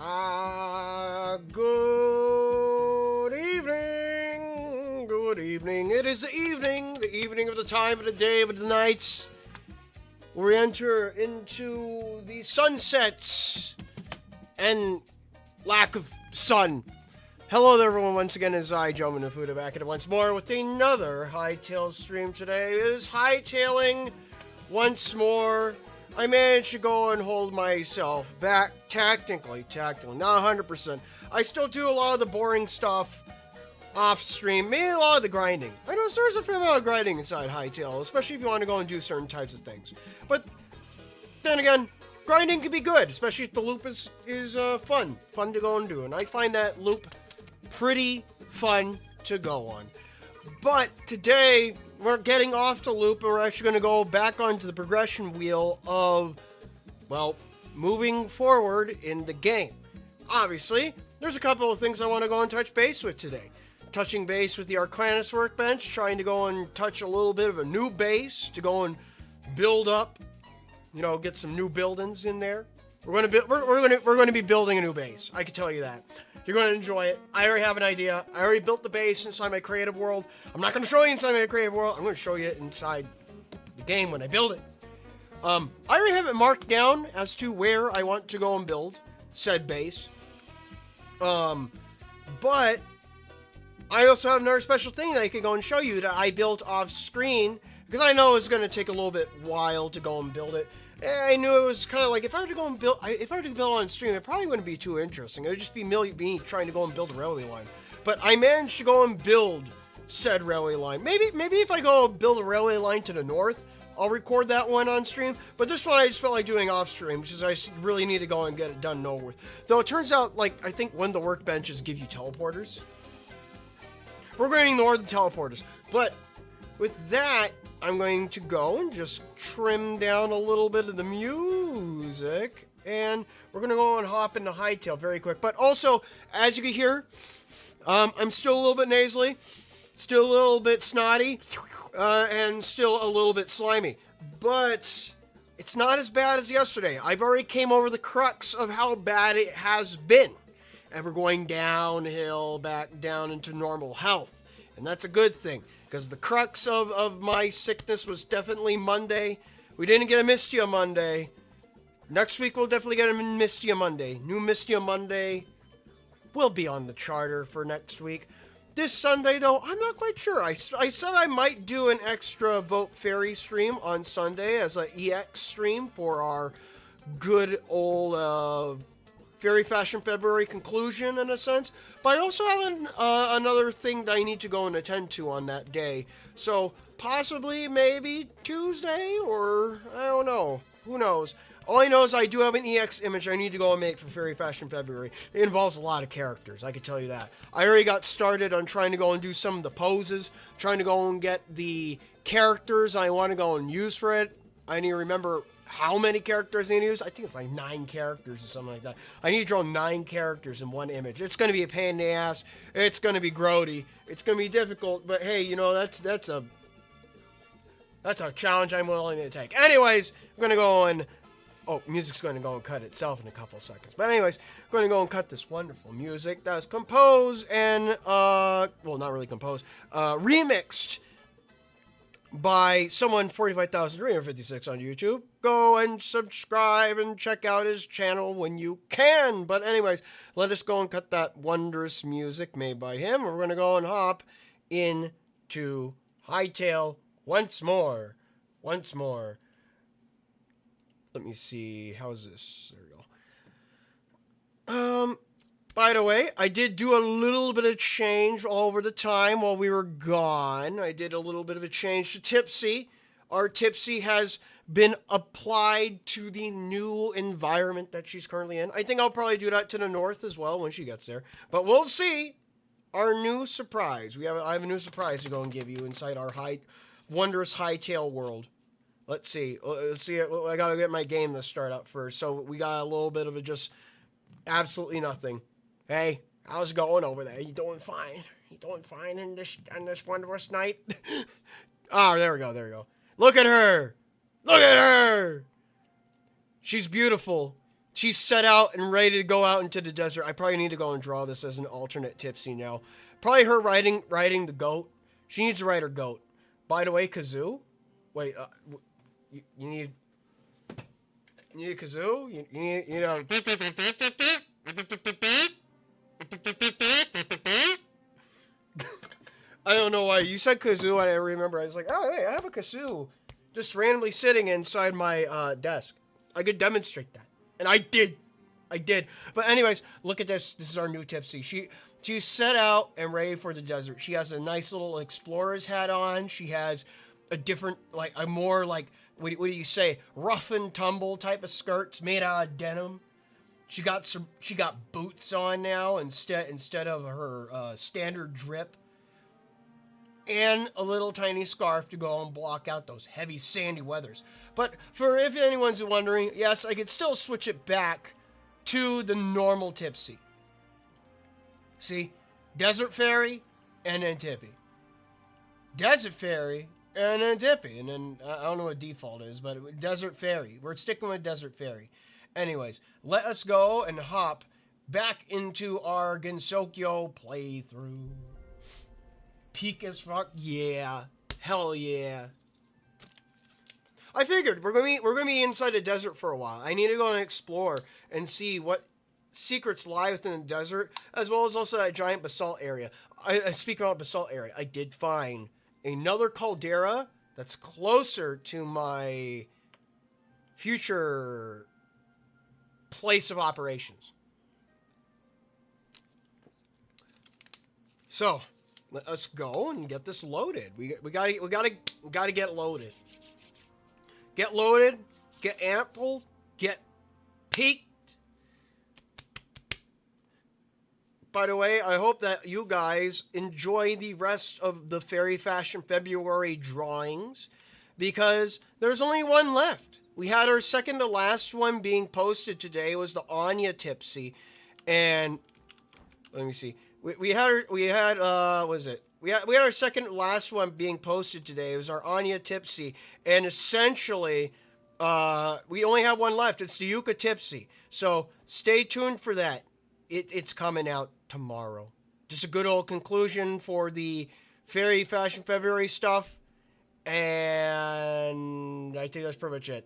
Good evening. Good evening. It is the evening of the time of the day of the nights. We enter into the sunsets and lack of sun. Hello there, everyone. Once again, it's I, Joe Minafuda, back at it once more with another Hytale stream today. It is Hytaling once more. I managed to go and hold myself back tactically, not 100%. I still do a lot of the boring stuff off stream, maybe a lot of the grinding. I know there's a fair amount of grinding inside Hytale, especially if you want to go and do certain types of things. But then again, grinding can be good, especially if the loop is fun to go and do. And I find that loop pretty fun to go on. But today, we're getting off the loop and we're actually going to go back onto the progression wheel of, well, moving forward in the game. Obviously, there's a couple of things I want to go and touch base with today. Touching base with the Arcanus workbench, trying to go and touch a little bit of a new base to go and build up, get some new buildings in there. We're going to be building a new base. I can tell you that. You're going to enjoy it. I already have an idea. I already built the base inside my creative world. I'm not going to show you inside my creative world. I'm going to show you inside the game when I build it. I already have it marked down as to where I want to go and build said base. But I also have another special thing that I could go and show you that I built off screen because I know it's going to take a little bit while to go and build it. I knew it was kind of like if I were to go and build, on stream, it probably wouldn't be too interesting. It would just be me trying to go and build a railway line. But I managed to go and build said railway line. Maybe if I go build a railway line to the north, I'll record that one on stream. But this one I just felt like doing off stream, because I really need to go and get it done and over with. Though it turns out, I think one of the workbenches give you teleporters. We're going to ignore the teleporters. But with that, I'm going to go and just trim down a little bit of the music. And we're going to go and hop into Hytale very quick. But also, as you can hear, I'm still a little bit nasally. Still a little bit snotty. And still a little bit slimy. But it's not as bad as yesterday. I've already came over the crux of how bad it has been. And we're going downhill, back down into normal health. And that's a good thing. Because the crux of my sickness was definitely Monday. We didn't get a Mystia Monday. Next week we'll definitely get a Mystia Monday. New Mystia Monday will be on the charter for next week. This Sunday, though, I'm not quite sure. I said I might do an extra Vote Fairy stream on Sunday as an EX stream for our good old Fairy Fashion February conclusion, in a sense. But I also have another thing that I need to go and attend to on that day. So, possibly, maybe Tuesday, or I don't know. Who knows? All I know is I do have an EX image I need to go and make for Fairy Fashion February. It involves a lot of characters, I can tell you that. I already got started on trying to go and do some of the poses, trying to go and get the characters I want to go and use for it. I need to remember how many characters I need to use. I think it's like 9 characters or something like that. I need to draw 9 characters in one image. It's going to be a pain in the ass. It's going to be grody. It's going to be difficult, but hey, that's a challenge I'm willing to take. Anyways, I'm going to go and music's going to go and cut itself in a couple of seconds. But anyways, I'm going to go and cut this wonderful music that's composed and, well, not really composed, remixed by someone 45,356 on YouTube. Go and subscribe and check out his channel when you can. But anyways, let us go and cut that wondrous music made by him. We're going to go and hop into Hytale once more. Let me see. How's this? There we go. By the way, I did do a little bit of change over the time while we were gone. I did a little bit of a change to Tipsy. Our Tipsy has been applied to the new environment that she's currently in. I think I'll probably do that to the north as well when she gets there. But we'll see. Our new surprise. I have a new surprise to go and give you inside our wondrous Hytale world. Let's see. I gotta get my game to start up first. So we got a little bit of just absolutely nothing. Hey, how's it going over there? You doing fine? You doing fine on this wondrous night? Oh, there we go. Look at her. She's beautiful. She's set out and ready to go out into the desert. I probably need to go and draw this as an alternate tipsy now. Probably her riding the goat. She needs to ride her goat. By the way, kazoo. Wait, you need a kazoo. You know. I don't know why you said kazoo. I remember. I was like, oh, hey, I have a kazoo, just randomly sitting inside my desk. I could demonstrate that. And I did. But anyways, look at this. This is our new tipsy. She's set out and ready for the desert. She has a nice little explorer's hat on. She has a different, like, a more, like, what do you say, rough and tumble type of skirts made out of denim. She got boots on now instead of her standard drip. And a little tiny scarf to go and block out those heavy sandy weathers. But for if anyone's wondering, yes, I could still switch it back to the normal tipsy. See, Desert Fairy and then Tippy. Desert Fairy and then Tippy. And then, I don't know what default is, but Desert Fairy. We're sticking with Desert Fairy. Anyways, let us go and hop back into our Gensokyo playthrough. Peak as fuck, yeah. Hell yeah. I figured we're gonna be inside the desert for a while. I need to go and explore and see what secrets lie within the desert, as well as also that giant basalt area. I speak about basalt area. I did find another caldera that's closer to my future place of operations. So let us go and get this loaded. We gotta get loaded. Get loaded, get ample, get peaked. By the way, I hope that you guys enjoy the rest of the Fairy Fashion February drawings, because there's only one left. We had our second to last one being posted today. It was the Anya Tipsy, and let me see. We had our second to last one being posted today. It was our Anya Tipsy, and essentially, we only have one left. It's the Yuka Tipsy. So stay tuned for that. It's coming out tomorrow. Just a good old conclusion for the Fairy Fashion February stuff, and I think that's pretty much it.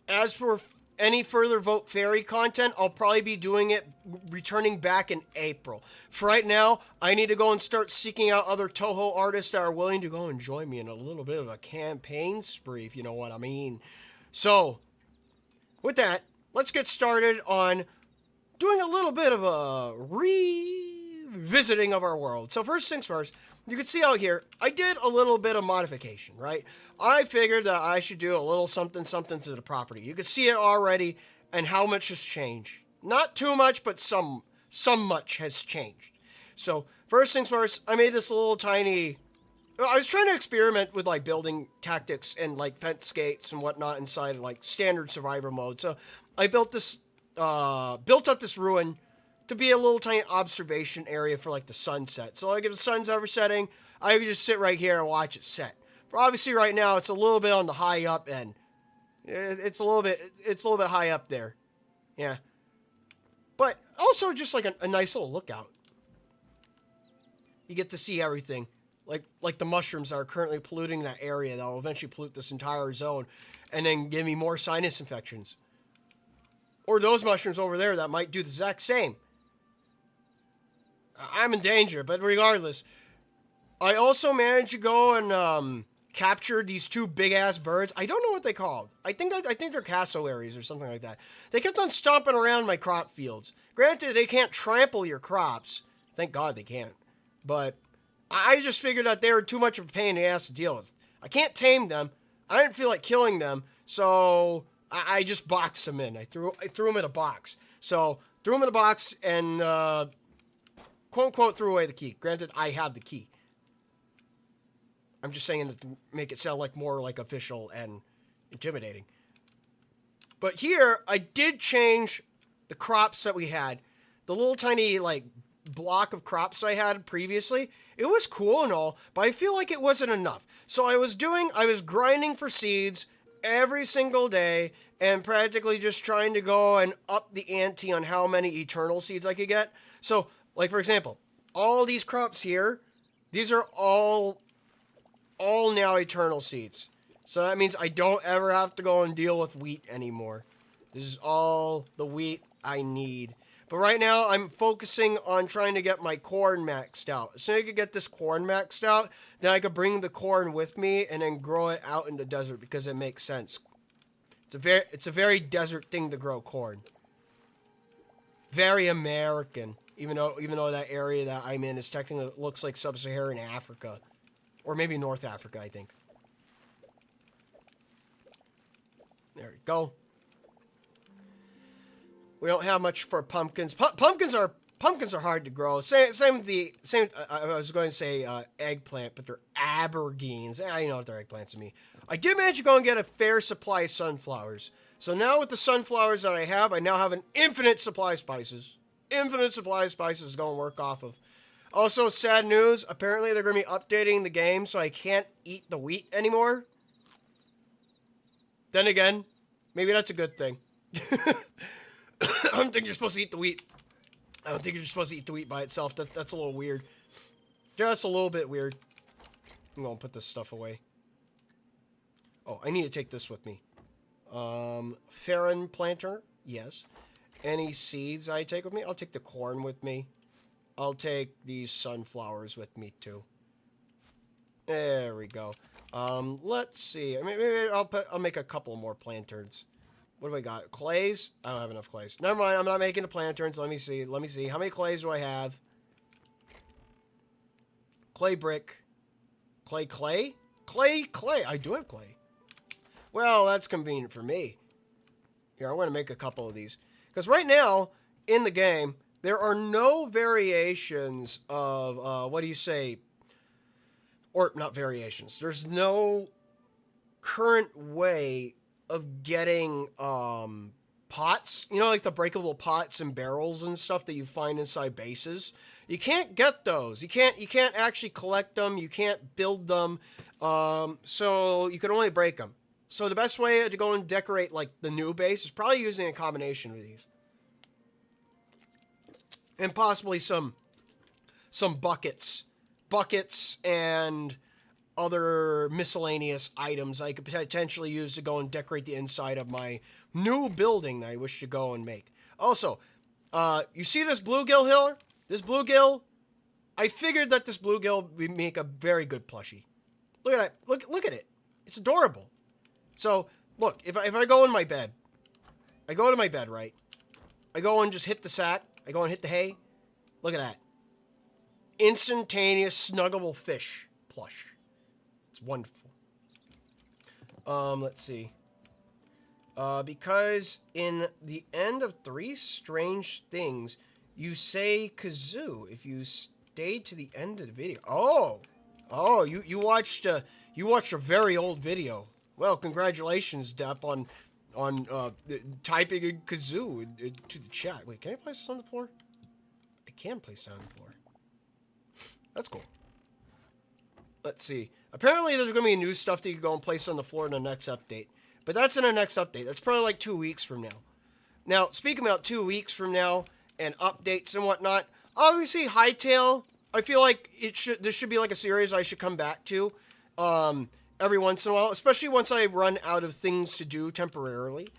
As for any further Vote Fairy content, I'll probably be doing it returning back in April. For right now, I need to go and start seeking out other Touhou artists that are willing to go and join me in a little bit of a campaign spree, if you know what I mean. So, with that, let's get started on doing a little bit of a revisiting of our world. So first things first, you can see out here, I did a little bit of modification, right? I figured that I should do a little something to the property. You can see it already and how much has changed. Not too much, but some much has changed. So first things first, I made this little tiny, I was trying to experiment with like building tactics and like fence gates and whatnot inside of like standard survivor mode. So I built up this ruin to be a little tiny observation area for like the sunset. So like if the sun's ever setting, I could just sit right here and watch it set. But obviously right now it's a little bit on the high up end. It's a little bit high up there. Yeah. But also just like a nice little lookout. You get to see everything. Like the mushrooms that are currently polluting that area that will eventually pollute this entire zone and then give me more sinus infections. Or those mushrooms over there that might do the exact same. I'm in danger, but regardless. I also managed to go and capture these two big-ass birds. I don't know what they called. I think they're cassowaries or something like that. They kept on stomping around my crop fields. Granted, they can't trample your crops. Thank God they can't. But I just figured that they were too much of a pain in the ass to deal with. I can't tame them. I didn't feel like killing them, so I just boxed them in. I threw them in a box. So, threw them in a box and, quote-unquote, threw away the key. Granted, I have the key. I'm just saying it to make it sound like more like official and intimidating. But here, I did change the crops that we had. The little tiny, like, block of crops I had previously. It was cool and all, but I feel like it wasn't enough. So I was grinding for seeds every single day, and practically just trying to go and up the ante on how many eternal seeds I could get. So, like for example, all these crops here, these are all now eternal seeds. So that means I don't ever have to go and deal with wheat anymore. This is all the wheat I need. But right now, I'm focusing on trying to get my corn maxed out. As soon as I could get this corn maxed out, then I could bring the corn with me and then grow it out in the desert because it makes sense. It's a very desert thing to grow corn. Very American, even though that area that I'm in is technically looks like sub-Saharan Africa, or maybe North Africa, I think. There we go. We don't have much for pumpkins. Pumpkins are hard to grow. Same with the same. I was going to say eggplant, but they're aubergines. I know if they're eggplants to me. I did manage to go and get a fair supply of sunflowers. So now with the sunflowers that I now have an infinite supply of spices. Infinite supply of spices is going to work off of. Also, sad news. Apparently, they're going to be updating the game, so I can't eat the wheat anymore. Then again, maybe that's a good thing. I don't think you're supposed to eat the wheat. I don't think you're supposed to eat the wheat by itself. That's a little weird. Just a little bit weird. I'm going to put this stuff away. Oh, I need to take this with me. Farron planter. Yes. Any seeds I take with me? I'll take the corn with me. I'll take these sunflowers with me too. There we go. Let's see. Maybe I'll make a couple more planterns. What do we got? Clays? I don't have enough clays. Never mind. I'm not making the planterns. Let me see. How many clays do I have? Clay brick. Clay. I do have clay. Well, that's convenient for me. Here, I want to make a couple of these. Because right now, in the game, there are no variations of, what do you say? Or, not variations. There's no current way of getting pots, you know, like the breakable pots and barrels and stuff that you find inside bases. You can't get those. You can't actually collect them. You can't build them. So you can only break them. So the best way to go and decorate like the new base is probably using a combination of these, and possibly some buckets and other miscellaneous items I could potentially use to go and decorate the inside of my new building that I wish to go and make. Also, you see this bluegill here? This bluegill, I figured that this bluegill would make a very good plushie. Look at that. Look at it. It's adorable. So, look, if I go in my bed, I go to my bed, right? I go and just hit the sack. I go and hit the hay. Look at that. Instantaneous snuggable fish plush. It's wonderful. Let's see. Because in the end of Three Strange Things, you say kazoo if you stay to the end of the video. Oh, you watched a very old video. Well, congratulations, Depp, on typing in kazoo into the chat. Wait, can I place this on the floor? I can place it on the floor. That's cool. Let's see. Apparently, there's going to be new stuff that you can go and place on the floor in the next update. But that's in the next update. That's probably like 2 weeks from now. Now, speaking about 2 weeks from now and updates and whatnot, obviously, Hytale, I feel like this should be like a series I should come back to every once in a while, especially once I run out of things to do temporarily.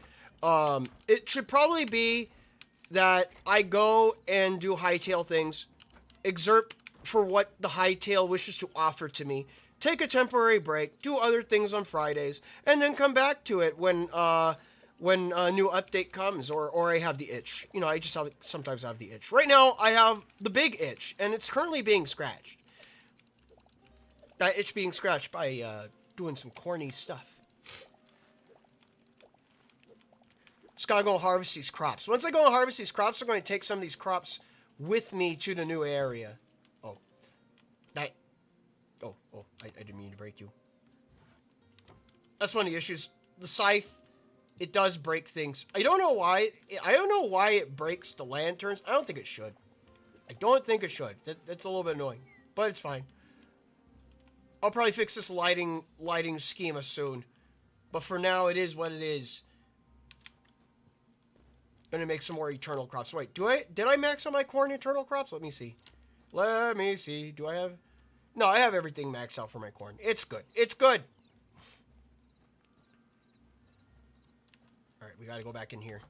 It should probably be that I go and do Hytale things, excerpt for what the Hytale wishes to offer to me, take a temporary break, do other things on Fridays, and then come back to it when a new update comes, or I have the itch. You know, I just sometimes have the itch. Right now, I have the big itch, and it's currently being scratched. That itch being scratched by doing some corny stuff. Just gotta go and harvest these crops. Once I go and harvest these crops, I'm going to take some of these crops with me to the new area. I didn't mean to break you. That's one of the issues. The scythe, it does break things. I don't know why. I don't know why it breaks the lanterns. I don't think it should. I don't think it should. That's a little bit annoying, but it's fine. I'll probably fix this lighting schema soon. But for now, it is what it is. Gonna make some more eternal crops. Wait, did I max out my corn eternal crops? Let me see. Let me see. Do I have... No, I have everything maxed out for my corn. It's good. It's good. All right, we got to go back in here.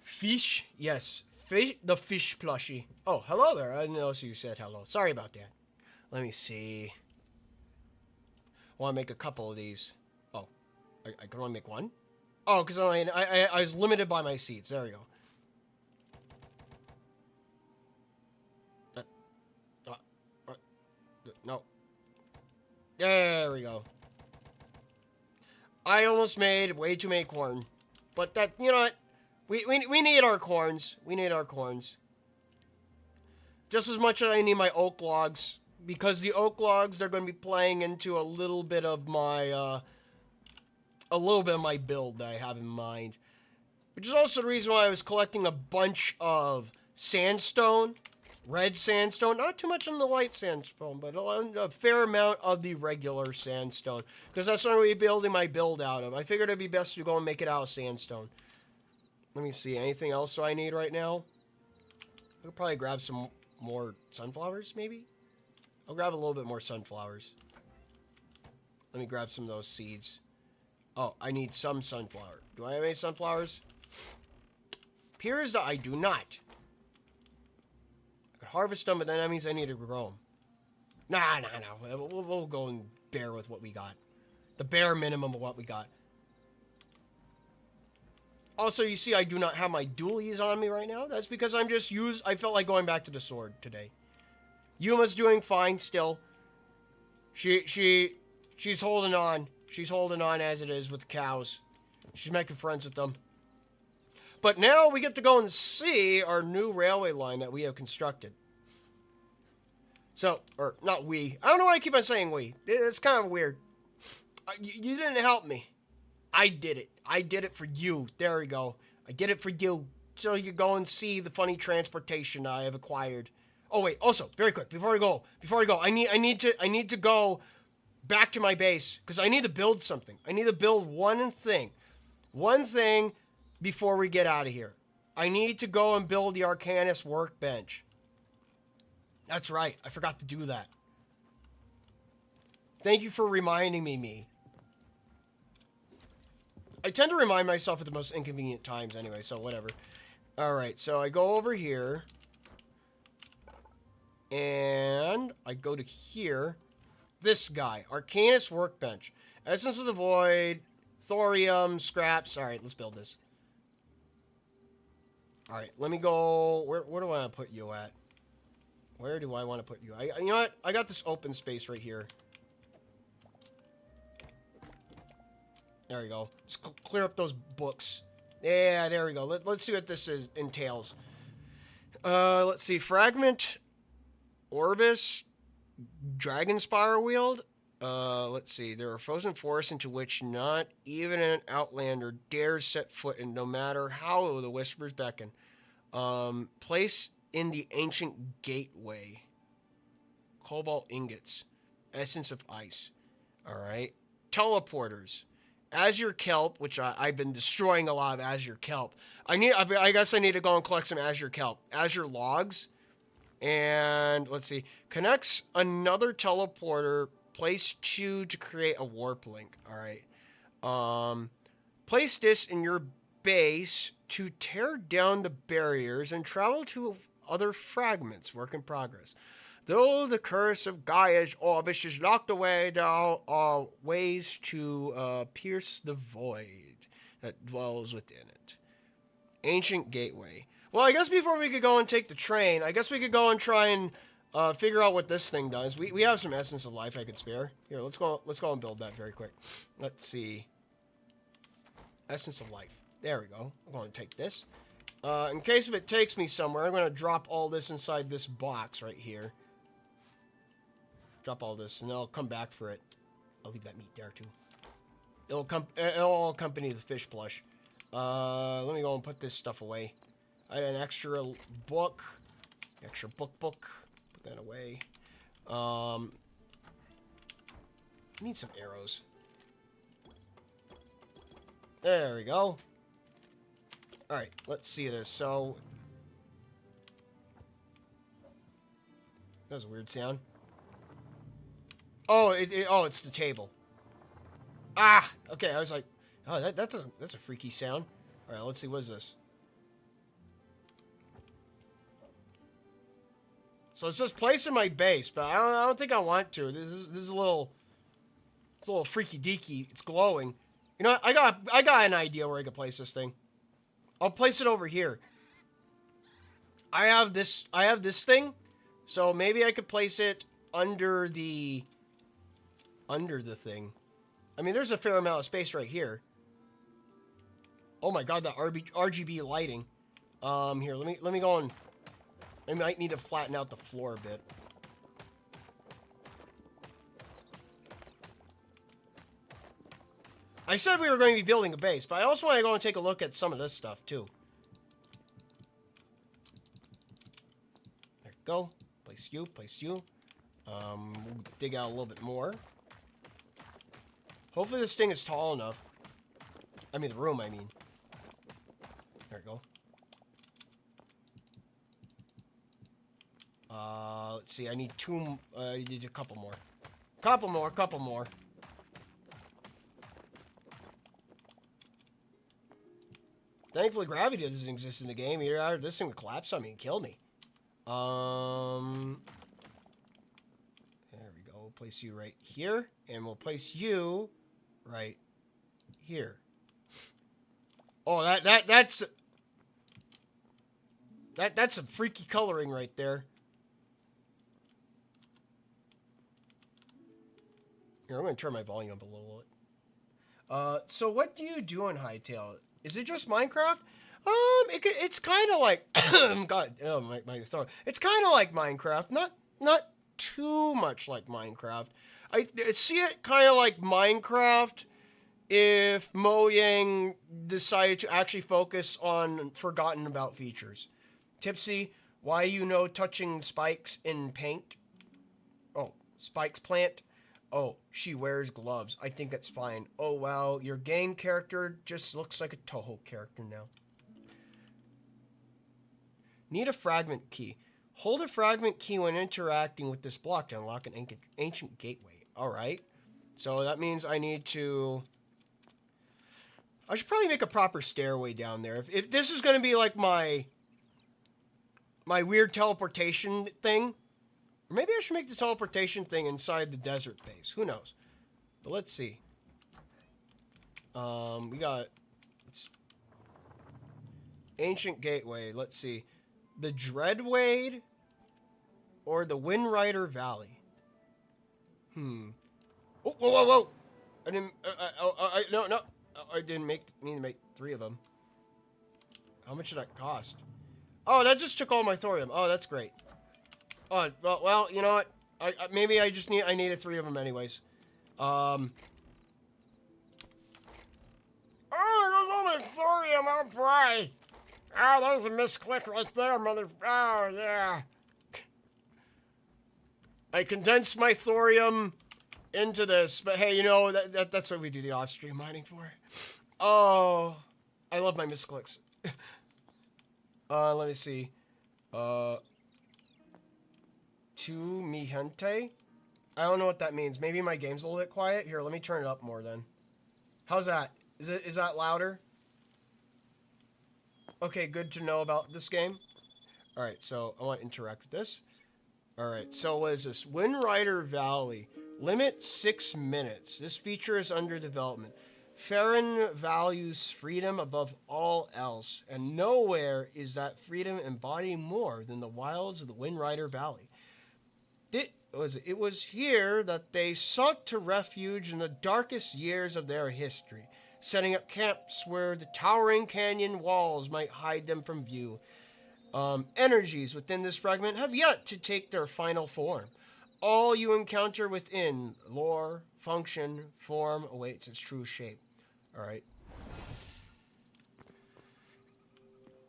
Fish? Yes. Fish, the fish plushie. Oh, hello there. I didn't know you said hello. Sorry about that. Let me see. I want to make a couple of these. Oh, I can only make one? Oh, because I was limited by my seeds. There we go. No. There we go. I almost made way too many corn. But that, you know what? We need our corns. We need our corns. Just as much as I need my oak logs. Because the oak logs, they're going to be playing into a little bit of my build that I have in mind. Which is also the reason why I was collecting a bunch of sandstone. Red sandstone. Not too much on the white sandstone, but a fair amount of the regular sandstone. Because that's what I'm going to be building my build out of. I figured it'd be best to go and make it out of sandstone. Let me see. Anything else I need right now? I'll probably grab some more sunflowers, maybe? I'll grab a little bit more sunflowers. Let me grab some of those seeds. Oh, I need some sunflower. Do I have any sunflowers? Appears that I do not. I could harvest them, but then that means I need to grow them. Nah. We'll go and bear with what we got. The bare minimum of what we got. Also, you see, I do not have my dualies on me right now. That's because I'm just I felt like going back to the sword today. Yuma's doing fine still. She's holding on. She's holding on as it is with the cows. She's making friends with them. But now we get to go and see our new railway line that we have constructed. So, or not we. I don't know why I keep on saying we. It's kind of weird. You didn't help me. I did it. I did it for you. There we go. I did it for you. So you go and see the funny transportation I have acquired. Oh wait, also, very quick, before we go, I need to go back to my base because I need to build something. I need to build one thing before we get out of here. I need to go and build the Arcanist workbench. That's right, I forgot to do that. Thank you for reminding me. I tend to remind myself at the most inconvenient times anyway, so whatever. Alright, so I go over here. And I go to here. This guy. Arcanist Workbench. Essence of the Void. Thorium. Scraps. Alright, let's build this. Alright, let me go... Where do I want to put you at? Where do I want to put you? You know what? I got this open space right here. There we go. Just clear up those books. Yeah, there we go. Let's see what this entails. Let's see. Fragment... Orbis, Dragon Spire Wield. Let's see. There are frozen forests into which not even an outlander dares set foot in, no matter how the whispers beckon. Place in the ancient gateway. Cobalt ingots. Essence of ice. Alright. Teleporters. Azure kelp, which I've been destroying a lot of azure kelp. I guess I need to go and collect some azure kelp. Azure logs. And let's see. Connects another teleporter. Place 2 to create a warp link. Alright. Place this in your base to tear down the barriers and travel to other fragments. Work in progress. Though the curse of Gaia's orbis is locked away, there are ways to pierce the void that dwells within it. Ancient gateway. Well, I guess before we could go and take the train, I guess we could go and try and figure out what this thing does. We have some Essence of Life I could spare. Here, let's go and build that very quick. Let's see. Essence of Life. There we go. I'm going to take this. In case if it takes me somewhere, I'm going to drop all this inside this box right here. Drop all this, and then I'll come back for it. I'll leave that meat there, too. It'll all accompany the fish plush. Let me go and put this stuff away. I had an extra book. Extra book. Put that away. I need some arrows. There we go. Alright, let's see this. So... That was a weird sound. Oh, it's the table. Ah! Okay, I was like... Oh, that's a freaky sound. Alright, let's see, what is this? So it says place in my base, but I don't think I want to. This is a little... It's a little freaky deaky. It's glowing. You know what? I got an idea where I could place this thing. I'll place it over here. I have this thing, so maybe I could place it under the thing. I mean, there's a fair amount of space right here. Oh my god, that RGB lighting. Here, let me go on. I might need to flatten out the floor a bit. I said we were going to be building a base, but I also want to go and take a look at some of this stuff, too. There we go. Place you, place you. We'll dig out a little bit more. Hopefully this thing is tall enough. I mean, the room, I mean. There we go. Let's see, I need a couple more. Couple more. Thankfully, gravity doesn't exist in the game. Either this thing would collapse on me and kill me. There we go. We'll place you right here. And we'll place you right here. Oh, that's some freaky coloring right there. Here, I'm going to turn my volume up a little bit. So what do you do in Hytale? Is it just Minecraft? It's kind of like God, oh my throat. It's kind of like Minecraft, not too much like Minecraft. I see it kind of like Minecraft if Mojang decided to actually focus on forgotten about features. Tipsy, why touching spikes in paint? Oh, spikes plant. Oh, she wears gloves. I think that's fine. Oh, wow. Your game character just looks like a Touhou character now. Need a fragment key. Hold a fragment key when interacting with this block to unlock an ancient gateway. Alright. So that means I need to... I should probably make a proper stairway down there. If this is going to be like my weird teleportation thing... Or maybe I should make the teleportation thing inside the desert base. Who knows? But let's see. We got... Ancient Gateway. Let's see. The Dreadwade or the Windrider Valley? Oh, whoa. I didn't... No. I didn't mean to make 3 of them. How much did that cost? Oh, that just took all my thorium. Oh, that's great. Oh, well, you know what? Maybe I needed 3 of them anyways. Oh, there's all my thorium, oh boy. Oh, that was a misclick right there, mother... Oh, yeah. I condensed my thorium into this, but hey, you know, that's what we do the off-stream mining for. Oh, I love my misclicks. Let me see. To mi gente? I don't know what that means. Maybe my game's a little bit quiet. Here, let me turn it up more then. How's that? Is that louder? Okay, good to know about this game. Alright, so I want to interact with this. Alright, so what is this? Windrider Valley. Limit 6 minutes. This feature is under development. Farron values freedom above all else, and nowhere is that freedom embodied more than the wilds of the Windrider Valley. It was here that they sought to refuge in the darkest years of their history, setting up camps where the towering canyon walls might hide them from view. Energies within this fragment have yet to take their final form. All you encounter within, lore, function, form, awaits its true shape. Alright.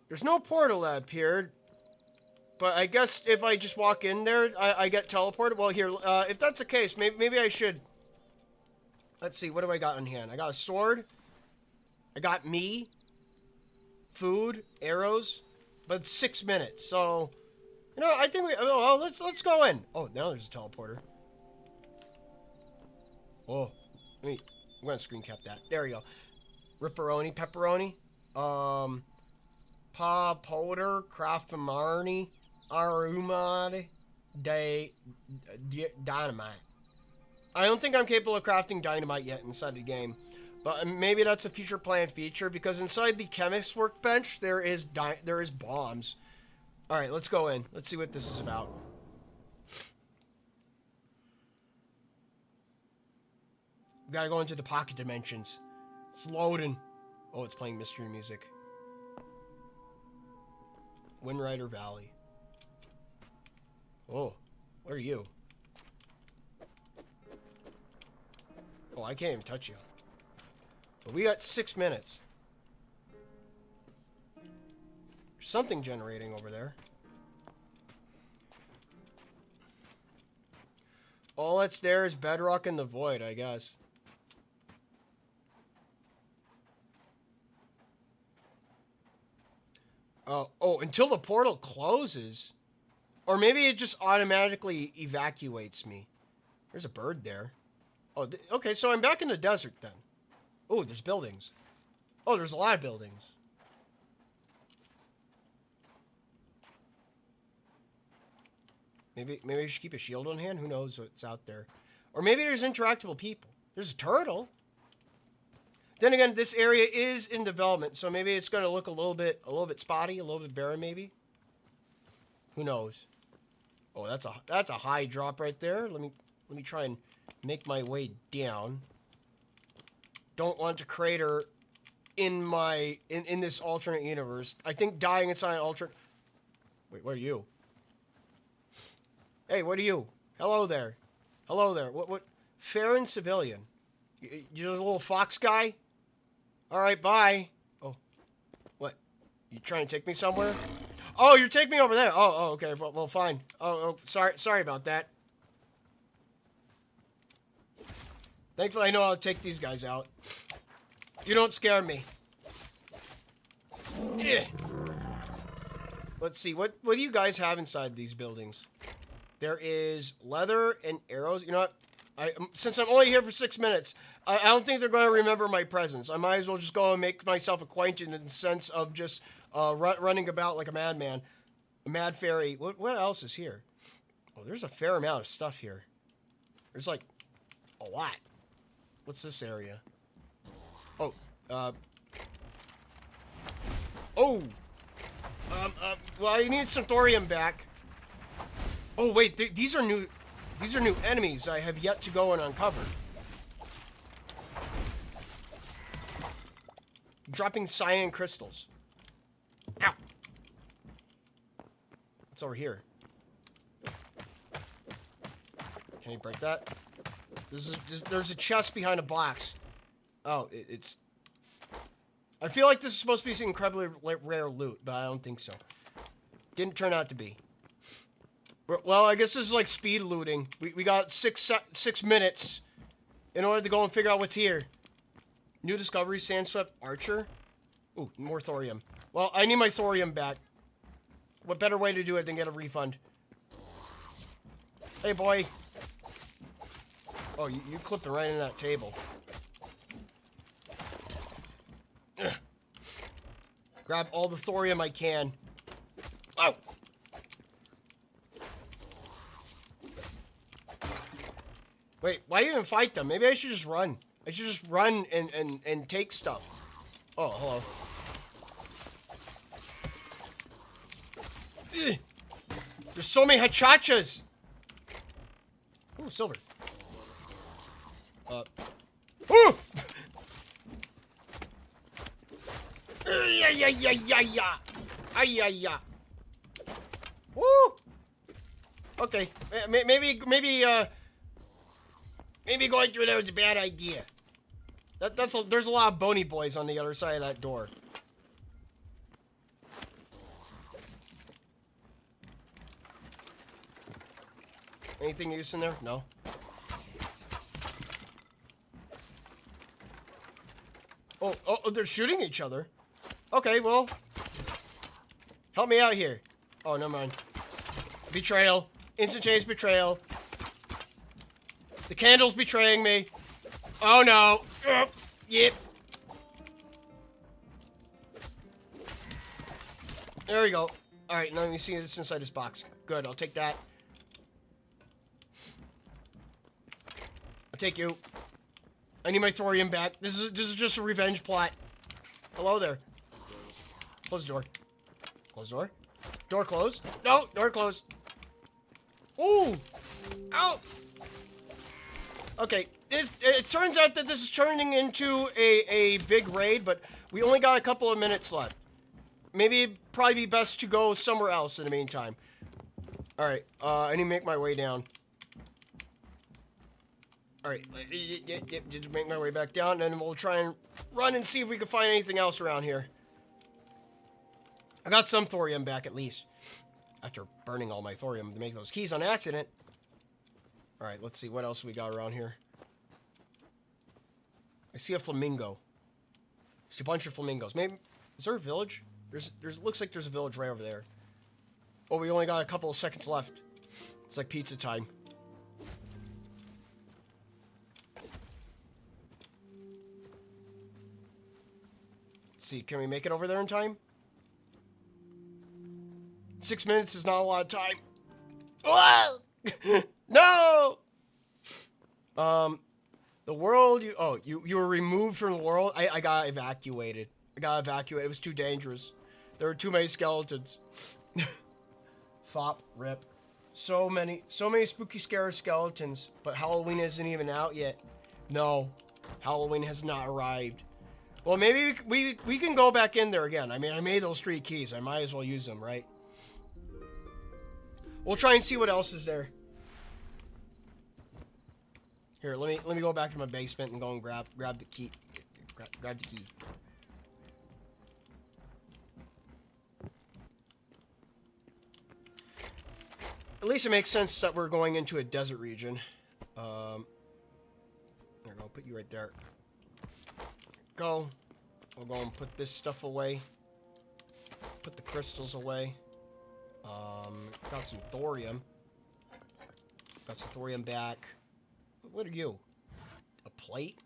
There's no portal that appeared. But I guess if I just walk in there, I get teleported. Well, here, if that's the case, maybe I should... Let's see, what do I got in hand? I got a sword. I got me, food, arrows, but it's 6 minutes. So, you know, I think we. Oh, let's go in. Oh, now there's a teleporter. Oh, I'm gonna screen cap that. There we go. Ripperoni, pepperoni. Pa powder, craft marni, arumade, dynamite. I don't think I'm capable of crafting dynamite yet inside the game, but maybe that's a future planned feature because inside the chemist's workbench there is bombs. All right, let's go in. Let's see what this is about. We gotta go into the pocket dimensions. It's loading. Oh, it's playing mystery music. Windrider Valley. Oh, what are you? Oh, I can't even touch you. But we got 6 minutes. There's something generating over there. All that's there is bedrock in the void, I guess. Oh, until the portal closes. Or maybe it just automatically evacuates me. There's a bird there. Oh, okay, so I'm back in the desert then. Oh, there's buildings. Oh, there's a lot of buildings. Maybe I should keep a shield on hand. Who knows what's out there? Or maybe there's interactable people. There's a turtle. Then again, this area is in development, so maybe it's going to look a little bit spotty, a little bit barren, maybe. Who knows? Oh, that's a high drop right there. Let me try and make my way down. Don't want to crater in this alternate universe. I think dying inside an alternate. Wait, what are you? Hey, what are you? Hello there. Hello there. What? Fair and civilian. You're the little fox guy? All right, bye. Oh, what? You trying to take me somewhere? Oh, you're taking me over there. Oh, okay. Well, fine. Oh, sorry about that. Thankfully, I know how to take these guys out. You don't scare me. Yeah. Let's see. What do you guys have inside these buildings? There is leather and arrows. You know what? Since I'm only here for 6 minutes, I don't think they're going to remember my presence. I might as well just go and make myself acquainted in the sense of just running about like a madman. A mad fairy. What else is here? Oh, there's a fair amount of stuff here. There's like a lot. What's this area? Oh, well, I need some thorium back. Oh wait, these are new enemies I have yet to go and uncover. Dropping cyan crystals. Ow. What's over here? Can you break that? There's a chest behind a box. Oh, it's... I feel like this is supposed to be some incredibly rare loot, but I don't think so. Didn't turn out to be. Well, I guess this is like speed looting. We got six minutes in order to go and figure out what's here. New discovery, Sandswept Archer. Ooh, more thorium. Well, I need my thorium back. What better way to do it than get a refund? Hey, boy. Oh, you clipped it right in that table. Ugh. Grab all the thorium I can. Oh! Wait, why even fight them? Maybe I should just run. I should just run and take stuff. Oh, hello. Ugh. There's so many hachachas! Ooh, silver. Ooh! Woo! Okay, maybe going through there was a bad idea. There's a lot of bony boys on the other side of that door. Anything use in there? No. Oh, they're shooting each other. Okay, well. Help me out here. Oh, never mind. Betrayal. Instantaneous betrayal. The candle's betraying me. Oh, no. Yep. There we go. Alright, now let me see this inside this box. Good, I'll take that. I'll take you. I need my thorium back. This is just a revenge plot. Hello there. Close the door. Close the door. Door closed. No, door closed. Ooh! Ow! Okay, it turns out that this is turning into a big raid, but we only got a couple of minutes left. Maybe it'd probably be best to go somewhere else in the meantime. Alright, I need to make my way down. Alright, just make my way back down, and then we'll try and run and see if we can find anything else around here. I got some thorium back at least. After burning all my thorium to make those keys on accident. Alright, let's see what else we got around here. I see a flamingo. There's a bunch of flamingos. Maybe, is there a village? There's looks like there's a village right over there. Oh, we only got a couple of seconds left. It's like pizza time. Let's see, can we make it over there in time? 6 minutes is not a lot of time. Oh! No! The world you were removed from the world. I got evacuated. I got evacuated. It was too dangerous. There were too many skeletons. Fop, rip. So many spooky scary skeletons, but Halloween isn't even out yet. No. Halloween has not arrived. Well, maybe we can go back in there again. I mean, I made those 3 keys. I might as well use them, right? We'll try and see what else is there. Here, let me go back to my basement and go and grab the key. Grab the key. At least it makes sense that we're going into a desert region. There we go. Put you right there. Go. We'll go and put this stuff away. Put the crystals away. Got some thorium. Got some thorium back. What are you? A plate?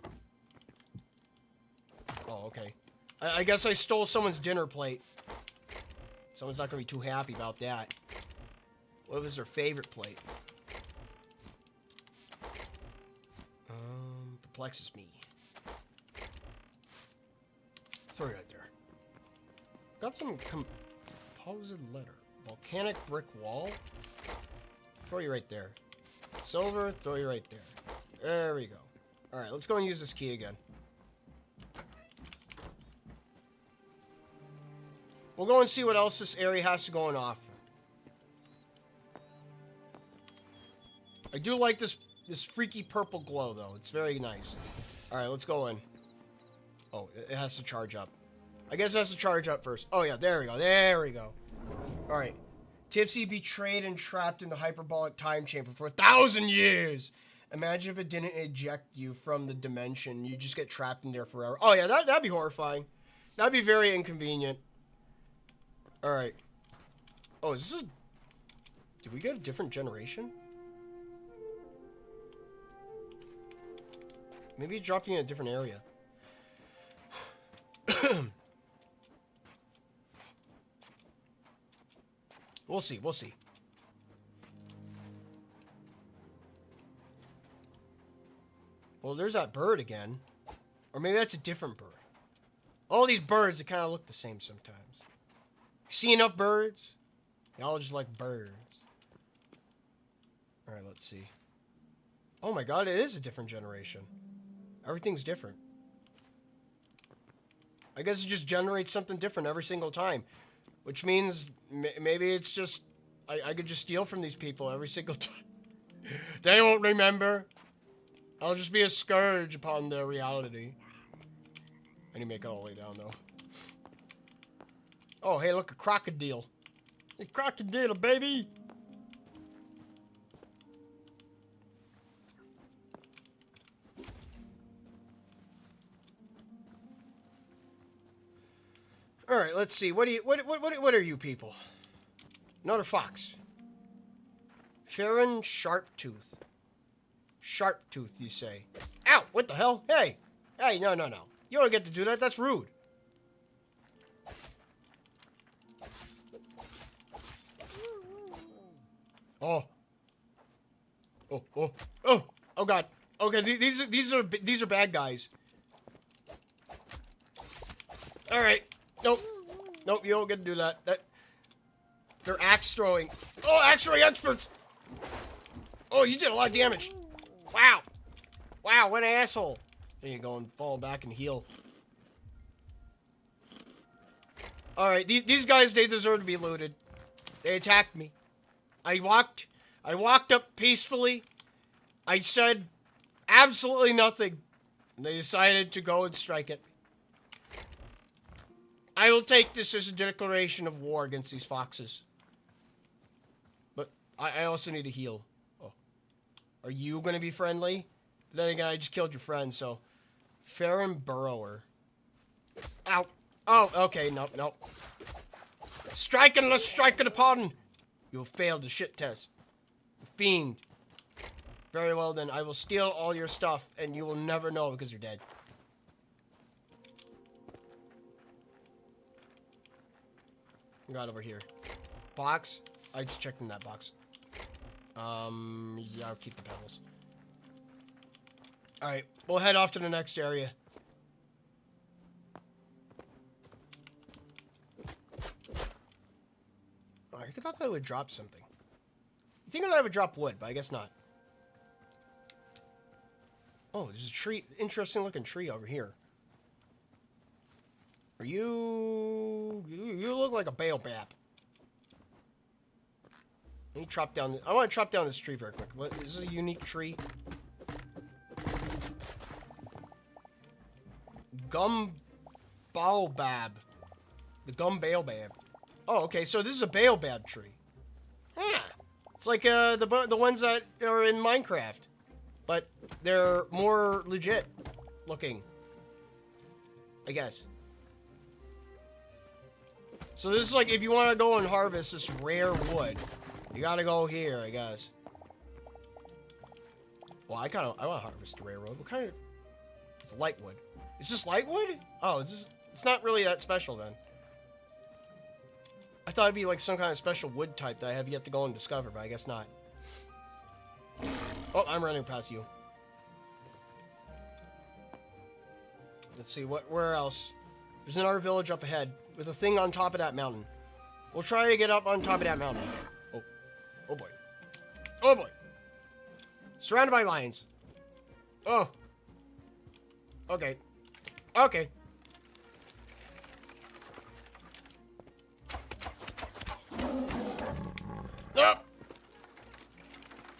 Oh, okay. I guess I stole someone's dinner plate. Someone's not gonna be too happy about that. What was their favorite plate? Perplexes me. Throw it right there. Got some composite letter. Volcanic brick wall. Throw you right there. Silver, throw you right there. There we go. Alright, let's go and use this key again. We'll go and see what else this area has to go and offer. I do like this freaky purple glow, though. It's very nice. Alright, let's go in. Oh, it has to charge up. I guess it has to charge up first. Oh, yeah, there we go. There we go. Alright. Tipsy betrayed and trapped in the hyperbolic time chamber for 1,000 years. Imagine if it didn't eject you from the dimension. You just get trapped in there forever. Oh, yeah, that'd be horrifying. That'd be very inconvenient. Alright. Oh, is this a... Did we get a different generation? Maybe it dropped you in a different area. We'll see, we'll see. Well, there's that bird again. Or maybe that's a different bird. All these birds, they kind of look the same sometimes. See enough birds? They all just like birds. Alright, let's see. Oh my god, it is a different generation. Everything's different. I guess it just generates something different every single time. Which means maybe it's just... I could just steal from these people every single time. They won't remember. I'll just be a scourge upon their reality. I need to make it all the way down, though. Oh, hey, look, a crocodile. A crocodile, baby! All right, let's see. What are you people? Another fox. Farron Sharptooth. Sharptooth, you say? Ow! What the hell? Hey, hey, no. You don't get to do that. That's rude. Oh. Oh God. Okay, these are bad guys. All right. Nope. You don't get to do that. They're axe throwing. Oh, axe throwing experts. Oh, you did a lot of damage. Wow. Wow, what an asshole. There you go, and fall back and heal. All right, these guys, they deserve to be looted. They attacked me. I walked up peacefully. I said absolutely nothing. And they decided to go and strike it. I will take this as a declaration of war against these foxes. But I also need to heal. Oh. Are you going to be friendly? Then again, I just killed your friend, so... Farron Burrower. Ow. Oh, okay, nope. Strike unless striken upon! You have failed the shit test. Fiend. Very well then, I will steal all your stuff, and you will never know because you're dead. Got over here. Box? I just checked in that box. Yeah, I'll keep the pedals. Alright, we'll head off to the next area. Oh, I thought that would drop something. You think I would drop wood, but I guess not. Oh, there's a tree, interesting looking tree over here. Are you look like a baobab. Let me chop down. I want to chop down this tree very quick. What is this, a unique tree? Gum baobab. The gum baobab. Oh, okay. So this is a baobab tree. Yeah, it's like the ones that are in Minecraft, but they're more legit looking, I guess. So this is like if you want to go and harvest this rare wood, you gotta go here, I guess. Well, I want to harvest the rare wood. What kind of? It's light wood. Is this light wood? Oh, it's not really that special then. I thought it'd be like some kind of special wood type that I have yet to go and discover, but I guess not. Oh, I'm running past you. Let's see, where else? There's another village up ahead with a thing on top of that mountain. We'll try to get up on top of that mountain. Oh boy. Oh boy. Surrounded by lions. Oh. Okay. Okay. Oh.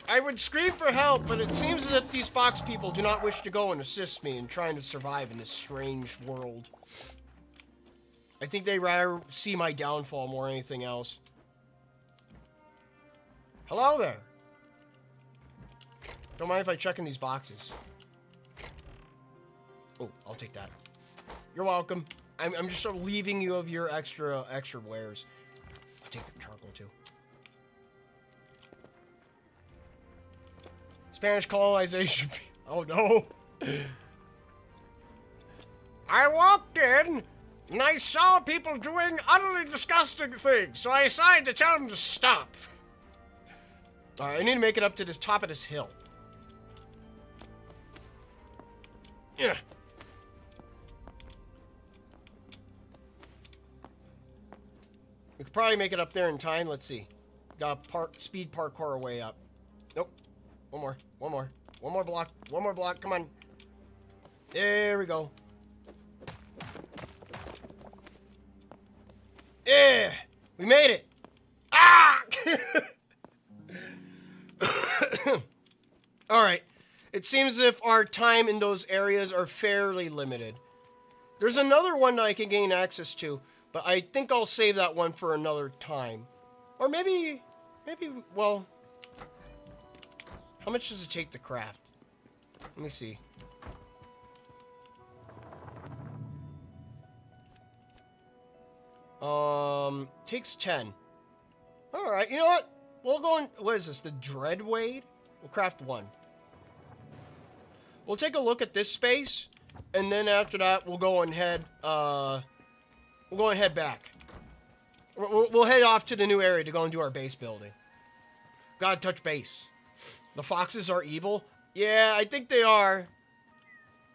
I would scream for help, but it seems as if these fox people do not wish to go and assist me in trying to survive in this strange world. I think they'd rather see my downfall more than anything else. Hello there. Don't mind if I check in these boxes. Oh, I'll take that. You're welcome. I'm just sort of leaving you of your extra wares. I'll take the charcoal too. Spanish colonization. Oh no. I walked in and I saw people doing utterly disgusting things, so I decided to tell them to stop. Alright, I need to make it up to the top of this hill. Yeah. We could probably make it up there in time. Let's see. Got speed parkour our way up. Nope. One more. One more block. One more block. Come on. There we go. Yeah! We made it! Ah! Alright. It seems as if our time in those areas are fairly limited. There's another one that I can gain access to, but I think I'll save that one for another time. Or maybe, well, how much does it take to craft? Let me see. Takes 10. Alright, you know what? We'll go in... What is this? The Dreadwade? We'll craft 1. We'll take a look at this space, and then after that, we'll go and head, we'll go and head back. We'll head off to the new area to go and do our base building. Gotta touch base. The foxes are evil? Yeah, I think they are.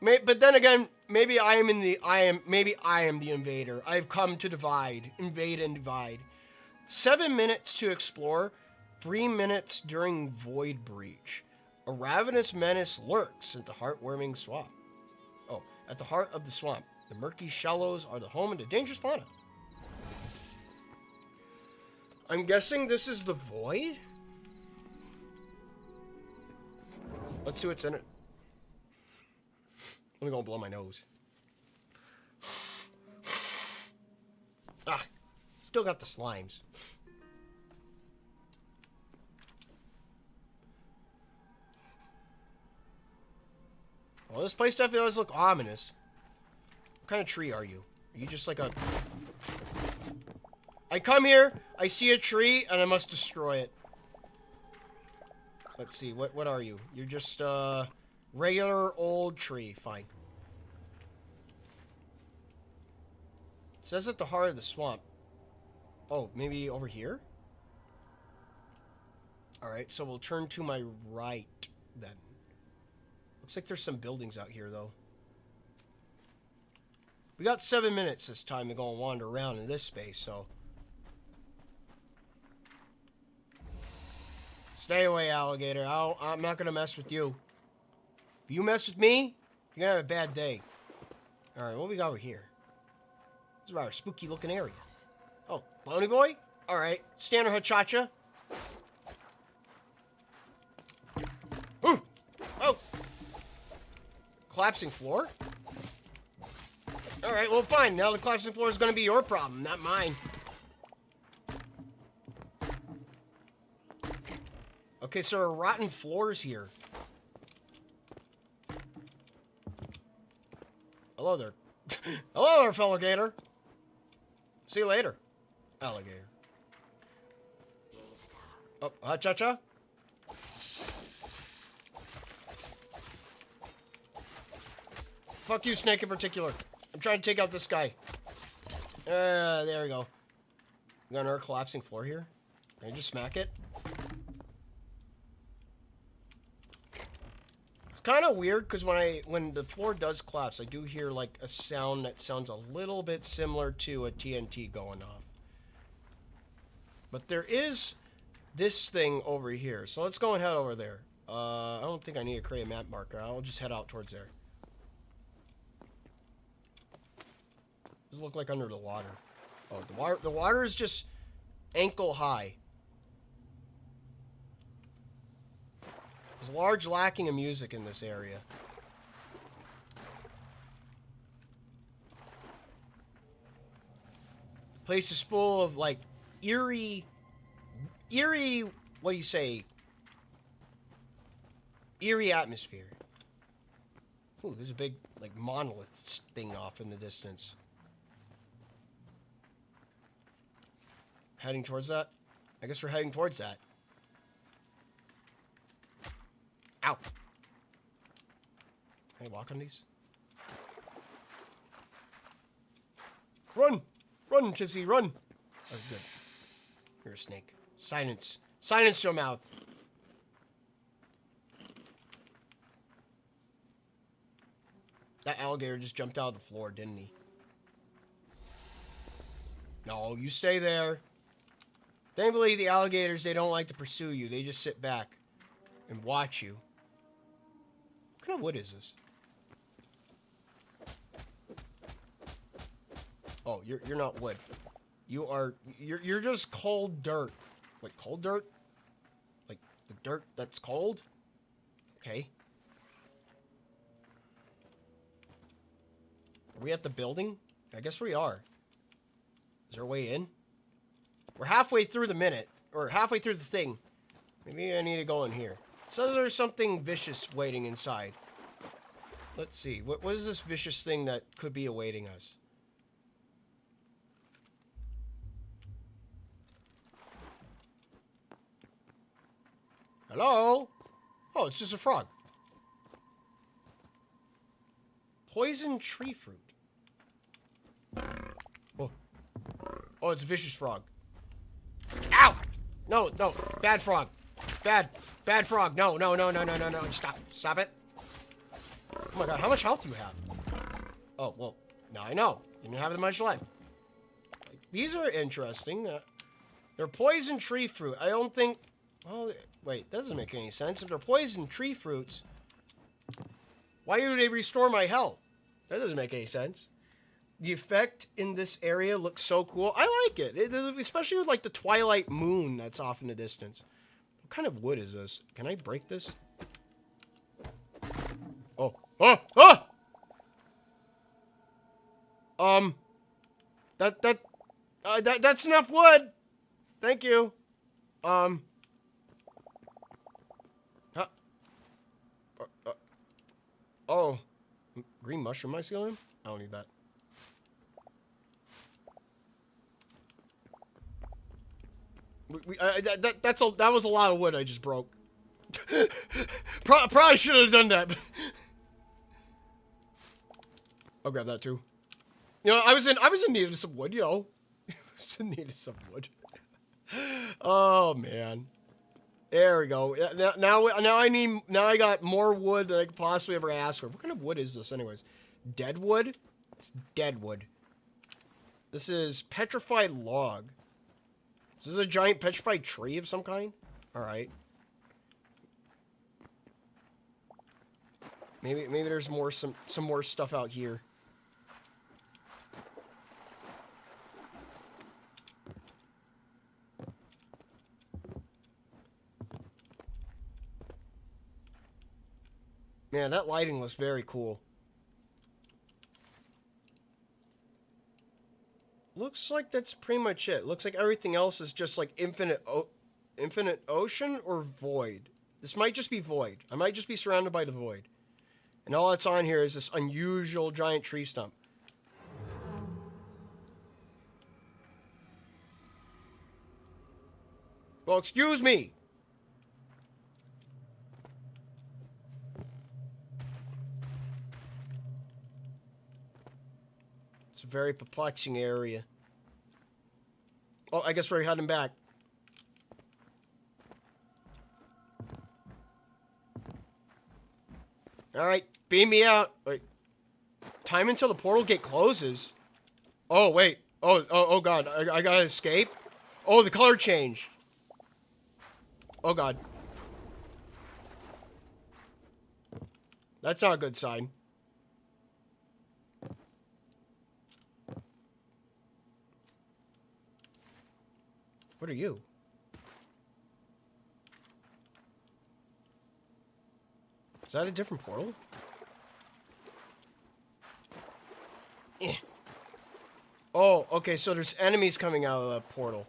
But then again, maybe I am the invader. I've come to invade and divide. 7 minutes to explore, 3 minutes during Void Breach. A ravenous menace lurks at the heartwarming swamp. Oh, at the heart of the swamp. The murky shallows are the home of the dangerous fauna. I'm guessing this is the Void? Let's see what's in it. Let me go and blow my nose. Ah, still got the slimes. Well, this place definitely does look ominous. What kind of tree are you? Are you just like a... I come here, I see a tree, and I must destroy it. Let's see, what are you? You're just a regular old tree. Fine. It says at the heart of the swamp. Oh, maybe over here? Alright, so we'll turn to my right, then. Looks like there's some buildings out here, though. We got 7 minutes this time to go and wander around in this space, so... Stay away, alligator. I'm not gonna mess with you. If you mess with me, you're gonna have a bad day. Alright, what we got over here? This is a rather spooky looking area. Oh, Boney Boy? Alright, standard hachacha. Ooh! Oh! Collapsing floor? Alright, well fine. Now the collapsing floor is gonna be your problem, not mine. Okay, so there are rotten floors here. Hello there. Hello there, fellow gator. See you later, alligator. Oh, cha-cha. Fuck you, snake in particular. I'm trying to take out this guy. There we go. We got another collapsing floor here. Can I just smack it? Kind of weird because when the floor does collapse, I do hear like a sound that sounds a little bit similar to a TNT going off. But there is this thing over here, so let's go and head over there. I don't think I need to create a map marker. I'll just head out towards there. Does it look like under the water? Oh, the water is just ankle high. There's a large lacking of music in this area. The place is full of, like, eerie, what do you say? Eerie atmosphere. Ooh, there's a big, like, monolith thing off in the distance. Heading towards that? I guess we're heading towards that. Ow. Can I walk on these? Run! Run, Gypsy, run! Oh, good. You're a snake. Silence. Silence your mouth. That alligator just jumped out of the floor, didn't he? No, you stay there. Thankfully, the alligators, they don't like to pursue you. They just sit back and watch you. What kind of wood is this? Oh, you're not wood. You're just cold dirt. Like cold dirt? Like the dirt that's cold? Okay. Are we at the building? I guess we are. Is there a way in? We're halfway through the minute. Or halfway through the thing. Maybe I need to go in here. So there's something vicious waiting inside. Let's see. What is this vicious thing that could be awaiting us? Hello? Oh, it's just a frog. Poison tree fruit. Oh. Oh, it's a vicious frog. Ow! No, no. Bad frog. Bad frog. No. Stop. Stop it. Oh my god, how much health do you have? Oh, well, now I know. You didn't have that much life. These are interesting. They're poison tree fruit. I don't think... Well, wait, that doesn't make any sense. If they're poison tree fruits, why do they restore my health? That doesn't make any sense. The effect in this area looks so cool. I like it, especially with like the twilight moon that's off in the distance. What kind of wood is this? Can I break this? Oh. Oh! Oh! That's enough wood. Thank you. Oh. Green mushroom mycelium? I don't need that. That was a lot of wood I just broke. Probably should have done that. I'll grab that too. You know, I was in need of some wood, you know. I was in need of some wood. Oh man. There we go. Now I got more wood than I could possibly ever ask for. What kind of wood is this anyways? Dead wood? It's dead wood. This is petrified log. Is this a giant petrified tree of some kind? Alright. Maybe there's some more stuff out here. Man, that lighting looks very cool. Looks like that's pretty much it. Looks like everything else is just like infinite ocean or void. This might just be void. I might just be surrounded by the void. And all that's on here is this unusual giant tree stump. Well, excuse me. It's a very perplexing area. Oh, I guess we're heading back. Alright, beam me out. Wait. Time until the portal gate closes. Oh, wait. Oh god. I gotta escape? Oh, the color changed. Oh god. That's not a good sign. What are you? Is that a different portal? Eh. Oh, okay, so there's enemies coming out of the portal.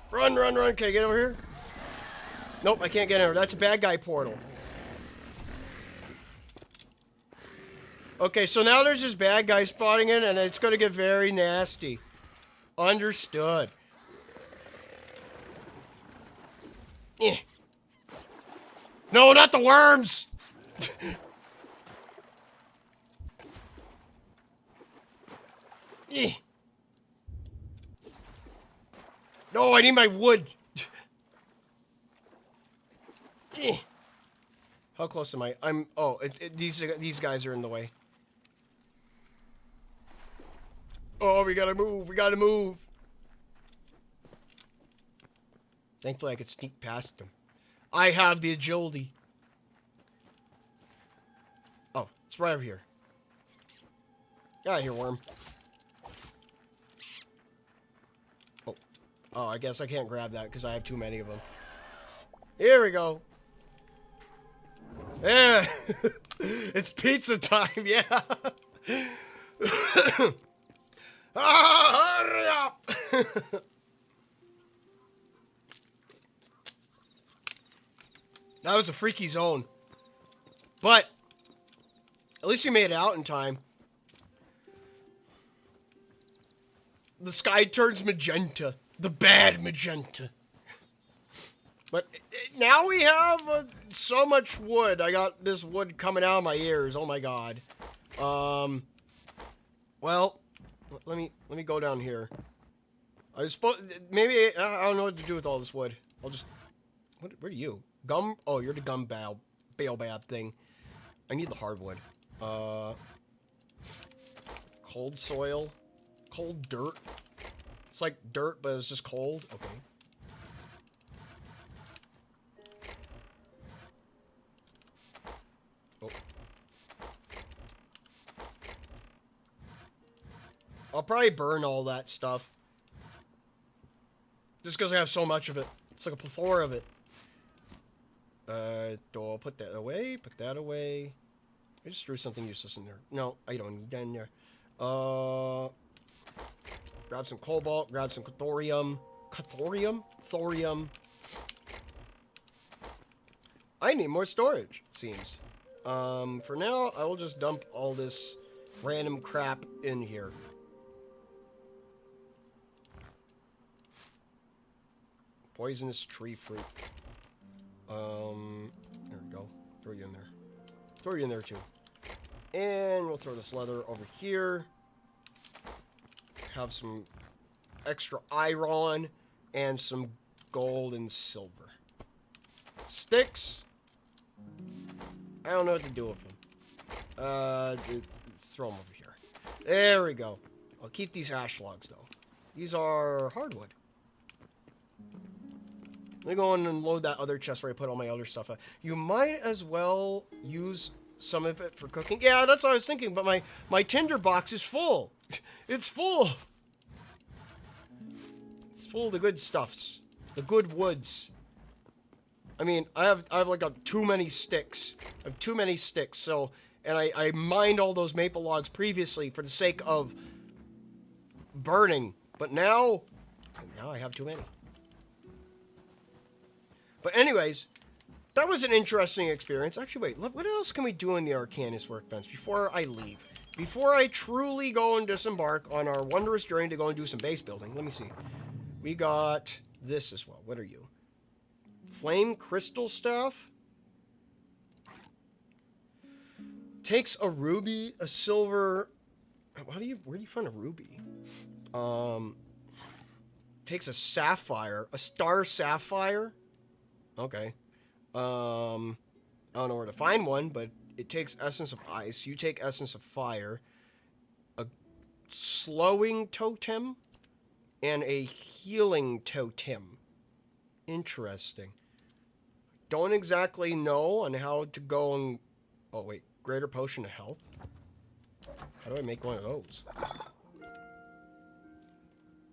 Run, run, run. Can I get over here? Nope, I can't get over. That's a bad guy portal. Okay, so now there's this bad guy spawning in, and it's going to get very nasty. Understood. Eh. No, not the worms! Eh. No, I need my wood. Eh. How close am I? Oh, these guys are in the way. Oh, we gotta move. We gotta move. Thankfully, I could sneak past them. I have the agility. Oh, it's right over here. Get out of here, worm. Oh, I guess I can't grab that because I have too many of them. Here we go. Yeah. It's pizza time, yeah. Hurry up. That was a freaky zone. But at least we made it out in time. The sky turns magenta. The bad magenta. But now we have so much wood. I got this wood coming out of my ears. Oh my god. Well, let me go down here. I was supposed maybe I don't know what to do with all this wood. I'll just where are you? Gum? Oh, you're the gum baobab thing. I need the hardwood. Cold soil, cold dirt. It's like dirt, but it's just cold. Okay. Oh. I'll probably burn all that stuff. Just because I have so much of it. It's like a plethora of it. I'll put that away, put that away. I just threw something useless in there. No, I don't need that in there. Grab some cobalt, grab some thorium. Thorium. I need more storage, it seems. For now, I will just dump all this random crap in here. Poisonous tree fruit. There we go. Throw you in there. Throw you in there too. And we'll throw this leather over here. Have some extra iron and some gold and silver. Sticks. I don't know what to do with them. Throw them over here. There we go. I'll keep these ash logs though. These are hardwood. Let me go in and load that other chest where I put all my other stuff at. You might as well use some of it for cooking. Yeah, that's what I was thinking, but my tinder box is full. It's full. It's full of the good stuffs. The good woods. I mean, I have like too many sticks. I have too many sticks, so... And I mined all those maple logs previously for the sake of burning. But now I have too many. But anyways, that was an interesting experience. Actually, wait, what else can we do in the Arcanus workbench before I leave? Before I truly go and disembark on our wondrous journey to go and do some base building. Let me see. We got this as well. What are you? Flame crystal staff? Takes a ruby, a silver... where do you find a ruby? Takes a sapphire, a star sapphire. Okay. I don't know where to find one, but it takes essence of ice. You take essence of fire. A slowing totem. And a healing totem. Interesting. Don't exactly know on how to go and... Oh, wait. Greater potion of health? How do I make one of those?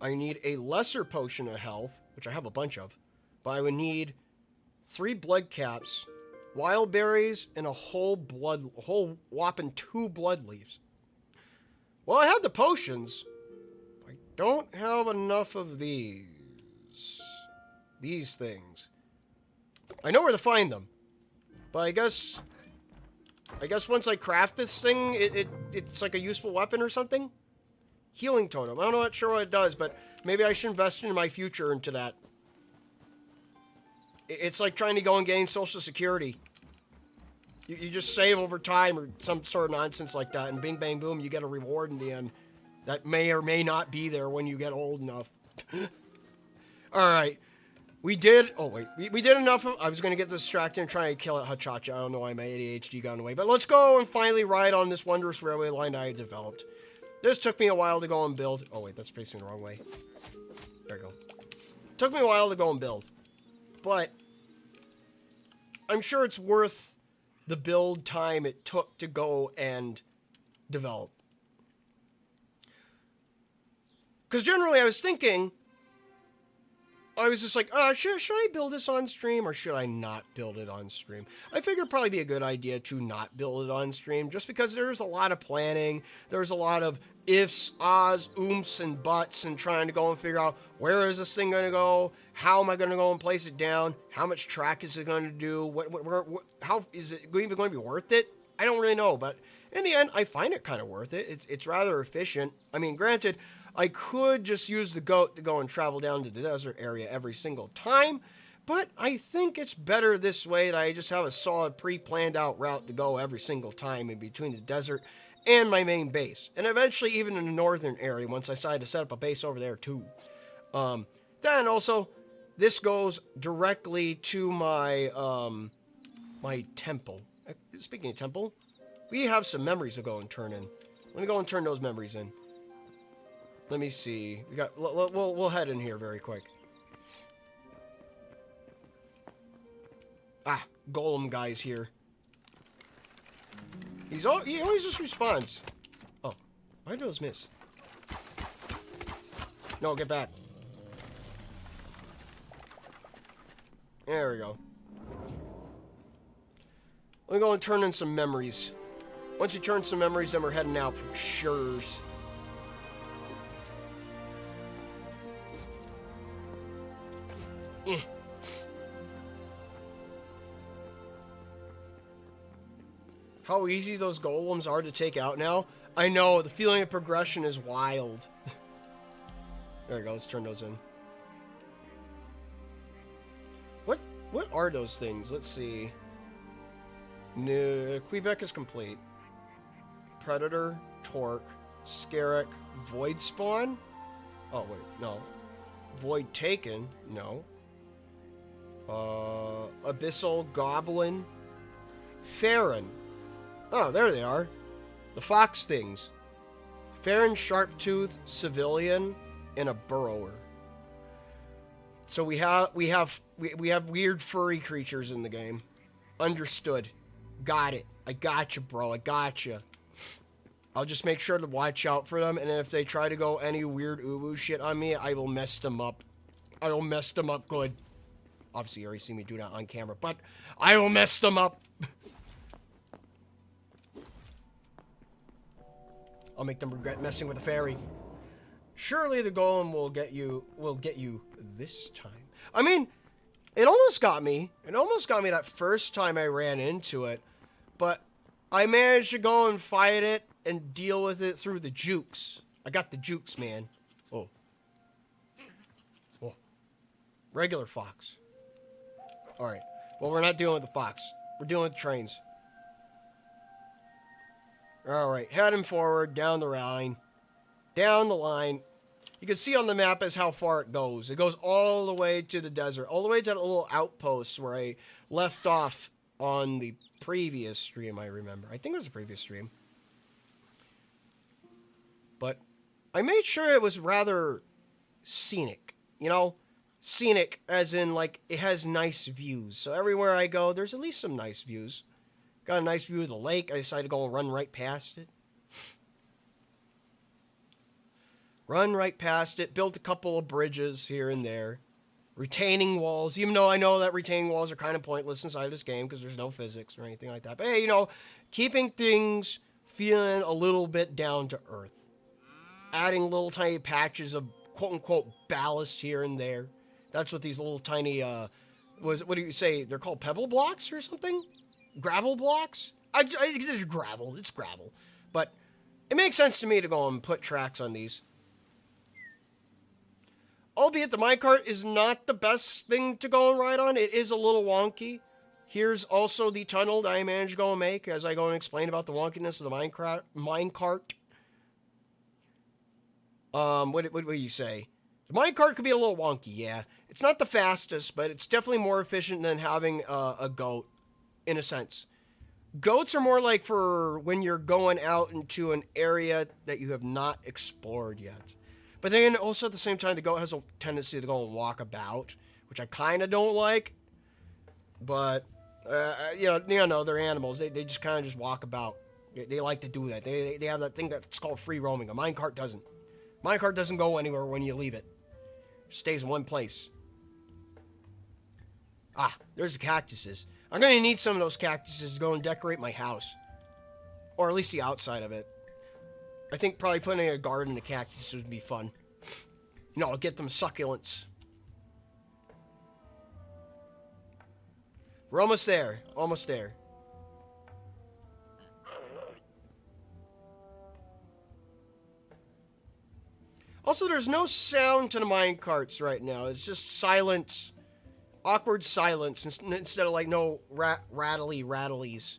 I need a lesser potion of health, which I have a bunch of. But I would need 3 blood caps, wild berries, and a whole whopping 2 blood leaves. Well, I have the potions. I don't have enough of these things. I know where to find them. But I guess once I craft this thing, it's like a useful weapon or something? Healing totem. I'm not sure what it does, but maybe I should invest in my future into that. It's like trying to go and gain Social Security. You just save over time or some sort of nonsense like that, and bing, bang, boom, you get a reward in the end that may or may not be there when you get old enough. Alright. We did... Oh, wait. We did enough of... I was going to get distracted and try and kill it, Hachacha. I don't know why my ADHD got in the way. But let's go and finally ride on this wondrous railway line I developed. This took me a while to go and build. Oh, wait. That's facing the wrong way. There we go. Took me a while to go and build. But... I'm sure it's worth the build time it took to go and develop. Because generally I was thinking... I was just like, should I build this on stream or should I not build it on stream? I figured it'd probably be a good idea to not build it on stream just because there's a lot of planning. There's a lot of ifs, ahs, oomphs, and buts and trying to go and figure out where is this thing going to go? How am I going to go and place it down? How much track is it going to do? How is it even going to be worth it? I don't really know, but in the end, I find it kind of worth it. It's rather efficient. I mean, granted, I could just use the goat to go and travel down to the desert area every single time, but I think it's better this way that I just have a solid pre-planned out route to go every single time in between the desert and my main base. And eventually even in the northern area once I decide to set up a base over there too. Then also, this goes directly to my, my temple. Speaking of temple, we have some memories to go and turn in. Let me go and turn those memories in. Let me see. We'll head in here very quick. Ah, golem guy's here. He always just responds. Oh, why do those miss? No, get back. There we go. Let me go and turn in some memories. Once you turn some memories, then we're heading out for sure's. How easy those golems are to take out now. I know, the feeling of progression is wild. There we go, let's turn those in. What are those things? Let's see. No, Quebec is complete. Predator, Torque, Scarrick, Void Spawn? Oh, wait, no. Void Taken? No. Abyssal Goblin. Farron. Oh, there they are. The fox things. Farron, Sharptooth, Civilian, and a Burrower. So we have weird furry creatures in the game. Understood. Got it. I got you, bro. I got you. I'll just make sure to watch out for them, and if they try to go any weird uwu shit on me, I will mess them up. I will mess them up good. Obviously, you already see me do that on camera, but I will mess them up. I'll make them regret messing with the fairy. Surely the golem will get you this time. I mean, it almost got me. It almost got me that first time I ran into it, but I managed to go and fight it and deal with it through the jukes. I got the jukes, man. Oh. Oh. Regular fox. Alright. Well, we're not dealing with the fox. We're dealing with the trains. Alright. Heading forward, down the line. Down the line. You can see on the map as how far it goes. It goes all the way to the desert. All the way to that little outpost where I left off on the previous stream, I remember. I think it was the previous stream. But I made sure it was rather scenic. You know? Scenic as in, like, it has nice views. So everywhere I go, there's at least some nice views. Got a nice view of the lake. I decided to go and run right past it. Run right past it. Built a couple of bridges here and there. Retaining walls. Even though I know that retaining walls are kind of pointless inside this game because there's no physics or anything like that. But hey, you know, keeping things feeling a little bit down to earth. Adding little tiny patches of quote-unquote ballast here and there. That's what these little tiny, what do you say? They're called pebble blocks or something? Gravel blocks? It's gravel. It's gravel. But it makes sense to me to go and put tracks on these. Albeit the minecart is not the best thing to go and ride on. It is a little wonky. Here's also the tunnel that I managed to go and make as I go and explain about the wonkiness of the minecart. What do you say? The minecart could be a little wonky, yeah. It's not the fastest, but it's definitely more efficient than having a goat, in a sense. Goats are more like for when you're going out into an area that you have not explored yet. But then also at the same time, the goat has a tendency to go and walk about, which I kind of don't like. But, you know, they're animals. They just kind of just walk about. They like to do that. They have that thing that's called free roaming. A minecart doesn't. Minecart doesn't go anywhere when you leave it. It stays in one place. Ah, there's the cactuses. I'm going to need some of those cactuses to go and decorate my house. Or at least the outside of it. I think probably putting a garden of cactuses would be fun. You know, I'll get them succulents. We're almost there. Almost there. Also, there's no sound to the mine carts right now. It's just silence, awkward silence instead of like no rattlies.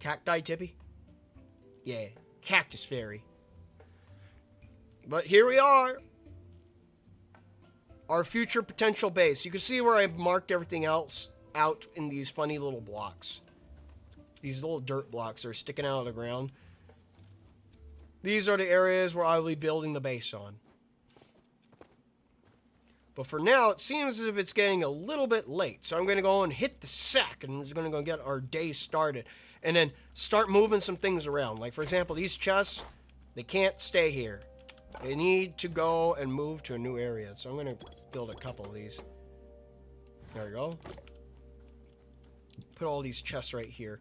Cacti Tippy? Yeah, Cactus Fairy. But here we are. Our future potential base. You can see where I marked everything else out in these funny little blocks. These little dirt blocks are sticking out of the ground. These are the areas where I will be building the base on. But for now, it seems as if it's getting a little bit late. So I'm going to go and hit the sack, and we're going to go get our day started. And then start moving some things around. Like, for example, these chests, they can't stay here. They need to go and move to a new area. So I'm going to build a couple of these. There we go. Put all these chests right here.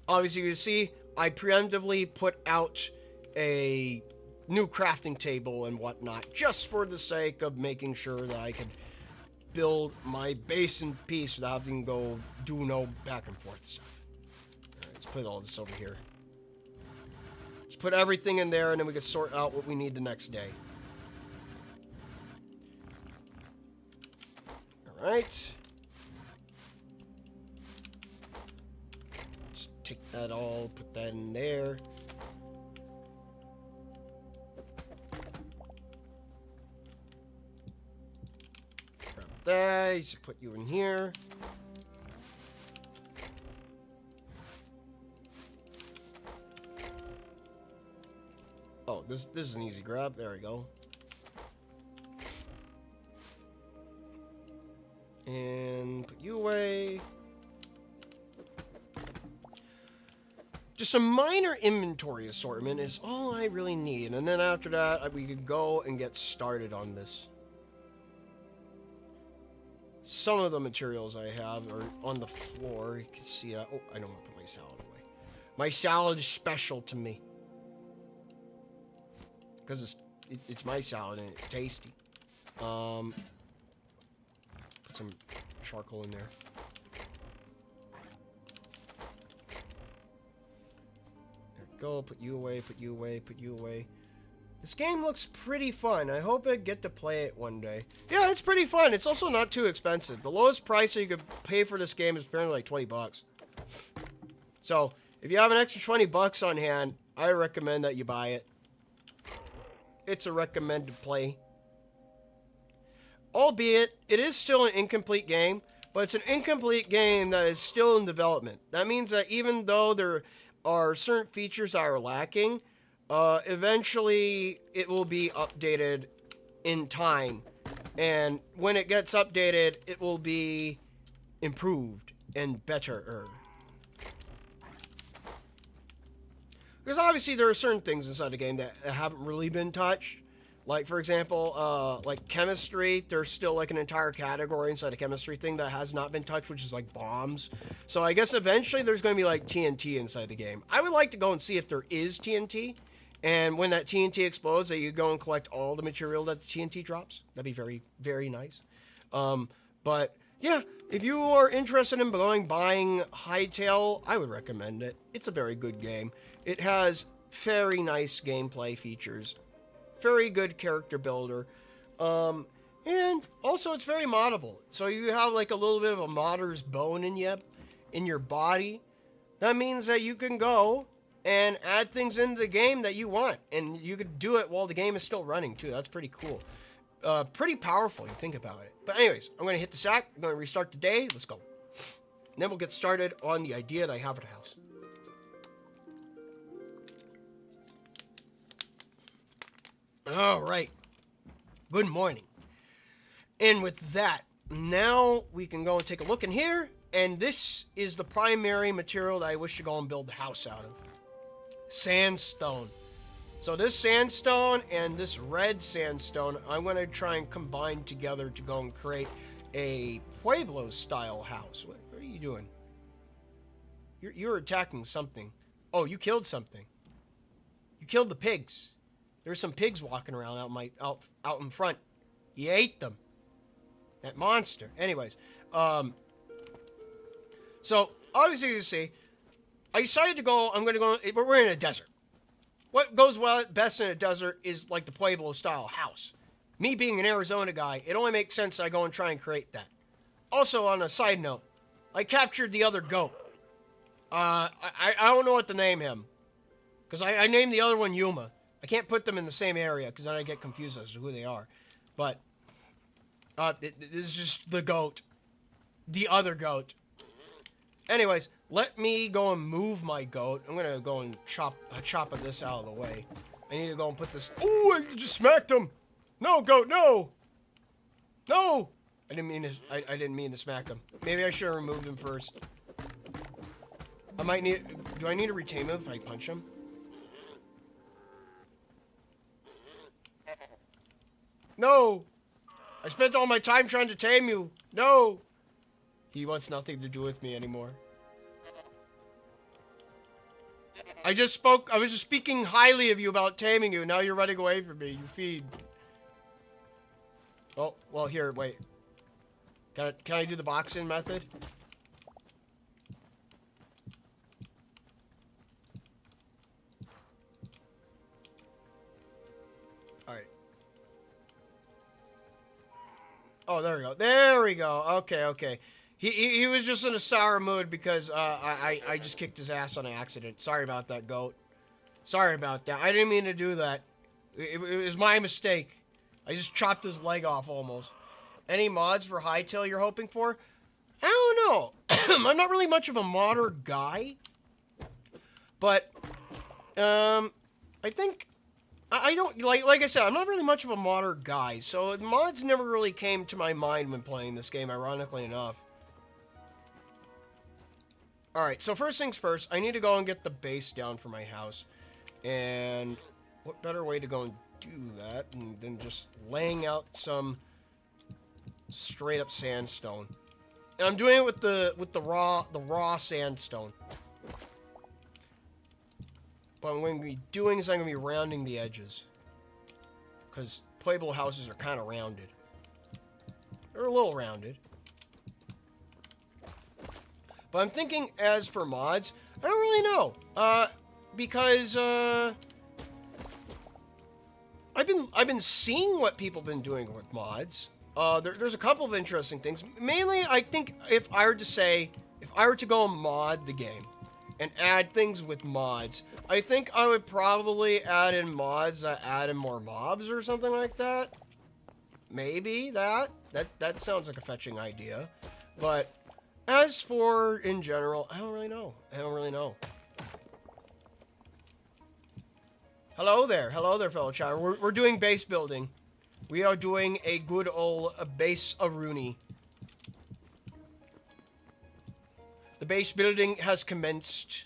Obviously, you can see, I preemptively put out a new crafting table and whatnot, just for the sake of making sure that I could build my base in peace without having to go do no back and forth stuff. Alright, let's put all this over here. Let's put everything in there, and then we can sort out what we need the next day. Alright. Just take that all, put that in there. There, just put you in here. Oh, this is an easy grab. There we go. And put you away. Just a minor inventory assortment is all I really need. And then after that, we could go and get started on this. Some of the materials I have are on the floor. You can see, oh, I don't want to put my salad away. My salad is special to me. Because it's my salad and it's tasty. Put some charcoal in there. There we go. Put you away, put you away, put you away. This game looks pretty fun. I hope I get to play it one day. Yeah, it's pretty fun. It's also not too expensive. The lowest price that you could pay for this game is apparently like 20 bucks. So, if you have an extra 20 bucks on hand, I recommend that you buy it. It's a recommended play. Albeit, it is still an incomplete game, but it's an incomplete game that is still in development. That means that even though there are certain features that are lacking, eventually it will be updated in time. And when it gets updated, it will be improved and better. Because obviously there are certain things inside the game that haven't really been touched. Like, for example, like chemistry, there's still like an entire category inside a chemistry thing that has not been touched, which is like bombs. So I guess eventually there's going to be like TNT inside the game. I would like to go and see if there is TNT. And when that TNT explodes, that you go and collect all the material that the TNT drops. That'd be very, very nice. But yeah, if you are interested in buying Hytale, I would recommend it. It's a very good game. It has very nice gameplay features. Very good character builder. And also it's very moddable. So you have like a little bit of a modder's bone in your body. That means that you can go and add things into the game that you want. And you could do it while the game is still running too. That's pretty cool. Pretty powerful, you think about it. But anyways, I'm going to hit the sack. I'm going to restart the day. Let's go. And then we'll get started on the idea that I have at the house. All right. Good morning. And with that, now we can go and take a look in here. And this is the primary material that I wish to go and build the house out of. Sandstone. So this sandstone and this red sandstone, I'm going to try and combine together to go and create a Pueblo-style house. What are you doing? You're attacking something. Oh, you killed something. You killed the pigs. There's some pigs walking around out in front. You ate them. That monster. Anyways, so obviously you see, I decided to go. I'm going to go. We're in a desert. what goes well best in a desert is like the Pueblo style house. Me being an Arizona guy, it only makes sense I go and try and create that. Also, on a side note, I captured the other goat. I don't know what to name him. Because I named the other one Yuma. I can't put them in the same area because then I get confused as to who they are. But, this is just the goat. The other goat. Anyways, let me go and move my goat. I'm going to go and chop this out of the way. I need to go and put this... Ooh, I just smacked him! No, goat, no! No! I didn't mean to smack him. Maybe I should have removed him first. I might need... Do I need to retame him if I punch him? No! I spent all my time trying to tame you. No! He wants nothing to do with me anymore. I was just speaking highly of you about taming you. Now you're running away from me. You feed. Oh, well, here, wait. Can I do the box-in method? Alright. Oh, there we go. There we go. Okay. He was just in a sour mood because I just kicked his ass on accident. Sorry about that, goat. Sorry about that. I didn't mean to do that. It was my mistake. I just chopped his leg off almost. Any mods for Hytale you're hoping for? I don't know. I'm not really much of a modder guy. But, I think... I don't... Like I said, I'm not really much of a modder guy. So mods never really came to my mind when playing this game, ironically enough. Alright, so first things first, I need to go and get the base down for my house. And what better way to go and do that than just laying out some straight up sandstone. And I'm doing it with the raw sandstone. What I'm going to be doing is I'm going to be rounding the edges. Because Pueblo houses are kind of rounded. They're a little rounded. But I'm thinking, as for mods, I don't really know. Because, I've been seeing what people have been doing with mods. There's a couple of interesting things. Mainly, I think if I were to go and mod the game and add things with mods, I think I would probably add in mods that add in more mobs or something like that. Maybe that sounds like a fetching idea. But as for in general, I don't really know. Hello there, fellow child. We're doing base building. We are doing a good old base Aruni. The base building has commenced.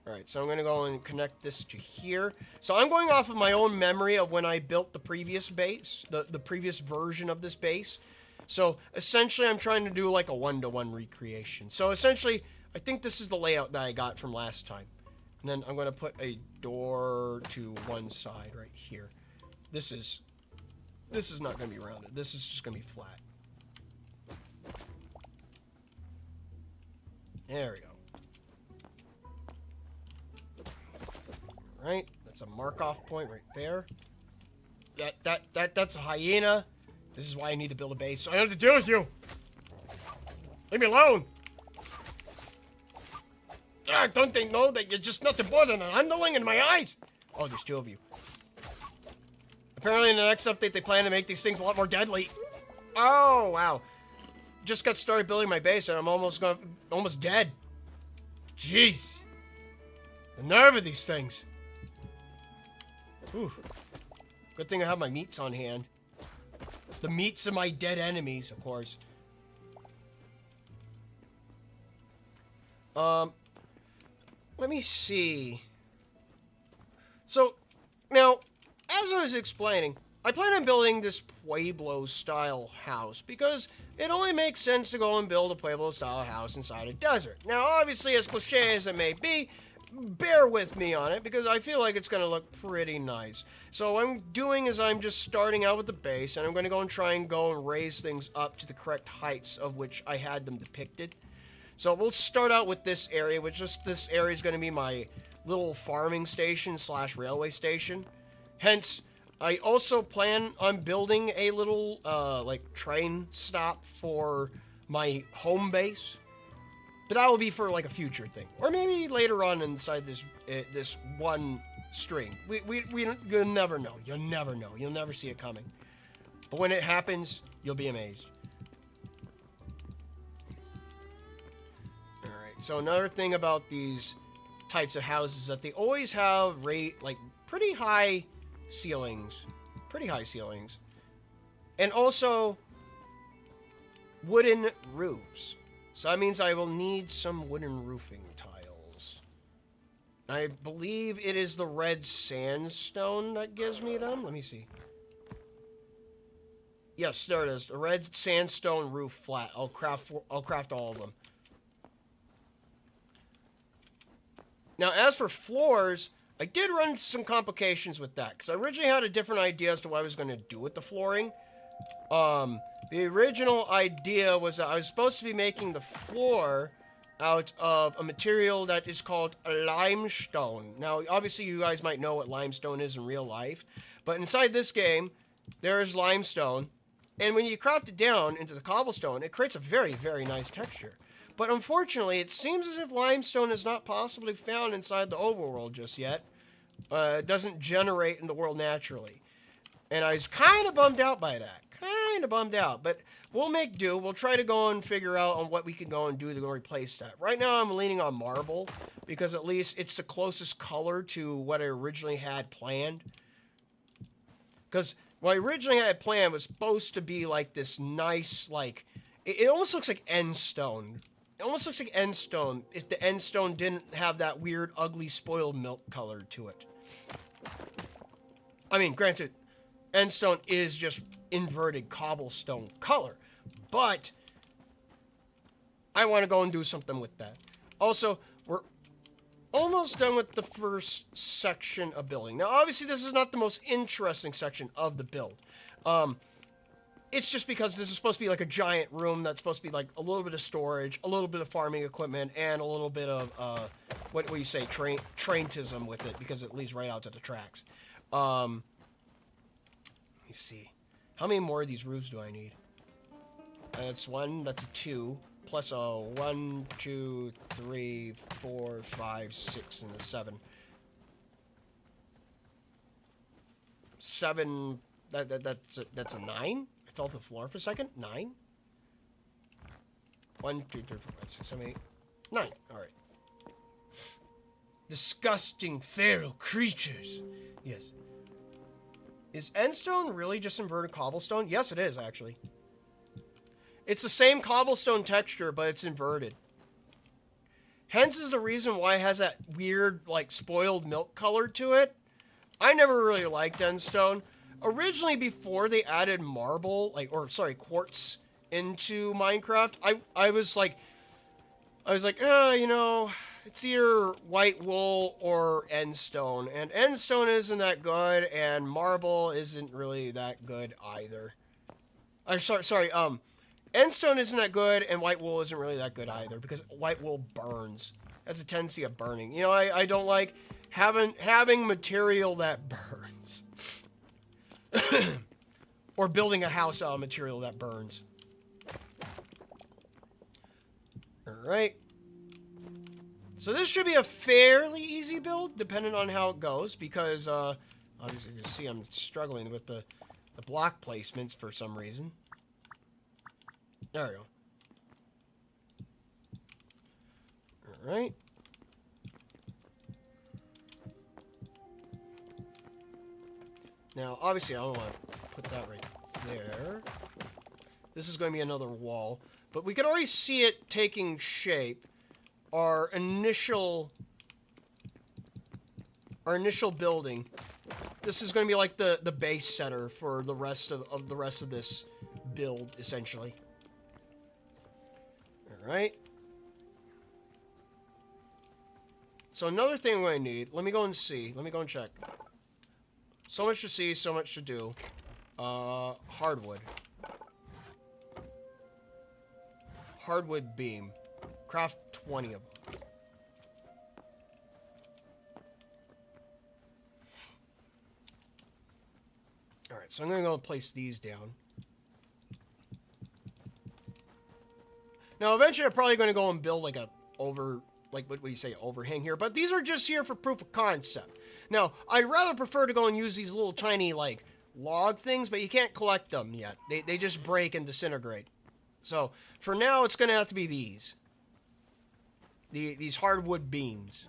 Alright, so I'm going to go and connect this to here. So I'm going off of my own memory of when I built the previous base, the previous version of this base. So essentially I'm trying to do like a one-to-one recreation. So essentially, I think this is the layout that I got from last time. And then I'm going to put a door to one side right here. This is not going to be rounded. This is just going to be flat. There we go. Right, that's a mark-off point right there. That's a hyena. This is why I need to build a base. So I don't have to deal with you. Leave me alone. Don't they know that you're just nothing more than an underling in my eyes? Oh, there's two of you. Apparently in the next update they plan to make these things a lot more deadly. Oh, wow. Just got started building my base and I'm almost dead. Jeez. The nerve of these things. Whew. Good thing I have my meats on hand. The meats of my dead enemies, of course. Let me see. So, now, as I was explaining, I plan on building this Pueblo-style house because it only makes sense to go and build a Pueblo-style house inside a desert. Now, obviously, as cliche as it may be, bear with me on it because I feel like it's going to look pretty nice. So what I'm doing is I'm just starting out with the base, and I'm going to go and try and raise things up to the correct heights of which I had them depicted. So we'll start out with this area, which just this area is going to be my little farming station / railway station. Hence, I also plan on building a little like train stop for my home base. But that will be for like a future thing, or maybe later on inside this one string. You'll never know. You'll never know. You'll never see it coming. But when it happens, you'll be amazed. All right. So another thing about these types of houses is that they always have pretty high ceilings, and also wooden roofs. So that means I will need some wooden roofing tiles. I believe it is the red sandstone that gives me them. Let me see. Yes, there it is. The red sandstone roof flat. I'll craft all of them. Now, as for floors, I did run into some complications with that, because I originally had a different idea as to what I was going to do with the flooring. The original idea was that I was supposed to be making the floor out of a material that is called limestone. Now, obviously, you guys might know what limestone is in real life, but inside this game, there is limestone, and when you craft it down into the cobblestone, it creates a very, very nice texture. But unfortunately, it seems as if limestone is not possibly found inside the overworld just yet. It doesn't generate in the world naturally. And I was kind of bummed out by that. But we'll make do. We'll try to go and figure out on what we can go and do to go replace that. Right now, I'm leaning on marble, because at least it's the closest color to what I originally had planned. Because what I originally had planned was supposed to be like this nice, like... It almost looks like end stone. It almost looks like end stone if the end stone didn't have that weird, ugly, spoiled milk color to it. I mean, granted, end stone is just inverted cobblestone color, but I want to go and do something with that. Also, we're almost done with the first section of building. Now, obviously, this is not the most interesting section of the build. It's just because this is supposed to be like a giant room that's supposed to be like a little bit of storage, a little bit of farming equipment, and a little bit of, what do you say, traintism with it, because it leads right out to the tracks. Let me see. How many more of these roofs do I need? That's one, that's a 2, plus a 1, 2, 3, 4, 5, 6, and a 7. 7, that's a 9? I fell to the floor for a second. 9? 1, 2, 3, 4, 5, 6, 7, 8, 9. Alright. Disgusting feral creatures. Yes. Is endstone really just inverted cobblestone? Yes, it is, actually. It's the same cobblestone texture, but it's inverted. Hence is the reason why it has that weird, like, spoiled milk color to it. I never really liked endstone. Originally, before they added marble, quartz into Minecraft, I was like, you know, it's either white wool or endstone, and endstone isn't that good, and marble isn't really that good either. Endstone isn't that good, and white wool isn't really that good either, because white wool burns. Has a tendency of burning. You know, I don't like having material that burns. Or building a house out of material that burns. Alright. So this should be a fairly easy build, depending on how it goes, because, obviously you can see I'm struggling with the block placements for some reason. There we go. Alright. Now, obviously, I don't want to put that right there. This is going to be another wall. But we can already see it taking shape. Our initial building. This is going to be like the base center for the rest of this build, essentially. Alright. So another thing I'm going to need, let me go and see. Let me go and check. So much to see, so much to do. Hardwood. Hardwood beam. craft 20 of them. Alright, so I'm going to go place these down. Now, eventually I'm probably going to go and build like a like what you say, overhang here. But these are just here for proof of concept. Now, I'd rather prefer to go and use these little tiny, like, log things, but you can't collect them yet. They just break and disintegrate. So, for now, it's going to have to be these. These hardwood beams.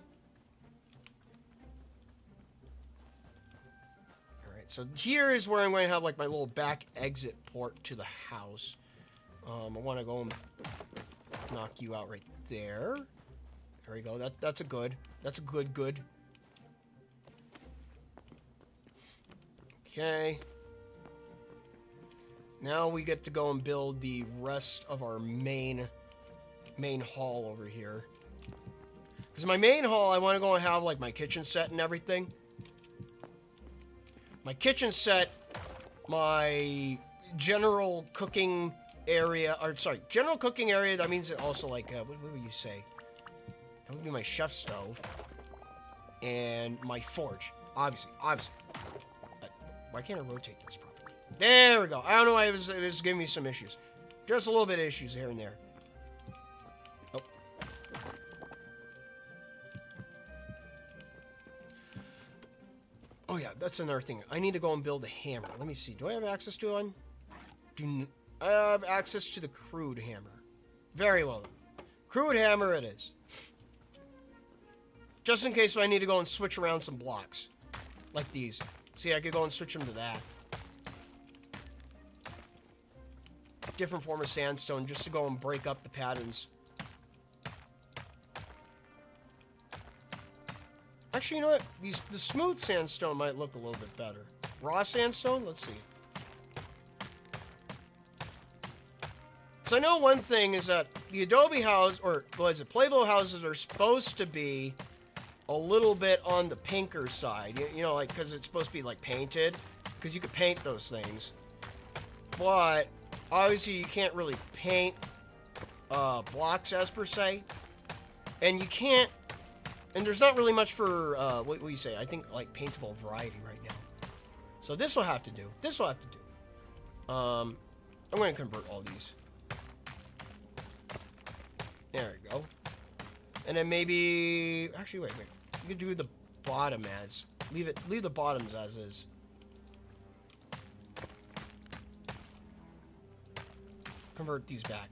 Alright, so here is where I'm going to have, like, my little back exit port to the house. I want to go and knock you out right there. There we go. That's a good. That's a good. Okay. Now we get to go and build the rest of our main hall over here. Because my main hall, I want to go and have like my kitchen set and everything. My kitchen set, my general cooking area, or sorry, general cooking area. That means also like what would you say? That would be my chef stove and my forge. Obviously. Why can't I rotate this properly? There we go. I don't know why it was giving me some issues. Just a little bit of issues here and there. Oh. Oh yeah, that's another thing. I need to go and build a hammer. Let me see. Do I have access to one? I have access to the crude hammer. Very well then. Crude hammer it is. Just in case I need to go and switch around some blocks. Like these. See, I could go and switch them to that. Different form of sandstone just to go and break up the patterns. Actually, you know what? The smooth sandstone might look a little bit better. Raw sandstone? Let's see. So I know one thing is that the Adobe house, or what is it, Playable houses are supposed to be a little bit on the pinker side, you know, like, because it's supposed to be, like, painted, because you could paint those things, but, obviously, you can't really paint, blocks as per se, and you can't, and there's not really much for, what do you say, I think, like, paintable variety right now, so this will have to do, I'm going to convert all these, there we go. And then maybe, actually, wait. You could do the bottom as, leave the bottoms as is. Convert these back.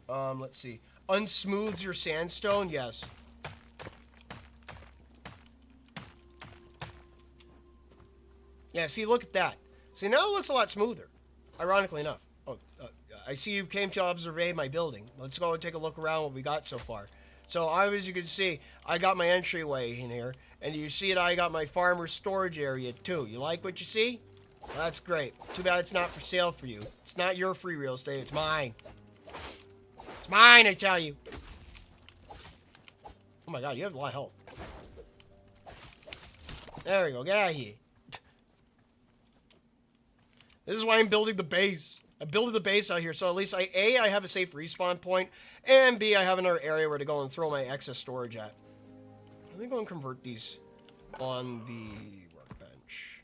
Let's see. Unsmooths your sandstone, yes. Yeah, see, look at that. See, now it looks a lot smoother, ironically enough. Oh, I see you came to observe my building. Let's go and take a look around what we got so far. So, as you can see, I got my entryway in here. And you see that I got my farmer storage area, too. You like what you see? Well, that's great. Too bad it's not for sale for you. It's not your free real estate. It's mine. It's mine, I tell you. Oh, my God. You have a lot of health. There we go. Get out of here. This is why I'm building the base. I'm building the base out here, so at least I have a safe respawn point, and B, I have another area where to go and throw my excess storage at. Let me go and convert these on the workbench.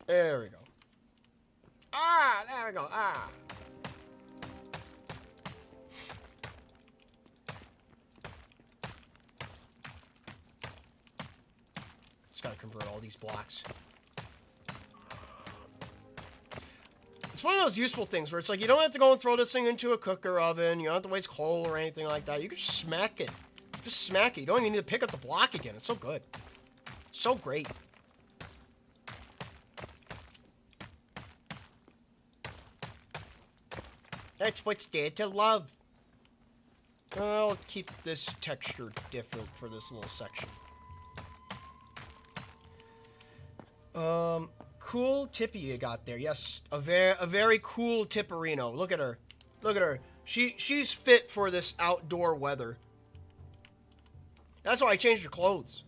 There we go. There we go. Just gotta convert all these blocks. It's one of those useful things where it's like you don't have to go and throw this thing into a cooker oven. You don't have to waste coal or anything like that. You can just smack it. Just smack it. You don't even need to pick up the block again. It's so good. So great. That's what's there to love. I'll keep this texture different for this little section. Cool tippy you got there. Yes, a very cool tipperino. Look at her. Look at her. She's fit for this outdoor weather. That's why I changed her clothes.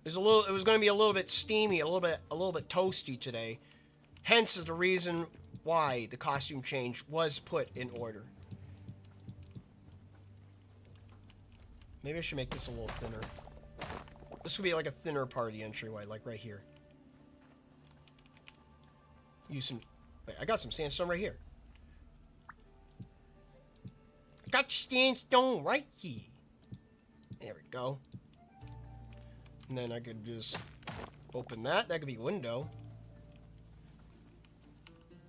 It was going to be a little bit steamy, a little bit toasty today. Hence the reason why the costume change was put in order. Maybe I should make this a little thinner. This would be like a thinner part of the entryway, like right here. Use some... Wait, I got some sandstone right here. I got sandstone right here. There we go. And then I could just open that. That could be window.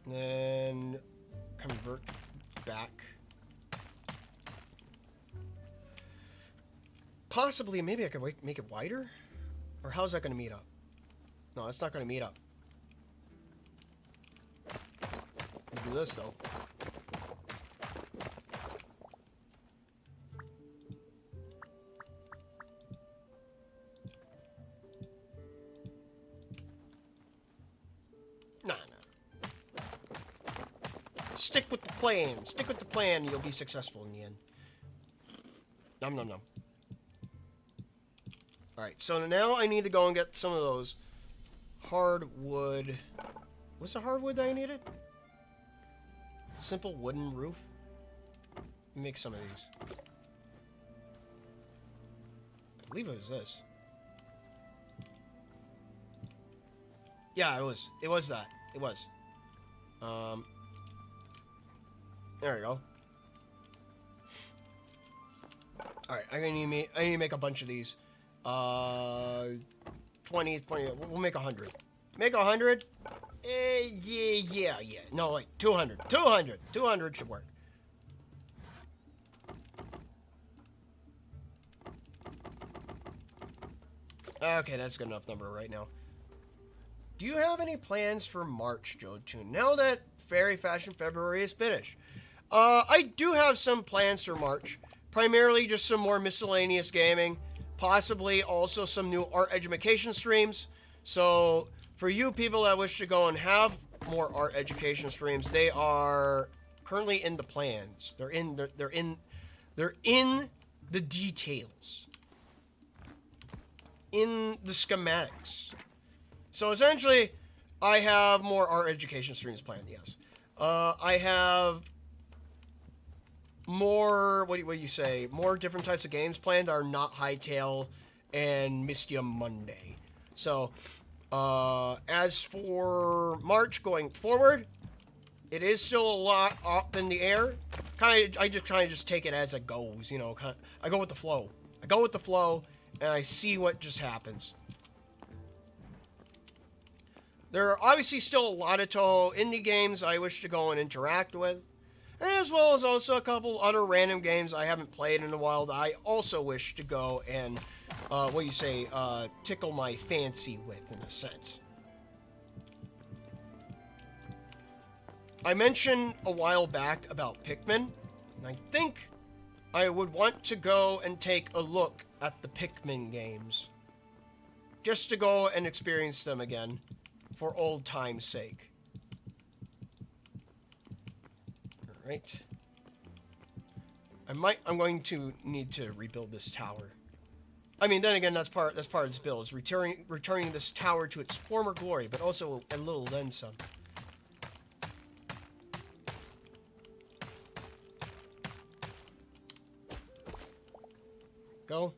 And then convert back. Possibly, maybe I could make it wider? Or how's that going to meet up? No, it's not going to meet up. We'll do this, though. Nah. Stick with the plan. Stick with the plan, you'll be successful in the end. Nom nom nom. Alright, so now I need to go and get some of those hardwood... What's the hardwood that I needed? Simple wooden roof? Make some of these. I believe it was this. Yeah, it was. It was that. It was. There we go. Alright, I need to make a bunch of these. 20, we'll make 100. Make 100? Yeah. No, like 200. 200 should work. Okay, that's a good enough number right now. Do you have any plans for March, Joe Toon? Now that Fairy Fashion February is finished. I do have some plans for March. Primarily just some more miscellaneous gaming. Possibly also some new art education streams. So for you people that wish to go and have more art education streams, they are currently in the plans. They're in the details. In the schematics. So essentially, I have more art education streams planned, yes. I have more, what do you say, more different types of games planned that are not Hytale and Mystia Monday. So, as for March going forward, it is still a lot up in the air. I just take it as it goes, you know, I go with the flow. I go with the flow, and I see what just happens. There are obviously still a lot of Touhou indie games I wish to go and interact with, as well as also a couple other random games I haven't played in a while that I also wish to go and, tickle my fancy with, in a sense. I mentioned a while back about Pikmin, and I think I would want to go and take a look at the Pikmin games, just to go and experience them again, for old time's sake. Alright. I'm going to need to rebuild this tower. I mean, then again, that's part of this build, is returning this tower to its former glory, but also a little then some. Go.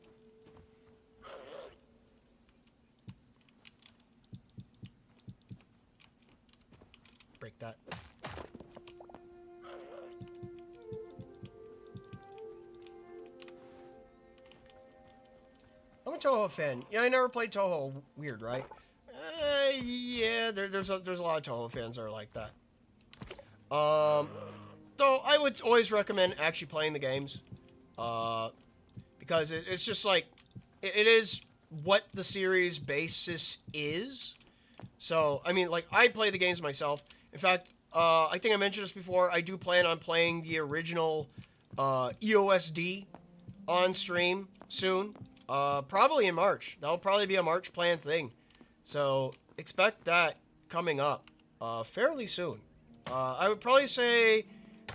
Break that. I'm a Touhou fan. Yeah, I never played Touhou. Weird, right? Yeah, there's a lot of Touhou fans that are like that. Though I would always recommend actually playing the games. Because it's just like, it is what the series basis is. So, I mean, like, I play the games myself. In fact, I think I mentioned this before, I do plan on playing the original EOSD on stream soon. Probably in March. That'll probably be a March planned thing. So, expect that coming up fairly soon. I would probably say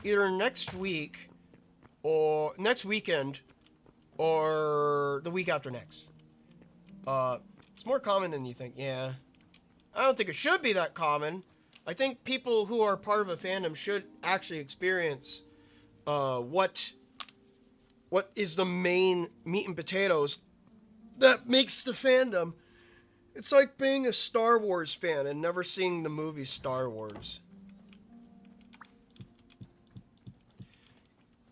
either next week or next weekend or the week after next. It's more common than you think. Yeah. I don't think it should be that common. I think people who are part of a fandom should actually experience what is the main meat and potatoes that makes the fandom. It's like being a Star Wars fan and never seeing the movie Star Wars.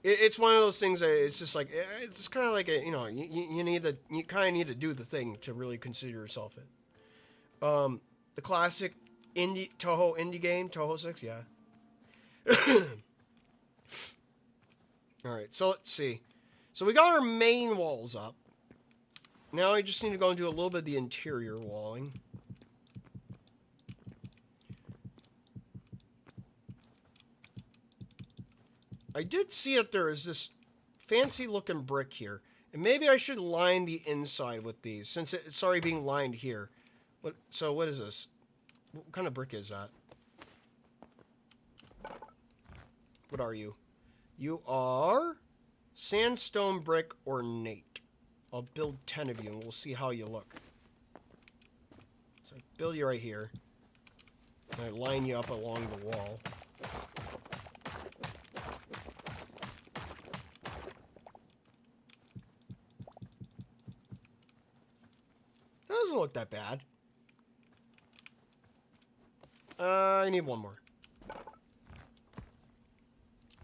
It's one of those things that it's just like, it's kind of like a, you know, you kind of need to do the thing to really consider yourself it. The classic Touhou indie game, Touhou 6, yeah. Alright, so let's see. So we got our main walls up. Now I just need to go and do a little bit of the interior walling. I did see that there is this fancy looking brick here. And maybe I should line the inside with these, since it's already being lined here. So what is this? What kind of brick is that? What are you? You are sandstone brick ornate. I'll build 10 of you and we'll see how you look. So I build you right here. And I line you up along the wall. That doesn't look that bad. I need one more.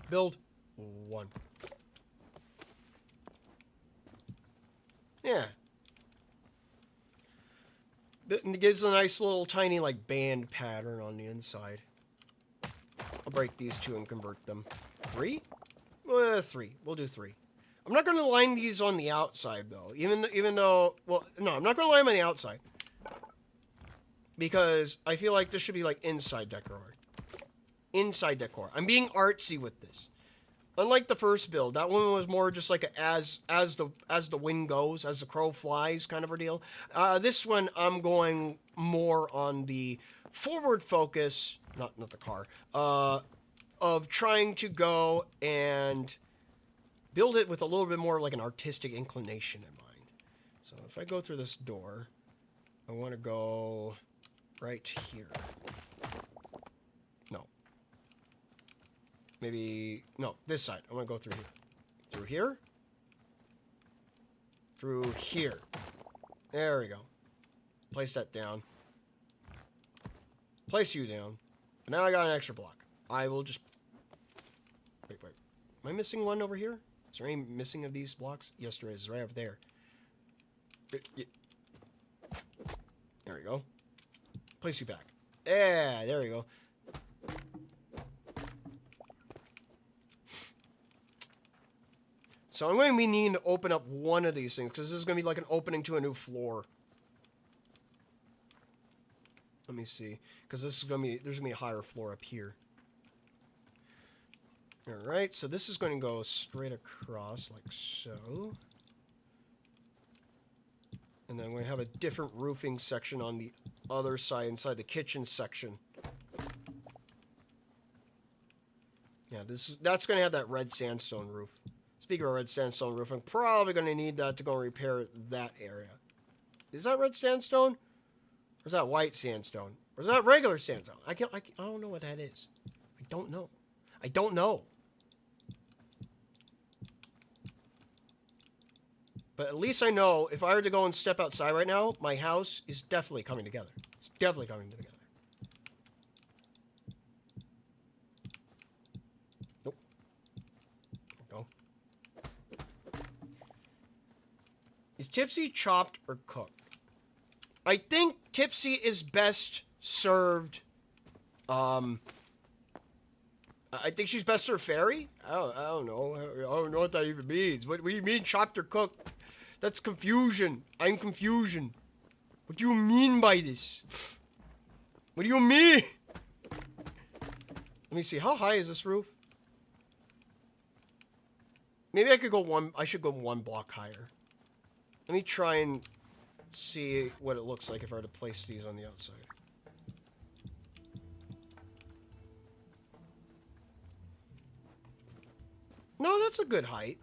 Build 1. Yeah. It gives a nice little tiny like band pattern on the inside. I'll break these 2 and convert them. 3? 3. We'll do 3. I'm not going to line these on the outside though. Even though, well, no, I'm not going to line them on the outside. Because I feel like this should be like inside decor. Inside decor. I'm being artsy with this. Unlike the first build, that one was more just like a as the wind goes, as the crow flies kind of a deal. This one I'm going more on the forward focus, not the car, of trying to go and build it with a little bit more like an artistic inclination in mind. So if I go through this door, I want to go right here. No. Maybe, no, this side. I want to go through here. Through here. Through here. There we go. Place that down. Place you down. But now I got an extra block. I will just... Wait. Am I missing one over here? Is there any missing of these blocks? Yes, there is. It's right over there. There we go. Place you back. Yeah, there we go. So I'm going to be needing to open up one of these things, because this is going to be like an opening to a new floor. Let me see. Because this is going to be, there's going to be a higher floor up here. Alright, so this is going to go straight across like so. And then we're going to have a different roofing section on the other side, inside the kitchen section. Yeah, that's going to have that red sandstone roof. Speaking of red sandstone roof, I'm probably going to need that to go repair that area. Is that red sandstone? Or is that white sandstone? Or is that regular sandstone? I don't know what that is. I don't know. But at least I know if I were to go and step outside right now, my house is definitely coming together. It's definitely coming together. Nope. There we go. Is Tipsy chopped or cooked? I think Tipsy is best served. I think she's best served fairy. I don't know. I don't know what that even means. What do you mean chopped or cooked? That's confusion. I'm confusion. What do you mean by this? What do you mean? Let me see. How high is this roof? Maybe I could go one. I should go one block higher. Let me try and see what it looks like if I were to place these on the outside. No, that's a good height.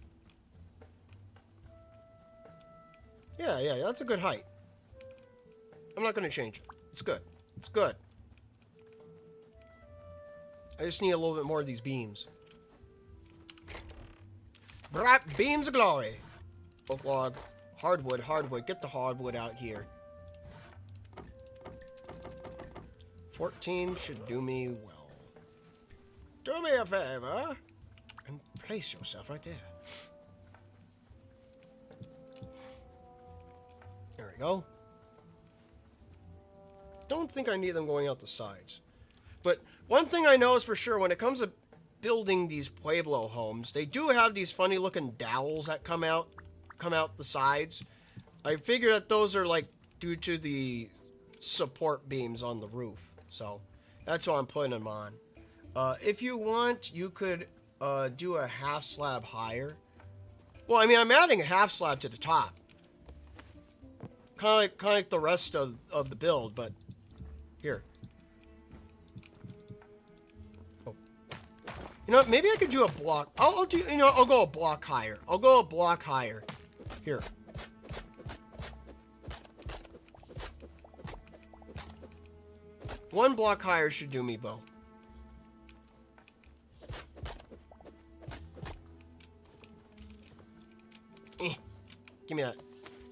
Yeah, that's a good height. I'm not going to change it. It's good. It's good. I just need a little bit more of these beams. Bright beams of glory. Oak log. Hardwood, hardwood. Get the hardwood out here. 14 should do me well. Do me a favor and place yourself right there. There we go. Don't think I need them going out the sides. But one thing I know is for sure, when it comes to building these Pueblo homes, they do have these funny looking dowels that come out the sides. I figure that those are like due to the support beams on the roof. So that's why I'm putting them on. If you want, you could do a half slab higher. Well, I mean, I'm adding a half slab to the top. Kind of like the rest of the build, but here. Oh. You know what? Maybe I could do a block. I'll do, you know, I'll go a block higher. I'll go a block higher. Here. One block higher should do me, Bo. Give me that.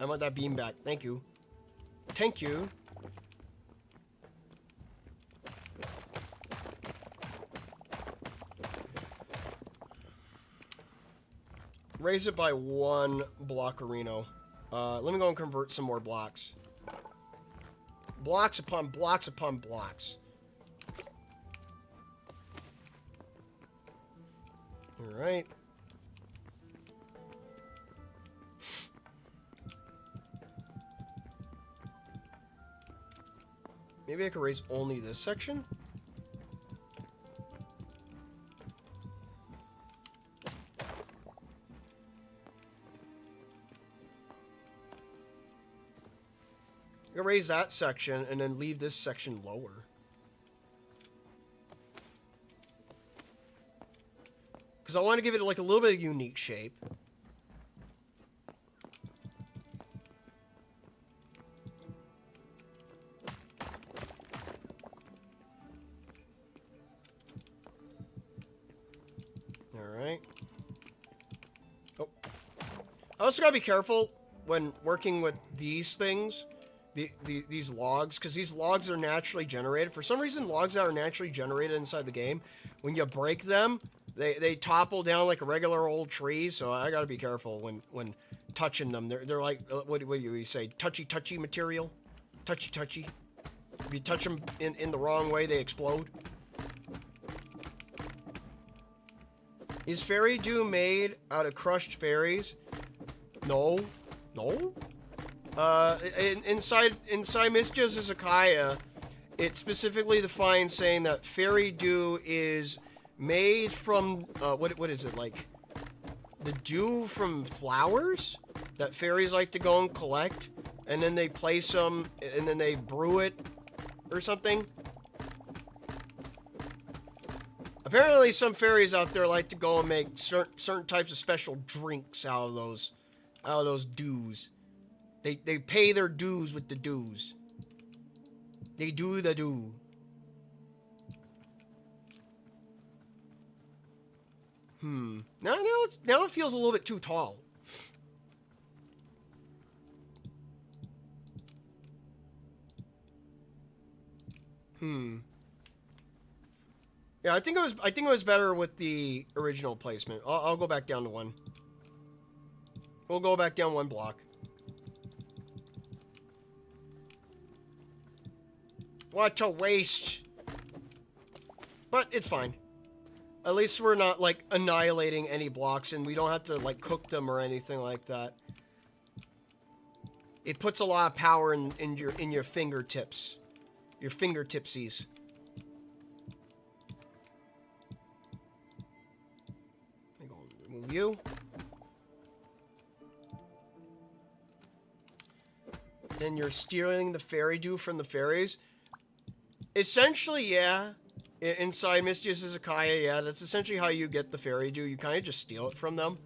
I want that beam back. Thank you. Thank you. Raise it by 1 blockerino. Let me go and convert some more blocks. Blocks upon blocks upon blocks. Alright. Maybe I could raise only this section? I could raise that section and then leave this section lower. Because I want to give it like a little bit of unique shape. Alright. Oh. I also gotta be careful when working with these things. These logs, because these logs are naturally generated. For some reason, logs that are naturally generated inside the game, when you break them, they topple down like a regular old tree. So I gotta be careful when touching them. They're like, what do you say, touchy material, touchy. If you touch them in the wrong way, they explode. Is fairy dew made out of crushed fairies? No. Inside Mystia's Izakaya, it specifically defines saying that fairy dew is made from what is it, like the dew from flowers that fairies like to go and collect, and then they place them and then they brew it or something. Apparently some fairies out there like to go and make certain types of special drinks out of those dews. They pay their dues with the dues. They do the do. Now it feels a little bit too tall. Yeah, I think it was better with the original placement. I'll go back down to 1. We'll go back down 1 block. What a waste. But it's fine. At least we're not like annihilating any blocks, and we don't have to like cook them or anything like that. It puts a lot of power in your fingertips. Your fingertipsies. Let me go and remove you. Then you're stealing the fairy dew from the fairies. Essentially, yeah. Inside Mystia's Izakaya, yeah, that's essentially how you get the fairy dew. You kind of just steal it from them.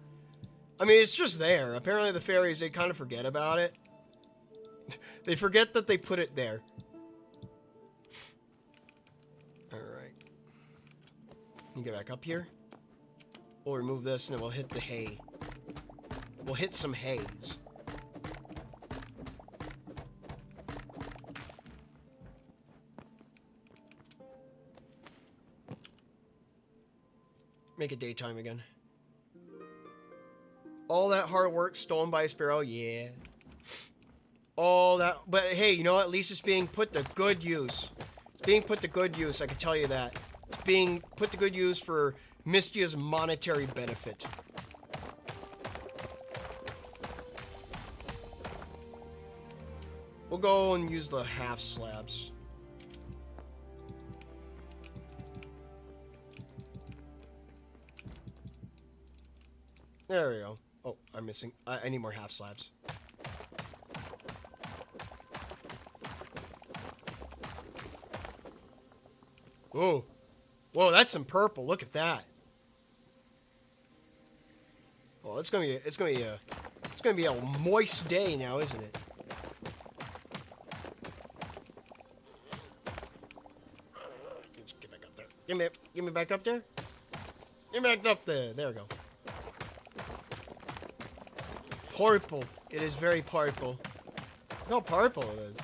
I mean, it's just there. Apparently the fairies, they kind of forget about it. They forget that they put it there. Alright. You get back up here. We'll remove this and then we'll hit the hay. We'll hit some haze. Make it daytime again. All that hard work stolen by a sparrow, yeah. All that, but hey, you know what? At least it's being put to good use. It's being put to good use, I can tell you that. It's being put to good use for Mystia's monetary benefit. We'll go and use the half slabs. There we go. Oh, I'm missing. I need more half slabs. Whoa. Whoa, that's some purple. Look at that. Well, it's gonna be a moist day now, isn't it? Just get back up there. Give me back up there. Get back up there. There we go. Purple. It is very purple. Look how purple it is.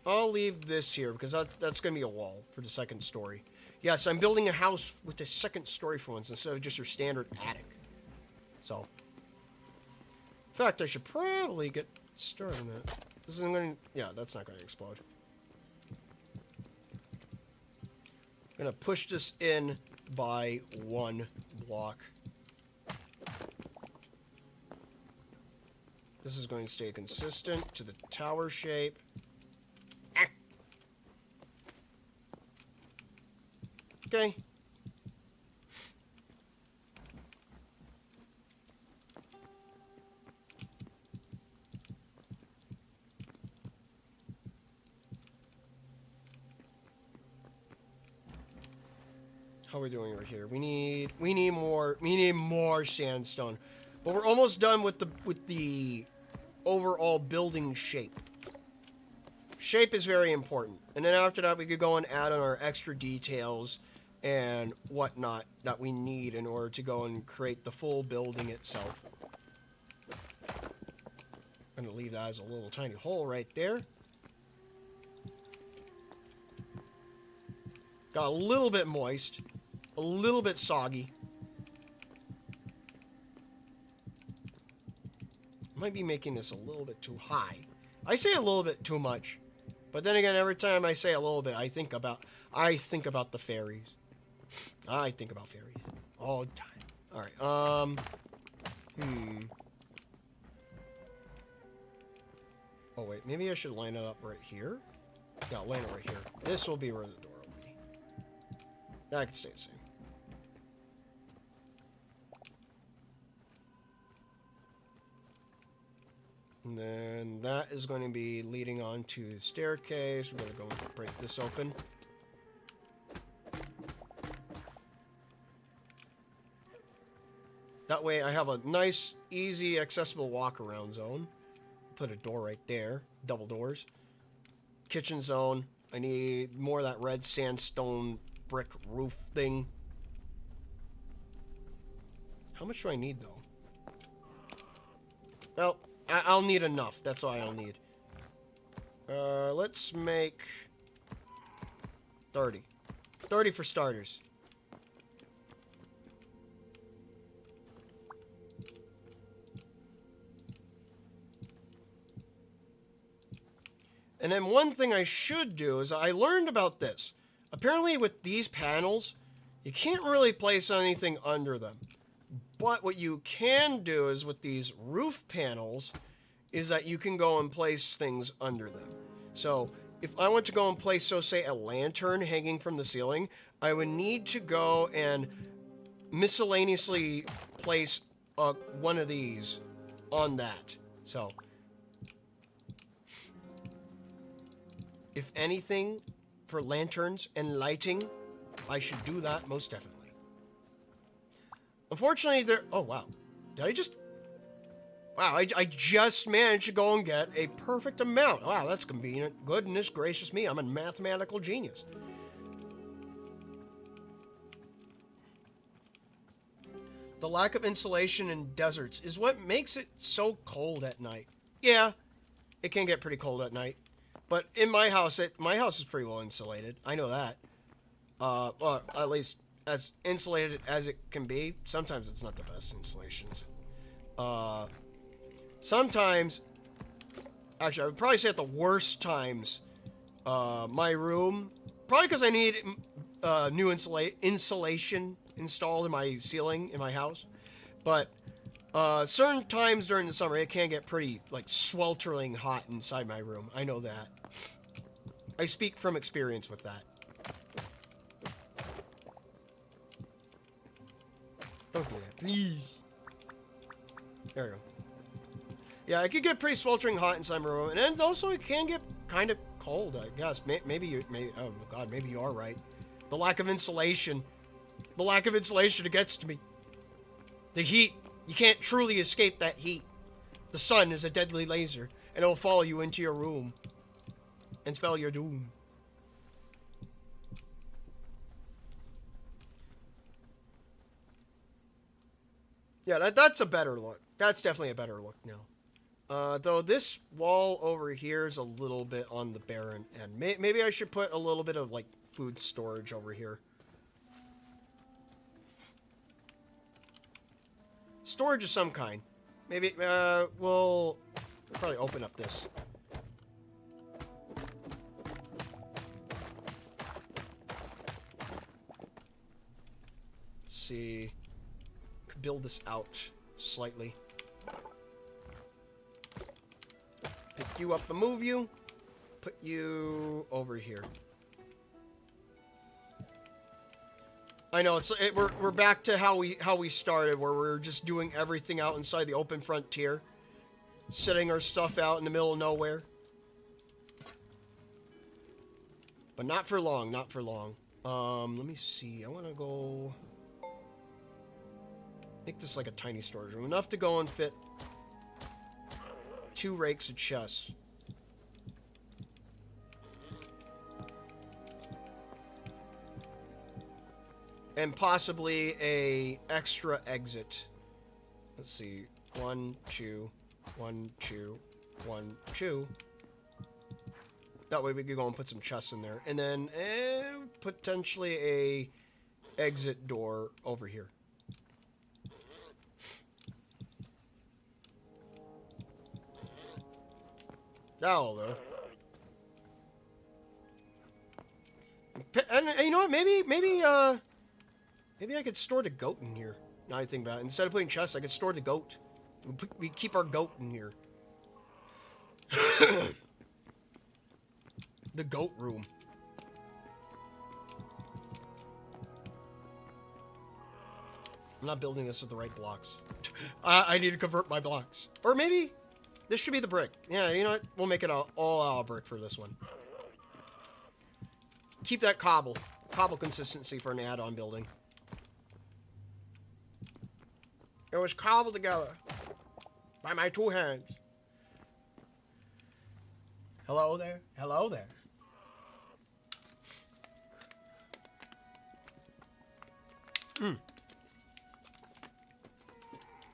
I'll leave this here because that's going to be a wall for the second story. Yes, I'm building a house with a second story for once instead of just your standard attic. So, in fact, I should probably get started on that. This isn't going to, yeah, that's not going to explode. I'm going to push this in by 1 block. This is going to stay consistent to the tower shape. Okay. How are we doing over here? We need more sandstone. But we're almost done with the overall building shape. Shape is very important. And then after that we could go and add on our extra details and whatnot that we need in order to go and create the full building itself. I'm gonna leave that as a little tiny hole right there. Got a little bit moist, a little bit soggy. Might be making this a little bit too high. I say a little bit too much, but then again, every time I say a little bit, I think about the fairies. I think about fairies all the time. All right. Oh wait, maybe I should line it up right here. Yeah, I'll line it right here. This will be where the door will be. That can stay the same. And then that is going to be leading on to the staircase. We're going to go and break this open. That way I have a nice, easy, accessible walk-around zone. Put a door right there. Double doors. Kitchen zone. I need more of that red sandstone brick roof thing. How much do I need, though? Well, I'll need enough. That's all I'll need. Let's make 30. 30 for starters. And then one thing I should do is I learned about this. Apparently with these panels, you can't really place anything under them. But what you can do is with these roof panels is that you can go and place things under them. So if I want to go and place, so say, a lantern hanging from the ceiling, I would need to go and miscellaneously place one of these on that. So if anything, for lanterns and lighting, I should do that most definitely. Unfortunately, there... Oh, wow. Did I just... Wow, I just managed to go and get a perfect amount. Wow, that's convenient. Goodness gracious me, I'm a mathematical genius. The lack of insulation in deserts is what makes it so cold at night. Yeah, it can get pretty cold at night. But in my house, my house is pretty well insulated. I know that. Well, at least as insulated as it can be. Sometimes it's not the best insulations. Sometimes, actually, I would probably say at the worst times, my room, probably because I need new insulation installed in my ceiling in my house. But certain times during the summer, it can get pretty, like, sweltering hot inside my room. I know that. I speak from experience with that. Don't do that, please. There we go. Yeah, it could get pretty sweltering hot inside my room, and then also it can get kind of cold, I guess. Maybe you, oh god, maybe you are right. The lack of insulation. The lack of insulation, it gets to me. The heat, you can't truly escape that heat. The sun is a deadly laser, and it will follow you into your room and spell your doom. Yeah, that's a better look. That's definitely a better look now. Though this wall over here is a little bit on the barren end. Maybe I should put a little bit of, like, food storage over here. Storage of some kind. Maybe, we'll probably open up this. Let's see. Could build this out slightly. Pick you up and move you. Put you over here. I know we're back to how we started, where we're just doing everything out inside the open frontier, setting our stuff out in the middle of nowhere. But not for long, not for long. Let me see. I want to go make this like a tiny storage room, enough to go and fit 2 rakes of chests. And possibly a extra exit. Let's see. 1, 2, 1, 2, 1, 2. That way we could go and put some chests in there. And then potentially a exit door over here. That'll do. And you know what? Maybe I could store the goat in here. Now I think about it. Instead of putting chests, I could store the goat. We keep our goat in here. The goat room. I'm not building this with the right blocks. I need to convert my blocks. Or maybe this should be the brick. Yeah, you know what? We'll make it all out brick for this one. Keep that cobble consistency for an add-on building. It was cobbled together by my 2 hands. Hello there. Hello there.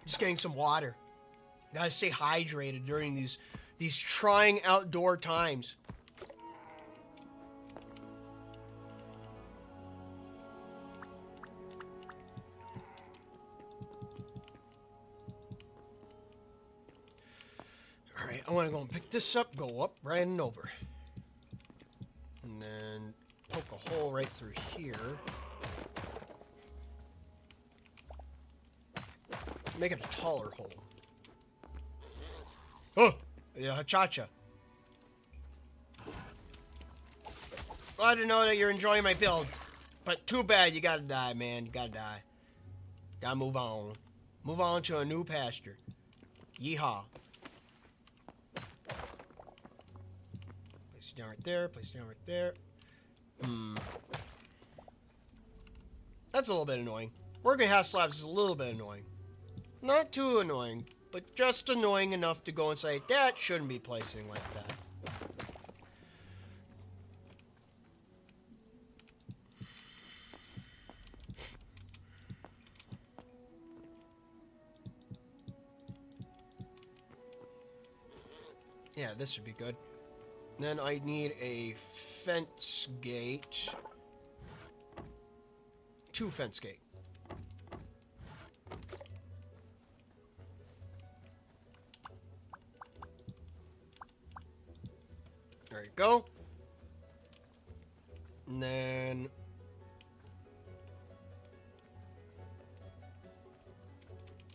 Just getting some water. Gotta stay hydrated during these trying outdoor times. Alright, I want to go and pick this up, go up, right and over. And then poke a hole right through here. Make it a taller hole. Oh! Yeah, cha-cha. Glad to know that you're enjoying my build. But too bad you gotta die, man. You gotta die. Gotta move on. Move on to a new pasture. Yeehaw. Place it down right there. Place it down right there. That's a little bit annoying. Working half slabs is a little bit annoying. Not too annoying, but just annoying enough to go and say, that shouldn't be placing like that. Yeah, this should be good. Then I need a fence gate. 2 fence gate. There you go. And then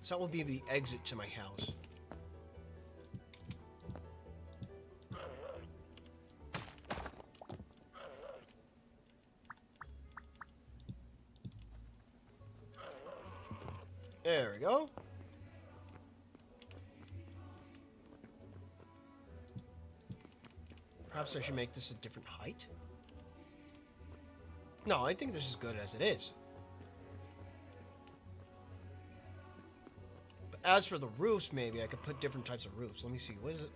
so that will be the exit to my house. There we go. Perhaps I should make this a different height? No, I think this is good as it is. But as for the roofs, maybe I could put different types of roofs. Let me see. What is it?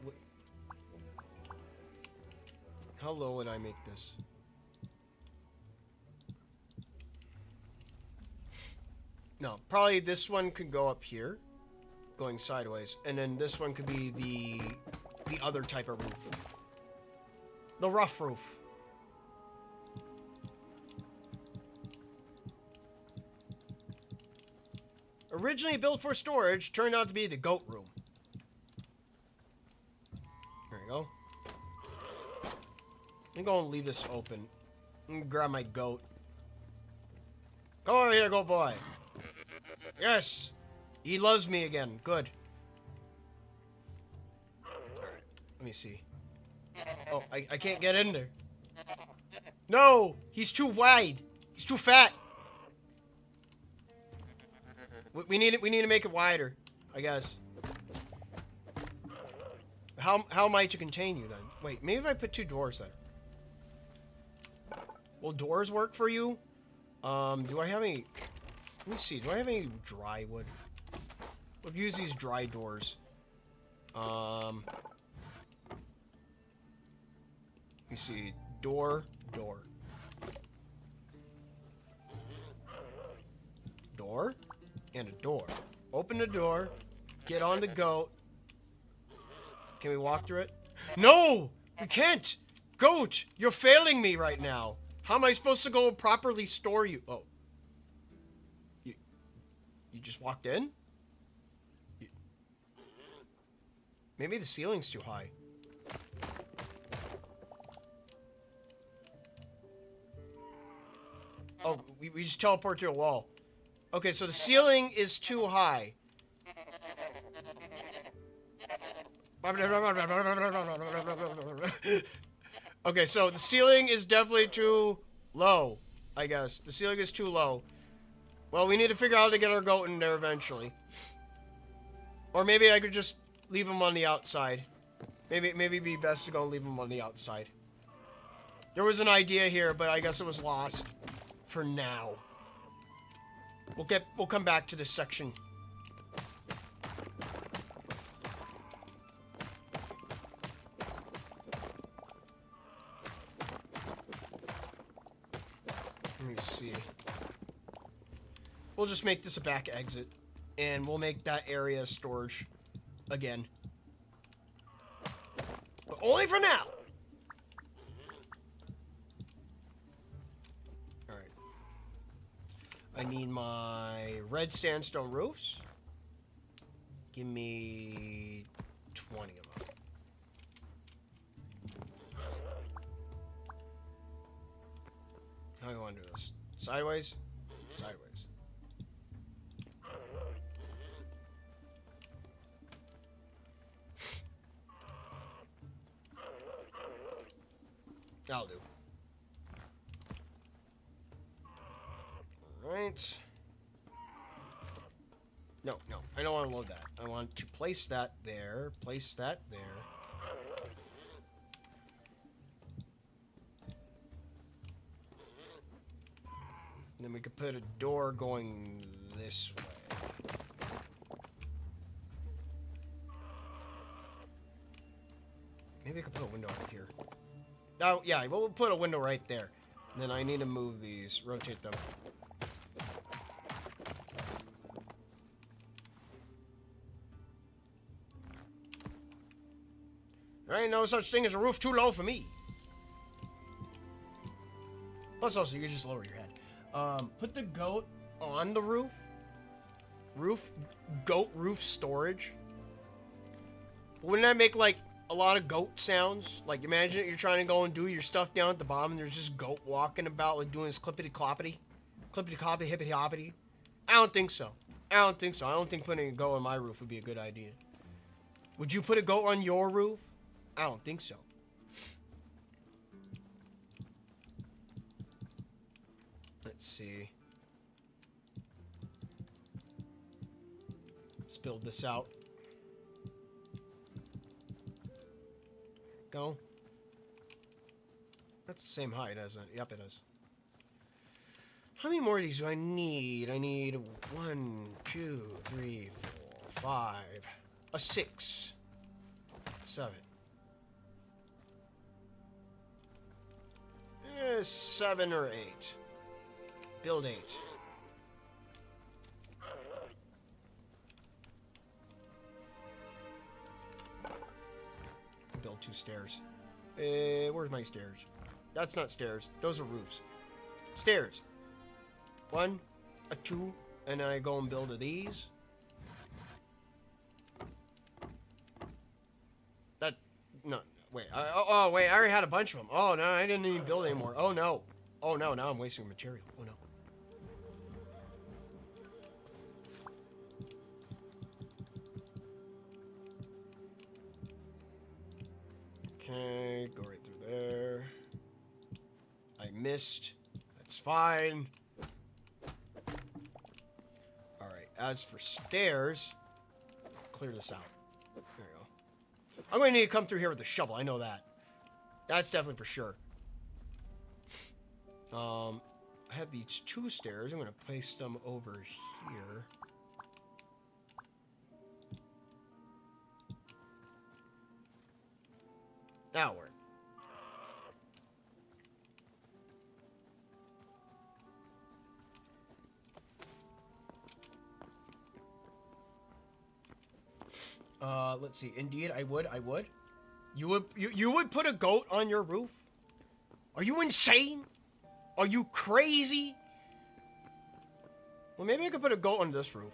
How low would I make this? No, probably this one could go up here, going sideways, and then this one could be the other type of roof. The rough roof. Originally built for storage, turned out to be the goat room. There you go. I'm going to leave this open. I'm going to grab my goat. Come over here, goat boy. Yes! He loves me again. Good. Alright, let me see. Oh, I can't get in there. No! He's too wide. He's too fat. We need to make it wider, I guess. How am I to contain you then? Wait, maybe if I put 2 doors then. Will doors work for you? Do I have any... Let me see. Do I have any dry wood? We'll use these dry doors. Let me see. Door. Door. Door. And a door. Open the door. Get on the goat. Can we walk through it? No! We can't! Goat! You're failing me right now. How am I supposed to go properly store you? Oh. You just walked in? Maybe the ceiling's too high. Oh, we just teleport to a wall. Okay, so the ceiling is too high. Okay, so the ceiling is definitely too low, I guess. The ceiling is too low. Well, we need to figure out how to get our goat in there eventually. Or maybe I could just leave him on the outside. Maybe it'd be best to go leave him on the outside. There was an idea here, but I guess it was lost for now. We'll come back to this section. Let me see. We'll just make this a back exit, and we'll make that area storage again. But only for now. Alright. I need my red sandstone roofs. Give me 20 of them. How do you want to do this? Sideways? Sideways. That'll do. Alright. No, I don't want to load that. I want to place that there, place that there. And then we could put a door going this way. Maybe I could put a window right here. Oh, yeah, we'll put a window right there. And then I need to move these, rotate them. There ain't no such thing as a roof too low for me. Plus, also, you can just lower your head. Put the goat on the roof. Goat roof storage. Wouldn't that make, like, a lot of goat sounds? Like, imagine you're trying to go and do your stuff down at the bottom, and there's just goat walking about, like, doing this clippity-cloppity. Clippity-cloppity, hippity-hoppity. I don't think so. I don't think putting a goat on my roof would be a good idea. Would you put a goat on your roof? I don't think so. Let's see. Let's build this out. Go. That's the same height, isn't it? Yep, it is. How many more of these do I need? I need 1, 2, 3, 4, 5. A 6. 7. 7 or 8. Build 8. Build 2 stairs. Where's my stairs? That's not stairs. Those are roofs. Stairs. 1, a 2, and I go and build these. That, no, wait. Oh, wait, I already had a bunch of them. Oh, no, I didn't even build anymore. Oh, no. Oh, no, now I'm wasting material. Oh, no. Okay, go right through there. I missed. That's fine. Alright, as for stairs, clear this out. There you go. I'm going to need to come through here with a shovel. I know that. That's definitely for sure. I have these 2 stairs. I'm going to place them over here. That'll work. Let's see. Indeed, I would. You would put a goat on your roof? Are you insane? Are you crazy? Well, maybe I could put a goat on this roof.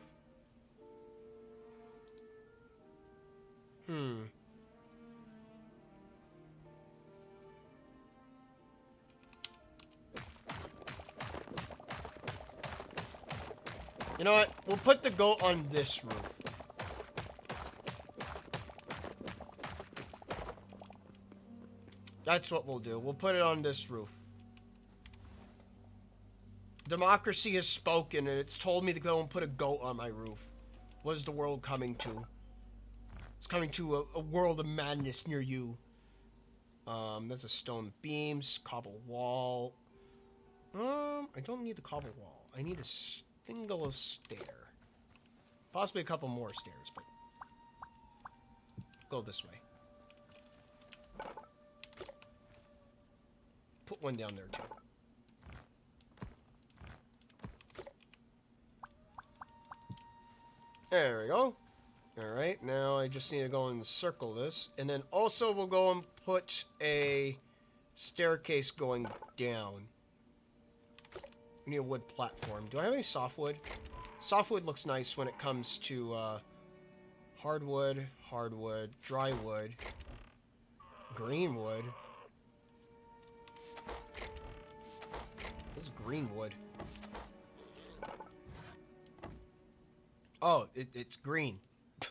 You know what? We'll put the goat on this roof. That's what we'll do. We'll put it on this roof. Democracy has spoken, and it's told me to go and put a goat on my roof. What is the world coming to? It's coming to a world of madness near you. That's a stone beams, cobble wall. I don't need the cobble wall. I need a single stair. Possibly a couple more stairs, but go this way. Put one down there too. There we go. Alright, now I just need to go and circle this. And then also we'll go and put a staircase going down. We need a wood platform. Do I have any softwood? Softwood looks nice when it comes to hardwood, dry wood, green wood. This is green wood. Oh, it's green.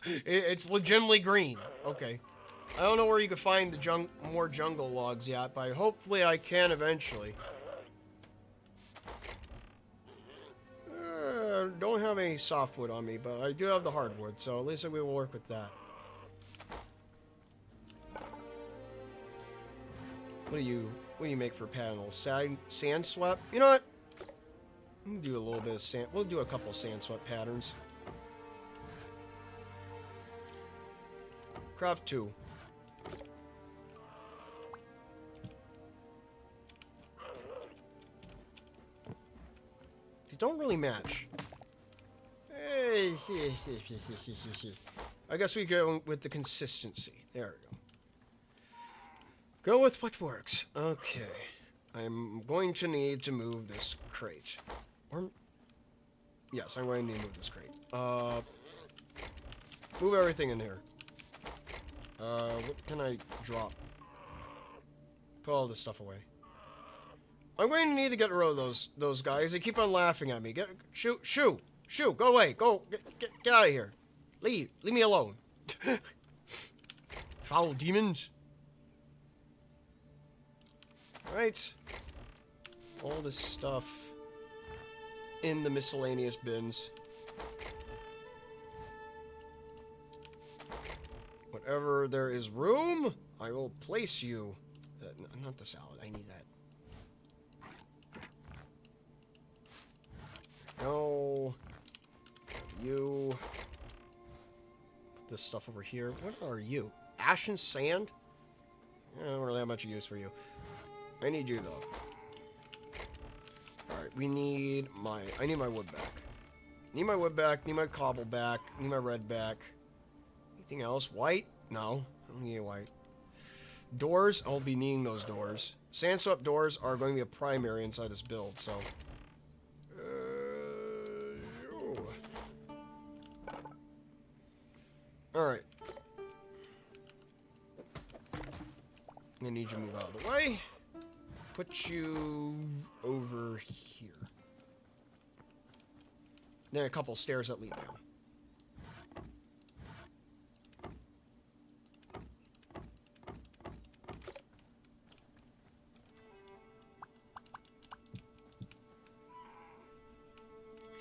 It's legitimately green. Okay. I don't know where you can find the more jungle logs yet, but hopefully I can eventually. Don't have any softwood on me, but I do have the hardwood, so at least we will work with that. What do you make for panels? Sand swept? You know what? We'll do a little bit of sand. We'll do a couple sand sweat patterns. Craft 2. They don't really match. I guess we go with the consistency. There we go. Go with what works. Okay. I'm going to need to move this crate. Or... Yes, I'm going to need to move this crate. Move everything in here. What can I drop? Put all this stuff away. I'm going to need to get rid of those guys. They keep on laughing at me. Shoot, go away, go, get out of here. Leave me alone. Foul demons. Right. All this stuff in the miscellaneous bins. Whatever there is room, I will place you. Not the salad, I need that. No. You. Put this stuff over here. What are you? Ash and sand? I don't really have much use for you. I need you though. Alright, I need my wood back. Need my wood back, need my cobble back, need my red back. Anything else? White? No. I don't need white. Doors? I'll be needing those doors. Sand swept doors are going to be a primary inside this build, so. Alright. I'm gonna need you to move out of the way. Put you over here. Then a couple stairs that lead down.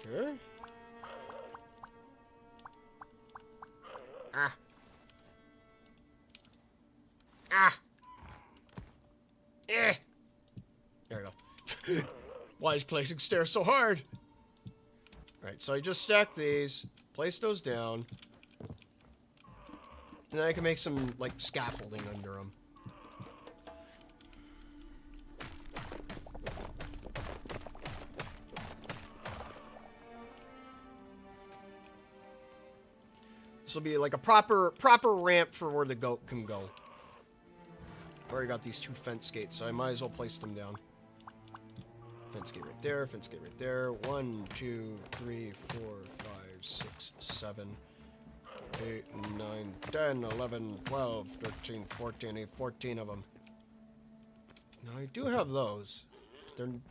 Okay. There we go. Why is placing stairs so hard? Alright, so I just stacked these, place those down, and then I can make some, like, scaffolding under them. This will be like a proper ramp for where the goat can go. I already got these 2 fence gates, so I might as well place them down. Fence gate right there, fence gate right there. 1, 2, 3, 4, 5, 6, 7, 8, 9, 10, 11, 12, 13, 14, 14 of them. Now I do have those.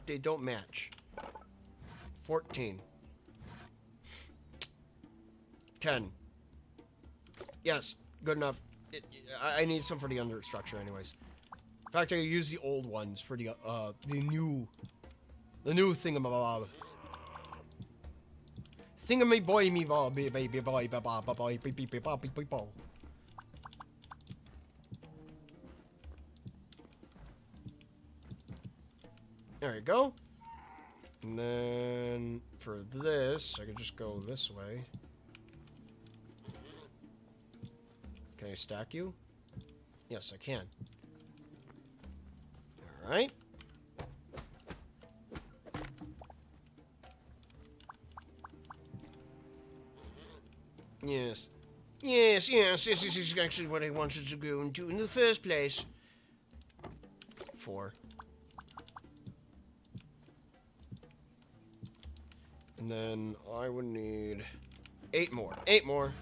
They don't match. 14. 10. Yes, good enough. I need some for the understructure anyways. In fact, I use the old ones for the new thingamabob. Thingamy boy me bob baby boy boy beep. There you go. And then for this, I could just go this way. Can I stack you? Yes, I can. Alright. Yes. Yes, this is actually what I wanted to go and do in the first place. 4. And then I would need 8 more. 8 more.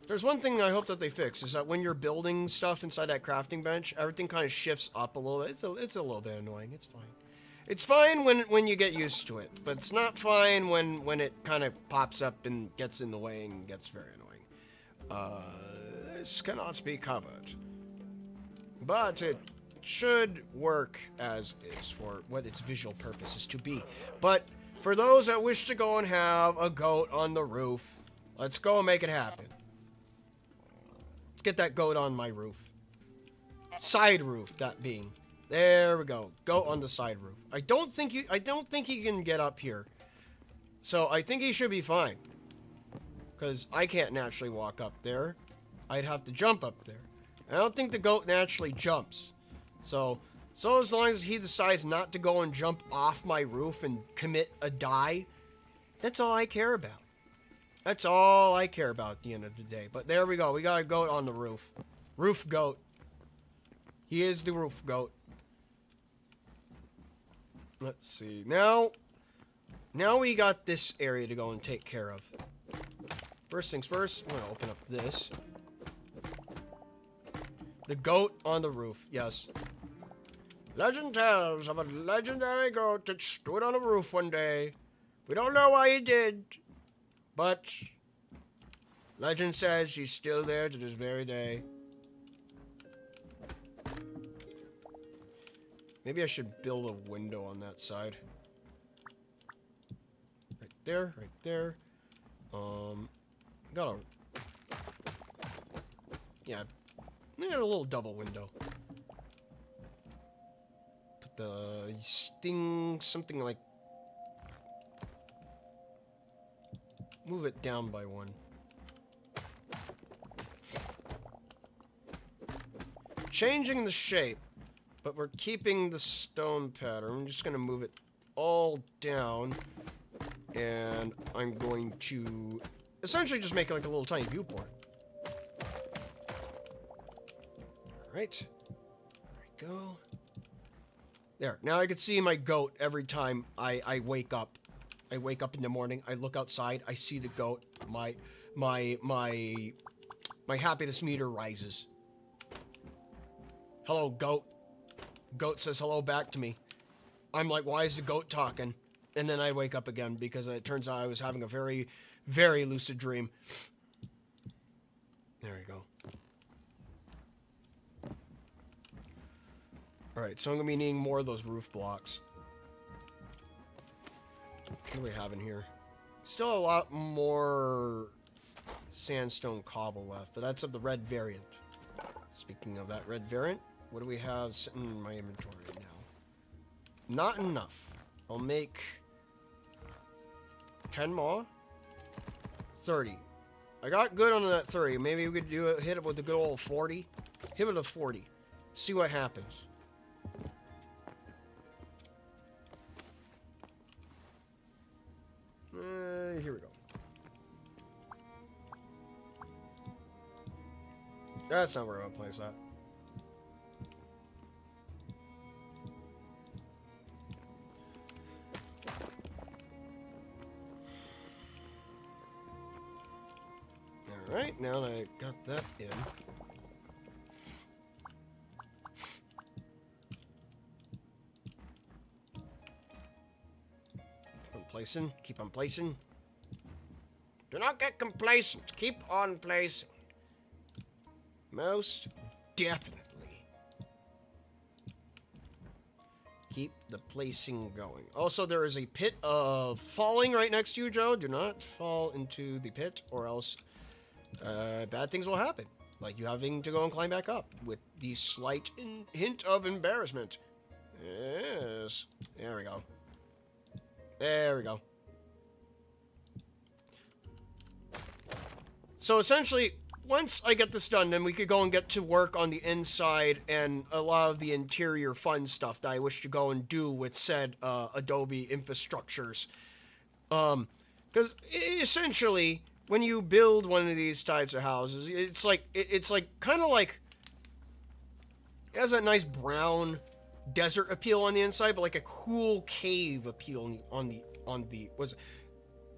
There's one thing I hope that they fix, is that when you're building stuff inside that crafting bench, everything kind of shifts up a little bit. It's a little bit annoying. It's fine. It's fine when you get used to it, but it's not fine when it kind of pops up and gets in the way and gets very annoying. This cannot be covered. But it should work as is for what its visual purpose is to be. But for those that wish to go and have a goat on the roof, let's go and make it happen. Let's get that goat on my roof. Side roof, that being. There we go. Goat on the side roof. I don't think he can get up here. So I think he should be fine. Because I can't naturally walk up there. I'd have to jump up there. I don't think the goat naturally jumps. So as long as he decides not to go and jump off my roof and commit a die, that's all I care about. That's all I care about at the end of the day. But there we go. We got a goat on the roof. Roof goat. He is the roof goat. Let's see. Now we got this area to go and take care of. First things first, I'm going to open up this. The goat on the roof, yes. Legend tells of a legendary goat that stood on a roof one day. We don't know why he did, but legend says he's still there to this very day. Maybe I should build a window on that side. Right there, right there. Got a... Yeah, I got a little double window. Put the sting, something like... Move it down by one. Changing the shape, but we're keeping the stone pattern. I'm just gonna move it all down, and I'm going to essentially just make it like a little tiny viewport. Alright. There we go. There. Now I can see my goat every time I wake up. I wake up in the morning, I look outside, I see the goat. My happiness meter rises. Hello, goat. Goat says hello back to me. I'm like, why is the goat talking? And then I wake up again because it turns out I was having a very, very lucid dream. There we go. Alright, so I'm going to be needing more of those roof blocks. What do we have in here? Still a lot more sandstone cobble left, but that's of the red variant. Speaking of that red variant, what do we have sitting in my inventory now? Not enough. I'll make 10 more. 30. I got good on that 30. Maybe we could do it, hit it with a good old 40. Hit it with a 40. See what happens. Here we go. That's not where I'm gonna place that. Alright, now that I got that in. Keep on placing, keep on placing. Do not get complacent. Keep on placing. Most definitely. Keep the placing going. Also, there is a pit of falling right next to you, Joe. Do not fall into the pit or else bad things will happen. Like you having to go and climb back up with the slight hint of embarrassment. Yes. There we go. There we go. So essentially, once I get this done, then we could go and get to work on the inside and a lot of the interior fun stuff that I wish to go and do with said Adobe infrastructures. Because essentially, when you build one of these types of houses, it's like kind of like it has that nice brown desert appeal on the inside, but like a cool cave appeal on the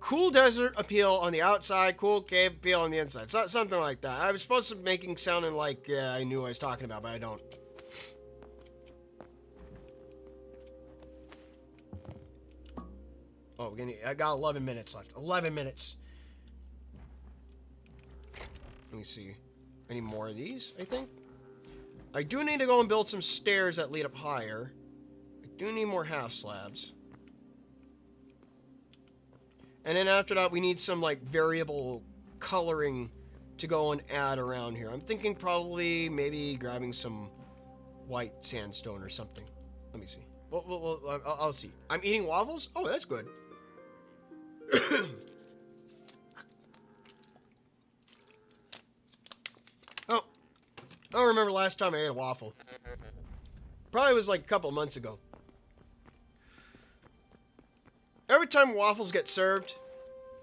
cool desert appeal on the outside, cool cave appeal on the inside. Something like that. I was supposed to making sounding like I knew what I was talking about, but I don't. Oh, I got 11 minutes left. 11 minutes. Let me see. Any more of these, I think? I do need to go and build some stairs that lead up higher. I do need more half slabs. And then after that, we need some, like, variable coloring to go and add around here. I'm thinking probably maybe grabbing some white sandstone or something. Let me see. Well, I'll see. I'm eating waffles? Oh, that's good. Oh, I don't remember last time I ate a waffle. Probably was like a couple of months ago. Every time waffles get served,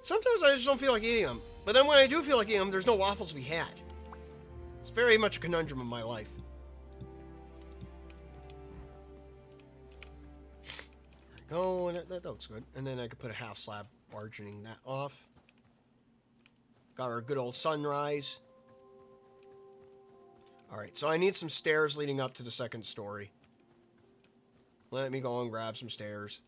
sometimes I just don't feel like eating them. But then when I do feel like eating them, there's no waffles to be had. It's very much a conundrum in my life. There we go. That looks good. And then I could put a half slab margining that off. Got our good old sunrise. Alright, so I need some stairs leading up to the second story. Let me go and grab some stairs.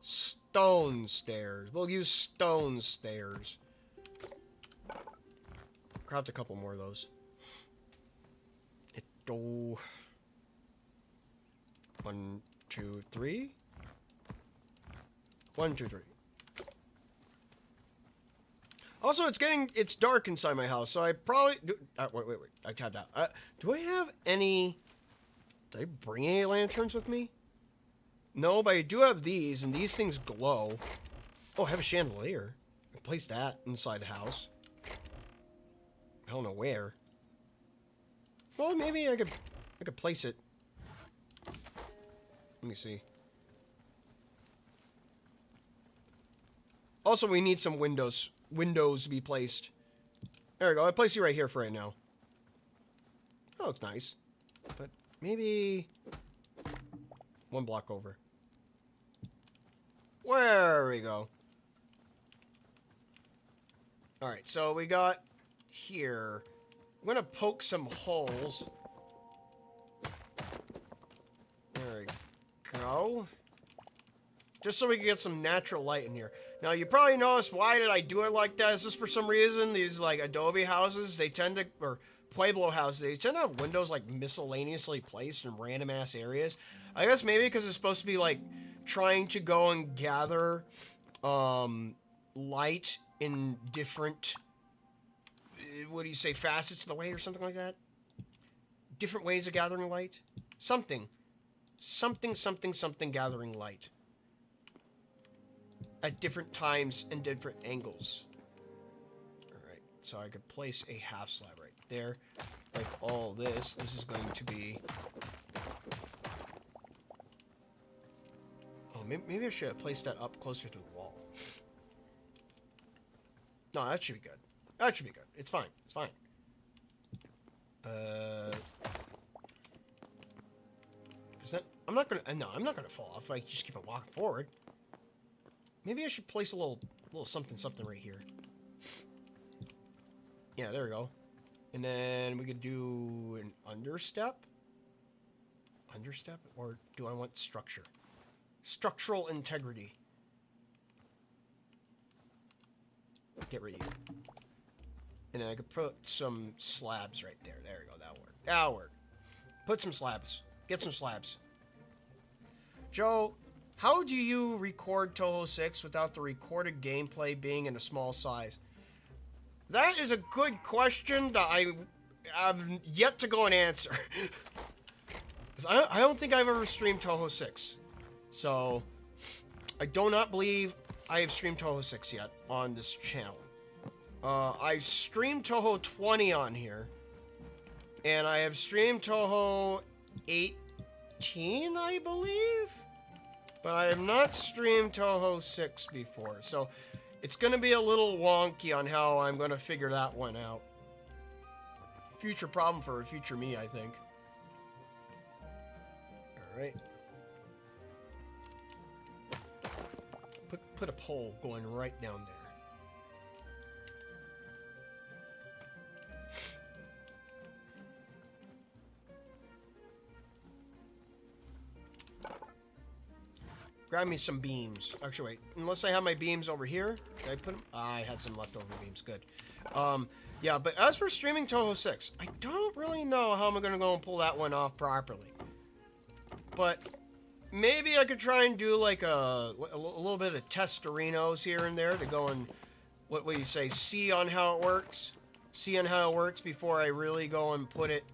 Stone stairs. We'll use stone stairs. Craft a couple more of those. It'll... 1, 2, 3. 1, 2, 3. Also, it's dark inside my house, so I probably do, wait. I tabbed out. Do I have any? Did I bring any lanterns with me? No, but I do have these, and these things glow. Oh, I have a chandelier. I placed that inside the house. I don't know where. Well, maybe I could place it. Let me see. Also, we need some windows to be placed. There we go. I place you right here for right now. That looks nice. But maybe 1 block over. There we go. Alright, so we got here. I'm going to poke some holes. There we go. Just so we can get some natural light in here. Now, you probably noticed, why did I do it like that? Is this for some reason? These, like, adobe houses, they tend to, or Pueblo houses, they tend to have windows, like, miscellaneously placed in random-ass areas. I guess maybe because it's supposed to be, like, trying to go and gather, light in different, what do you say, facets of the way or something like that? Different ways of gathering light? Something gathering light. At different times and different angles. Alright, so I could place a half slab right there. Like all this. This is going to be... Oh, maybe I should have placed that up closer to the wall. No, that should be good. That should be good. It's fine. It's fine. Is that... I'm not gonna... No, I'm not gonna fall off if I just keep on walking forward. Maybe I should place a little something right here. Yeah, there we go. And then we could do an understep. Understep? Or do I want structure? Structural integrity. Get rid of you. And then I could put some slabs right there. There we go. That'll work. That'll work. Put some slabs. Get some slabs. Joe... How do you record Touhou 6 without the recorded gameplay being in a small size? That is a good question that I've yet to go and answer. I don't think I've ever streamed Touhou 6. So, I do not believe I have streamed Touhou 6 yet on this channel. I've streamed Touhou 20 on here. And I have streamed Touhou 18, I believe? But I have not streamed Touhou 6 before, so it's going to be a little wonky on how I'm going to figure that one out. Future problem for a future me, I think. Alright. Put a pole going right down there. Grab me some beams. Actually, wait. Unless I have my beams over here. Did I put them? I had some leftover beams. Good. Yeah, but as for streaming Touhou 6, I don't really know how I'm going to go and pull that one off properly. But maybe I could try and do like a little bit of testarinos here and there to go and, what do you say, see on how it works. seeing how it works before I really go and put it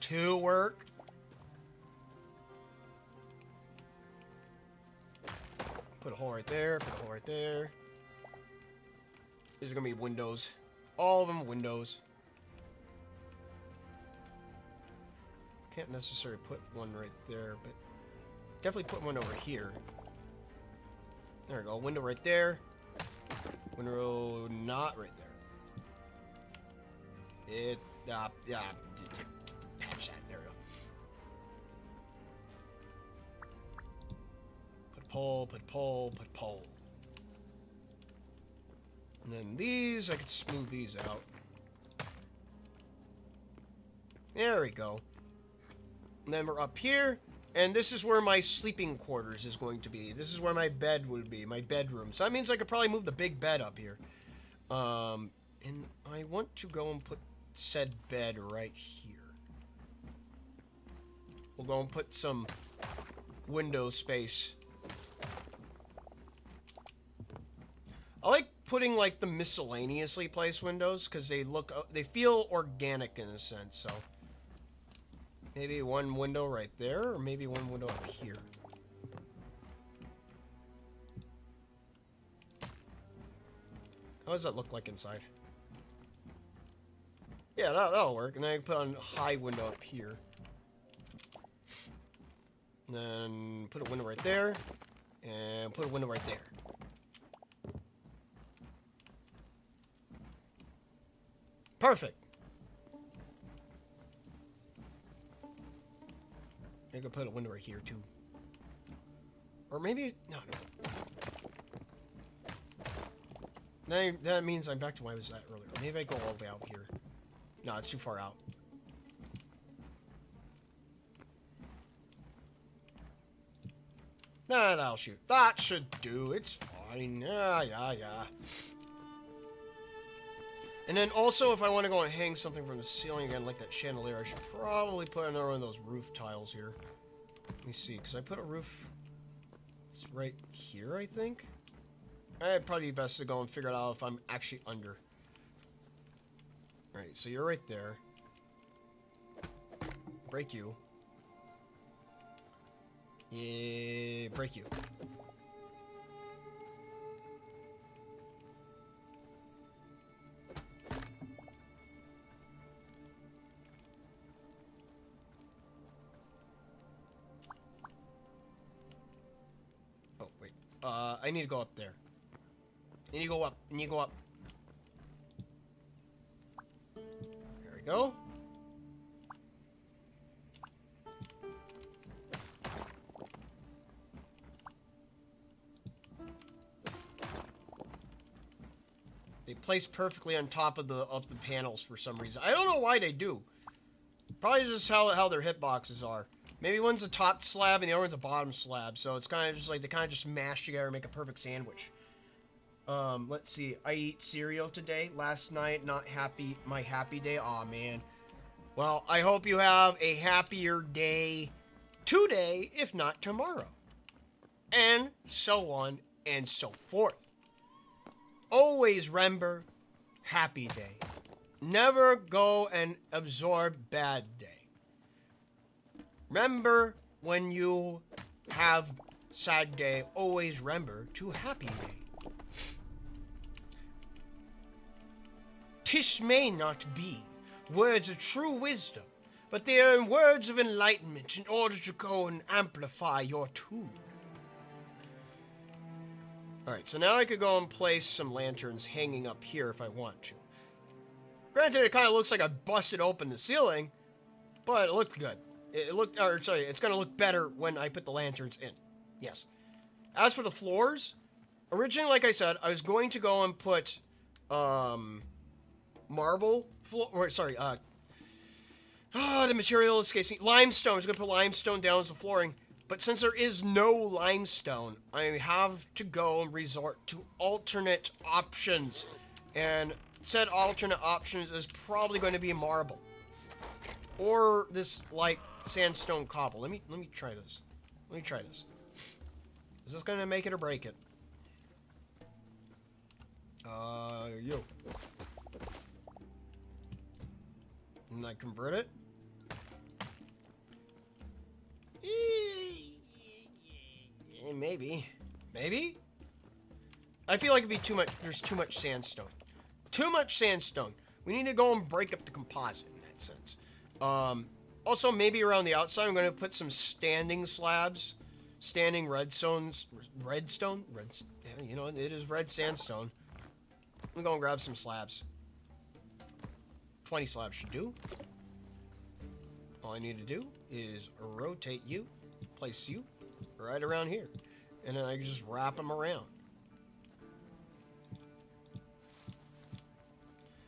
to work. Put a hole right there, put a hole right there. These are gonna be windows. All of them windows. Can't necessarily put one right there, but definitely put one over here. There we go. Window right there. Window not right there. Yeah, patch that. There we go. Put pole, put pole, put pole. And then these, I could smooth these out. There we go. And then we're up here, and this is where my sleeping quarters is going to be. This is where my bed would be, my bedroom. So that means I could probably move the big bed up here. And I want to go and put said bed right here. We'll go and put some window space. I like putting like the miscellaneously placed windows because they feel organic in a sense. So maybe one window right there, or maybe one window up here. How does that look like inside? Yeah, that'll work. And then I can put on a high window up here. And then put a window right there, and put a window right there. Perfect. I could put a window right here too. Or maybe no. That means I'm back to where I was at earlier. Maybe I go all the way out here. No, it's too far out. Nah, that'll shoot. That should do. It's fine. Yeah. And then also, if I want to go and hang something from the ceiling again, like that chandelier, I should probably put another one of those roof tiles here. Let me see, because I put a roof... It's right here, I think? It'd probably be best to go and figure it out if I'm actually under. Alright, so you're right there. Break you. Yeah, break you. Oh, wait. I need to go up there. You need to go up. You need to go up. There we go. They place perfectly on top of the panels for some reason. I don't know why they do. Probably just how their hitboxes are. Maybe one's a top slab and the other one's a bottom slab. So it's kind of just like they kind of just mash together and make a perfect sandwich. Let's see. I eat cereal today. Last night, not happy. My happy day. Aw, man. Well, I hope you have a happier day today, if not tomorrow. And so on and so forth. Always remember, happy day. Never go and absorb bad day. Remember, when you have sad day, always remember to happy day. Tish may not be words of true wisdom, but they are words of enlightenment in order to go and amplify your tune. Alright, so now I could go and place some lanterns hanging up here if I want to. Granted, it kind of looks like I busted open the ceiling, but it looked good. It's going to look better when I put the lanterns in. Yes. As for the floors, originally, like I said, I was going to go and put, marble floor, or sorry, the material escapes me. Limestone. I was going to put limestone down as the flooring. But since there is no limestone, I have to go and resort to alternate options. And said alternate options is probably going to be marble. Or this, like, sandstone cobble. Let me try this. Let me try this. Is this going to make it or break it? Yo. And I convert it. Maybe. Maybe? I feel like it'd be too much. There's too much sandstone. Too much sandstone. We need to go and break up the composite in that sense. Also, maybe around the outside, I'm going to put some standing slabs. Standing redstones. Redstone? Yeah, you know, it is red sandstone. I'm going to grab some slabs. 20 slabs should do. All I need to do is rotate you, place you right around here. And then I can just wrap them around.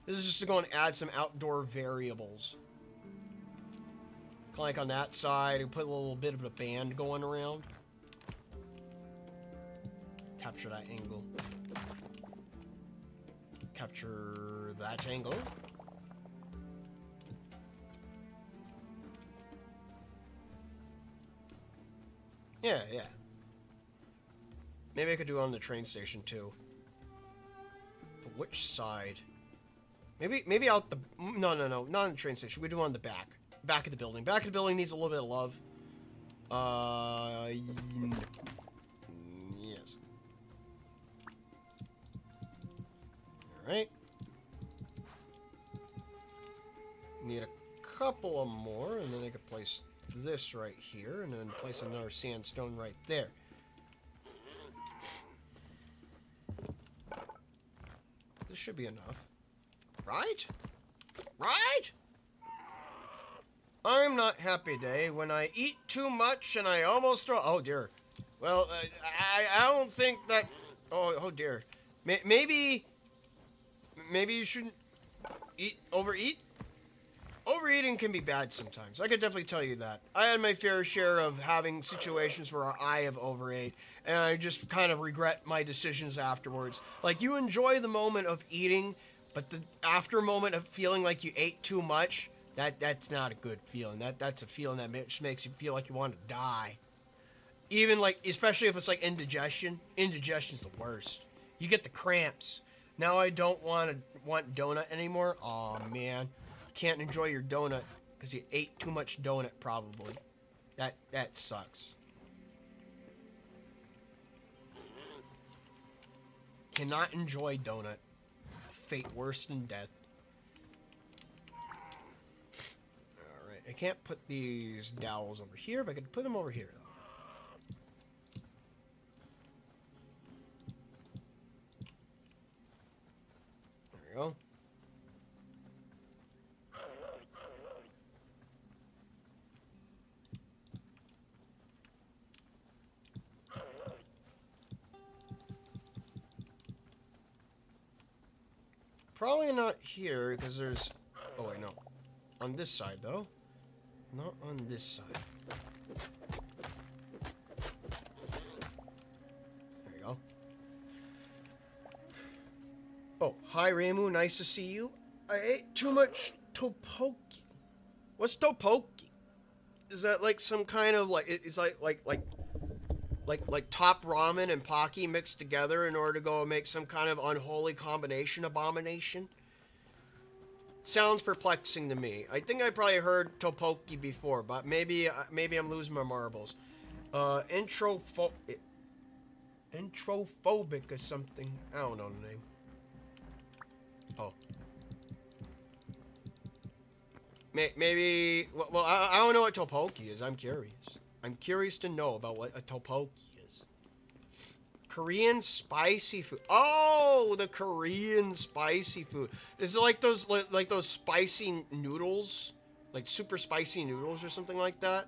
This is just to go and add some outdoor variables. Like on that side, and put a little bit of a band going around. Capture that angle. Capture that angle. Yeah, yeah. Maybe I could do it on the train station too. But which side? Maybe out the... No, not on the train station. We do it on the back. Back of the building. Back of the building needs a little bit of love. Yes. Alright. Need a couple of more, and then I could place this right here, and then place another sandstone right there. This should be enough. Right? Right? I'm not happy today when I eat too much and I almost throw... Oh, dear. Well, I don't think that... Oh, dear. Maybe you shouldn't overeat? Overeating can be bad sometimes. I could definitely tell you that. I had my fair share of having situations where I have overate, and I just kind of regret my decisions afterwards. Like, you enjoy the moment of eating, but the after moment of feeling like you ate too much... That's not a good feeling. That's a feeling that just makes you feel like you want to die. Even like, especially if it's like indigestion. Indigestion's the worst. You get the cramps. Now I don't want donut anymore. Oh man, can't enjoy your donut because you ate too much donut probably. That sucks. Cannot enjoy donut. Fate worse than death. I can't put these dowels over here, but I could put them over here, though. There we go. Probably not here, because there's... Oh, wait, no. On this side, though. Not on this side. There you go. Oh, hi Ramu, nice to see you. I ate too much tteokbokki. What's tteokbokki? Is that like some kind of like it's like top ramen and pocky mixed together in order to go and make some kind of unholy combination abomination? Sounds perplexing to me. I think I probably heard tteokbokki before, but maybe I'm losing my marbles. Introphobic or something. I don't know the name. Oh. Maybe. Well, I don't know what tteokbokki is. I'm curious. I'm curious to know about what a tteokbokki is. Korean spicy food. Oh, the Korean spicy food. Is it like those spicy noodles, like super spicy noodles or something like that?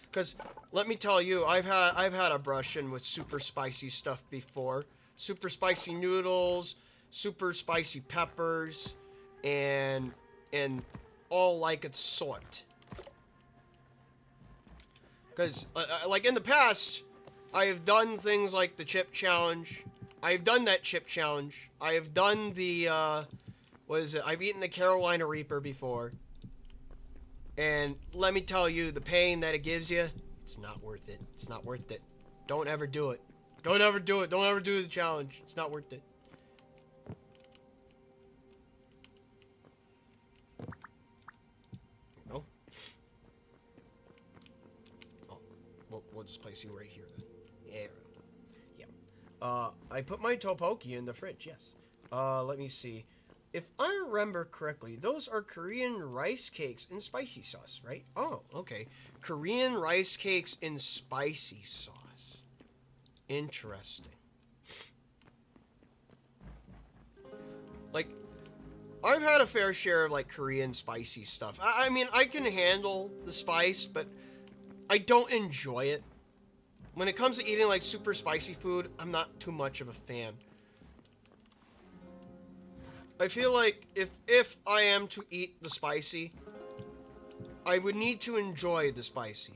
Because let me tell you, I've had a brush in with super spicy stuff before. Super spicy noodles, super spicy peppers, and all like its sort. Because like in the past, I have done things like the chip challenge. I have done that chip challenge. I have done the, what is it? I've eaten the Carolina Reaper before. And let me tell you, the pain that it gives you, it's not worth it. It's not worth it. Don't ever do it. Don't ever do it. Don't ever do the challenge. It's not worth it. just place you right here then. Yeah. I put my tteokbokki in the fridge, yes. Let me see. If I remember correctly, those are Korean rice cakes in spicy sauce, right? Oh, okay. Korean rice cakes in spicy sauce. Interesting. Like, I've had a fair share of, like, Korean spicy stuff. I mean, I can handle the spice, but I don't enjoy it. When it comes to eating, like, super spicy food, I'm not too much of a fan. I feel like if I am to eat the spicy, I would need to enjoy the spicy.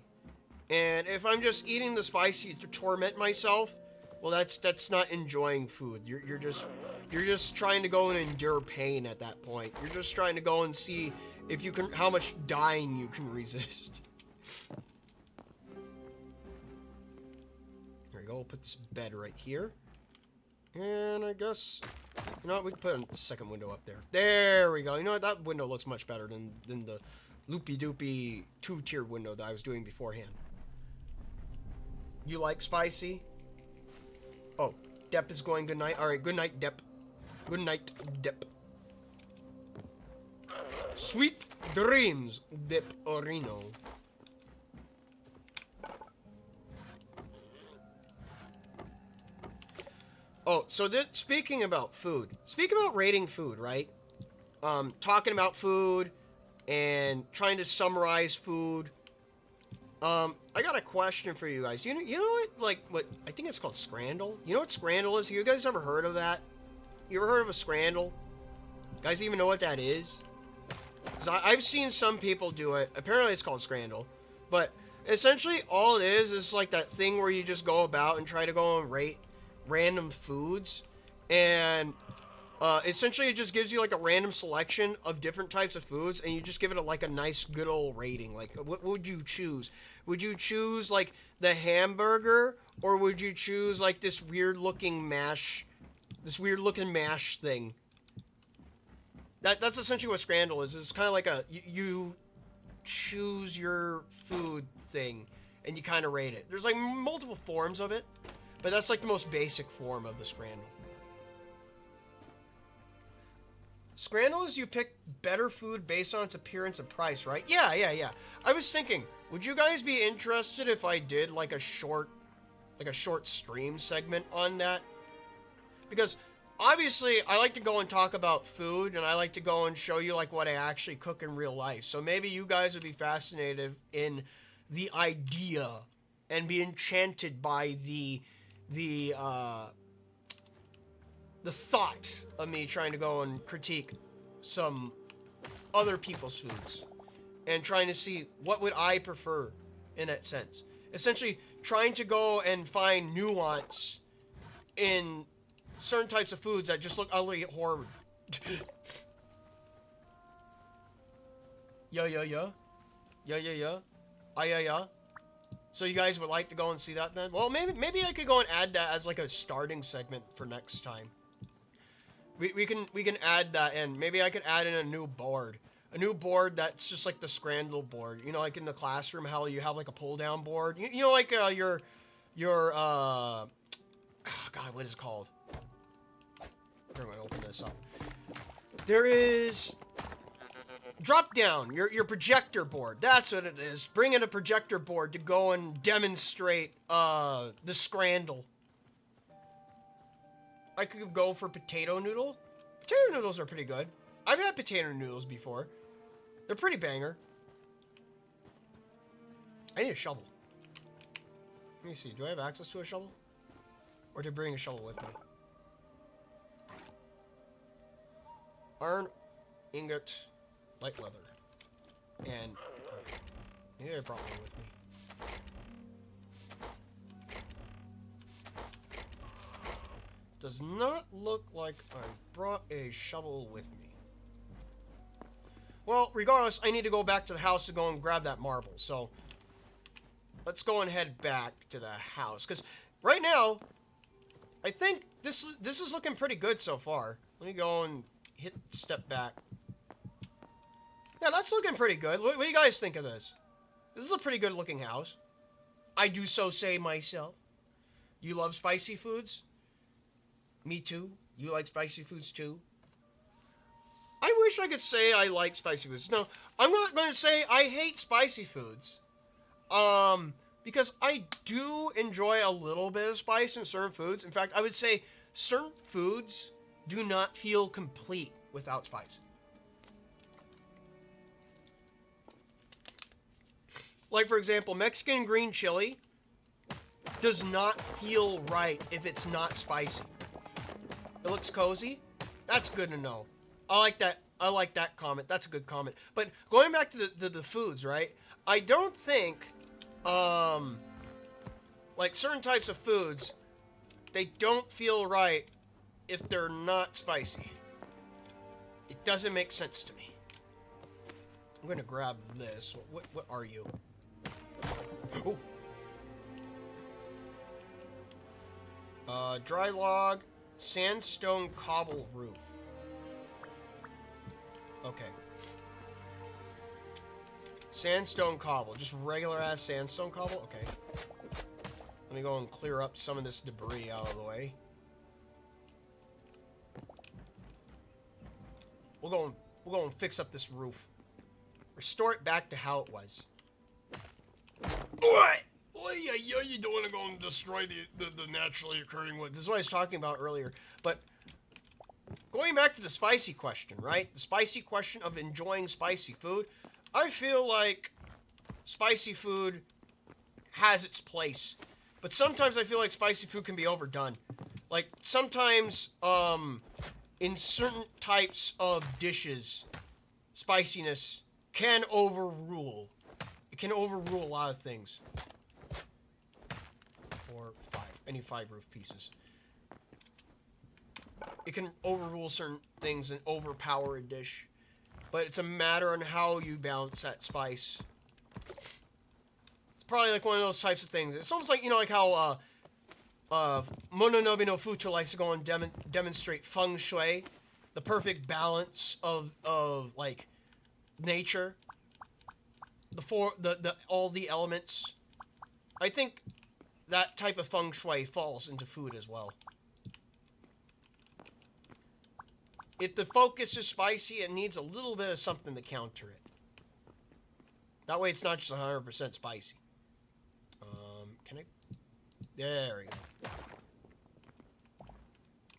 And if I'm just eating the spicy to torment myself, well, that's not enjoying food. You're just trying to go and endure pain at that point. You're just trying to go and see if you can, how much dying you can resist. There we go. We'll put this bed right here. And I guess, you know what, we can put a second window up there. There we go. You know what, that window looks much better than the loopy-doopy two-tiered window that I was doing beforehand. You like spicy? Oh, Depp is going good night. Alright, good night, Depp. Good night, Depp. Sweet dreams, Depp Orino. Oh, so speaking about food. Speaking about rating food, right? Talking about food and trying to summarize food. I got a question for you guys. You know what, like, what, I think it's called Scrandle? You know what Scrandle is? You guys ever heard of that? You ever heard of a Scrandle? You guys even know what that is? 'Cause I've seen some people do it. Apparently it's called Scrandle. But essentially all it is like that thing where you just go about and try to go and rate random foods. And essentially it just gives you like a random selection of different types of foods, and you just give it like a nice good old rating. Like, what would you choose? Would you choose like the hamburger, or would you choose like this weird looking mash thing? That's essentially what Scrandle is. It's kind of like a you choose your food thing and you kind of rate it. There's like multiple forms of it, but that's like the most basic form of the Scrandle. Scrandle is you pick better food based on its appearance and price, right? Yeah. I was thinking, would you guys be interested if I did like a short stream segment on that? Because obviously I like to go and talk about food, and I like to go and show you like what I actually cook in real life. So maybe you guys would be fascinated in the idea and be enchanted by the thought of me trying to go and critique some other people's foods and trying to see what would I prefer in that sense. Essentially trying to go and find nuance in certain types of foods that just look utterly horrid. Yeah. So you guys would like to go and see that then? Well, maybe I could go and add that as like a starting segment for next time. We can add that in. Maybe I could add in a new board. A new board that's just like the Scrandle board. You know, like in the classroom, how you have like a pull down board. You know, like your oh God, what is it called? I'm gonna open this up. There is drop down your projector board. That's what it is. Bring in a projector board to go and demonstrate the Scrandle. I could go for potato noodle. Potato noodles are pretty good. I've had potato noodles before. They're pretty banger. I need a shovel. Let me see. Do I have access to a shovel? Or to bring a shovel with me? Iron, ingot, light leather. And maybe I brought one with me. Does not look like I brought a shovel with me. Well, regardless, I need to go back to the house to go and grab that marble. So, let's go and head back to the house. Because right now, I think this is looking pretty good so far. Let me go and hit step back. Yeah, that's looking pretty good. What do you guys think of this? This is a pretty good looking house. I do so say myself. You love spicy foods? Me too. You like spicy foods too? I wish I could say I like spicy foods. No, I'm not going to say I hate spicy foods. Because I do enjoy a little bit of spice in certain foods. In fact, I would say certain foods do not feel complete without spice. Like, for example, Mexican green chili does not feel right if it's not spicy. It looks cozy. That's good to know. I like that. I like that comment. That's a good comment. But going back to the foods, right? I don't think, like certain types of foods, they don't feel right if they're not spicy. It doesn't make sense to me. I'm gonna grab this. What are you? Oh. Dry log, sandstone cobble roof. Okay. Sandstone cobble. Just regular ass sandstone cobble? Okay. Let me go and clear up some of this debris out of the way. We'll go and fix up this roof. Restore it back to how it was. What? Oh, yeah, you don't want to go and destroy the naturally occurring wood. This is what I was talking about earlier. But going back to the spicy question, right? The spicy question of enjoying spicy food. I feel like spicy food has its place. But sometimes I feel like spicy food can be overdone. Like, sometimes, in certain types of dishes, spiciness can overrule. It can overrule a lot of things. 4, 5. I need 5 roof pieces. It can overrule certain things and overpower a dish. But it's a matter on how you balance that spice. It's probably like one of those types of things. It's almost like, you know, like how Mononobe no Futo likes to go and demonstrate feng shui. The perfect balance of like nature. All the elements. I think that type of feng shui falls into food as well. If the focus is spicy, it needs a little bit of something to counter it. That way it's not just 100% spicy. Can I? There we go.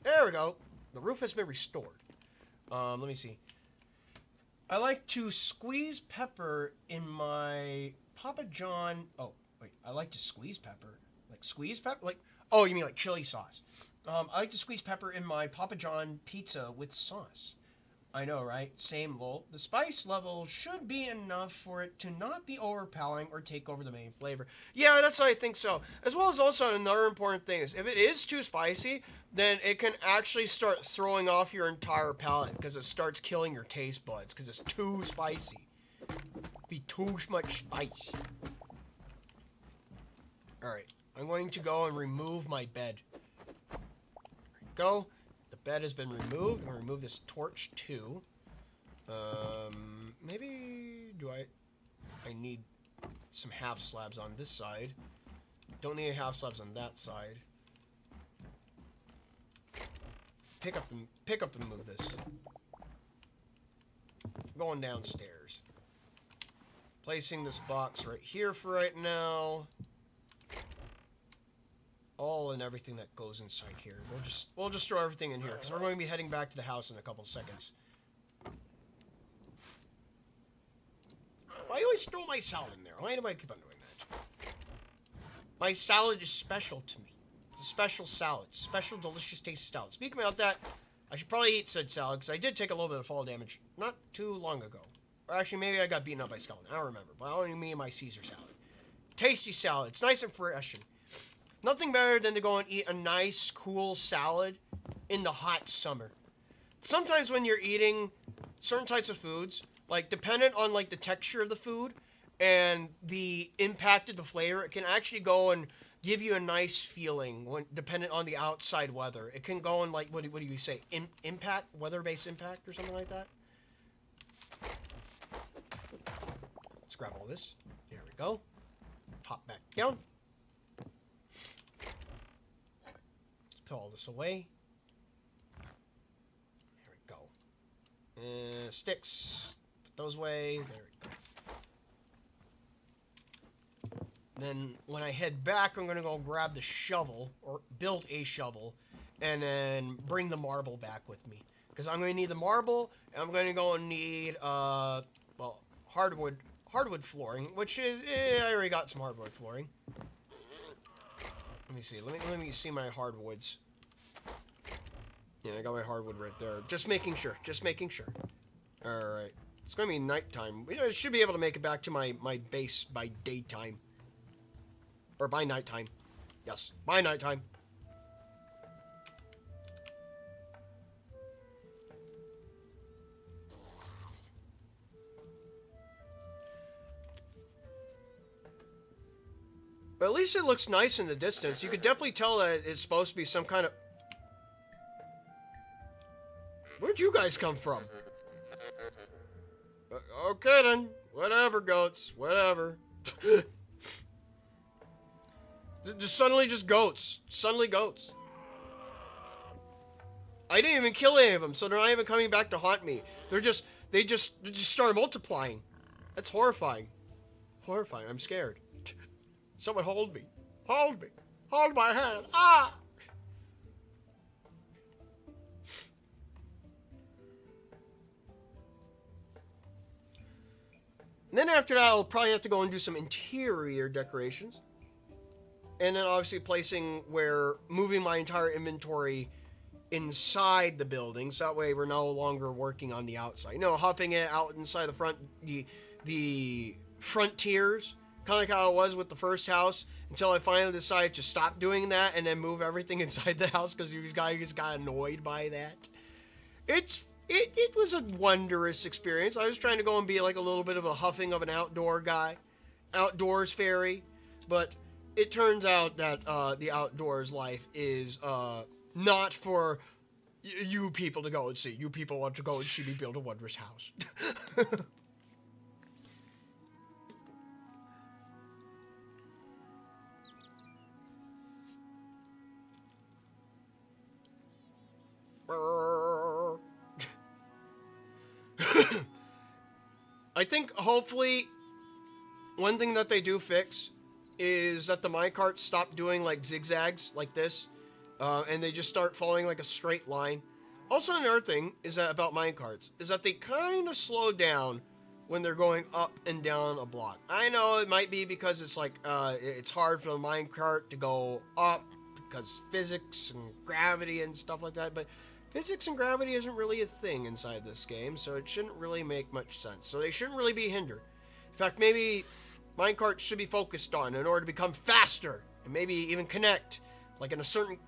There we go. The roof has been restored. Let me see. I like to squeeze pepper in my Papa John. Oh, wait. I like to squeeze pepper. Like squeeze pepper? Like, oh, you mean like chili sauce. I like to squeeze pepper in my Papa John pizza with sauce. I know, right? Same lol. The spice level should be enough for it to not be overpowering or take over the main flavor. Yeah, that's what I think so. As well as also another important thing is if it is too spicy, then it can actually start throwing off your entire palate because it starts killing your taste buds because it's too spicy. Be too much spice. Alright, I'm going to go and remove my bed. Go. The bed has been removed. I'm going to remove this torch too. Maybe I need some half slabs on this side. Don't need half slabs on that side. Pick up and move this. Going downstairs. Placing this box right here for right now. All and everything that goes inside here. We'll just throw everything in here because we're going to be heading back to the house in a couple seconds. Why do I always throw my salad in there? Why do I keep on doing that? My salad is special to me. It's a special salad. Special, delicious, tasty salad. Speaking about that, I should probably eat said salad because I did take a little bit of fall damage not too long ago. Or actually, maybe I got beaten up by skeleton. I don't remember. But only me and my Caesar salad. Tasty salad. It's nice and refreshing. Nothing better than to go and eat a nice, cool salad in the hot summer. Sometimes when you're eating certain types of foods, like dependent on like the texture of the food and the impact of the flavor, it can actually go and give you a nice feeling when dependent on the outside weather. It can go and like, what do you say? Impact? Weather-based impact or something like that? Let's grab all this. There we go. Pop back down. Throw all this away. There we go. And sticks. Put those away. There we go. Then when I head back, I'm going to go grab the shovel, or build a shovel, and then bring the marble back with me. Because I'm going to need the marble, and I'm going to go and need, well, hardwood flooring, which is, I already got some hardwood flooring. Let me see. Let me see my hardwoods. Yeah, I got my hardwood right there. Just making sure. Just making sure. Alright. It's going to be nighttime. I should be able to make it back to my base by daytime. Or by nighttime. Yes, by nighttime. But at least it looks nice in the distance. You could definitely tell that it's supposed to be some kind of... Where'd you guys come from? Okay then. Whatever, goats. Whatever. Just goats. Suddenly goats. I didn't even kill any of them, so they're not even coming back to haunt me. They just started multiplying. That's horrifying. Horrifying. I'm scared. Someone hold me. Hold me. Hold my hand. Ah! And then after that, I'll probably have to go and do some interior decorations. And then obviously moving my entire inventory inside the building. So that way we're no longer working on the outside. No, huffing it out inside the front, the frontiers. Kind of like how it was with the first house, until I finally decided to stop doing that and then move everything inside the house because you guys got annoyed by that. It was a wondrous experience. I was trying to go and be like a little bit of a huffing of an outdoor guy, outdoors fairy, but it turns out that the outdoors life is not for you people to go and see. You people want to go and see me build a wondrous house. I think hopefully one thing that they do fix is that the minecarts stop doing like zigzags like this, and they just start following like a straight line. Also, another thing is that about minecarts is that they kind of slow down when they're going up and down a block. I know it might be because it's like it's hard for the minecart to go up because physics and gravity and stuff like that, but physics and gravity isn't really a thing inside this game, so it shouldn't really make much sense. So they shouldn't really be hindered. In fact, maybe minecarts should be focused on in order to become faster and maybe even connect, like in a certain,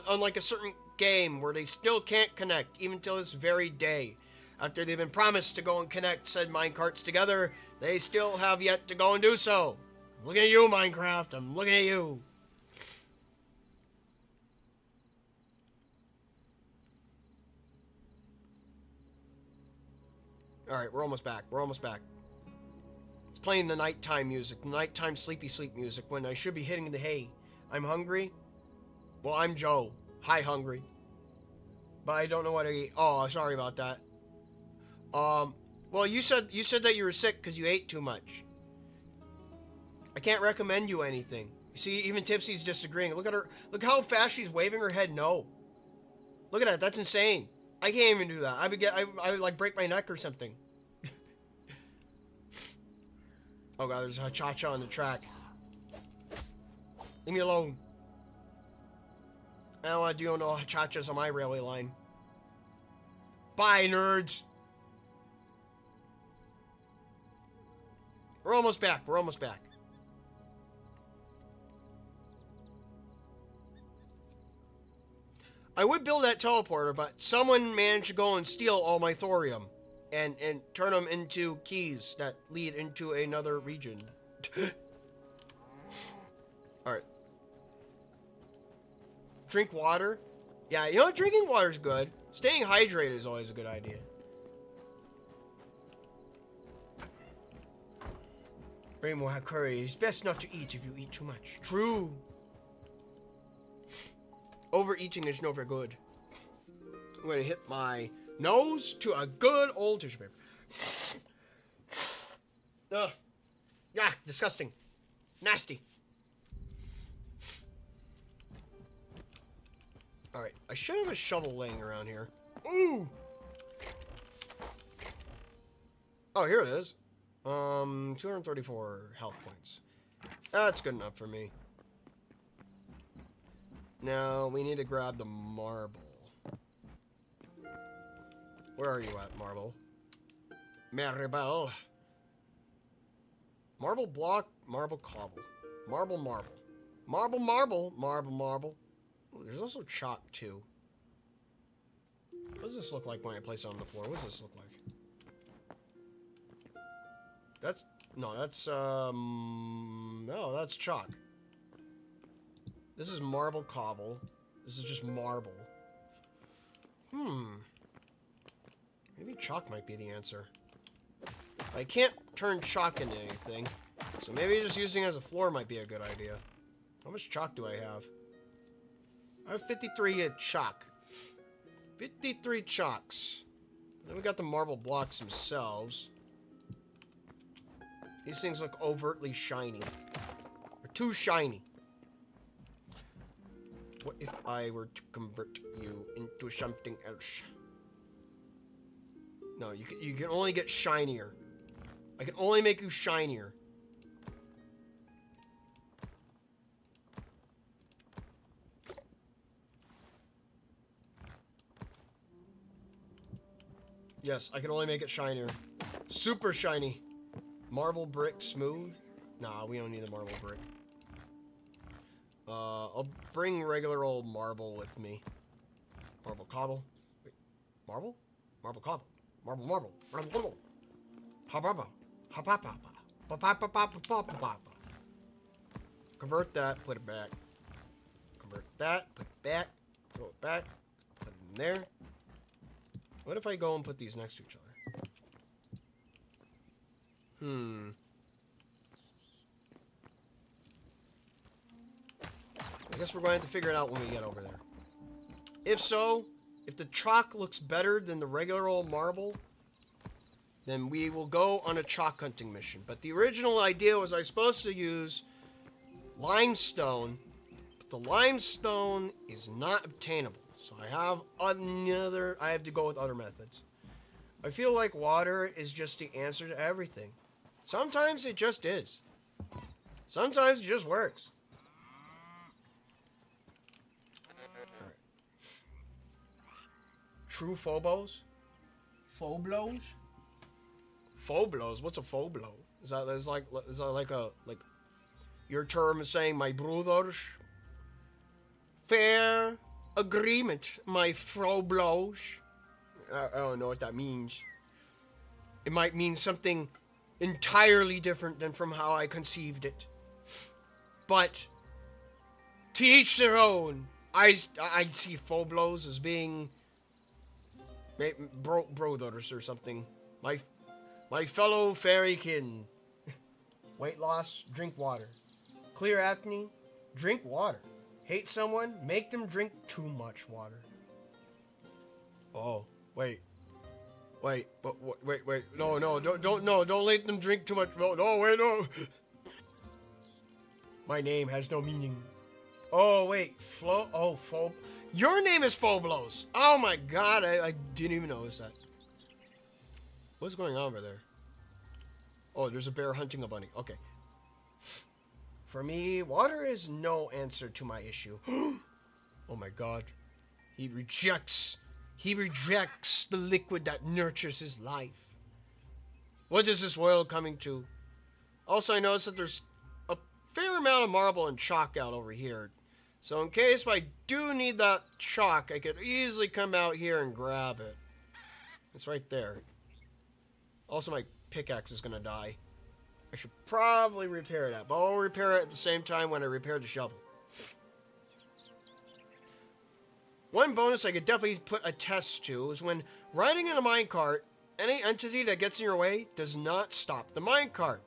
unlike a certain game where they still can't connect even till this very day. After they've been promised to go and connect said minecarts together, they still have yet to go and do so. I'm looking at you, Minecraft. I'm looking at you. Alright, we're almost back. We're almost back. It's playing the nighttime music, the nighttime sleepy sleep music when I should be hitting the hay. I'm hungry. Well, I'm Joe. Hi, hungry. But I don't know what to eat. Oh, sorry about that. Well, you said that you were sick because you ate too much. I can't recommend you anything. You see, even Tipsy's disagreeing. Look at her. Look how fast she's waving her head no. Look at that. That's insane. I can't even do that. I would like break my neck or something. Oh god, there's a cha-cha on the track. Leave me alone. I don't want to do no cha-chas on my railway line. Bye, nerds. We're almost back. We're almost back. I would build that teleporter, but someone managed to go and steal all my thorium and turn them into keys that lead into another region. Alright. Drink water. Yeah, you know, drinking water is good. Staying hydrated is always a good idea. Rainbow had curry. It's best not to eat if you eat too much. True. Overeating is never good. I'm going to hit my nose to a good old tissue paper. Ugh. Yeah, disgusting. Nasty. Alright, I should have a shovel laying around here. Ooh! Oh, here it is. 234 health points. That's good enough for me. Now, we need to grab the marble. Where are you at, marble? Marble. Marble block, marble cobble. Marble, marble. Marble, marble, marble, marble. Ooh, there's also chalk, too. What does this look like when I place it on the floor? What does this look like? That's... No, that's chalk. This is marble cobble. This is just marble. Maybe chalk might be the answer. I can't turn chalk into anything, so maybe just using it as a floor might be a good idea. How much chalk do I have? I have 53 chalk. 53 chalks. Then we got the marble blocks themselves. These things look overtly shiny. Or too shiny. What if I were to convert you into something else? No, you can only get shinier. I can only make you shinier. Yes, I can only make it shinier. Super shiny. Marble brick smooth? Nah, we don't need the marble brick. I'll bring regular old marble with me. Marble cobble. Wait, marble? Marble cobble. Marble, marble. Marble. Ha-ba-ba. Ha-pa-pa-pa. Pa-pa-pa-pa-pa-pa-pa-pa. Convert that, put it back. Convert that, put it back. Throw it back. Put it in there. What if I go and put these next to each other? I guess we're going to have to figure it out when we get over there. If so, if the chalk looks better than the regular old marble, then we will go on a chalk hunting mission. But the original idea was I was supposed to use limestone, but the limestone is not obtainable. So I have to go with other methods. I feel like water is just the answer to everything. Sometimes it just is. Sometimes it just works. Alright. True phobos? Phoblos? Phoblos? What's a phoblo? Is that like your term is saying my brothers? Fair agreement, my phoblos. I don't know what that means. It might mean something entirely different than from how I conceived it. But to each their own. I see phoblos as being brothers or something. My fellow fairykin. Weight loss, drink water. Clear acne, drink water. Hate someone, make them drink too much water. Oh, wait. Wait, no, don't let them drink too much. No, wait, no. My name has no meaning. Oh, wait, your name is Phoblos. Oh my god, I didn't even notice that. What's going on over there? Oh, there's a bear hunting a bunny. Okay. For me, water is no answer to my issue. Oh my god. He rejects the liquid that nurtures his life. What is this world coming to? Also, I noticed that there's a fair amount of marble and chalk out over here. So in case I do need that chalk, I could easily come out here and grab it. It's right there. Also, my pickaxe is gonna die. I should probably repair that, but I'll repair it at the same time when I repair the shovel. One bonus I could definitely put a test to is when riding in a minecart, any entity that gets in your way does not stop the minecart.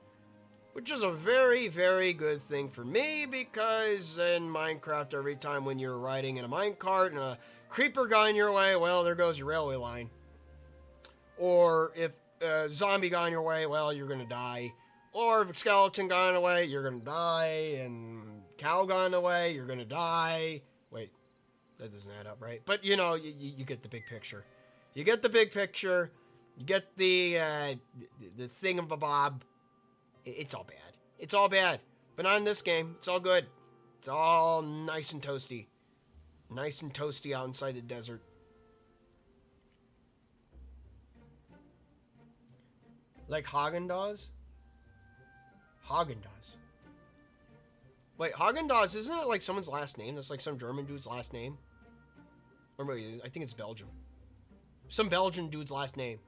Which is a very, very good thing for me, because in Minecraft, every time when you're riding in a minecart and a creeper got in your way, well, there goes your railway line. Or if a zombie got in your way, well, you're going to die. Or if a skeleton got in the way, you're going to die. And cow got in the way, you're going to die. Wait, that doesn't add up, right? But, you know, you get the big picture. You get the big picture. You get the thingamabob. It's all bad. It's all bad. But not in this game. It's all good. It's all nice and toasty. Nice and toasty out inside the desert. Like Haagen-Dazs? Haagen-Dazs. Wait, Haagen-Dazs, isn't that like someone's last name? That's like some German dude's last name? Or wait, I think it's Belgium. Some Belgian dude's last name.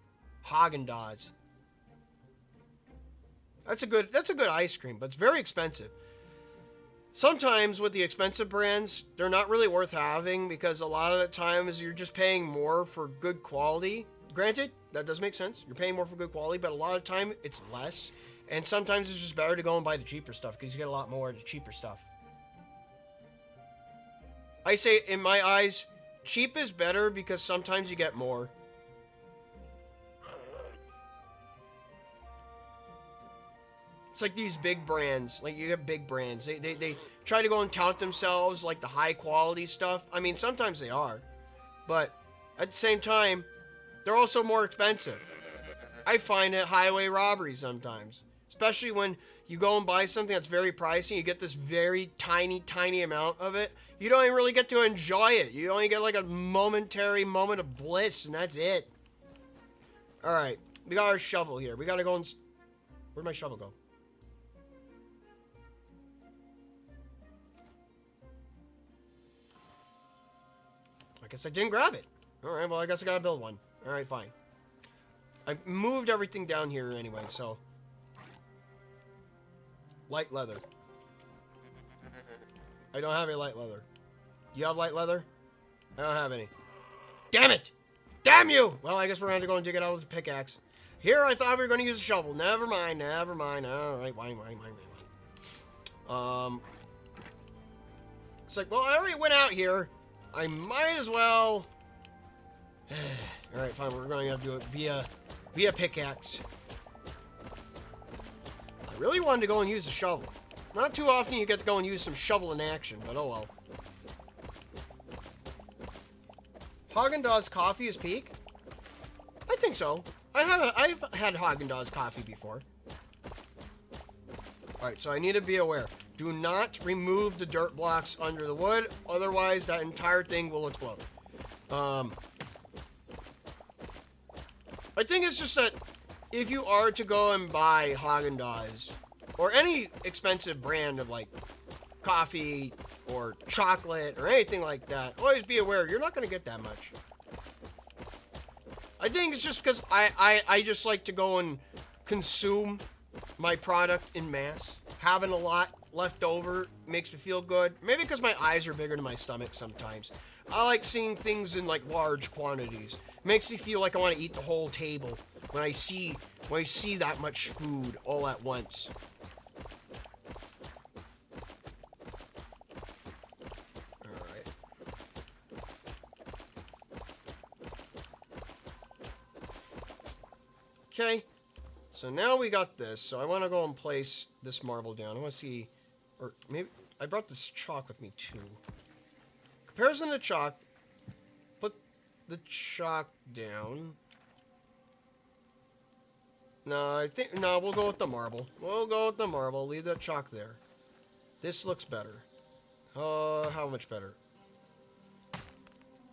Haagen-Dazs. That's a good ice cream, but it's very expensive. Sometimes with the expensive brands, they're not really worth having, because a lot of the times you're just paying more for good quality. Granted, that does make sense. You're paying more for good quality, but a lot of the time it's less. And sometimes it's just better to go and buy the cheaper stuff, because you get a lot more of the cheaper stuff. I say, in my eyes, cheap is better because sometimes you get more. It's like these big brands. Like, you get big brands. They try to go and tout themselves like the high quality stuff. I mean, sometimes they are. But at the same time, they're also more expensive. I find it highway robbery sometimes. Especially when you go and buy something that's very pricey, you get this very tiny, tiny amount of it. You don't even really get to enjoy it. You only get like a momentary moment of bliss, and that's it. Alright, we got our shovel here. We gotta go and... Where'd my shovel go? I guess I didn't grab it. Alright, well, I guess I gotta build one. Alright, fine. I moved everything down here anyway, so... Light leather. I don't have any light leather. You have light leather? I don't have any. Damn it! Damn you! Well, I guess we're going to go and dig it out with a pickaxe. Here, I thought we were going to use a shovel. Never mind, never mind. Alright, why. It's like, well, I already went out here. I might as well... Alright, fine, we're going to have to do it via pickaxe. I really wanted to go and use a shovel. Not too often you get to go and use some shovel in action, but oh well. Haagen-Dazs coffee is peak? I think so. I've had Haagen-Dazs coffee before. Alright, so I need to be aware. Do not remove the dirt blocks under the wood, otherwise that entire thing will explode. I think it's just that if you are to go and buy Haagen-Dazs, or any expensive brand of like coffee or chocolate or anything like that, always be aware you're not going to get that much. I think it's just because I just like to go and consume my product in mass. Having a lot left over makes me feel good. Maybe because my eyes are bigger than my stomach sometimes. I like seeing things in like large quantities. Makes me feel like I want to eat the whole table when I see that much food all at once. Alright. Okay. So now we got this. So I want to go and place this marble down. I want to see, or maybe I brought this chalk with me too. Comparison to chalk. Put the chalk down. No, we'll go with the marble. We'll go with the marble. Leave that chalk there. This looks better. How much better?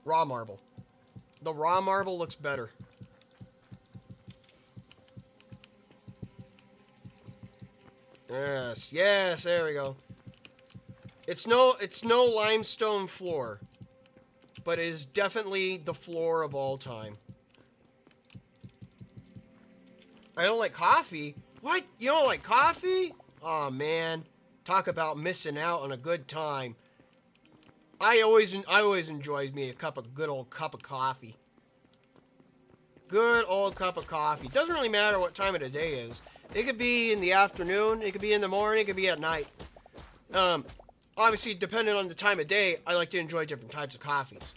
Raw marble. The raw marble looks better. Yes, there we go. It's no limestone floor, but it is definitely the floor of all time. I don't like coffee. What? You don't like coffee? Oh man, talk about missing out on a good time. I always enjoy me a good old cup of coffee. Good old cup of coffee. Doesn't really matter what time of the day is. It could be in the afternoon, it could be in the morning, it could be at night. Obviously, depending on the time of day, I like to enjoy different types of coffees.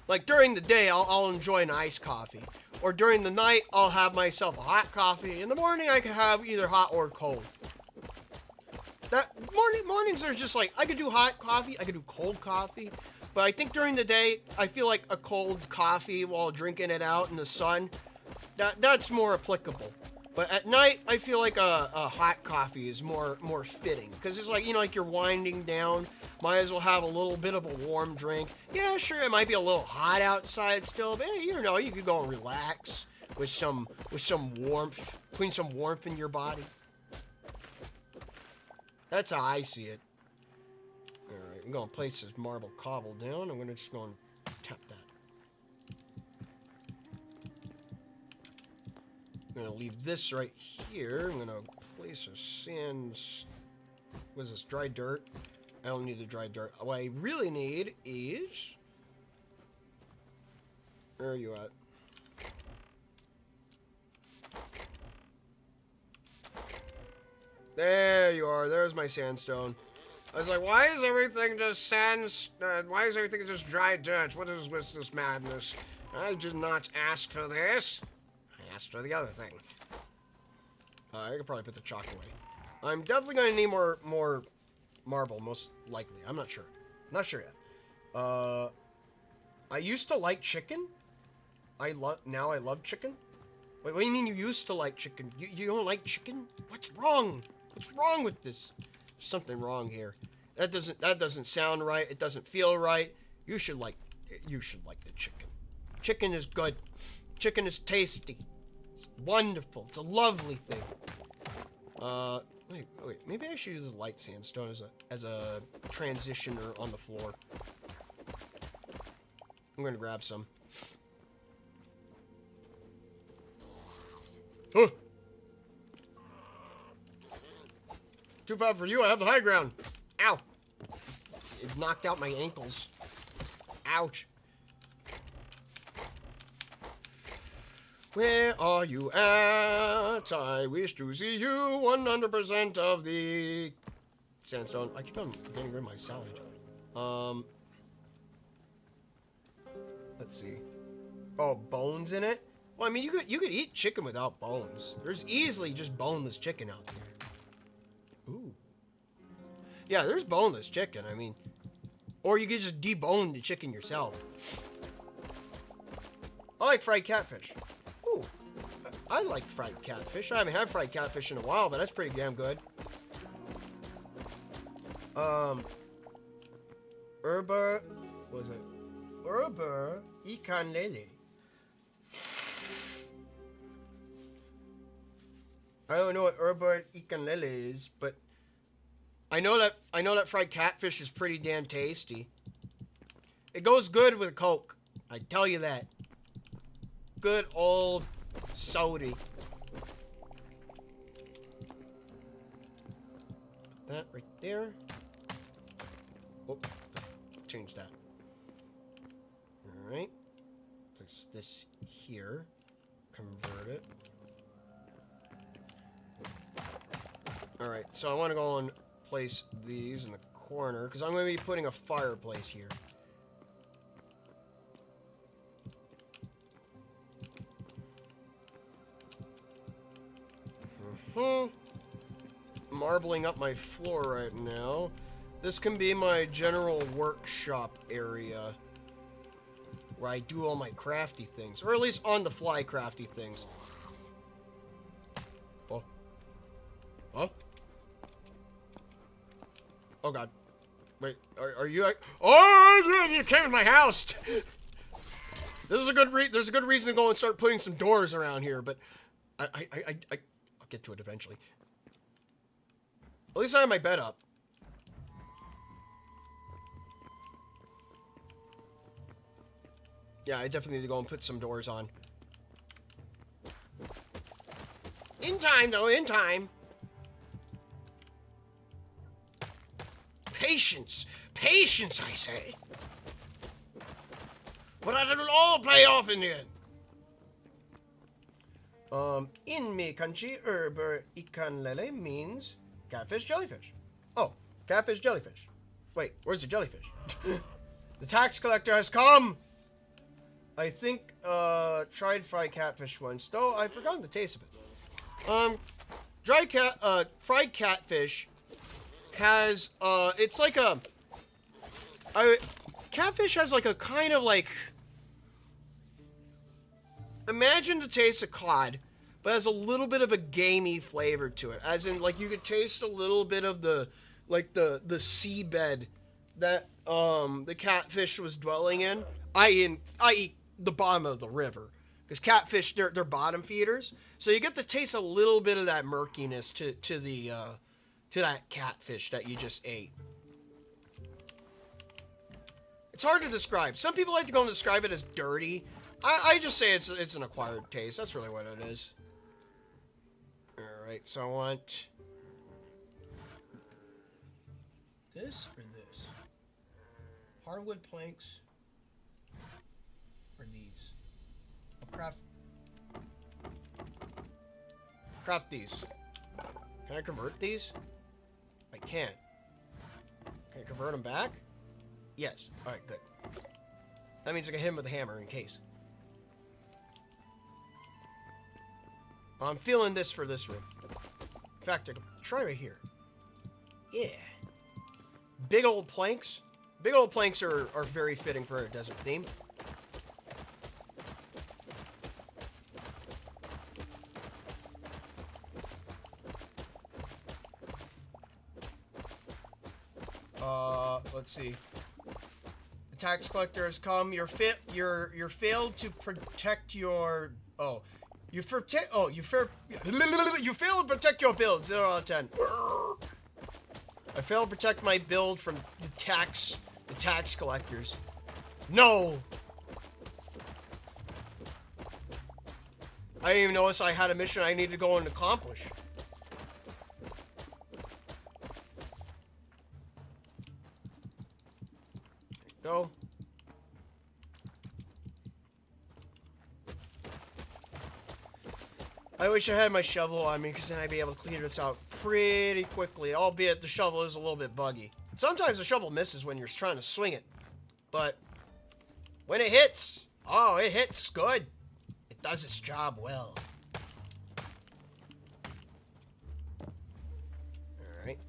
Like during the day, I'll enjoy an iced coffee. Or during the night, I'll have myself a hot coffee. In the morning, I could have either hot or cold. Mornings are just like, I could do hot coffee, I could do cold coffee. But I think during the day, I feel like a cold coffee while drinking it out in the sun, that's more applicable. But at night, I feel like a hot coffee is more fitting. Because it's like, you know, like you're winding down. Might as well have a little bit of a warm drink. Yeah, sure, it might be a little hot outside still. But, you know, you could go and relax with some warmth. Putting some warmth in your body. That's how I see it. Alright, I'm going to place this marble cobble down. I'm just going to tap that. I'm going to leave this right here. I'm going to place a sand... What is this? Dry dirt? I don't need the dry dirt. What I really need is... Where are you at? There you are. There's my sandstone. I was like, why is everything just why is everything just dry dirt? What is with this madness? I did not ask for this. I asked for the other thing. I could probably put the chalk away. I'm definitely going to need more marble, most likely. I'm not sure. Not sure yet. I used to like chicken. Now I love chicken. Wait, what do you mean you used to like chicken? You don't like chicken? What's wrong? What's wrong with this? There's something wrong here. That doesn't sound right. It doesn't feel right. You should like the chicken. Chicken is good. Chicken is tasty. It's wonderful. It's a lovely thing. Wait. Maybe I should use light sandstone as a transitioner on the floor. I'm gonna grab some. Huh. Too bad for you. I have the high ground. Ow! It knocked out my ankles. Ouch. Where are you at? I wish to see you 100% of the sandstone. I keep on getting rid of my salad. Let's see. Oh, bones in it? Well, I mean, you could eat chicken without bones. There's easily just boneless chicken out there. Ooh. Yeah, there's boneless chicken. I mean, or you could just debone the chicken yourself. I like fried catfish. Ooh, I like fried catfish. I haven't had fried catfish in a while, but that's pretty damn good. Herba, what was it? Herba ikanlele. I don't know what herba ikanlele is, but I know that fried catfish is pretty damn tasty. It goes good with Coke. I tell you that. Good old soda. That right there. Oh, change that. Alright. Place this here. Convert it. Alright, so I want to go and place these in the corner, because I'm going to be putting a fireplace here. Marbling up my floor right now. This can be my general workshop area, where I do all my crafty things, or at least on-the-fly crafty things. Oh. Oh. Oh god. Wait, are you like... Oh, you came in my house! There's a good reason to go and start putting some doors around here, but I'll get to it eventually. At least I have my bed up. Yeah, I definitely need to go and put some doors on. In time, though, in time. Patience! Patience, I say! But it'll all pay off in the end. In me country, Herber ikan lele means catfish, jellyfish. Oh, catfish, jellyfish. Wait, where's the jellyfish? The tax collector has come! I think, tried fried catfish once, though I've forgotten the taste of it. Fried catfish has, it's like catfish has like a kind of like, imagine the taste of cod, but has a little bit of a gamey flavor to it. As in, like, you could taste a little bit of the, like, the seabed that, the catfish was dwelling in. I.e. the bottom of the river. Because catfish, they're bottom feeders. So you get to taste a little bit of that murkiness to that catfish that you just ate. It's hard to describe. Some people like to go and describe it as dirty. I just say it's an acquired taste. That's really what it is. Alright, so I want this or this? Hardwood planks or these? I'll craft these. Can I convert these? I can. Can I convert them back? Yes. Alright, good. That means I can hit him with a hammer in case. I'm feeling this for this room. In fact, I can try right here. Yeah. Big old planks. Big old planks are very fitting for a desert theme. Let's see. The tax collector has come. You're failed to protect your... Oh. You fail to protect your build. 0 out of 10. I failed to protect my build from the tax collectors. No. I didn't even notice I had a mission I needed to go and accomplish. There you go. I wish I had my shovel on me, because then I'd be able to clear this out pretty quickly, albeit the shovel is a little bit buggy. Sometimes the shovel misses when you're trying to swing it, but when it hits, oh, it hits good. It does its job well. Alright.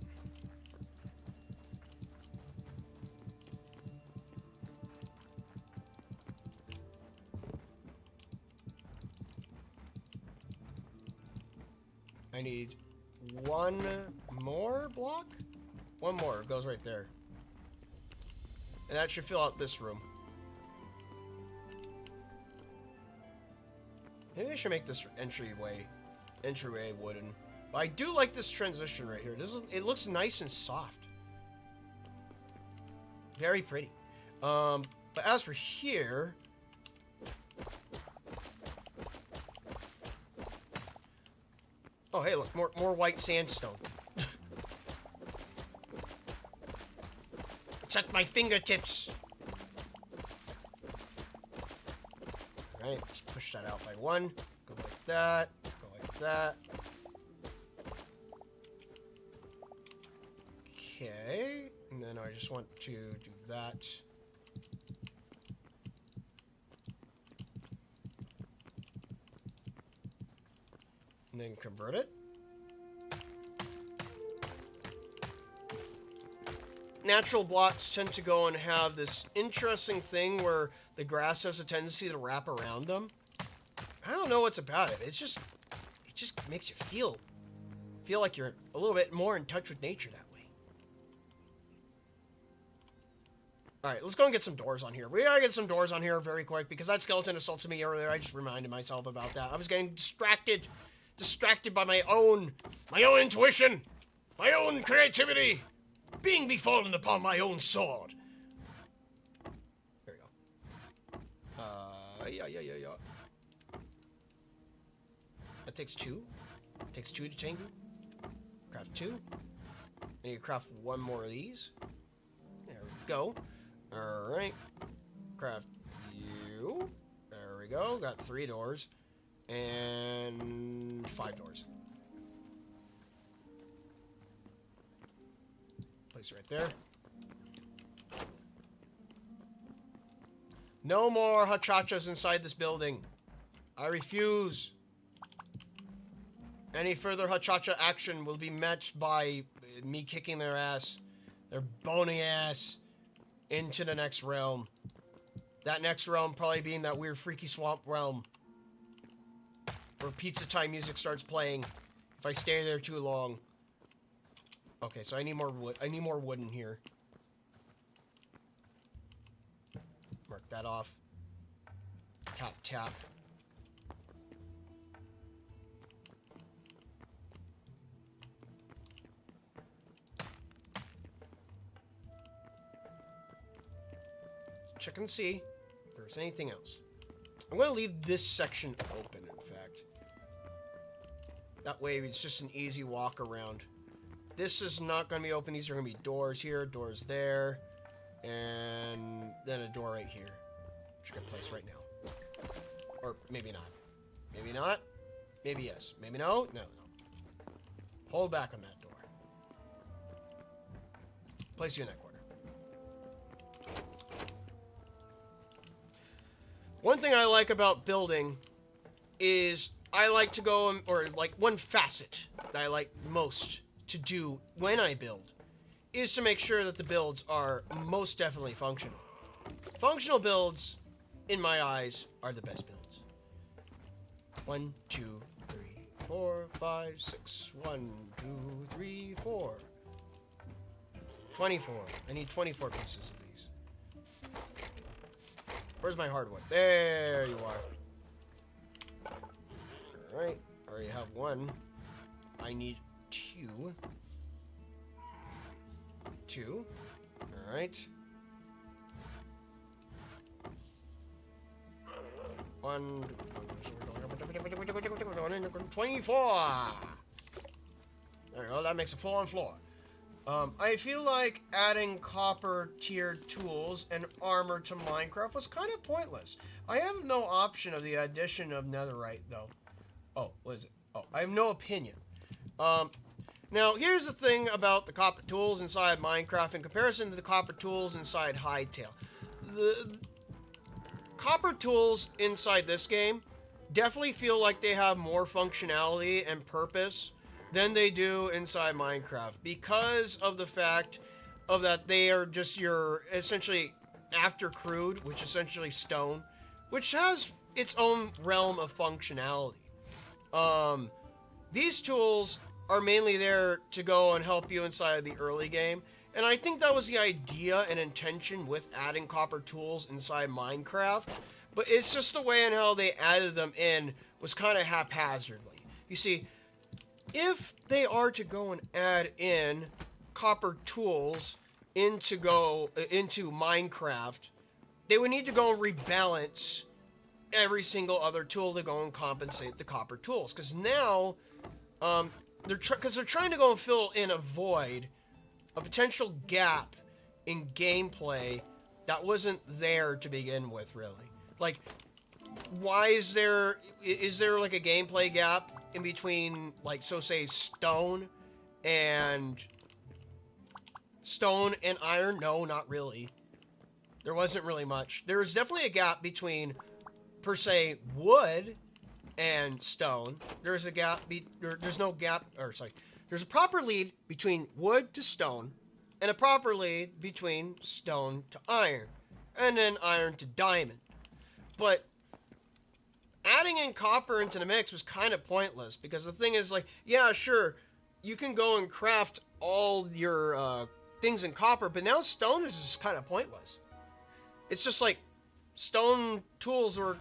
I need one more block? One more. It goes right there. And that should fill out this room. Maybe I should make this entryway wooden. But I do like this transition right here. It looks nice and soft. Very pretty. But as for here... Oh, hey, look, more white sandstone. It's at my fingertips. Alright, just push that out by one. Go like that. Go like that. Okay. And then I just want to do that. And then convert it. Natural blocks tend to go and have this interesting thing where the grass has a tendency to wrap around them. I don't know what's about it. It just makes you feel like you're a little bit more in touch with nature that way. All right, let's go and get some doors on here. We gotta get some doors on here very quick because that skeleton assaulted me earlier. I just reminded myself about that. I was getting distracted by my own intuition, my own creativity, being befallen upon my own sword. There we go. Yeah. That takes two. It takes two to tango. Craft two. I need to craft one more of these. There we go. Alright. Craft you. There we go. Got 3 doors. And 5 doors. Place it right there. No more hachachas inside this building. I refuse. Any further hachacha action will be matched by me kicking their ass, their bony ass, into the next realm. That next realm probably being that weird freaky swamp realm where pizza time music starts playing if I stay there too long. Okay, so I need more wood. I need more wood in here. Mark that off. Tap, tap. Check and see if there's anything else. I'm going to leave this section open, in fact. That way it's just an easy walk around. This is not going to be open. These are going to be doors here, doors there, and then a door right here, which I can place right now. Or maybe not. Maybe not. Maybe yes. Maybe no. No, no. Hold back on that door. Place you in that corner. One thing I like about building is I like to go, or like one facet that I like most to do when I build is to make sure that the builds are most definitely functional. Functional builds, in my eyes, are the best builds. 1, 2, 3, 4, 5, 6. 1, 2, 3, 4. 24. I need 24 pieces of these. Where's my hardwood? There you are. Alright. I already have 1. I need 2. 2. Alright. 1. 24. There you go. That makes a full-on floor. I feel like adding copper tiered tools and armor to Minecraft was kind of pointless. I have no option of the addition of netherite, though. Oh, what is it? Oh, I have no opinion. Now, here's the thing about the copper tools inside Minecraft in comparison to the copper tools inside Hytale. The copper tools inside this game definitely feel like they have more functionality and purpose than they do inside Minecraft because of the fact of that they are just your essentially after crude, which is essentially stone, which has its own realm of functionality. These tools are mainly there to go and help you inside of the early game, and I think that was the idea and intention with adding copper tools inside Minecraft, but it's just the way in how they added them in was kind of haphazardly. You see, if they are to go and add in copper tools into Minecraft, they would need to go and rebalance every single other tool to go and compensate the copper tools. Because now, they're trying to go and fill in a void, a potential gap in gameplay that wasn't there to begin with, really. Like, why is there like a gameplay gap in between, like, so say stone and iron? No, not really. There wasn't really much. There was definitely a gap between, per se, wood and stone. There's a gap, there's no gap, or sorry, there's a proper lead between wood to stone, and a proper lead between stone to iron, and then iron to diamond. But adding in copper into the mix was kind of pointless, because the thing is, like, yeah, sure, you can go and craft all your things in copper, but now stone is just kind of pointless. It's just like stone tools were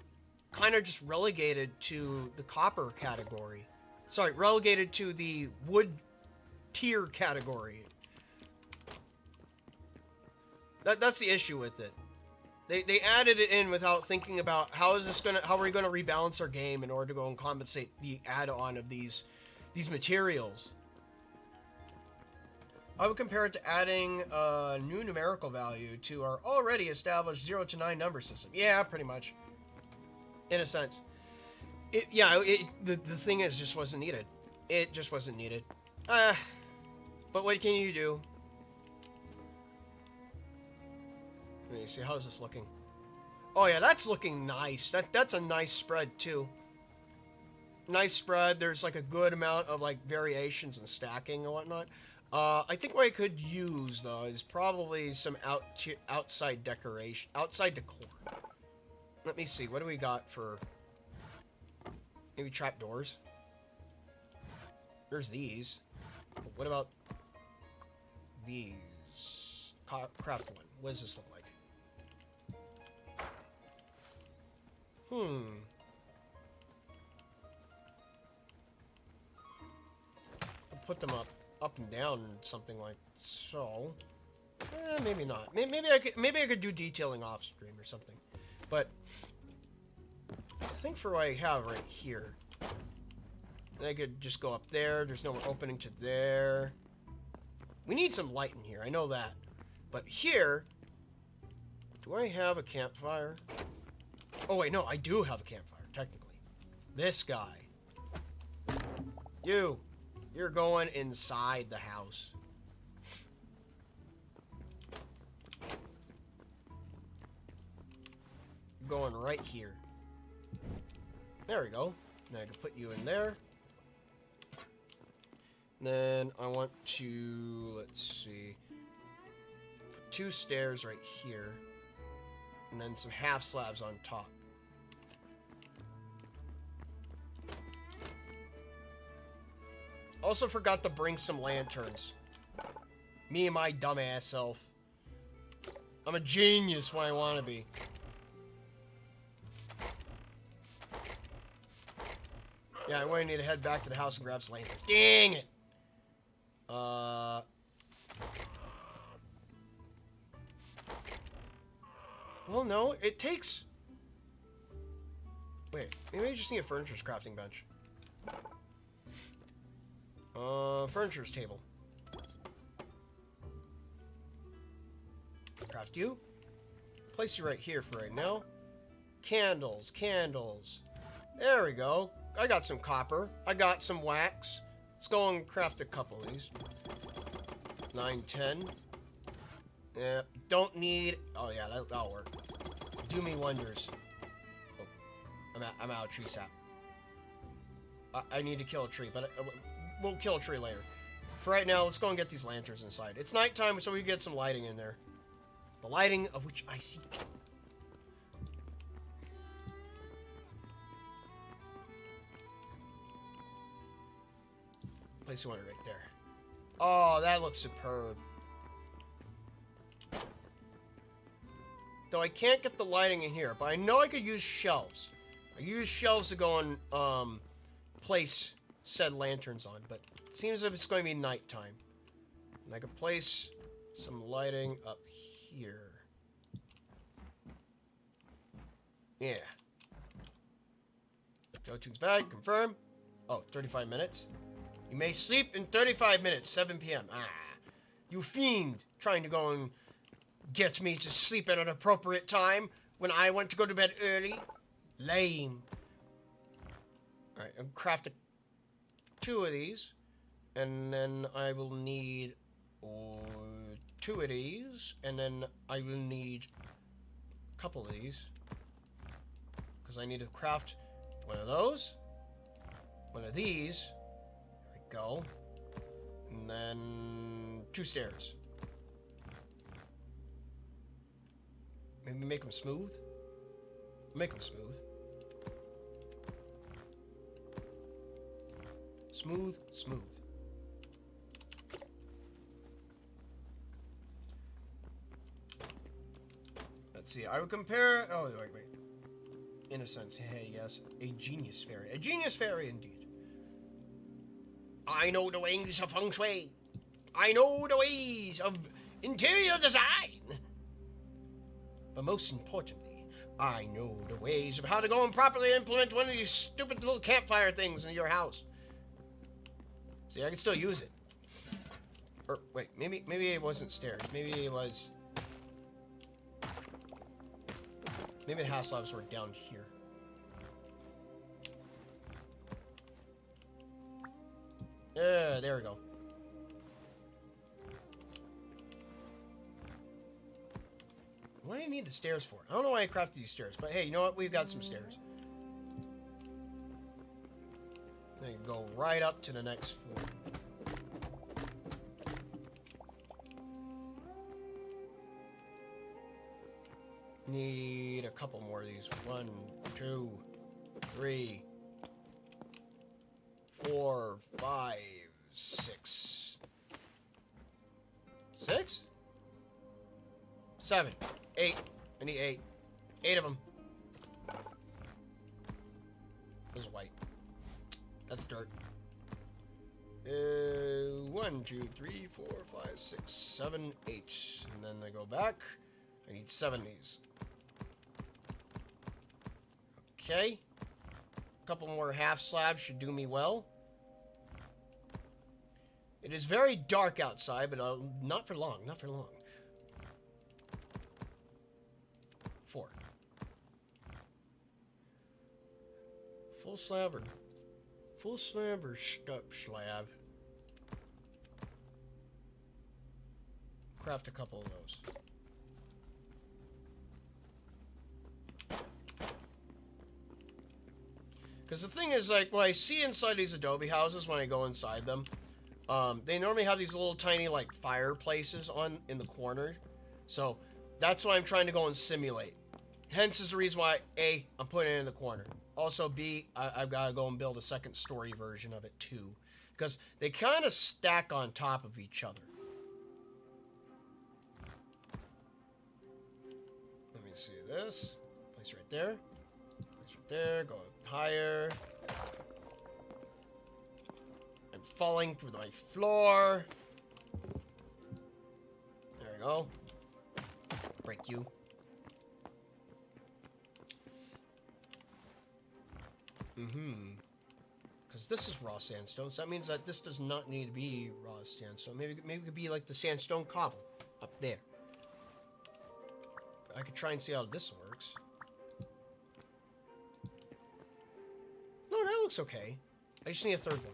kind of just relegated to the copper category. Sorry, relegated to the wood tier category. That's the issue with it. They added it in without thinking about how are we gonna rebalance our game in order to go and compensate the add-on of these materials. I would compare it to adding a new numerical value to our already established 0 to 9 number system. Yeah, pretty much. In a sense. The thing is, just wasn't needed. It just wasn't needed. But what can you do? Let me see, how's this looking? Oh yeah, that's looking nice. That's a nice spread too. Nice spread. There's like a good amount of like variations and stacking and whatnot. I think what I could use though is probably some outside decoration, outside decor. Let me see, what do we got for maybe trapdoors? There's these. What about these? Craft one. What does this look like? I'll put them up and down, something like so. Maybe not. Maybe I could do detailing off stream or something. But I think for what I have right here, I could just go up there. There's no opening to there. We need some light in here. I know that. But here, do I have a campfire? Oh wait, no, I do have a campfire, technically. This guy. You're going inside the house. Going right here. There we go. Now I can put you in there. Then I want to, let's see, put 2 stairs right here. And then some half slabs on top. Also forgot to bring some lanterns. Me and my dumbass self. I'm a genius when I want to be. Yeah, I really need to head back to the house and grab some lanterns. Dang it! Well, no, it takes... Wait, maybe I just need a furniture's crafting bench. Furniture's table. Craft you. Place you right here for right now. Candles, candles. There we go. I got some copper. I got some wax. Let's go and craft a couple of these. 9, 10. Yeah, don't need... Oh, yeah, that'll work. Do me wonders. Oh, I'm out of tree sap. I need to kill a tree, but we'll kill a tree later. For right now, let's go and get these lanterns inside. It's nighttime, so we can get some lighting in there. The lighting of which I seek. Place you want it right there. Oh, that looks superb. Though I can't get the lighting in here, but I know I could use shelves. I use shelves to go and place said lanterns on, but it seems as if it's going to be nighttime. And I could place some lighting up here. Yeah. Jotun's bag, confirm. Oh, 35 minutes. You may sleep in 35 minutes, 7 p.m. Ah, you fiend, trying to go and get me to sleep at an appropriate time when I want to go to bed early. Lame. Alright, I'll craft 2 of these. And then I will need 2 of these. And then I will need a couple of these. Because I need to craft one of those. One of these. There we go. And then 2 stairs. Maybe make them smooth? Make them smooth. Smooth, smooth. Let's see, I would compare... Oh, wait. In a sense, hey, yes, a genius fairy. A genius fairy, indeed. I know the ways of feng shui. I know the ways of interior design. But most importantly, I know the ways of how to go and properly implement one of these stupid little campfire things in your house. See, I can still use it. Or, wait, maybe it wasn't stairs. Maybe it was... Maybe the house slabs were down here. There we go. What do you need the stairs for? I don't know why I crafted these stairs, but hey, you know what? We've got some stairs. Then you go right up to the next floor. Need a couple more of these. 1, 2, 3, 4, 5, 6. 6? 7. 8. I need 8. 8 of them. This is white. That's dirt. 1, 2, 3, 4, 5, 6, 7, 8. And then I go back. I need 7 of these. Okay. A couple more half slabs should do me well. It is very dark outside, but not for long. Not for long. 4. Full slab or slab. Craft a couple of those. Because the thing is, like, what I see inside these adobe houses when I go inside them, they normally have these little tiny, like, fireplaces in the corner. So, that's why I'm trying to go and simulate. Hence is the reason why, A, I'm putting it in the corner. Also, B, I've got to go and build a second story version of it, too. Because they kind of stack on top of each other. Let me see this. Place right there. Place right there. Go higher. I'm falling through my floor. There we go. Break you. Because this is raw sandstone, so that means that this does not need to be raw sandstone. Maybe it could be like the sandstone cobble up there. I could try and see how this works. No, that looks okay. I just need a third one.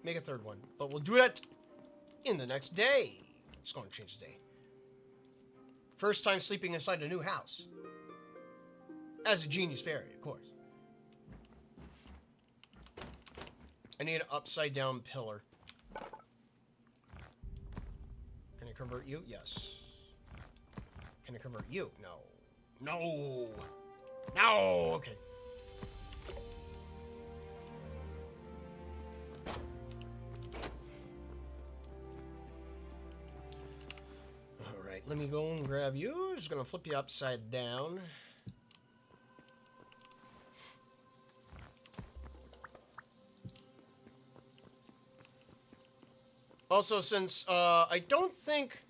Make a third one. But we'll do that in the next day. It's going to change the day. First time sleeping inside a new house. As a genius fairy, of course. I need an upside down pillar. Can I convert you? Yes. Can I convert you? No. No! No! Okay. Alright, let me go and grab you. Just gonna flip you upside down. Also, since I don't think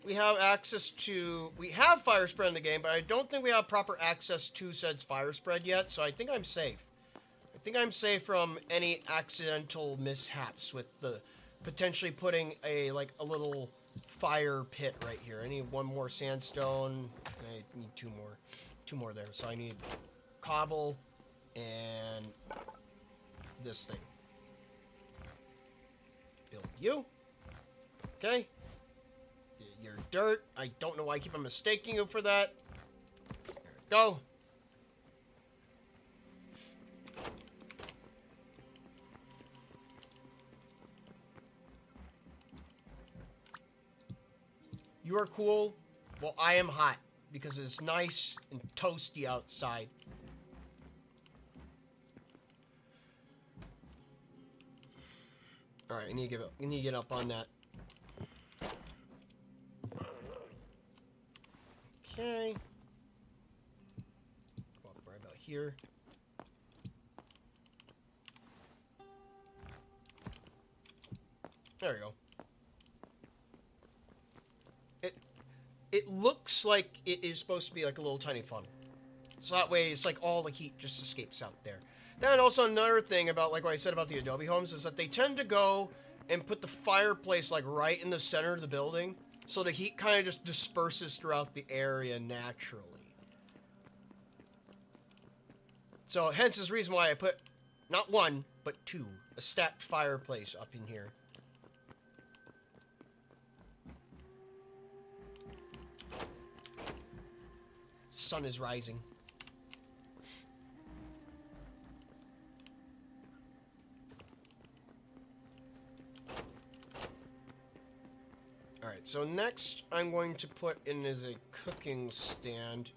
we have access to... We have fire spread in the game, but I don't think we have proper access to said fire spread yet, so I think I'm safe. I think I'm safe from any accidental mishaps with the potentially putting a little fire pit right here. I need one more sandstone, and I need two more there. So I need cobble and this thing. Build you. Okay. You're dirt. I don't know why I keep on mistaking you for that. There we go. You are cool. Well, I am hot because it's nice and toasty outside. All right, I need to give up. I need to get up on that. Okay. Go up right about here. There we go. It looks like it is supposed to be like a little tiny funnel. So that way it's like all the heat just escapes out there. Then also another thing about like what I said about the adobe homes is that they tend to go and put the fireplace like right in the center of the building. So the heat kind of just disperses throughout the area naturally. So hence is the reason why I put not one, but 2. A stacked fireplace up in here. Sun is rising. Alright, so next I'm going to put in is a cooking stand.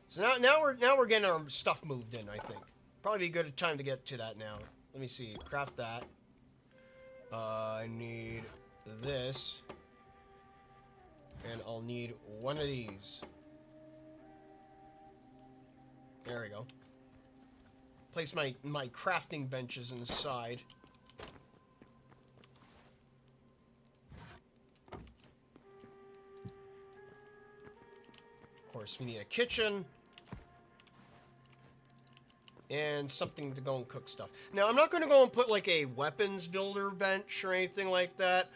So now we're getting our stuff moved in, I think. Probably be a good time to get to that now. Let me see. Craft that. I need this. And I'll need one of these. There we go. Place my crafting benches inside. Of course, we need a kitchen. And something to go and cook stuff. Now, I'm not going to go and put, like, a weapons builder bench or anything like that.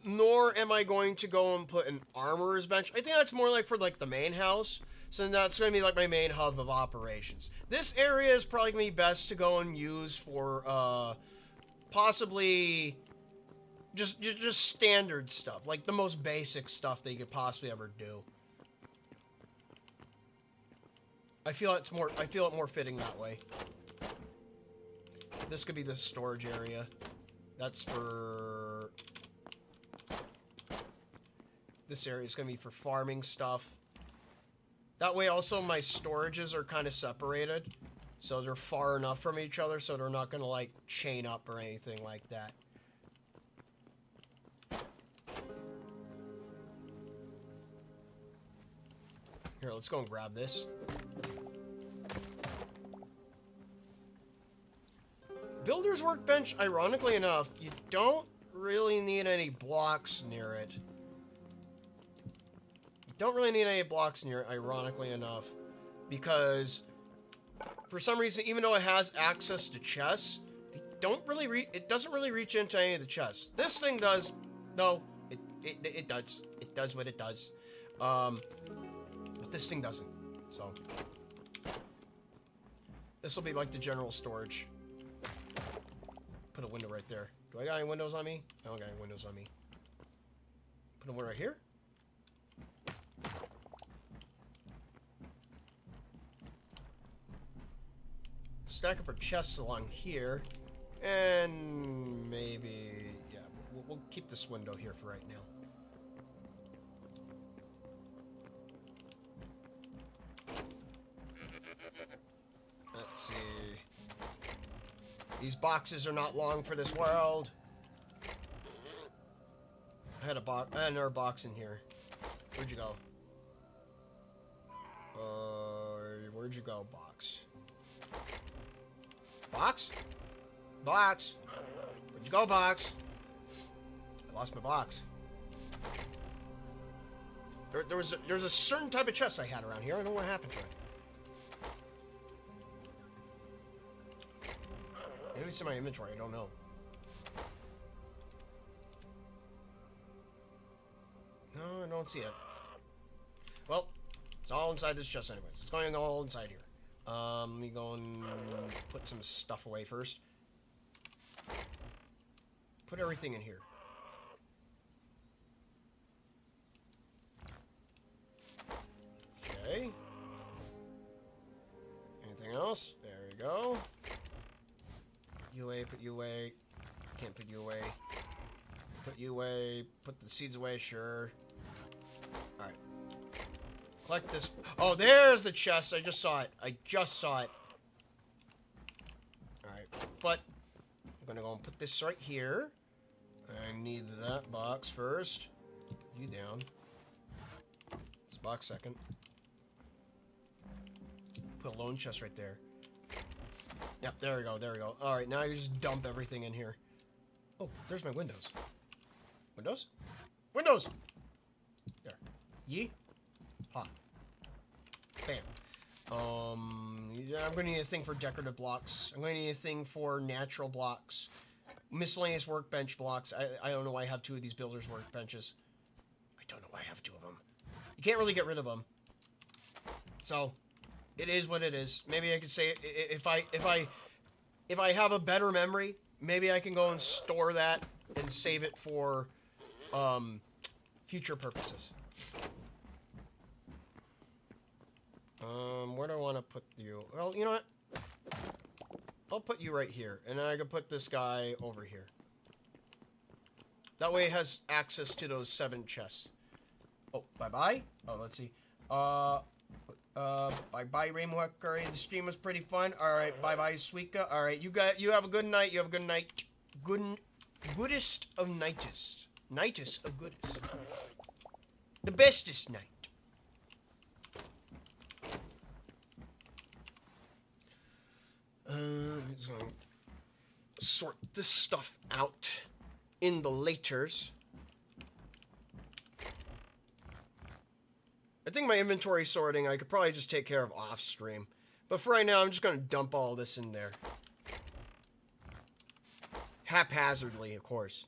Nor am I going to go and put an armorer's bench. I think that's more like for, like, the main house. So that's going to be, like, my main hub of operations. This area is probably going to be best to go and use for, possibly just standard stuff. Like, the most basic stuff that you could possibly ever do. I feel it more fitting that way. This could be the storage area. That's for... This area is going to be for farming stuff. That way also my storages are kind of separated. So they're far enough from each other so they're not going to like chain up or anything like that. Here, let's go and grab this. Builder's workbench, ironically enough, you don't really need any blocks near it. You don't really need any blocks near it, ironically enough. Because, for some reason, even though it has access to chests, it doesn't really reach into any of the chests. This thing does. No, it does. It does what it does. But this thing doesn't. So, this will be like the general storage. Put a window right there. Do I got any windows on me? I don't got any windows on me. Put a window right here. Stack up our chests along here. And maybe... Yeah, we'll keep this window here for right now. Let's see... These boxes are not long for this world. I had another box in here. Where'd you go? Where'd you go, box? Box? Box? Where'd you go, box? I lost my box. There's a certain type of chest I had around here. I don't know what happened to it. Maybe it's in my inventory, I don't know. No, I don't see it. Well, it's all inside this chest anyways. It's going all inside here. Let me go and put some stuff away first. Put everything in here. Okay. Anything else? There we go. You away, put you away. Can't put you away. Put you away. Put the seeds away, sure. Alright. Collect this. Oh, there's the chest. I just saw it. I just saw it. Alright. But I'm gonna go and put this right here. I need that box first. You down. This box second. Put a lone chest right there. Yep, there we go, there we go. Alright, now you just dump everything in here. Oh, there's my windows. Windows? Windows! There. Yee. Ha. Bam. Yeah, I'm gonna need a thing for decorative blocks. I'm gonna need a thing for natural blocks. Miscellaneous workbench blocks. I don't know why I have 2 of these builder's workbenches. I don't know why I have 2 of them. You can't really get rid of them. So... It is what it is. Maybe I could say if I if I have a better memory, maybe I can go and store that and save it for future purposes. Where do I want to put you? Well, you know what? I'll put you right here, and then I can put this guy over here. That way it has access to those 7 chests. Oh, bye-bye. Oh, let's see. Bye-bye, Rainbow Curry. The stream was pretty fun. Alright, bye-bye, Suika. Alright, you have a good night. You have a good night. Goodest of nightest. Nightest of goodest. The bestest night. Just gonna sort this stuff out in the laters. I think my inventory sorting I could probably just take care of off stream. But for right now, I'm just gonna dump all this in there. Haphazardly, of course.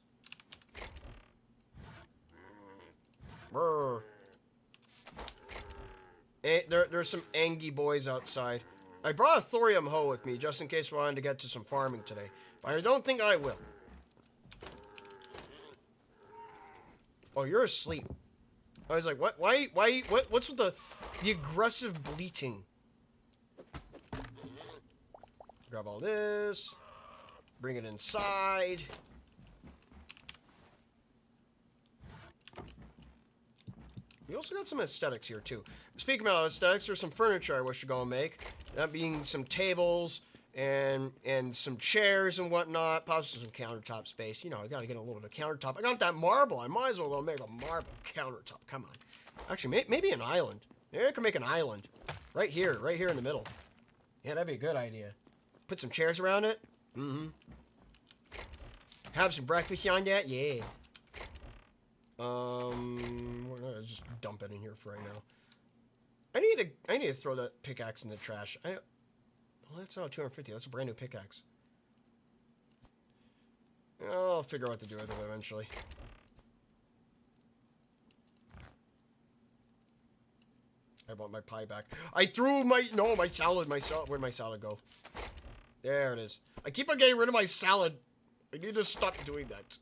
Brr. There's some angy boys outside. I brought a thorium hoe with me just in case we wanted to get to some farming today. But I don't think I will. Oh, you're asleep. I was like, what? What's with the aggressive bleating? Grab all this. Bring it inside. We also got some aesthetics here, too. Speaking about aesthetics, there's some furniture I wish to go and make. That being some tables and some chairs and whatnot. Possibly some countertop space. You know, I gotta get a little bit of countertop. I got that marble. I might as well go make a marble countertop. Come on. Actually, maybe an island. Maybe I can make an island. Right here in the middle. Yeah, that'd be a good idea. Put some chairs around it. Mm-hmm. Have some breakfast on that. Yeah. Just dump it in here for right now. I need to throw that pickaxe in the trash. Well, that's not 250. That's a brand new pickaxe. I'll figure out what to do with it eventually. I want my pie back. I threw my salad. Where'd my salad go? There it is. I keep on getting rid of my salad. I need to stop doing that.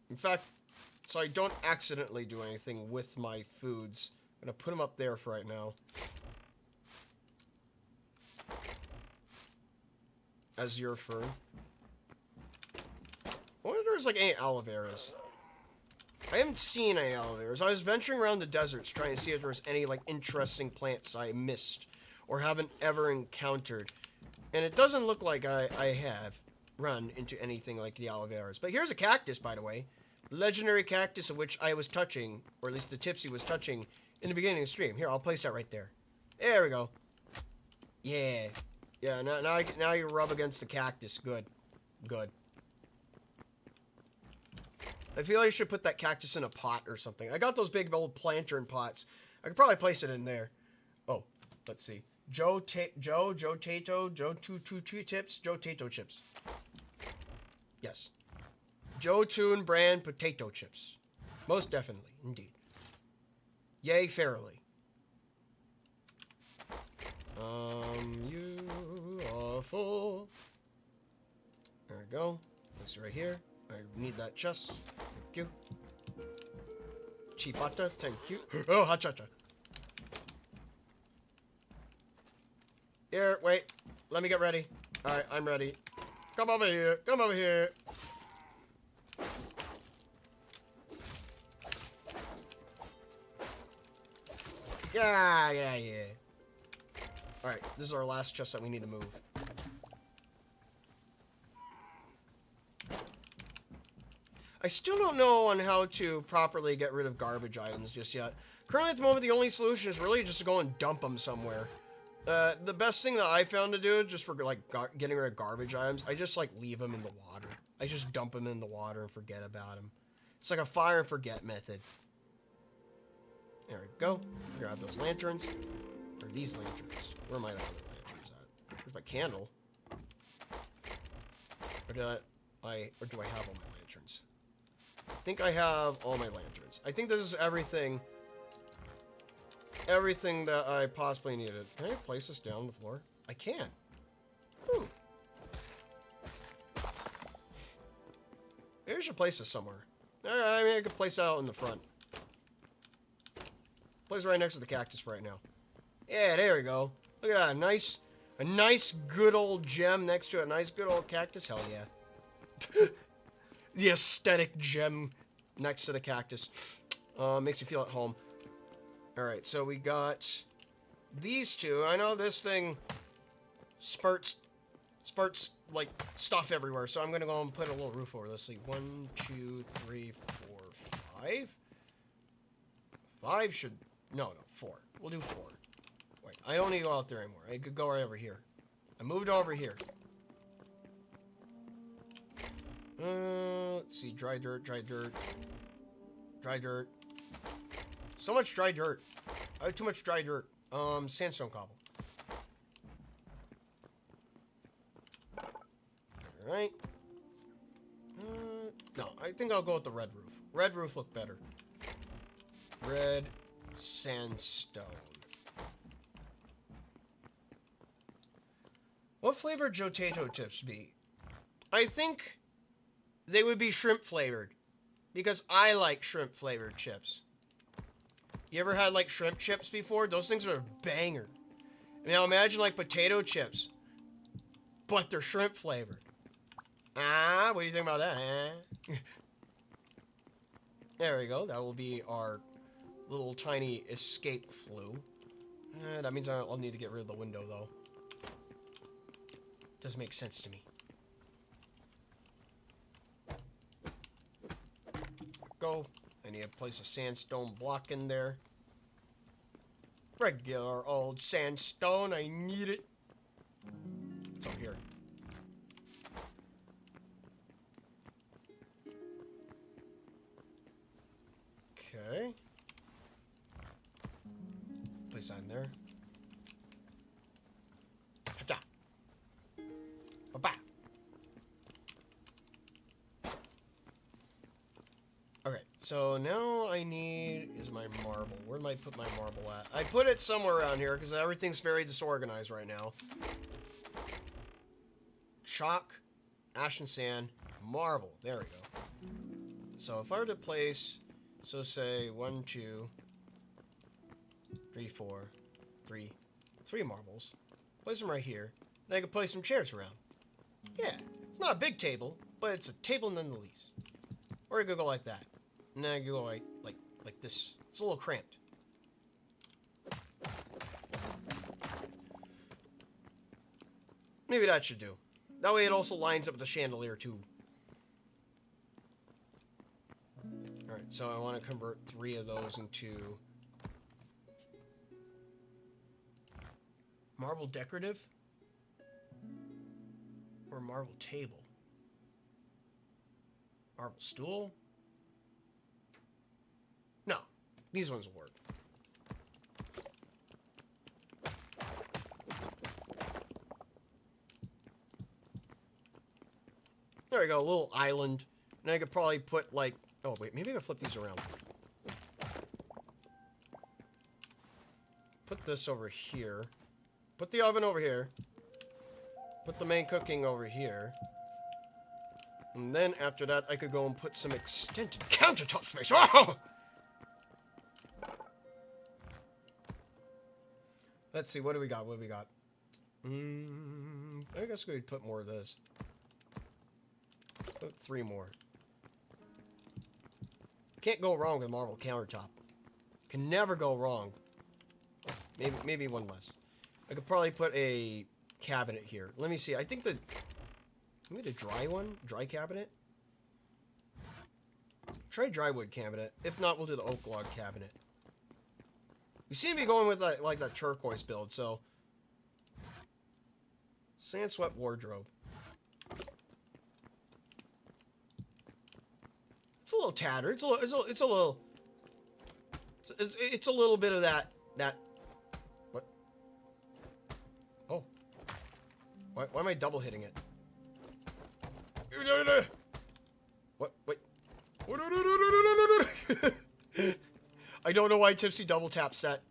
In fact, so I don't accidentally do anything with my foods, I'm gonna put them up there for right now. Azure fern. I wonder if there's like any aloe veras. I haven't seen any aloe veras. I was venturing around the deserts trying to see if there was any like interesting plants I missed or haven't ever encountered. And it doesn't look like I have run into anything like the aloe veras. But here's a cactus, by the way. Legendary cactus of which I was touching, or at least the Tipsy was touching in the beginning of the stream. Here, I'll place that right there. There we go. Yeah. Yeah, now you rub against the cactus. Good. Good. I feel like I should put that cactus in a pot or something. I got those big old planter in pots. I could probably place it in there. Oh, let's see. Joe Tato chips. Yes. Joe Toon brand potato chips. Most definitely, indeed. Yay, fairly. You are full. There we go. This right here. I need that chest. Thank you. Chipata, thank you. Oh, hachacha. Here, wait. Let me get ready. Alright, I'm ready. Come over here. Come over here. Yeah. Alright, this is our last chest that we need to move. I still don't know on how to properly get rid of garbage items just yet. Currently at the moment, the only solution is really just to go and dump them somewhere. The best thing that I found to do, just for like getting rid of garbage items, I just like leave them in the water. I just dump them in the water and forget about them. It's like a fire and forget method. There we go. Grab those lanterns. Or these lanterns. Where are my other lanterns at? Where's my candle? Or do I have all my lanterns? I think I have all my lanterns. I think this is everything that I possibly needed. Can I place this down on the floor? I can. Ooh. Maybe I should place this somewhere. I mean, I could place it out in the front. Place it right next to the cactus right now. Yeah, there we go. Look at that. A nice good old gem next to a nice good old cactus. Hell yeah. The aesthetic gem next to the cactus. Makes you feel at home. Alright, so we got these two. I know this thing spurts like stuff everywhere, so I'm gonna go and put a little roof over this. See, 1, 2, 3, 4, 5. 5 should... No, 4. We'll do 4. Wait, I don't need to go out there anymore. I could go right over here. I moved over here. Let's see. Dry dirt, dry dirt. Dry dirt. So much dry dirt. I have too much dry dirt. Sandstone cobble. Alright. No, I think I'll go with the red roof. Red roof look better. Red sandstone. What flavor would potato chips be? I think they would be shrimp flavored. Because I like shrimp flavored chips. You ever had like shrimp chips before? Those things are a banger. Now imagine like potato chips. But they're shrimp flavored. Ah, what do you think about that? There we go. That will be our little tiny escape flue. That means I'll need to get rid of the window, though. Doesn't make sense to me. Go. I need to place a sandstone block in there. Regular old sandstone. I need it. It's over here. Okay. Place that in there. Ha-ta. Ba-ba. Okay, so now I need is my marble. Where did I put my marble at? I put it somewhere around here because everything's very disorganized right now. Chalk, ash and sand, marble. There we go. So if I were to place, so say 1, 2, 3, 4, 3 marbles. Place them right here. And I can place some chairs around. Yeah, it's not a big table, but it's a table nonetheless. Or you could go like that. And then I could go like this. It's a little cramped. Maybe that should do. That way it also lines up with the chandelier too. Alright, so I want to convert 3 of those into marble decorative or marble table. Marble stool. No, these ones will work. There we go, a little island. And I could probably put like, oh wait, maybe I can flip these around. Put this over here. Put the oven over here. Put the main cooking over here. And then after that, I could go and put some extended countertop space. Oh! Let's see, what do we got? What do we got? I guess we'd put more of this. Put 3 more. Can't go wrong with marble countertop. Can never go wrong. Maybe one less. I could probably put a cabinet here. Let me see. I think maybe the dry one? Dry cabinet? Try dry wood cabinet. If not, we'll do the oak log cabinet. We seem to be going with like that turquoise build, so. Sand swept wardrobe. It's a little tattered. It's a little bit of that. What? Oh. Why am I double hitting it? What? Wait. I don't know why Tipsy double tap set.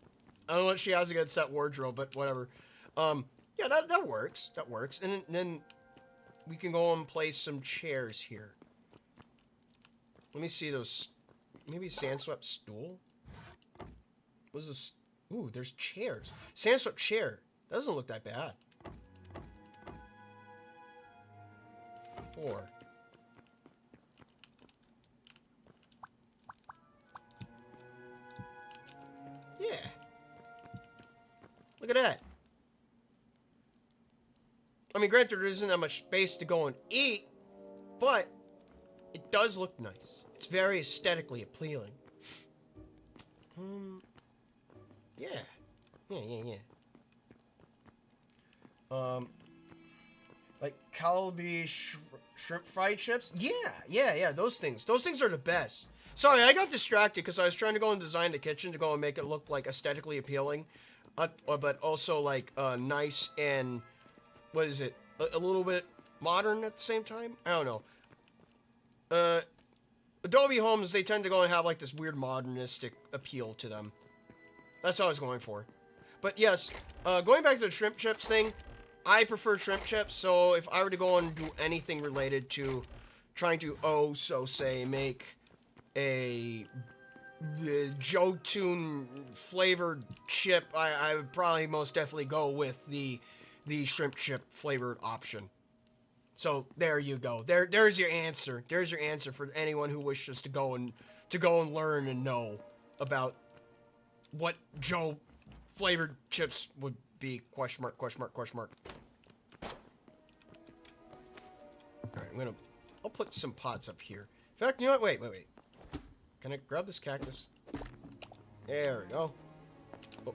I don't know what she has against that wardrobe, but whatever. Yeah, that works. That works. And then we can go and place some chairs here. Let me see those. Maybe sand-swept stool? What is this? Ooh, there's chairs. Sand-swept chair. Doesn't look that bad. 4. Yeah. Look at that. I mean, granted, there isn't that much space to go and eat, but it does look nice. It's very aesthetically appealing. Yeah. Like Calbee shrimp fried chips? Yeah, those things. Those things are the best. Sorry, I got distracted because I was trying to go and design the kitchen to go and make it look like aesthetically appealing, but also like nice and, what is it, a little bit modern at the same time? I don't know. Adobe homes, they tend to go and have like this weird modernistic appeal to them. That's what I was going for. But yes, going back to the shrimp chips thing, I prefer shrimp chips, so if I were to go and do anything related to trying to, say, make a Jotun flavored chip, I would probably most definitely go with the shrimp chip flavored option. So there you go. There's your answer. There's your answer for anyone who wishes to go and learn and know about what Joe flavored chips would be. Question mark, question mark, question mark. Alright, I'll put some pots up here. In fact, you know what? Wait. Can I grab this cactus? There we go. Oh.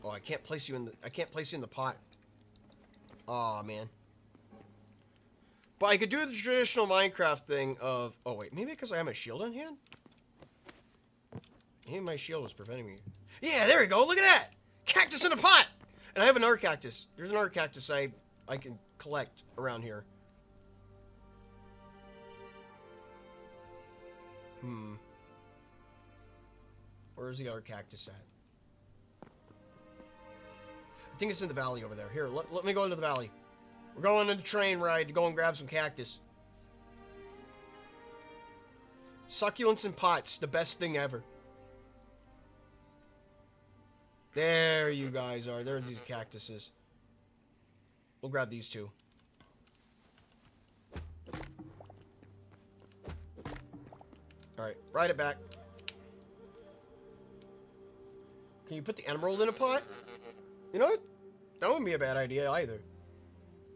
Oh, I can't place you in the pot. Aw, man. But I could do the traditional Minecraft thing of... Oh, wait. Maybe because I have my shield on hand? Maybe my shield was preventing me. Yeah, there we go. Look at that. Cactus in a pot. And I have another cactus. There's another cactus I can collect around here. Where's the other cactus at? I think it's in the valley over there. Here, let me go into the valley. We're going on a train ride to go and grab some cactus. Succulents in pots, the best thing ever. There you guys are. There's these cactuses. We'll grab these two. Alright, ride it back. Can you put the emerald in a pot? You know what? That wouldn't be a bad idea either.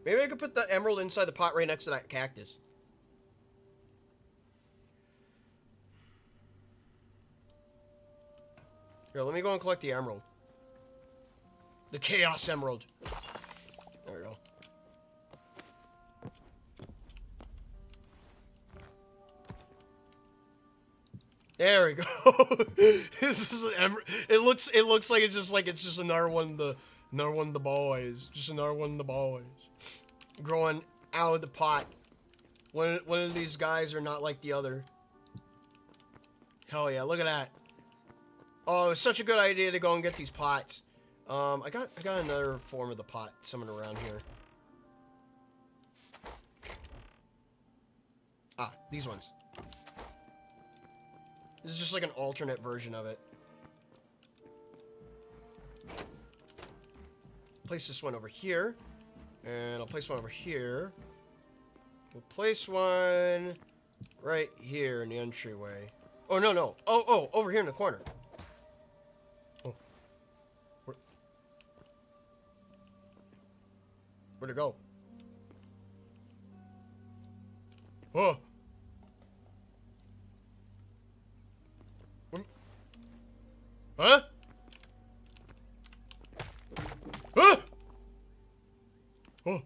Maybe I could put the emerald inside the pot right next to that cactus. Here, let me go and collect the emerald. The Chaos Emerald. There we go. There we go. This is an emerald. It looks like it's just another one of the boys. Just another one of the boys. Growing out of the pot. One of these guys are not like the other. Hell yeah, look at that. Oh, it's such a good idea to go and get these pots. I got another form of the pot somewhere around here. Ah, these ones. This is just like an alternate version of it. Place this one over here. And I'll place one over here. We'll place one right here in the entryway. Oh, no. Oh, over here in the corner. Oh. Where'd it go? Oh. Huh? Huh? Oh.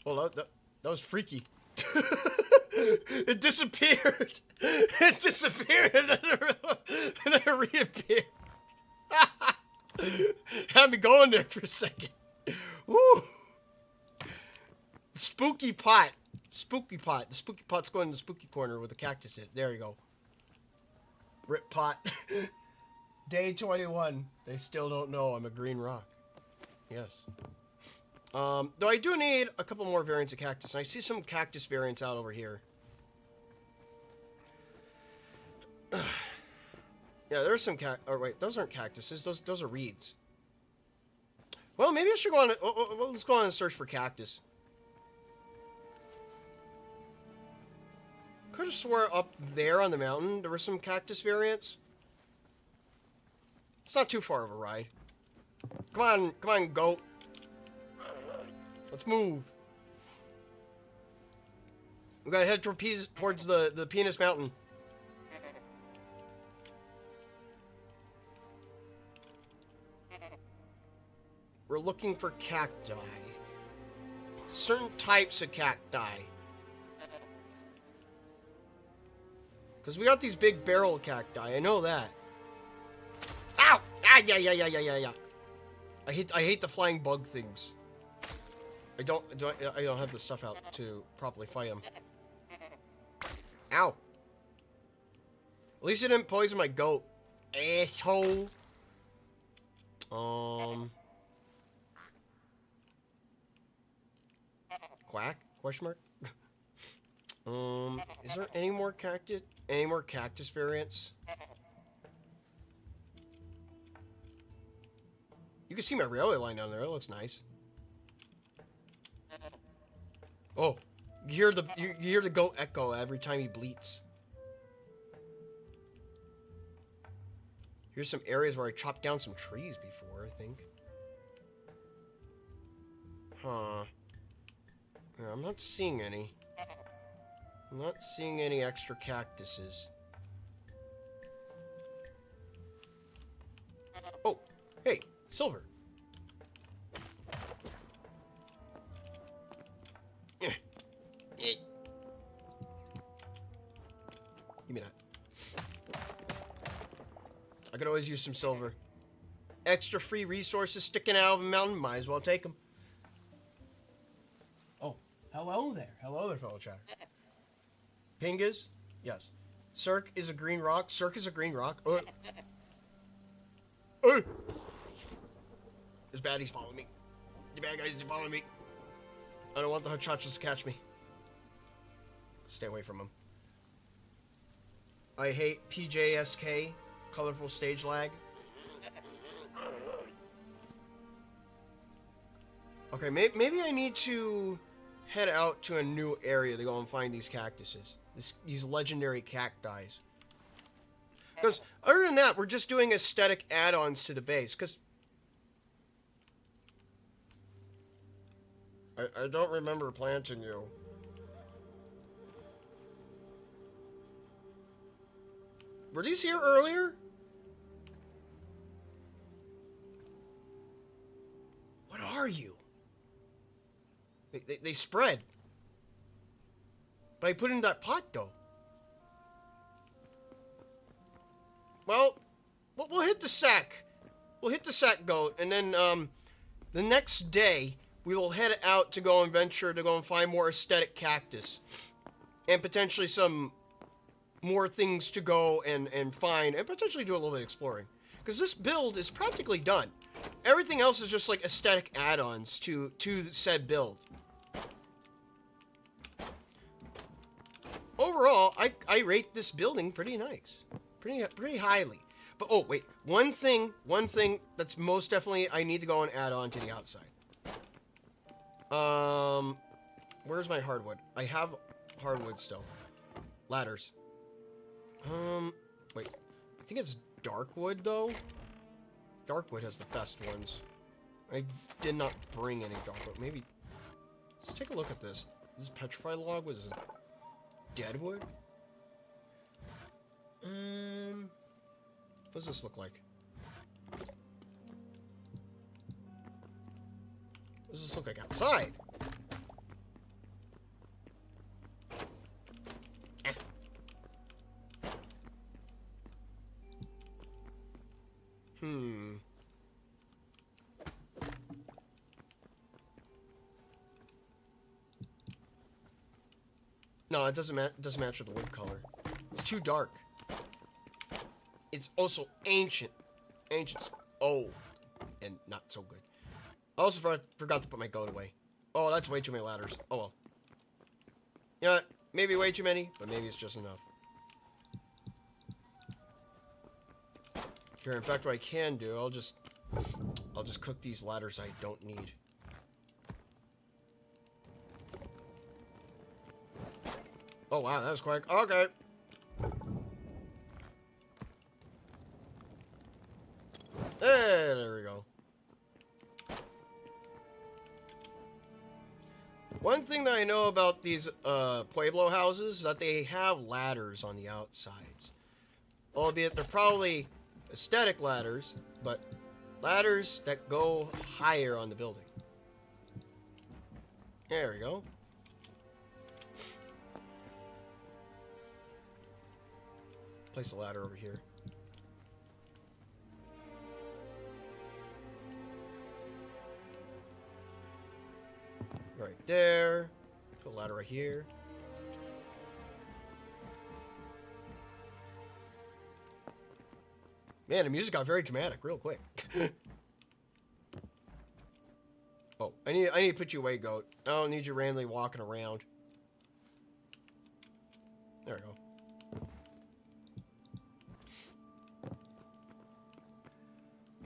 Well, that was freaky. It disappeared. It disappeared and then it reappeared. Had me going there for a second. Woo. Spooky pot. Spooky pot. The spooky pot's going in the spooky corner with the cactus in it. There you go. Rip pot. Day 21. They still don't know I'm a green rock. Yes. Though I do need a couple more variants of cactus. And I see some cactus variants out over here. Yeah, there's some oh wait, those aren't cactuses. Those are reeds. Well, maybe I should go on. Well, let's go on and search for cactus. Could have swore up there on the mountain there were some cactus variants. It's not too far of a ride. Come on, goat. Let's move. We gotta head towards the Penis Mountain. We're looking for cacti. Certain types of cacti. Because we got these big barrel cacti. I know that. Ow! Ah, yeah. I hate the flying bug things. I don't have the stuff out to properly fight them. Ow! At least it didn't poison my goat. Asshole. Quack? Question mark? Is there any more cactus? Any more cactus variants? You can see my railway line down there. It looks nice. Oh, you hear the goat echo every time he bleats. Here's some areas where I chopped down some trees before, I think. Huh. Yeah, I'm not seeing any. I'm not seeing any extra cactuses. Oh, hey, silver. Give me that. I could always use some silver. Extra free resources sticking out of a mountain, might as well take them. Oh, hello there. Hello there, fellow chatter. Pingas? Yes. Cirque is a green rock. Cirque is a green rock. There's baddies following me. The bad guys are following me. I don't want the hachachas to catch me. Stay away from them. I hate PJSK, colorful stage lag. Okay, maybe I need to head out to a new area to go and find these cactuses. These legendary cacti. Because other than that, we're just doing aesthetic add-ons to the base. Because I don't remember planting you. Were these here earlier? What are you? They spread. But I put in that pot, though. Well, we'll hit the sack. We'll hit the sack goat, and then the next day we will head out to go and venture to go and find more aesthetic cactus, and potentially some more things to go and find, and potentially do a little bit of exploring. Because this build is practically done. Everything else is just like aesthetic add-ons to said build. Overall, I rate this building pretty nice. Pretty highly. But oh wait, one thing that's most definitely I need to go and add on to the outside. Where's my hardwood? I have hardwood still. Ladders. Wait. I think it's dark wood though. Dark wood has the best ones. I did not bring any dark wood. Maybe. Let's take a look at this. This is petrified log. Was dead wood? What does this look like? What does this look like outside? No, it doesn't match with the wood color. It's too dark. It's also ancient. Ancient's old and not so good. I also forgot to put my goat away. Oh, that's way too many ladders. Oh well. You know what? Maybe way too many, but maybe it's just enough. Here, in fact, what I can do, I'll just cook these ladders I don't need. Oh wow, that was quick. Okay. Hey, there we go. One thing that I know about these Pueblo houses is that they have ladders on the outsides. Albeit they're probably aesthetic ladders, but ladders that go higher on the building. There we go. Place a ladder over here. Right there. Put a ladder right here. Man, the music got very dramatic real quick. Oh, I need to put you away, goat. I don't need you randomly walking around. There we go.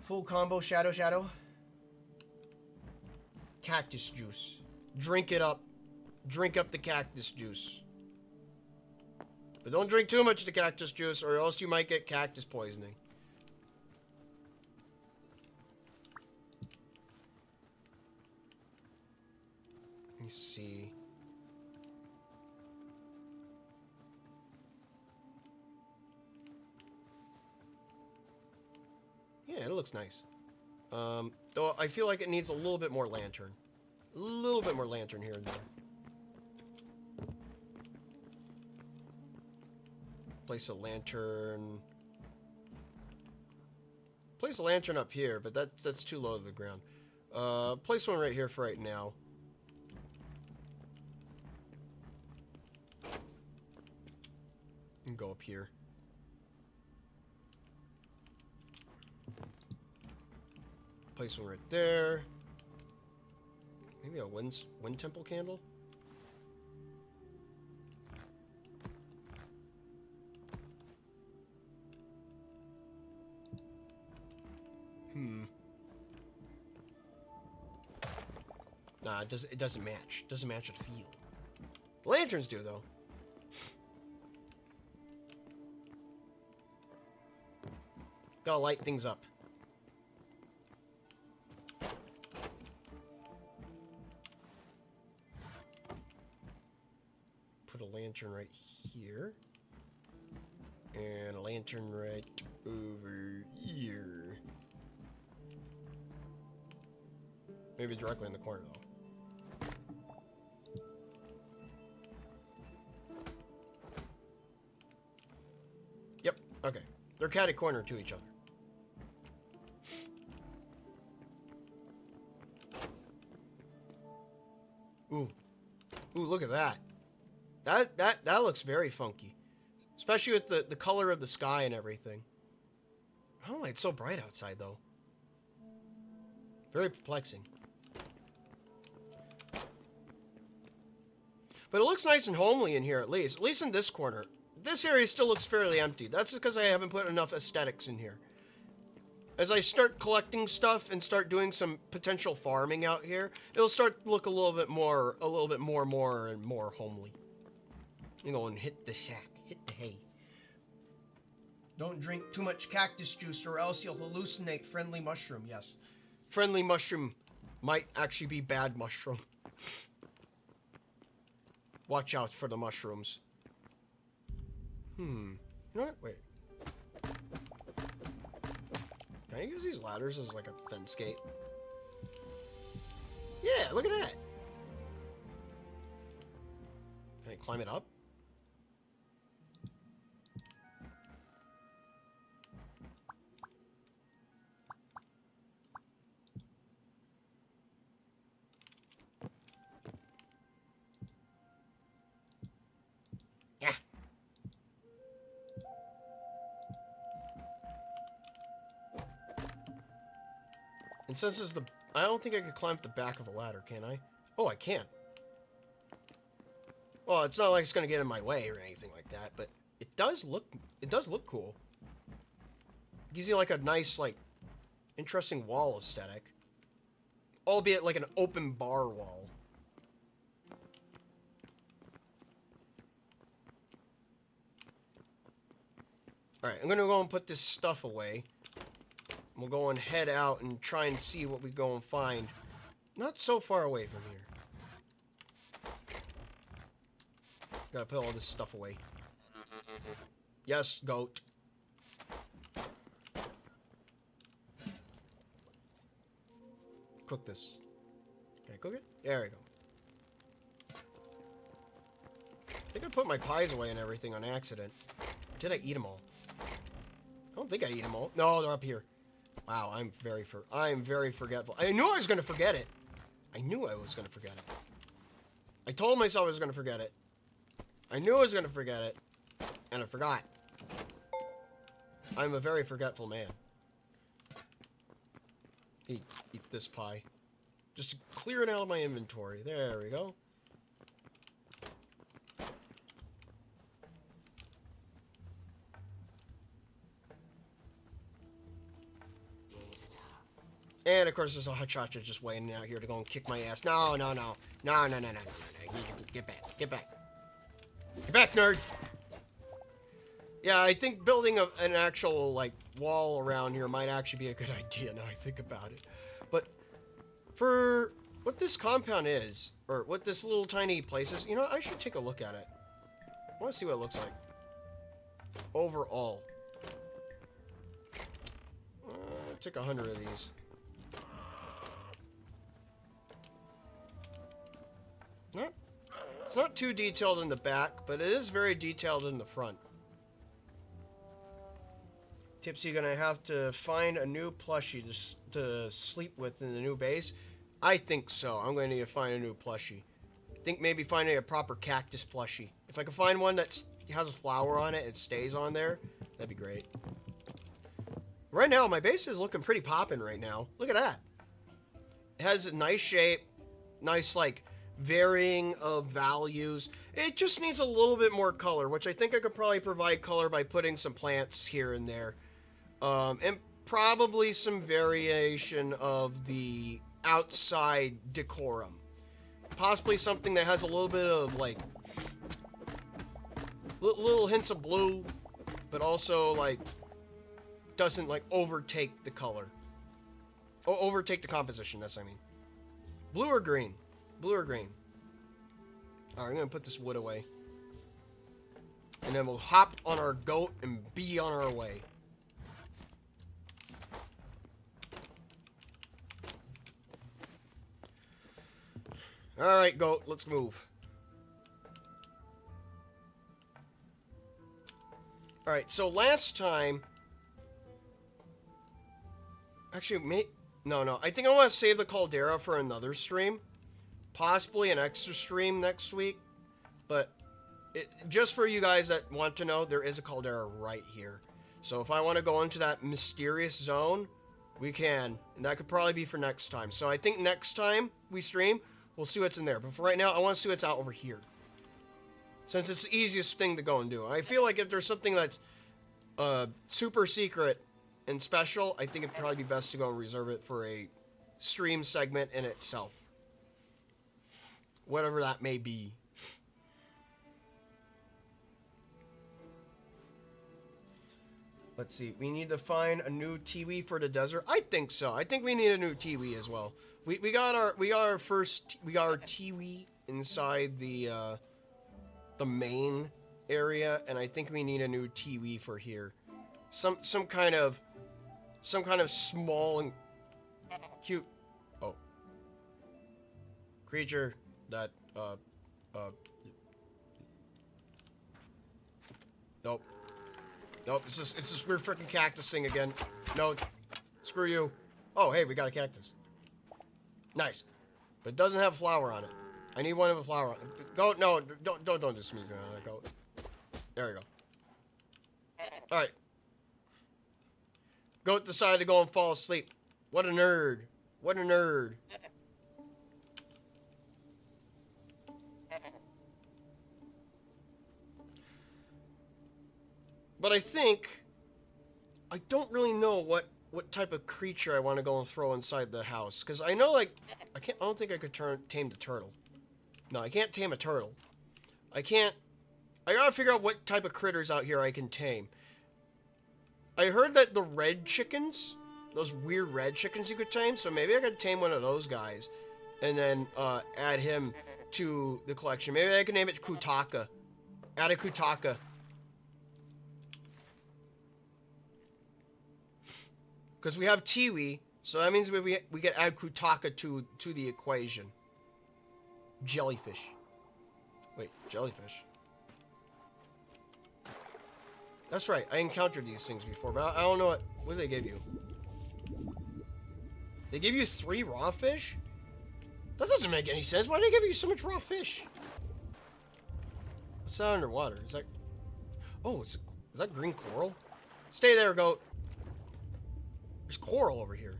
Full combo, shadow. Cactus juice. Drink it up. Drink up the cactus juice. But don't drink too much of the cactus juice or else you might get cactus poisoning. Let me see. Yeah, it looks nice. Though I feel like it needs a little bit more lantern. A little bit more lantern here and there. Place a lantern. Place a lantern up here, but that's too low to the ground. Place one right here for right now. And go up here. Place one right there. Maybe a wind temple candle? Nah, it doesn't match. It doesn't match the feel. The lanterns do, though. Gotta light things up. Put a lantern right here. And a lantern right over here. Maybe directly in the corner, though. Yep, okay. They're catty-corner to each other. Ooh. Ooh, look at that. That looks very funky. Especially with the color of the sky and everything. I don't know why it's so bright outside, though. Very perplexing. But it looks nice and homely in here, at least. At least in this corner. This area still looks fairly empty. That's because I haven't put enough aesthetics in here. As I start collecting stuff and start doing some potential farming out here, it'll start to look a little bit more homely. You go and hit the sack, hit the hay. Don't drink too much cactus juice or else you'll hallucinate friendly mushroom. Yes, friendly mushroom might actually be bad mushroom. Watch out for the mushrooms. You know what? Wait. Can I use these ladders as like a fence gate? Yeah, look at that. Can I climb it up? Yeah. And since this is the I don't think I could climb up the back of a ladder, can I? Oh, I can. Well, it's not like it's gonna get in my way or anything like that, but it does look cool. It gives you like a nice, like, interesting wall aesthetic. Albeit like an open bar wall. Alright, I'm gonna go and put this stuff away. We'll go and head out and try and see what we go and find. Not so far away from here. Gotta put all this stuff away. Yes, goat. Cook this. Can I cook it? There we go. I think I put my pies away and everything on accident. Or did I eat them all? I don't think I eat them all. No, they're up here. Wow, I'm very forgetful. I knew I was gonna forget it. I knew I was gonna forget it. I told myself I was gonna forget it. I knew I was gonna forget it, and I forgot. I'm a very forgetful man. Eat this pie. Just to clear it out of my inventory. There we go. And of course, there's a Hachacha just waiting out here to go and kick my ass. No. Get back. Get back. Get back, nerd. Yeah, I think building an actual, like, wall around here might actually be a good idea now I think about it. But for what this compound is, or what this little tiny place is, you know, I should take a look at it. I want to see what it looks like. Overall. I took 100 of these. It's not too detailed in the back, but it is very detailed in the front. Tipsy gonna have to find a new plushie to sleep with in the new base. I think so. I'm going to need to find a new plushie. I think maybe finding a proper cactus plushie. If I can find one that has a flower on it and stays on there, that'd be great. Right now, my base is looking pretty poppin' right now. Look at that. It has a nice shape, nice, like, varying of values. It just needs a little bit more color, which I think I could probably provide color by putting some plants here and there. And probably some variation of the outside decorum. Possibly something that has a little bit of, like, little hints of blue, but also, like, doesn't, like, overtake the color. Overtake the composition, that's what I mean. Blue or green? Blue or green? Alright, I'm gonna put this wood away. And then we'll hop on our goat and be on our way. Alright, goat, let's move. Alright, so last time... Actually, no. I think I want to save the caldera for another stream. Possibly an extra stream next week. But just for you guys that want to know, there is a caldera right here. So if I want to go into that mysterious zone, we can. And that could probably be for next time. So I think next time we stream, we'll see what's in there. But for right now, I want to see what's out over here. Since it's the easiest thing to go and do. I feel like if there's something that's super secret and special, I think it'd probably be best to go and reserve it for a stream segment in itself. Whatever that may be. Let's see. We need to find a new Tiwi for the desert. I think so. I think we need a new Tiwi as well. We got our Tiwi inside the main area, and I think we need a new Tiwi for here. Some kind of small and cute creature that nope, it's this weird freaking cactus thing again. No, screw you. Oh, hey, we got a cactus. Nice, but it doesn't have a flower on it. I need one with a flower on it. Go, no, don't just me. Go. There we go. All right. Goat decided to go and fall asleep. What a nerd. What a nerd. But I think I don't really know what type of creature I want to go and throw inside the house, because I know, like, I don't think I could tame the turtle. No, I can't tame a turtle. I gotta figure out what type of critters out here I can tame. I heard that the red chickens, those weird red chickens you could tame, so maybe I could tame one of those guys and then add him to the collection. Maybe I can name it Kutaka. Add a Kutaka. Because we have Tiwi, so that means we can add Kutaka to the equation. Jellyfish. Wait, jellyfish. That's right, I encountered these things before, but I don't know what do they give you? They give you 3 raw fish? That doesn't make any sense. Why do they give you so much raw fish? What's that underwater? Is that... Oh, is that green coral? Stay there, goat. There's coral over here.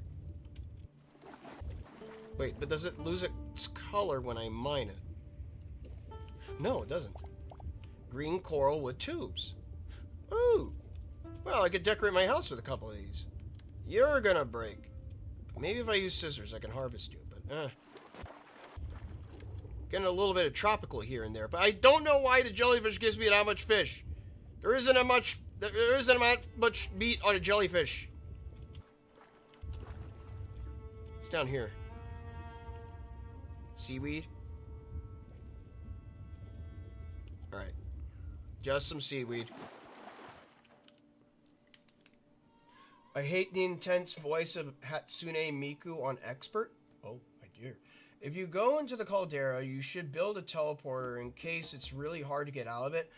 Wait, but does it lose its color when I mine it? No, it doesn't. Green coral with tubes. Ooh. Well, I could decorate my house with a couple of these. You're gonna break. Maybe if I use scissors, I can harvest you, but getting a little bit of tropical here and there, but I don't know why the jellyfish gives me that much fish. There isn't much meat on a jellyfish. It's down here. Seaweed. Alright. Just some seaweed. I hate the intense voice of Hatsune Miku on Expert. Oh, my dear. If you go into the caldera, you should build a teleporter in case it's really hard to get out of it.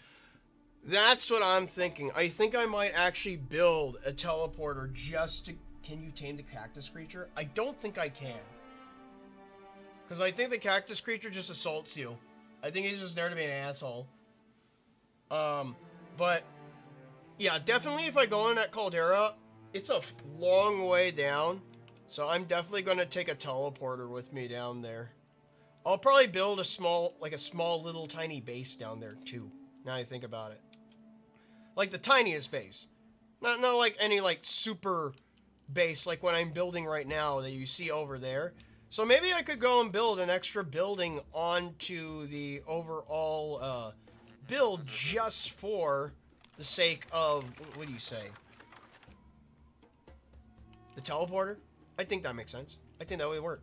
That's what I'm thinking. I think I might actually build a teleporter just to... Can you tame the cactus creature? I don't think I can. Because I think the cactus creature just assaults you. I think he's just there to be an asshole. But... Yeah, definitely if I go in that caldera, it's a long way down. So I'm definitely going to take a teleporter with me down there. I'll probably build a small little tiny base down there too. Now I think about it. Like the tiniest base. Not like any like super base like what I'm building right now that you see over there. So maybe I could go and build an extra building onto the overall build just for the sake of, what do you say? The teleporter? I think that makes sense. I think that would work.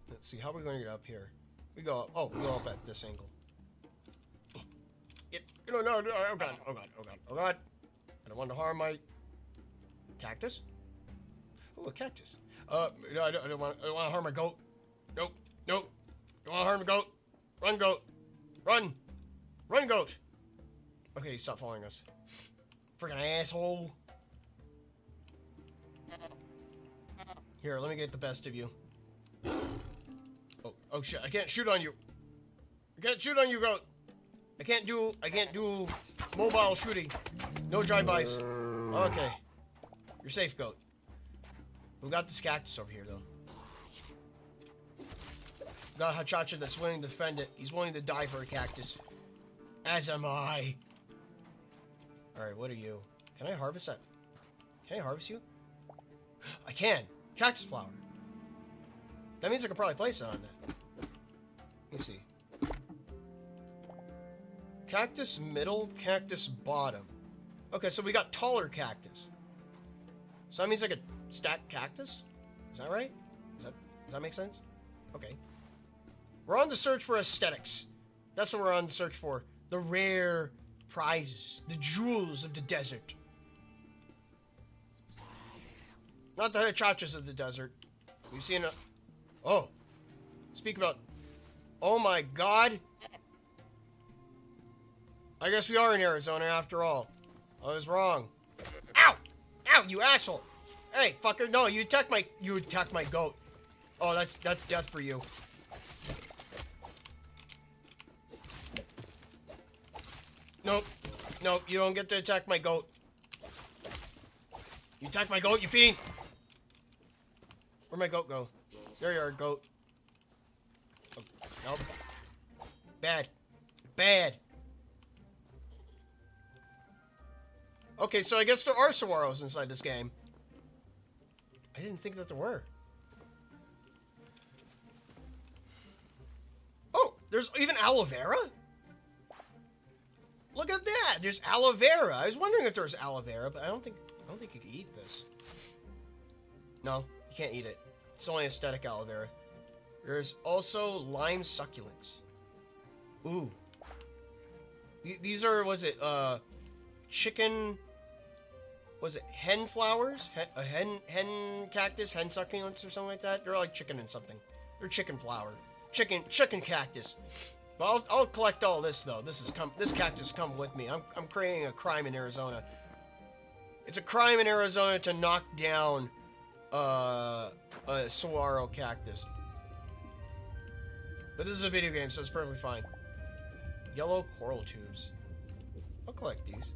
Let's see, how are we going to get up here? We go up, we go up at this angle. No, oh god. I don't want to harm my cactus. Oh, a cactus. No, I don't want to harm my goat. Nope. Don't want to harm the goat. Run, goat. Run, goat. Okay, stop following us. Freaking asshole. Here, let me get the best of you. Oh shit, I can't shoot on you. I can't shoot on you, goat. I can't do mobile shooting. No drive-bys. Okay. You're safe, goat. We've got this cactus over here, though. We've got a Hachacha that's willing to defend it. He's willing to die for a cactus. As am I. Alright, what are you? Can I harvest that? Can I harvest you? I can. Cactus flower. That means I could probably place it on that. Let me see. Cactus middle, cactus bottom. Okay, so we got taller cactus. So that means I could stack cactus? Is that right? Does that make sense? Okay. We're on the search for aesthetics. That's what we're on the search for. The rare prizes. The jewels of the desert. Not the hachachas of the desert. We've seen a... Oh. Speak about... Oh my god. I guess we are in Arizona after all. I was wrong. Ow! Ow, you asshole! Hey, fucker, no, you attacked my goat. Oh, that's death for you. Nope, you don't get to attack my goat. You attacked my goat, you fiend! Where'd my goat go? There you are, goat. Oh, nope. Bad. Bad. Okay, so I guess there are saguaros inside this game. I didn't think that there were. Oh, there's even aloe vera? Look at that. There's aloe vera. I was wondering if there was aloe vera, but I don't think you can eat this. No, you can't eat it. It's only aesthetic aloe vera. There's also lime succulents. Ooh. These are, was it, chicken... Was it hen flowers? A hen cactus? Hen succulents or something like that? They're like chicken and something. They're chicken flower. Chicken cactus. But I'll collect all this though. This cactus come with me. I'm creating a crime in Arizona. It's a crime in Arizona to knock down a saguaro cactus. But this is a video game, so it's perfectly fine. Yellow coral tubes. I'll collect these.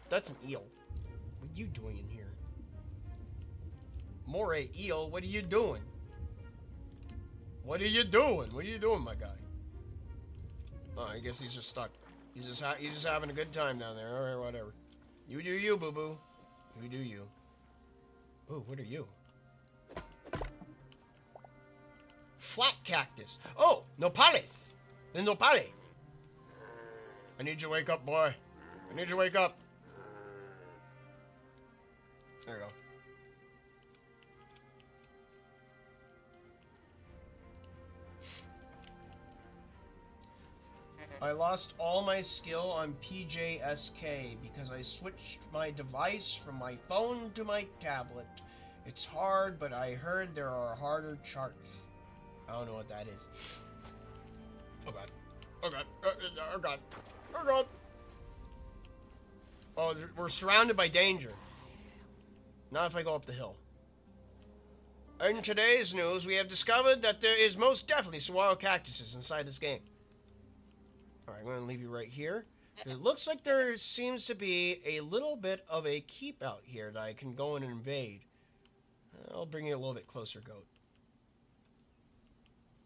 That's an eel. What are you doing in here? Moray eel, what are you doing? What are you doing? What are you doing, my guy? Oh, I guess he's just stuck. He's just having a good time down there. All right, whatever. You do you, boo-boo. You do you. Ooh, what are you? Flat cactus. Oh, nopales. The nopale. I need you to wake up, boy. I need you to wake up. There you go. I lost all my skill on PJSK because I switched my device from my phone to my tablet. It's hard, but I heard there are harder charts. I don't know what that is. Oh god. Oh god. Oh god. Oh god. Oh, we're surrounded by danger. Not if I go up the hill. In today's news, we have discovered that there is most definitely saguaro cactuses inside this game. Alright, I'm going to leave you right here. It looks like there seems to be a little bit of a keep out here that I can go in and invade. I'll bring you a little bit closer, goat.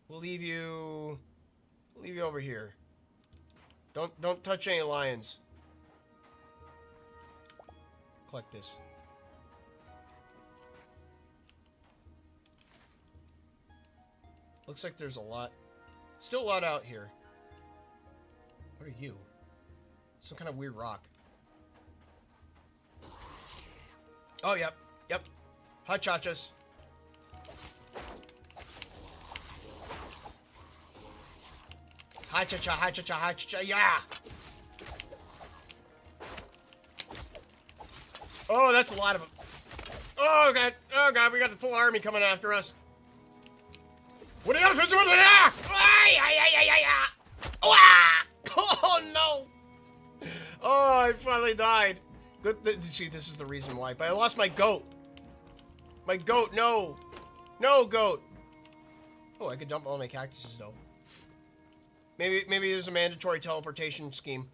We'll leave you over here. Don't touch any lions. Collect this. Looks like there's a lot. Still a lot out here. What are you? Some kind of weird rock. Oh, yep. Yep. Hot chachas. Hi cha-cha, hi cha-cha, hi cha-cha, yeah! Oh, that's a lot of them. Oh god, we got the full army coming after us. What are you doing? Oh no! Oh, I finally died. Good. See, this is the reason why. But I lost my goat. My goat, no. No, goat. Oh, I could dump all my cactuses, though. Maybe there's a mandatory teleportation scheme.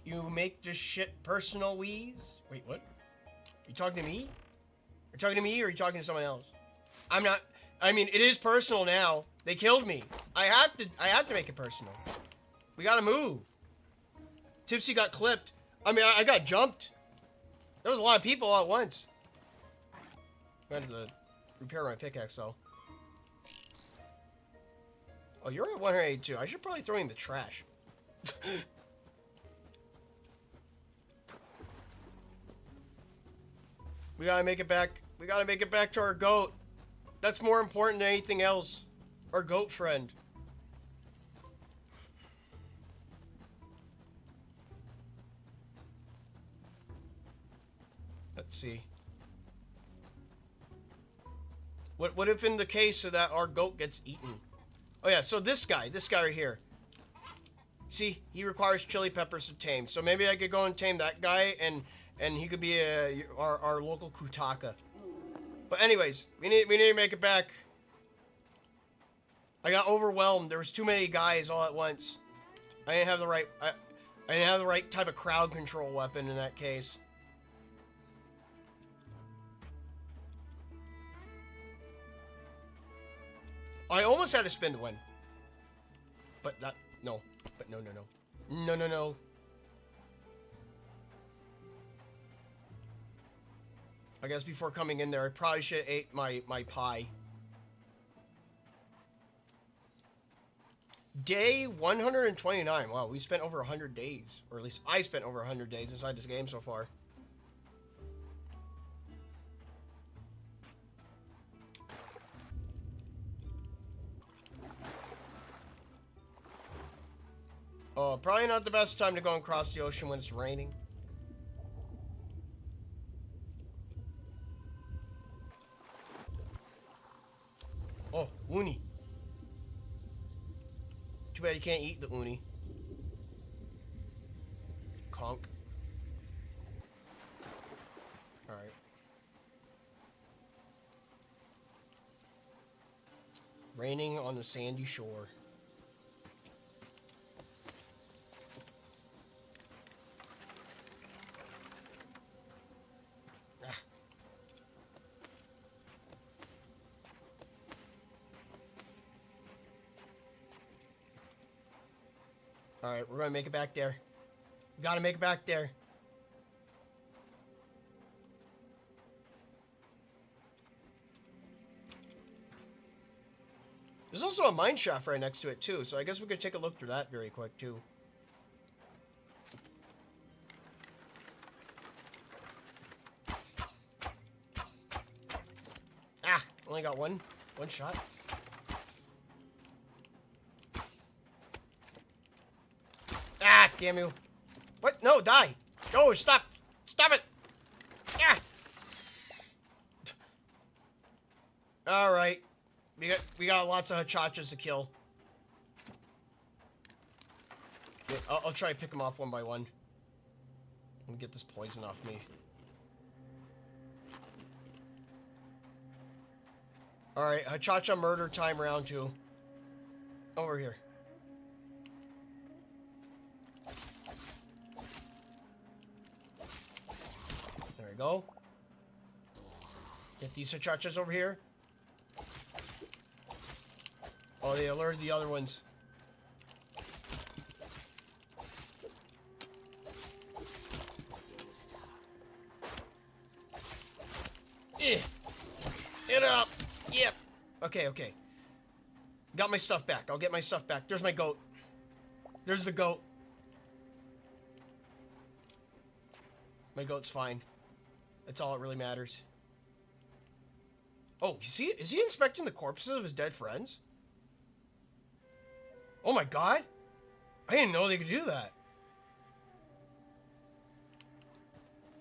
You make this shit personal, Wheeze? Wait, what? You talking to me? Are you talking to me or are you talking to someone else? I'm not. I mean, it is personal now. They killed me. I have to make it personal. We gotta move. Tipsy got clipped. I mean, I got jumped. There was a lot of people all at once. I had to repair my pickaxe, though. Oh, you're at 182. I should probably throw you in the trash. We gotta make it back. We gotta make it back to our goat. That's more important than anything else. Our goat friend. Let's see. What if in the case of that our goat gets eaten? Oh yeah, so this guy right here. See, he requires chili peppers to tame. So maybe I could go and tame that guy and he could be our local Kutaka. But anyways, we need to make it back. I got overwhelmed. There was too many guys all at once. I didn't have the right... I didn't have the right type of crowd control weapon in that case. I almost had to spin to win. But that... No. But no, no, no. No, no, no. I guess before coming in there, I probably should have ate my pie. Day 129. Wow, we spent over 100 days. Or at least I spent over 100 days inside this game so far. Probably not the best time to go across the ocean when it's raining. Oh, uni. Too bad you can't eat the uni. Conk. Alright. Raining on the sandy shore. Alright, we're gonna make it back there. We gotta make it back there. There's also a mine shaft right next to it too, so I guess we could take a look through that very quick too. Ah! Only got one shot. Ah, damn you. What? No, die. No, stop. Stop it. Yeah. All right. We got lots of hachachas to kill. Yeah, I'll try to pick them off one by one. Let me get this poison off me. All right, hachacha murder time round 2. Over here. There we go. Get these hachachas over here. Oh, they alerted the other ones. Get up. Yep. Okay, okay. Got my stuff back. I'll get my stuff back. There's my goat. There's the goat. My goat's fine. That's all that really matters. Oh, is he inspecting the corpses of his dead friends? Oh my god! I didn't know they could do that.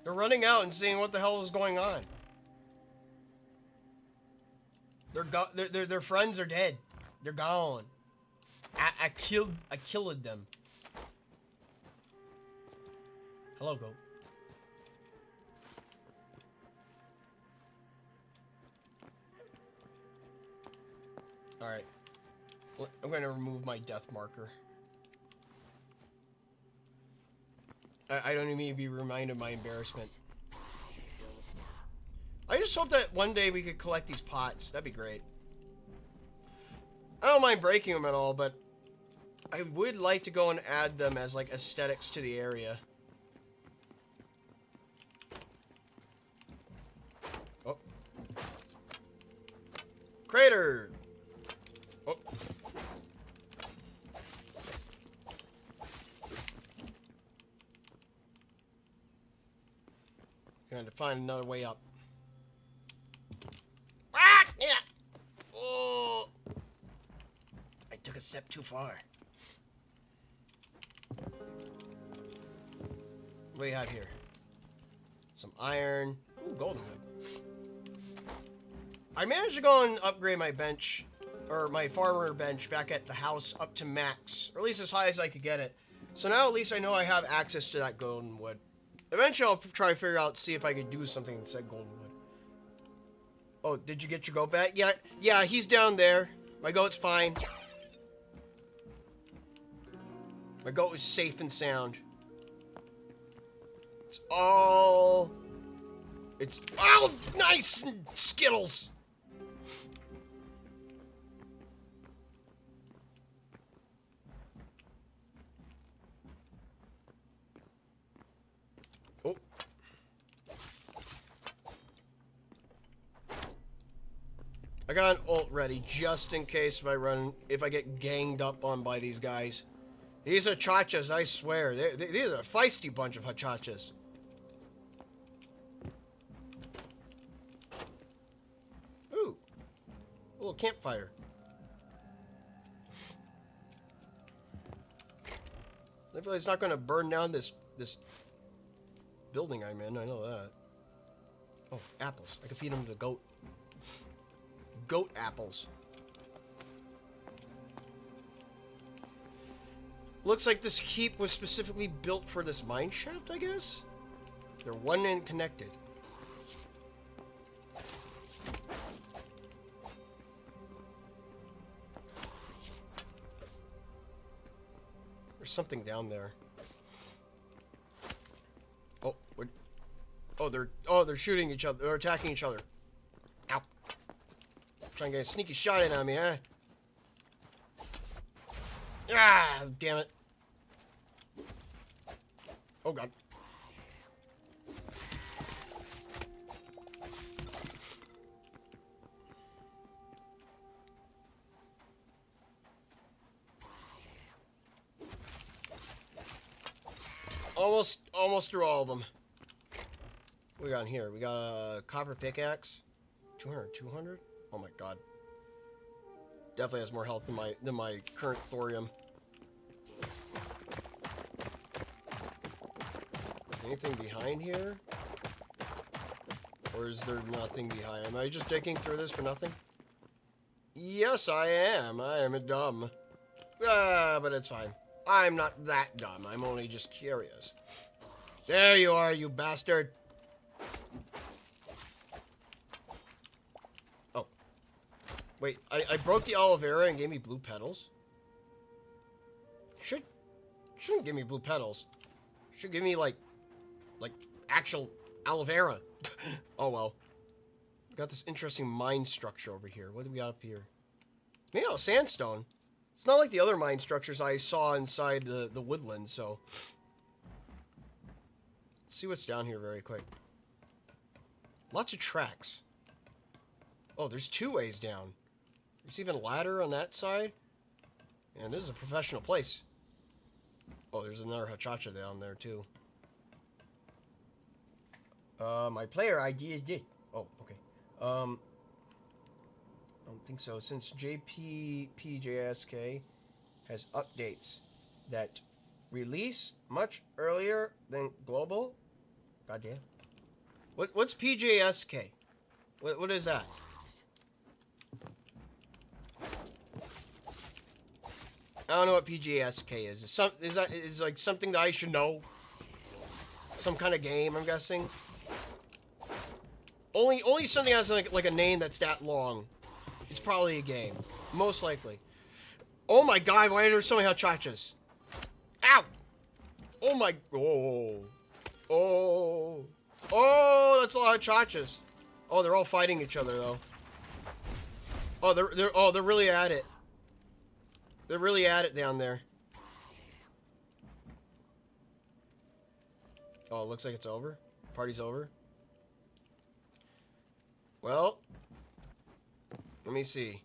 They're running out and seeing what the hell is going on. Their friends are dead. They're gone. I killed them. Hello, goat. Alright. I'm going to remove my death marker. I don't need to be reminded of my embarrassment. I just hope that one day we could collect these pots. That'd be great. I don't mind breaking them at all, but I would like to go and add them as like aesthetics to the area. Oh. Crater! Oh. Going to find another way up. Ah! Yeah! Oh! I took a step too far. What do you have here? Some iron. Ooh, golden wood. I managed to go and upgrade my bench, or my farmer bench back at the house up to max, or at least as high as I could get it. So now at least I know I have access to that golden wood. Eventually I'll try to figure out, see if I could do something that said golden wood. Oh, did you get your goat back? Yeah, he's down there. My goat's fine. My goat is safe and sound. It's all nice and Skittles. Oh. I got an ult ready just in case if I get ganged up on by these guys. These are chachas, I swear. These are a feisty bunch of chachas. Ooh. A little campfire. Hopefully it's not going to burn down this building I'm in. I know that. Oh, apples. I can feed them to the goat. Goat apples. Looks like this keep was specifically built for this mine shaft, I guess? They're one end connected. There's something down there. They're shooting each other. They're attacking each other. Ow. Trying to get a sneaky shot in on me, huh? Ah, damn it. Oh, God. Almost through all of them. What we got in here? We got a copper pickaxe. 200? Oh my god. Definitely has more health than my current thorium. Anything behind here? Or is there nothing behind? Am I just digging through this for nothing? Yes, I am. I am dumb. But it's fine. I'm not that dumb. I'm only just curious. There you are, you bastard. Oh. Wait, I broke the aloe vera and gave me blue petals? Shouldn't give me blue petals. Should give me, like actual aloe vera. Oh, well. We got this interesting mine structure over here. What do we got up here? Made out of sandstone. It's not like the other mine structures I saw inside the woodland, so... Let's see what's down here very quick. Lots of tracks. Oh, there's 2 ways down. There's even a ladder on that side. And this is a professional place. Oh, there's another hachacha down there, too. My player ID is this. Oh, okay. I don't think so. Since JPJSK has updates that release much earlier than global. Goddamn. What's PJSK? What is that? I don't know what PJSK is. Is like something that I should know? Some kind of game, I'm guessing. Only something has like a name that's that long. It's probably a game. Most likely. Oh my god, why are there so many hachachas? Ow! Oh my... Oh. Oh. Oh, that's a lot of hachachas. Oh, they're all fighting each other, though. Oh, they're really at it. They're really at it down there. Oh, it looks like it's over. Party's over. Well, let me see.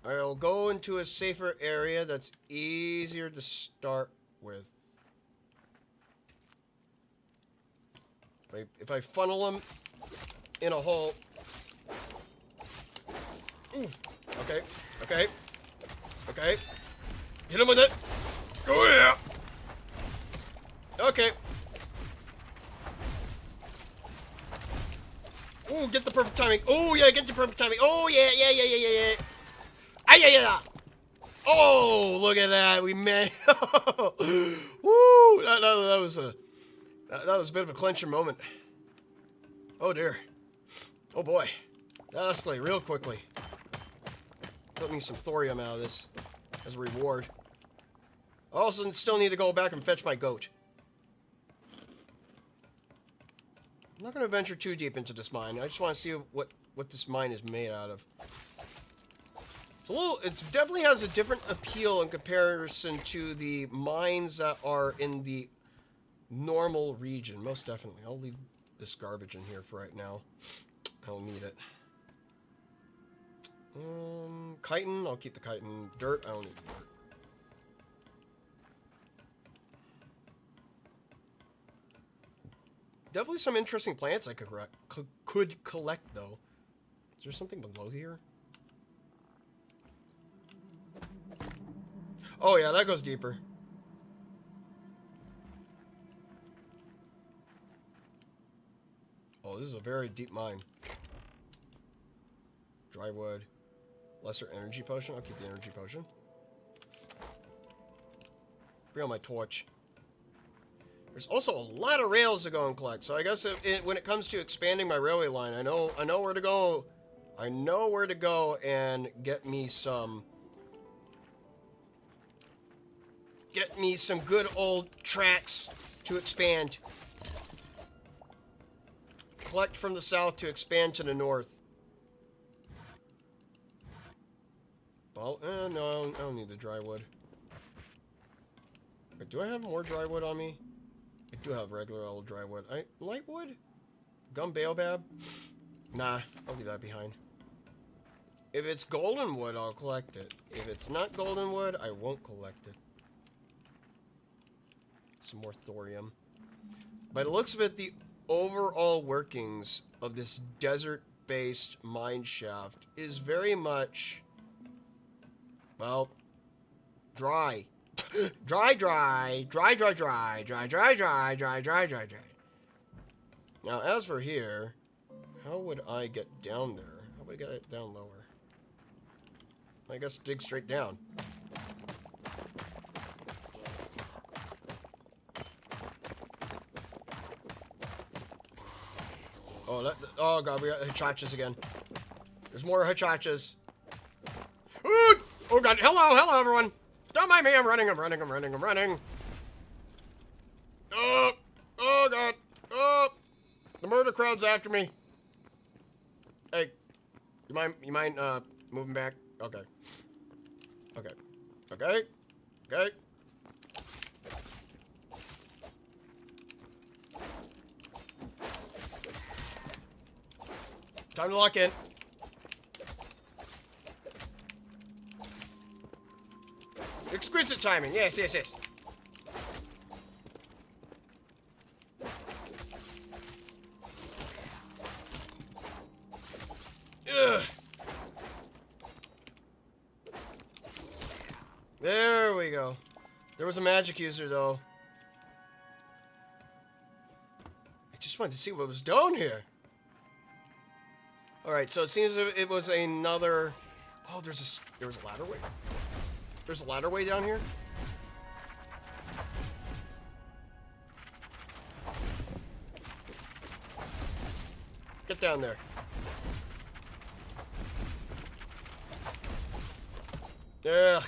I'll go into a safer area that's easier to start with. If I funnel them in a hole. Ooh. Okay. Okay. Okay. Hit him with it. Oh, yeah. Okay. Ooh, get the perfect timing. Oh, yeah, get the perfect timing. Oh, yeah. Ah, yeah. Oh, look at that. We made... Woo. That was a bit of a clincher moment. Oh, dear. Oh, boy. That escalated real quickly. Put me some thorium out of this as a reward. I also still need to go back and fetch my goat. I'm not going to venture too deep into this mine. I just want to see what this mine is made out of. It definitely has a different appeal in comparison to the mines that are in the normal region. Most definitely. I'll leave this garbage in here for right now. I don't need it. Chitin, I'll keep the chitin. Dirt, I don't need the dirt. Definitely some interesting plants I could collect, though. Is there something below here? Oh, yeah, that goes deeper. Oh, this is a very deep mine. Dry wood. Lesser energy potion. I'll keep the energy potion. Bring on my torch. There's also a lot of rails to go and collect. So I guess when it comes to expanding my railway line, I know where to go. I know where to go and get me some good old tracks to expand. Collect from the south to expand to the north. Well, no, I don't need the dry wood. Wait, do I have more dry wood on me? I do have regular old dry wood. Light wood? Gum baobab? Nah, I'll leave that behind. If it's golden wood, I'll collect it. If it's not golden wood, I won't collect it. Some more thorium. By the looks of it, the overall workings of this desert-based mine shaft is very much, well, dry. Dry. Now, as for here, how would I get down there? How would I get it down lower? I guess dig straight down. Oh god, we got hachachas again. There's more hachachas. Ooh! Oh god, hello everyone! Don't mind me, I'm running. Oh god, oh! The murder crowd's after me. Hey, you mind moving back? Okay. Time to lock in. Exquisite timing. Yes. Ugh. There we go. There was a magic user, though. I just wanted to see what was down here. Alright, so it seems it was another... Oh, there was a ladder way. There's a ladder way down here. Get down there. Ugh.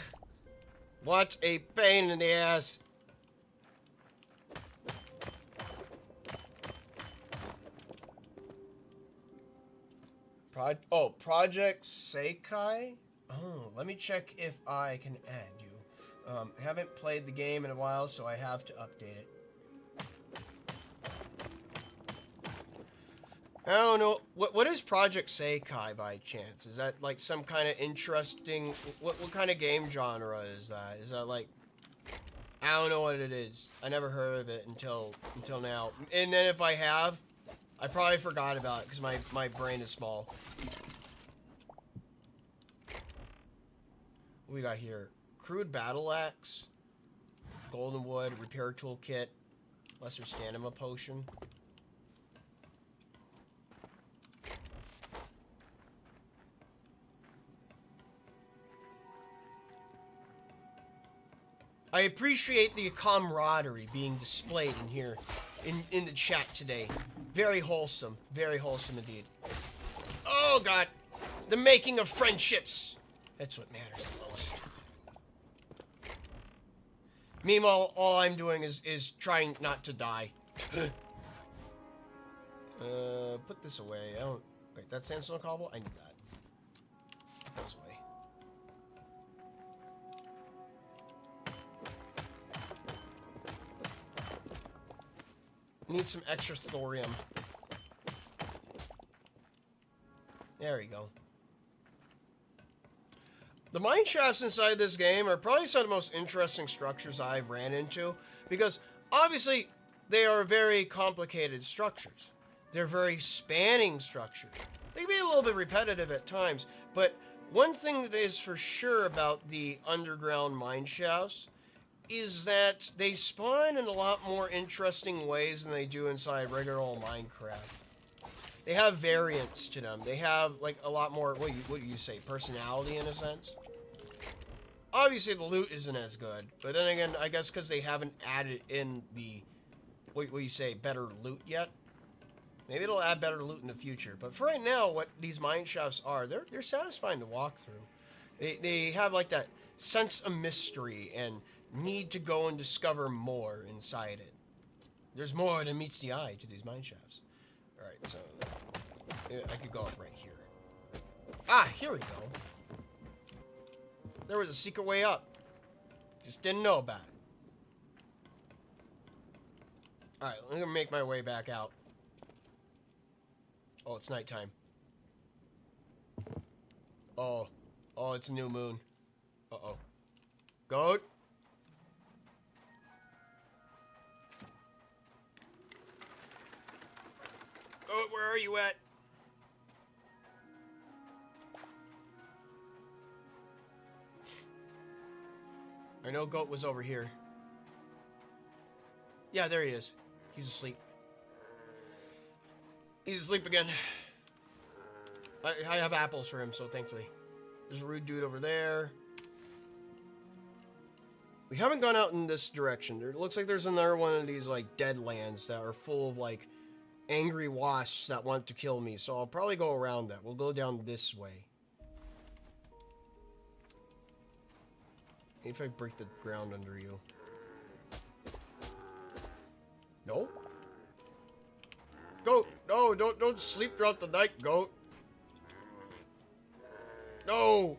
What a pain in the ass. Project Seikai? Oh, let me check if I can add you. I haven't played the game in a while, so I have to update it. I don't know. What is Project Seikai by chance? Is that like some kind of interesting... What kind of game genre is that? Is that like... I don't know what it is. I never heard of it until now. And then if I have, I probably forgot about it because my brain is small. What we got here? Crude battle axe, golden wood, repair toolkit, lesser stamina potion. I appreciate the camaraderie being displayed in here, in the chat today. Very wholesome indeed. Oh god, the making of friendships. That's what matters the most. Meanwhile, all I'm doing is trying not to die. Put this away. I don't... Wait, that sandstone cobble? I need that. Put those away. Need some extra thorium. There we go. The mine shafts inside this game are probably some of the most interesting structures I've ran into, because obviously they are very complicated structures. They're very spanning structures. They can be a little bit repetitive at times, but one thing that is for sure about the underground mine shafts is that they spawn in a lot more interesting ways than they do inside regular old Minecraft. They have variants to them. They have like a lot more, what do you say, personality in a sense? Obviously the loot isn't as good, but then again, I guess because they haven't added in the, what do you say, better loot yet? Maybe it'll add better loot in the future. But for right now, what these mine shafts are, they're satisfying to walk through. They have like that sense of mystery and need to go and discover more inside it. There's more than meets the eye to these mine shafts. Alright, so I could go up right here. Ah, here we go. There was a secret way up. Just didn't know about it. Alright, I'm gonna make my way back out. Oh, it's nighttime. Oh, it's a new moon. Uh-oh. Goat? Goat, where are you at? I know Goat was over here. Yeah, there he is. He's asleep. He's asleep again. I have apples for him, so thankfully. There's a rude dude over there. We haven't gone out in this direction. It looks like there's another one of these, like, dead lands that are full of, like, angry wasps that want to kill me. So I'll probably go around that. We'll go down this way. If I break the ground under you. No? Goat! No, don't sleep throughout the night, Goat. No!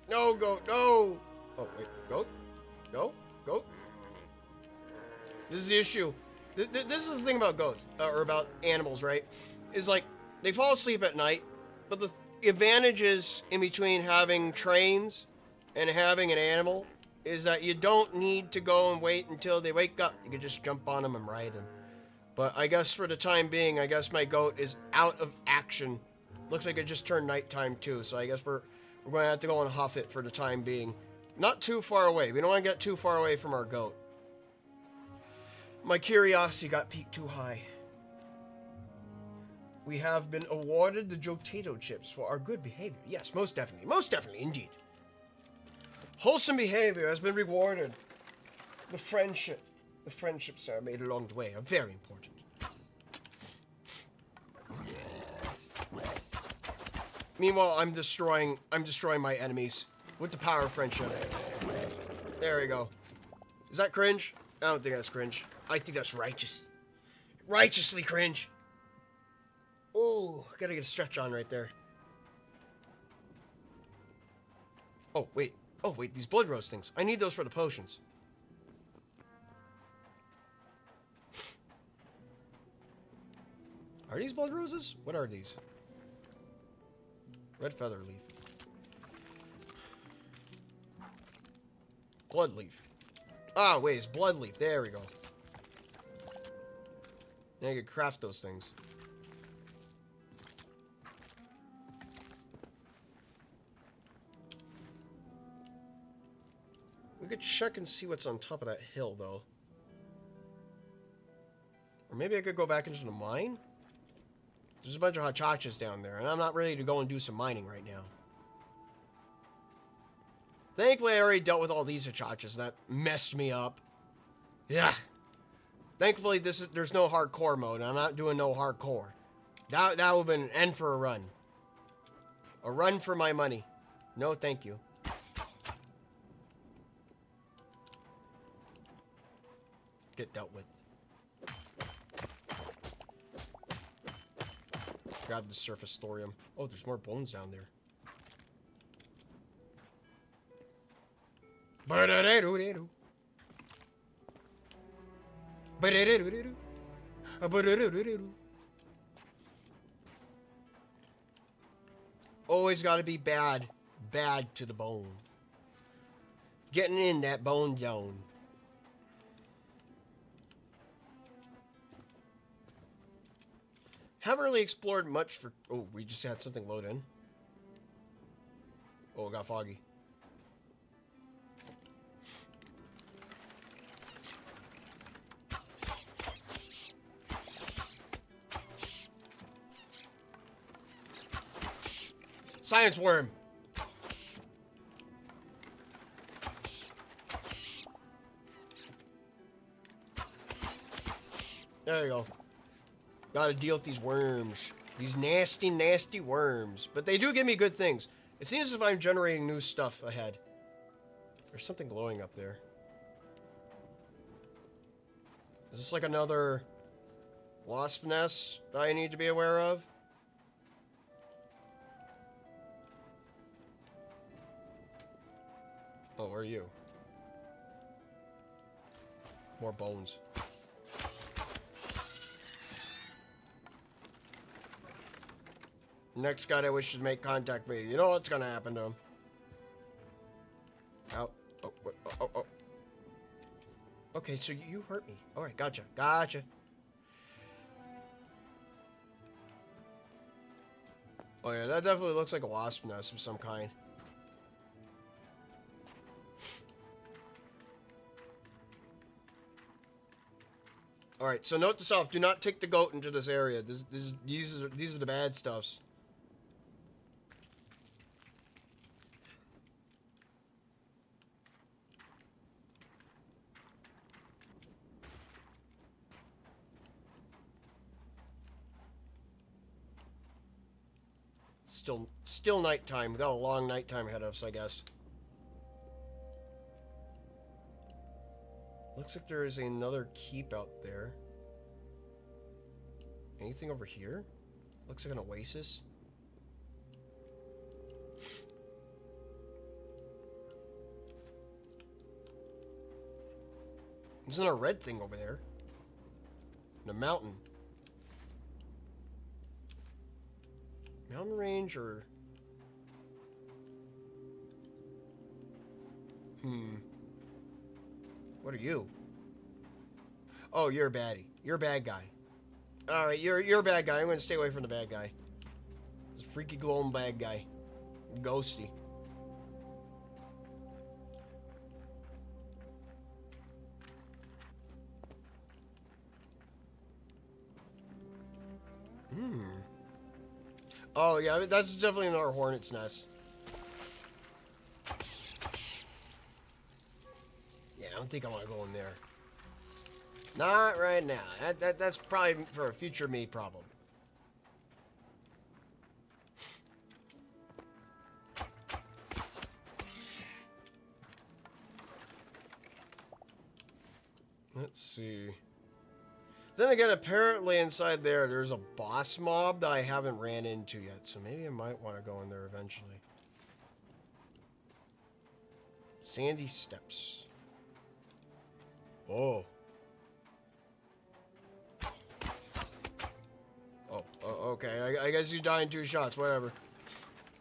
No, Goat, no! Oh, wait, Goat? No? Goat? This is the issue. This is the thing about goats, or about animals, right? Is like, they fall asleep at night, but the advantages in between having trains and having an animal is that you don't need to go and wait until they wake up. You can just jump on them and ride them. But I guess for the time being, I guess my goat is out of action. Looks like it just turned nighttime too, so I guess we're going to have to go and huff it for the time being. Not too far away. We don't want to get too far away from our goat. My curiosity got peaked too high. We have been awarded the Jotato chips for our good behavior. Yes, most definitely, indeed. Wholesome behavior has been rewarded. The friendships are made along the way are very important. Meanwhile, I'm destroying my enemies with the power of friendship. There we go. Is that cringe? I don't think that's cringe. I think that's righteous. Righteously cringe. Oh, gotta get a stretch on right there. Oh, wait. Oh, wait, these blood rose things. I need those for the potions. Are these blood roses? What are these? Red feather leaf. Blood leaf. Ah, wait, it's blood leaf. There we go. Now you can craft those things. We could check and see what's on top of that hill, though. Or maybe I could go back into the mine? There's a bunch of hachachas down there, and I'm not ready to go and do some mining right now. Thankfully, I already dealt with all these hachachas. That messed me up. Yeah. Thankfully, there's no hardcore mode. I'm not doing no hardcore. That would have been an end for a run. A run for my money. No, thank you. get dealt with. Grab the surface thorium. Oh, there's more bones down there. Always gotta be bad. Bad to the bone. Getting in that bone zone. Haven't really explored much for... Oh, we just had something load in. Oh, it got foggy. Science worm. There you go. Gotta deal with these worms. These nasty, nasty worms. But they do give me good things. It seems as if I'm generating new stuff ahead. There's something glowing up there. Is this like another wasp nest that I need to be aware of? Oh, where are you? More bones. Next guy that wishes to make contact with me. You know what's gonna happen to him. Ow. Oh, oh. Okay, so you hurt me. Alright, gotcha. Gotcha. Oh yeah, that definitely looks like a wasp nest of some kind. Alright, so note to self, do not take the goat into this area. These are the bad stuffs. Still nighttime. We got a long nighttime ahead of us, I guess. Looks like there is another keep out there. Anything over here? Looks like an oasis. Isn't there a red thing over there? In a mountain. Mountain range or... What are you? Oh, you're a baddie. You're a bad guy. Alright, you're a bad guy. I'm gonna stay away from the bad guy. This freaky glowing bad guy. Ghosty. Oh, yeah, that's definitely another hornet's nest. Yeah, I don't think I want to go in there. Not right now. That's probably for a future me problem. Let's see. Then again, apparently inside there's a boss mob that I haven't ran into yet, so maybe I might want to go in there eventually. Sandy steps. Oh. Oh, okay. I guess you die in 2 shots, whatever.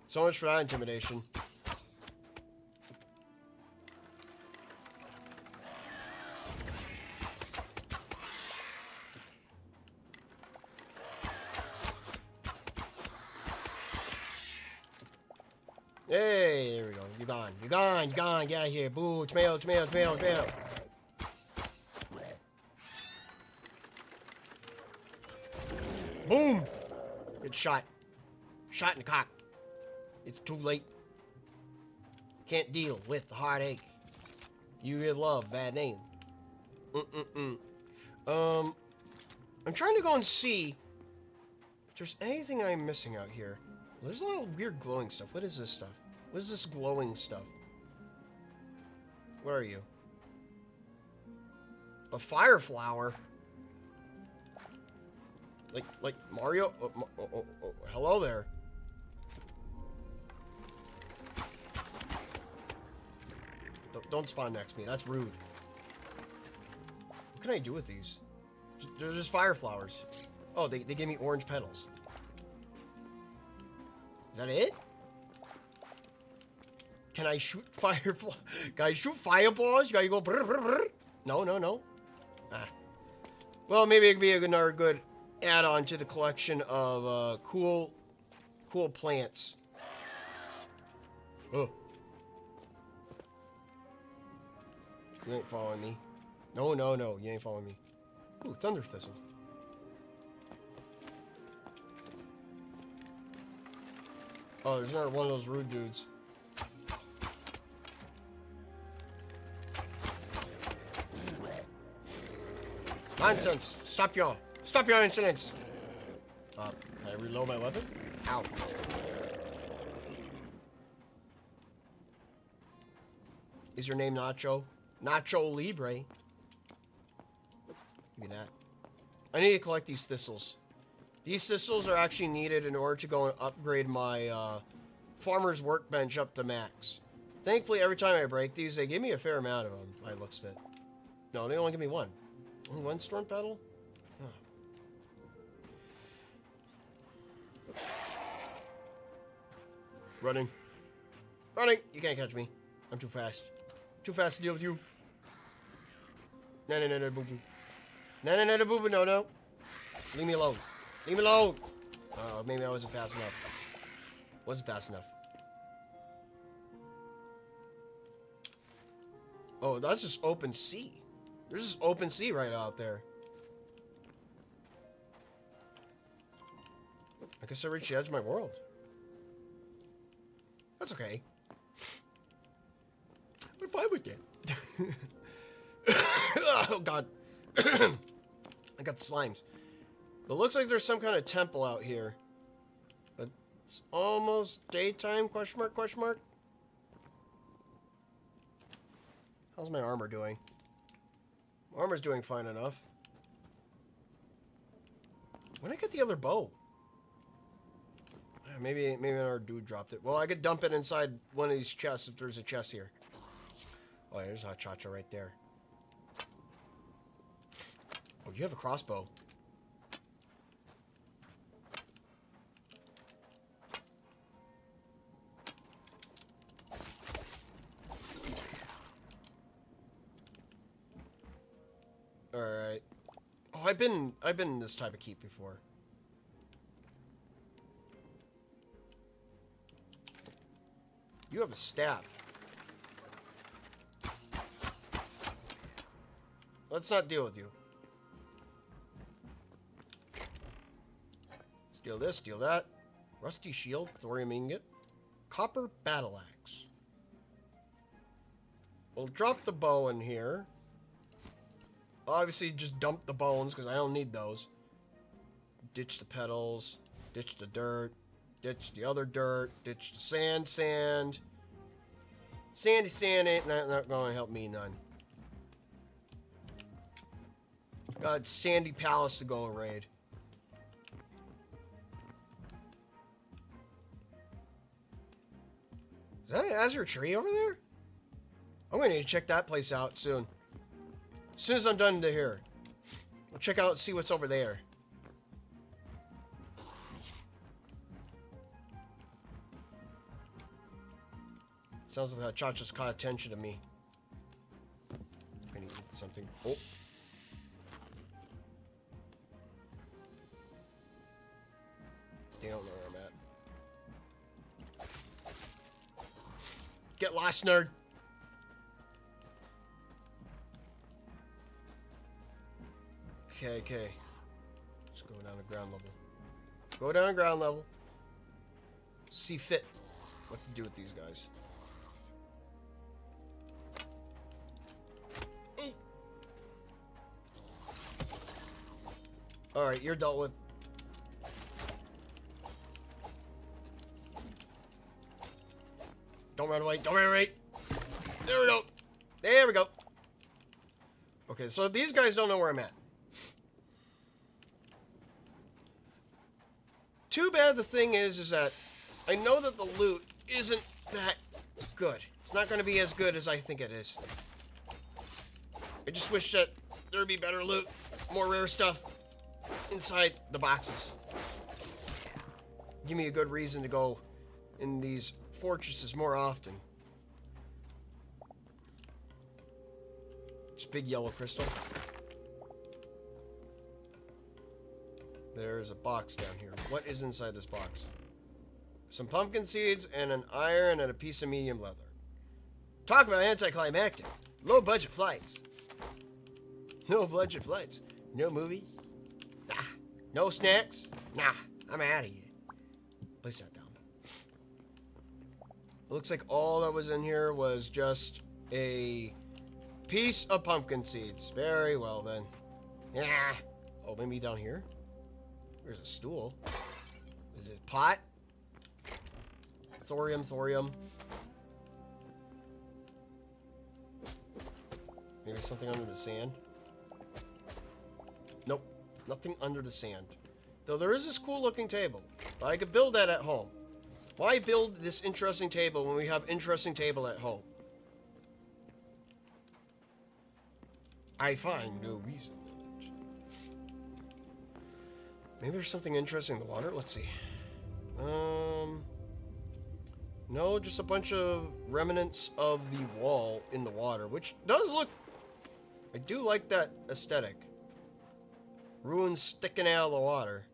So much for that intimidation. Hey, there we go. You're gone. You're gone. You're gone. Get out of here. Boo. Tomato, tomato, tomato, tomato. Boom. Good shot. Shot in the cock. It's too late. Can't deal with the heartache. You get love. Bad name. I'm trying to go and see if there's anything I'm missing out here. There's a lot of weird glowing stuff. What is this stuff? What is this glowing stuff? Where are you? A fire flower? Like Mario? Oh, hello there. Don't spawn next to me. That's rude. What can I do with these? They're just fire flowers. Oh, they give me orange petals. Is that it? Can I shoot Can I shoot fireballs? You gotta go brr, brr, brr. No. Ah. Well, maybe it could be another good add-on to the collection of cool plants. Oh. You ain't following me. No. You ain't following me. Ooh, thunder thistle. Oh, there's another one of those rude dudes. Nonsense! Stop your insolence! Can I reload my weapon? Ow. Is your name Nacho? Nacho Libre. Give me that. I need to collect these thistles. These thistles are actually needed in order to go and upgrade my farmer's workbench up to max. Thankfully, every time I break these, they give me a fair amount of them, by the looks of it. No, they only give me one. Only one storm petal? Huh. Running. You can't catch me. I'm too fast. Too fast to deal with you. No, boo boo. No, boo boo, no. Leave me alone. Maybe I wasn't fast enough. Oh, that's just open sea. There's just open sea right out there. I guess I reached the edge of my world. That's okay. I'm fine with that. Oh, God. I got the slimes. It looks like there's some kind of temple out here. But it's almost daytime, question mark. How's my armor doing? My armor's doing fine enough. When did I get the other bow? Maybe our dude dropped it. Well, I could dump it inside one of these chests if there's a chest here. Oh, yeah, there's a cha-cha right there. Oh, you have a crossbow. Alright. Oh, I've been in this type of keep before. You have a staff. Let's not deal with you. Steal this, steal that. Rusty shield, thorium ingot. Copper battle axe. We'll drop the bow in here. Obviously, just dump the bones, because I don't need those. Ditch the petals. Ditch the dirt. Ditch the other dirt. Ditch the sand. Sandy sand ain't not going to help me none. Got Sandy Palace to go and raid. Is that an azure tree over there? I'm going to need to check that place out soon. As soon as I'm done to here. We'll check out and see what's over there. Sounds like that cha-cha's caught attention to me. I need to eat something. Oh. They don't know where I'm at. Get lost, nerd. Okay. Let's go down to ground level. Go down to ground level. See fit what to do with these guys. Alright, you're dealt with. Don't run away. There we go. Okay, so these guys don't know where I'm at. Too bad the thing is that I know that the loot isn't that good. It's not going to be as good as I think it is. I just wish that there would be better loot, more rare stuff inside the boxes. Give me a good reason to go in these fortresses more often. Just big yellow crystal. There's a box down here. What is inside this box? Some pumpkin seeds and an iron and a piece of medium leather. Talk about anticlimactic. Low budget flights. No budget flights. No movie. Nah. No snacks. Nah. I'm out of here. Place that down. It looks like all that was in here was just a piece of pumpkin seeds. Very well then. Yeah. Oh, maybe down here? There's a stool. There's a pot. Thorium, thorium. Maybe something under the sand. Nope. Nothing under the sand. Though there is this cool looking table. But I could build that at home. Why build this interesting table when we have interesting table at home? I find no reason in it. Maybe there's something interesting in the water. Let's see. No, just a bunch of remnants of the wall in the water, which does look... I do like that aesthetic. Ruins sticking out of the water.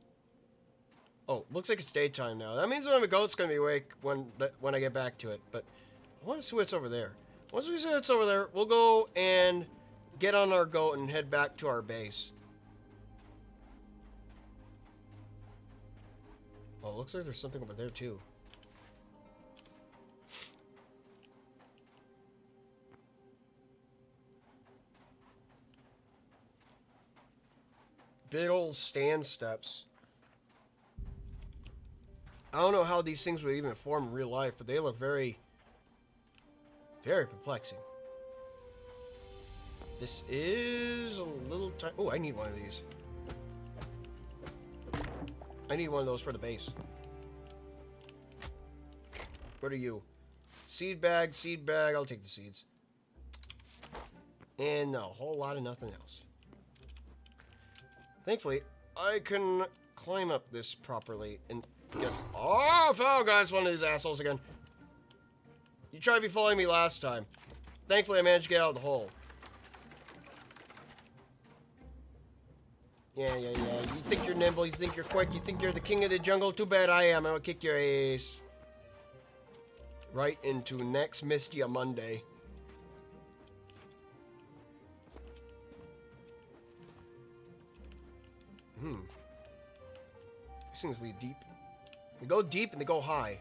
Oh, looks like it's daytime now. That means my goat's gonna be awake when I get back to it. But I want to see what's over there. Once we see what's over there, we'll go and get on our goat and head back to our base. Oh, it looks like there's something over there too. Big old stand steps. I don't know how these things would even form in real life, but they look very, very perplexing. This is a little tiny... Oh, I need one of these. I need one of those for the base. What are you? Seed bag, seed bag. I'll take the seeds. And no, a whole lot of nothing else. Thankfully, I can climb up this properly and get... Oh, God, it's one of these assholes again. You tried to be following me last time. Thankfully, I managed to get out of the hole. Yeah. You think you're nimble, you think you're quick, you think you're the king of the jungle. Too bad I am. I'll kick your ass. Right into next Misty Monday. These things lead deep. They go deep and they go high.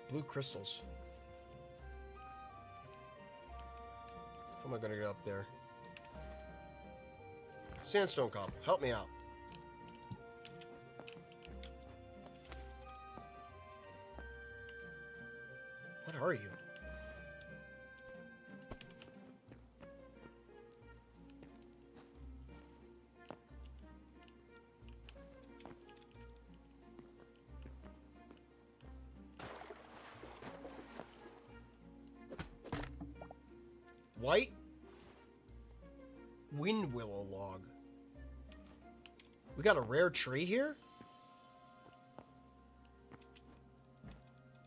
Blue crystals. How am I gonna get up there? Sandstone cobble, help me out. What are you? White wind willow log. We got a rare tree here?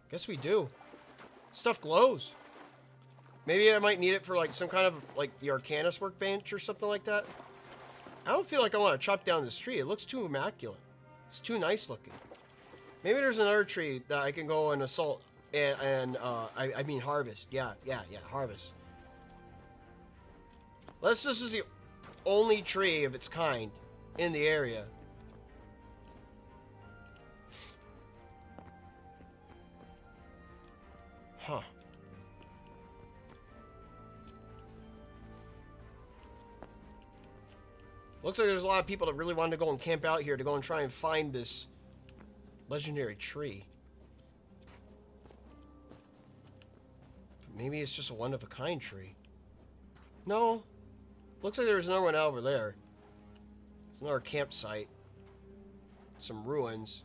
Guess we do. Stuff glows. Maybe I might need it for like some kind of like the Arcanus workbench or something like that. I don't feel like I want to chop down this tree. It looks too immaculate. It's too nice looking. Maybe there's another tree that I can go and assault and I mean harvest. Yeah, harvest. This is the only tree of its kind in the area. Huh. Looks like there's a lot of people that really want to go and camp out here to go and try and find this legendary tree. Maybe it's just a one-of-a-kind tree. No. Looks like there's another one over there. It's another campsite. Some ruins.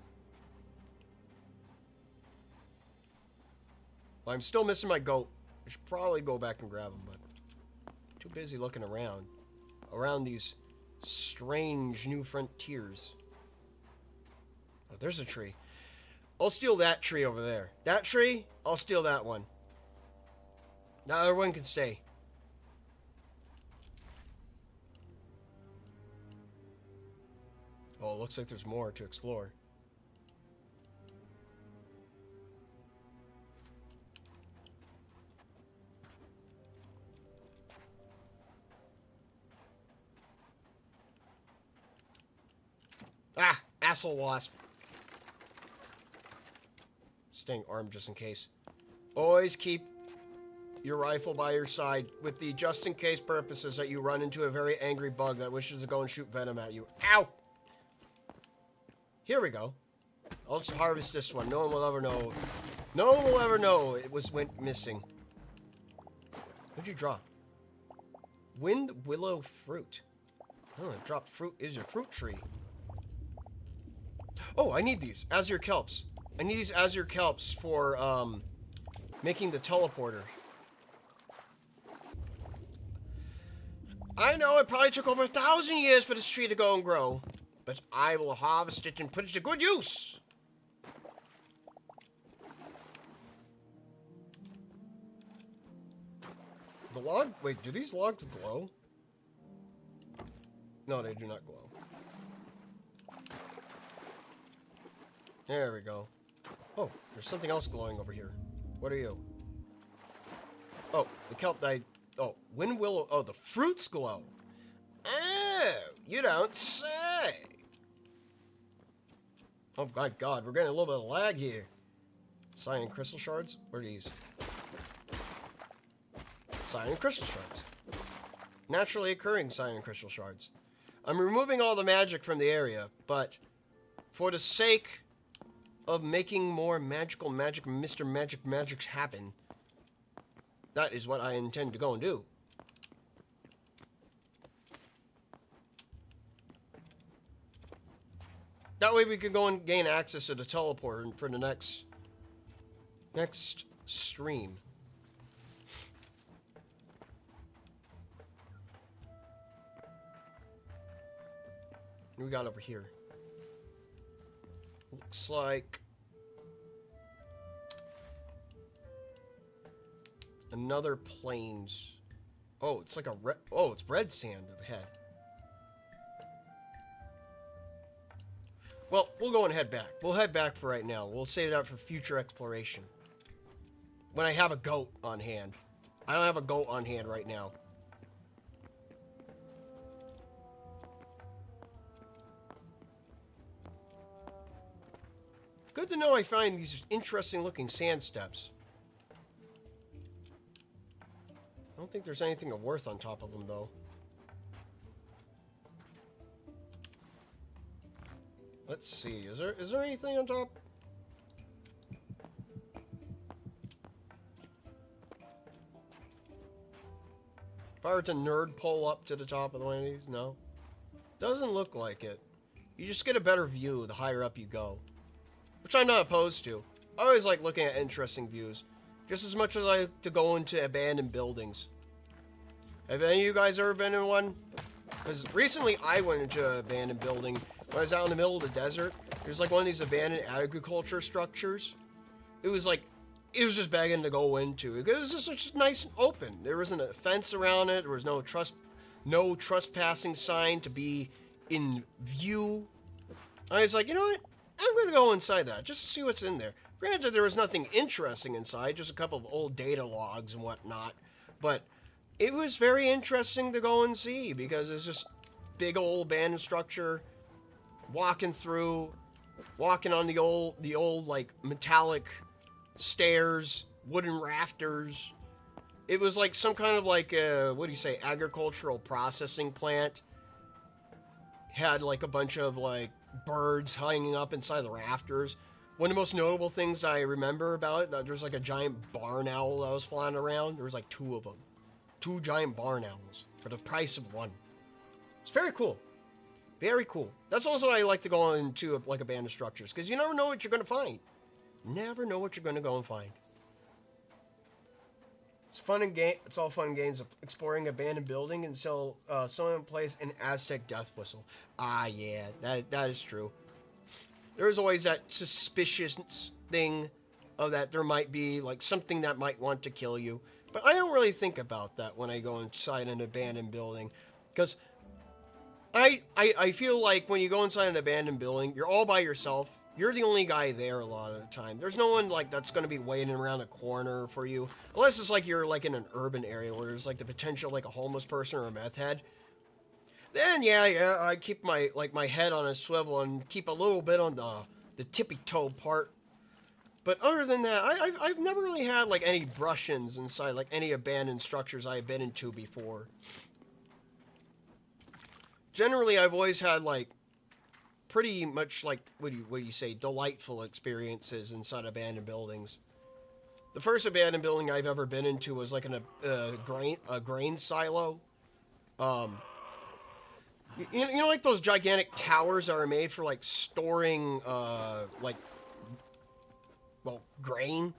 Well, I'm still missing my goat. I should probably go back and grab him, but too busy looking around. Around these strange new frontiers. Oh, there's a tree. I'll steal that tree over there. That tree, I'll steal that one. Now everyone can stay. Oh, it looks like there's more to explore. Ah! Asshole wasp. Staying armed just in case. Always keep your rifle by your side with the just-in-case purposes that you run into a very angry bug that wishes to go and shoot venom at you. Ow! Here we go. I'll just harvest this one. No one will ever know. No one will ever know it went missing. What'd you drop? Wind willow fruit. Oh, it dropped fruit. Is a fruit tree. Oh, I need these azure kelps. I need these azure kelps for making the teleporter. I know it probably took over 1,000 years for this tree to go and grow, but I will harvest it and put it to good use. The log? Wait, do these logs glow? No, they do not glow. There we go. Oh, there's something else glowing over here. What are you? Oh, the kelp died. Oh, wind willow. Oh, the fruits glow. Oh, you don't say. Oh my god, we're getting a little bit of lag here. Cyan crystal shards? What are these? Cyan crystal shards. Naturally occurring cyan crystal shards. I'm removing all the magic from the area, but for the sake of making more magical magic, Mr. Magics happen, that is what I intend to go and do. That way we can go and gain access to the teleporter for the next stream. What do we got over here? Looks like another plains. Oh, it's like a red. Oh, it's red sand ahead. Well, we'll go and head back. We'll head back for right now. We'll save that for future exploration. When I have a goat on hand. I don't have a goat on hand right now. Good to know I find these interesting looking sand steps. I don't think there's anything of worth on top of them though. Let's see. Is there anything on top? If I were to nerd pull up to the top of the one of these, no. Doesn't look like it. You just get a better view the higher up you go. Which I'm not opposed to. I always like looking at interesting views. Just as much as I like to go into abandoned buildings. Have any of you guys ever been in one? Because recently I went into an abandoned building when I was out in the middle of the desert. There's like one of these abandoned agriculture structures. It was just begging to go into. It was just such nice and open. There wasn't a fence around it. There was no trespassing sign to be in view. I was like, you know what? I'm going to go inside that just to see what's in there. Granted, there was nothing interesting inside, just a couple of old data logs and whatnot. But it was very interesting to go and see because it's just big old abandoned structure. Walking on the old like metallic stairs, wooden rafters. It was like some kind of like what do you say, agricultural processing plant. Had like a bunch of like birds hanging up inside the rafters. One of the most notable things I remember about it, there's like a giant barn owl that was flying around. There was like 2 of them. 2 giant barn owls for the price of 1. It's very cool. Very cool. That's also why I like to go into like abandoned structures, because you never know what you're going to find. Never know what you're going to go and find. It's fun and game. It's all fun and games of exploring abandoned building until someone plays an Aztec death whistle. Ah, yeah, that is true. There's always that suspicious thing of that there might be like something that might want to kill you. But I don't really think about that when I go inside an abandoned building, because I feel like when you go inside an abandoned building, you're all by yourself. You're the only guy there a lot of the time. There's no one like that's going to be waiting around the corner for you, unless it's like you're like in an urban area where there's like the potential like a homeless person or a meth head. Then yeah, I keep my head on a swivel and keep a little bit on the tippy toe part. But other than that, I've never really had like any brush-ins inside like any abandoned structures I've been into before. Generally, I've always had like pretty much like what do you say, delightful experiences inside abandoned buildings. The first abandoned building I've ever been into was like a grain silo. You know, like those gigantic towers that are made for like storing grain.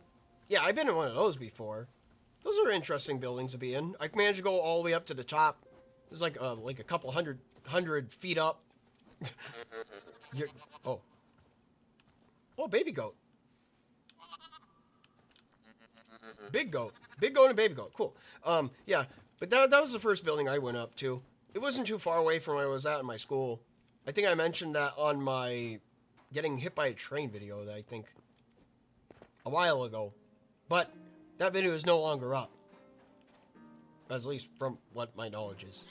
Yeah, I've been in one of those before. Those are interesting buildings to be in. I managed to go all the way up to the top. There's like a couple hundred feet up. Oh, baby goat. Big goat and baby goat. Cool. Yeah, but that was the first building I went up to. It wasn't too far away from where I was at in my school. I think I mentioned that on my getting hit by a train video that I think a while ago. But that video is no longer up. At least from what my knowledge is.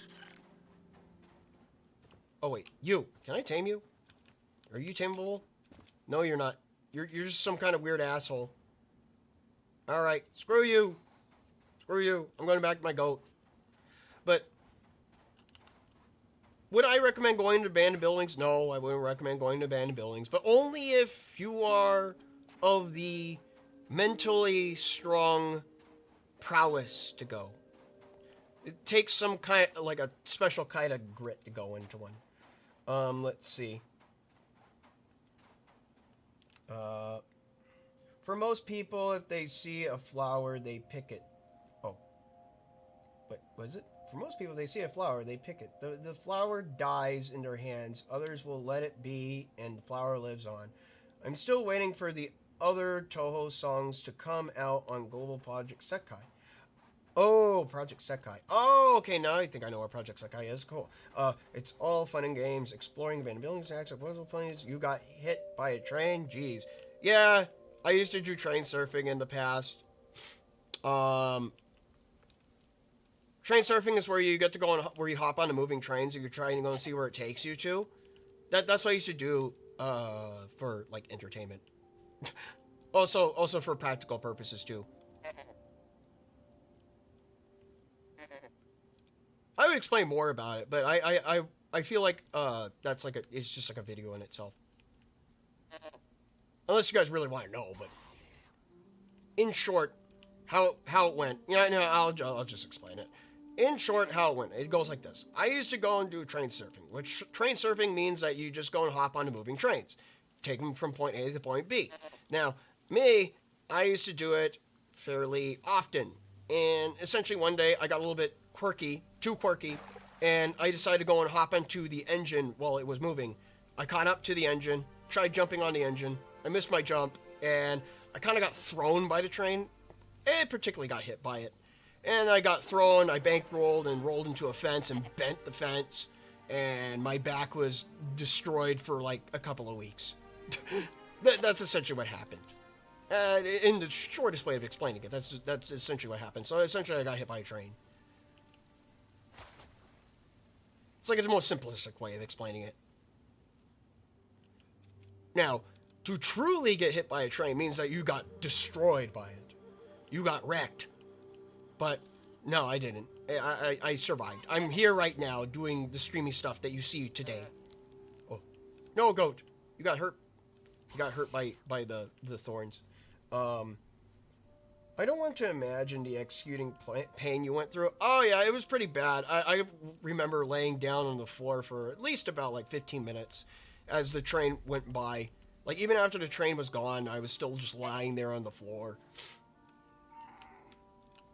Oh wait, you. Can I tame you? Are you tameable? No, you're not. You're just some kind of weird asshole. Alright, screw you. Screw you. I'm going back to my goat. But would I recommend going to abandoned buildings? No, I wouldn't recommend going to abandoned buildings. But only if you are of the mentally strong prowess to go. It takes some kind, like a special kind of grit to go into one. Let's see. For most people, if they see a flower, they pick it. Oh. Wait, was it? For most people, they see a flower, they pick it. The flower dies in their hands. Others will let it be, and the flower lives on. I'm still waiting for the other Touhou songs to come out on Global Project Sekai. Oh, Project Sekai. Oh, okay, now I think I know what Project Sekai is. Cool. It's all fun and games, exploring abandoned buildings, access puzzle planes. You got hit by a train? Jeez. Yeah, I used to do train surfing in the past. Train surfing is where you get to go on, where you hop onto moving trains and you're trying to go and see where it takes you to. That's what I used to do for like entertainment. also for practical purposes too. I would explain more about it, but I feel like that's like it's just like a video in itself. Unless you guys really want to know, but in short, how it went. Yeah, no, I'll just explain it. In short, how it went. It goes like this. I used to go and do train surfing, which train surfing means that you just go and hop onto moving trains, take them from point A to point B. Now, I used to do it fairly often, and essentially one day I got a little bit too quirky, and I decided to go and hop onto the engine while it was moving. I caught up to the engine, tried jumping on the engine, I missed my jump, and I kind of got thrown by the train. It particularly got hit by it. And I got thrown, I bankrolled and rolled into a fence and bent the fence, and my back was destroyed for like a couple of weeks. That's essentially what happened. In the shortest way of explaining it, that's essentially what happened. So essentially I got hit by a train. It's like the most simplistic way of explaining it. Now, to truly get hit by a train means that you got destroyed by it. You got wrecked. But, no, I didn't. I survived. I'm here right now doing the streamy stuff that you see today. Oh. No, goat. You got hurt. He got hurt by the thorns. I don't want to imagine the excruciating pain you went through. Oh yeah, it was pretty bad. I remember laying down on the floor for at least about like 15 minutes as the train went by. Like even after the train was gone, I was still just lying there on the floor.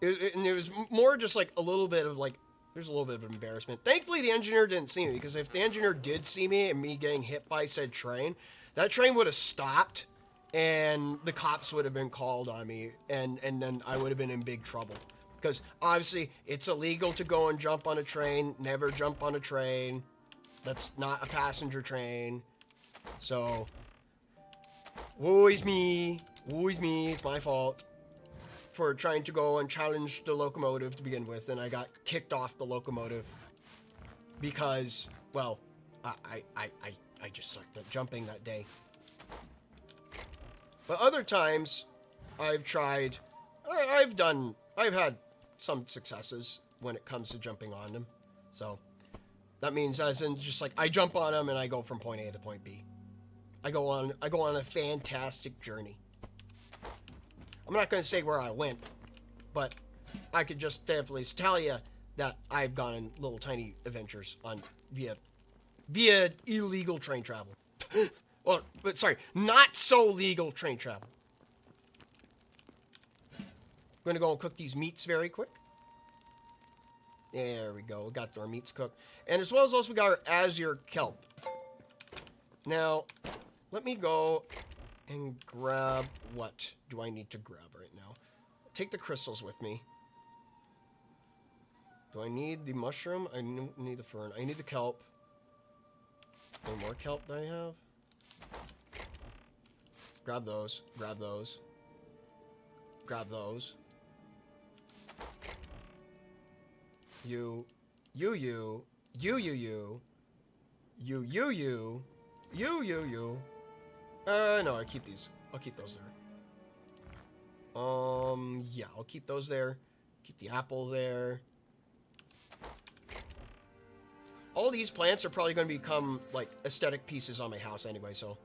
And it was more just like a little bit of like, there's a little bit of embarrassment. Thankfully, the engineer didn't see me, because if the engineer did see me and me getting hit by said train, that train would have stopped and the cops would have been called on me, and then I would have been in big trouble. Because obviously, it's illegal to go and jump on a train. Never jump on a train. That's not a passenger train. So, woe is me. Woe is me. It's my fault for trying to go and challenge the locomotive to begin with, and I got kicked off the locomotive because, well, I just sucked at jumping that day. But other times, I've had some successes when it comes to jumping on them. So, that means as in just like, I jump on them and I go from point A to point B. I go on a fantastic journey. I'm not going to say where I went, but I could just definitely tell you that I've gone on little tiny adventures on via illegal train travel. Well, but sorry, not so legal train travel. I'm going to go and cook these meats very quick. There we go. We got our meats cooked. And as well as also we got our azure kelp. Now, let me go and grab, what do I need to grab right now? Take the crystals with me. Do I need the mushroom? I need the fern. I need the kelp. Any more kelp that I have? Grab those. Grab those. Grab those. You. No, I keep these. I'll keep those there. Yeah, I'll keep those there. Keep the apple there. All these plants are probably going to become, like, aesthetic pieces on my house anyway, so.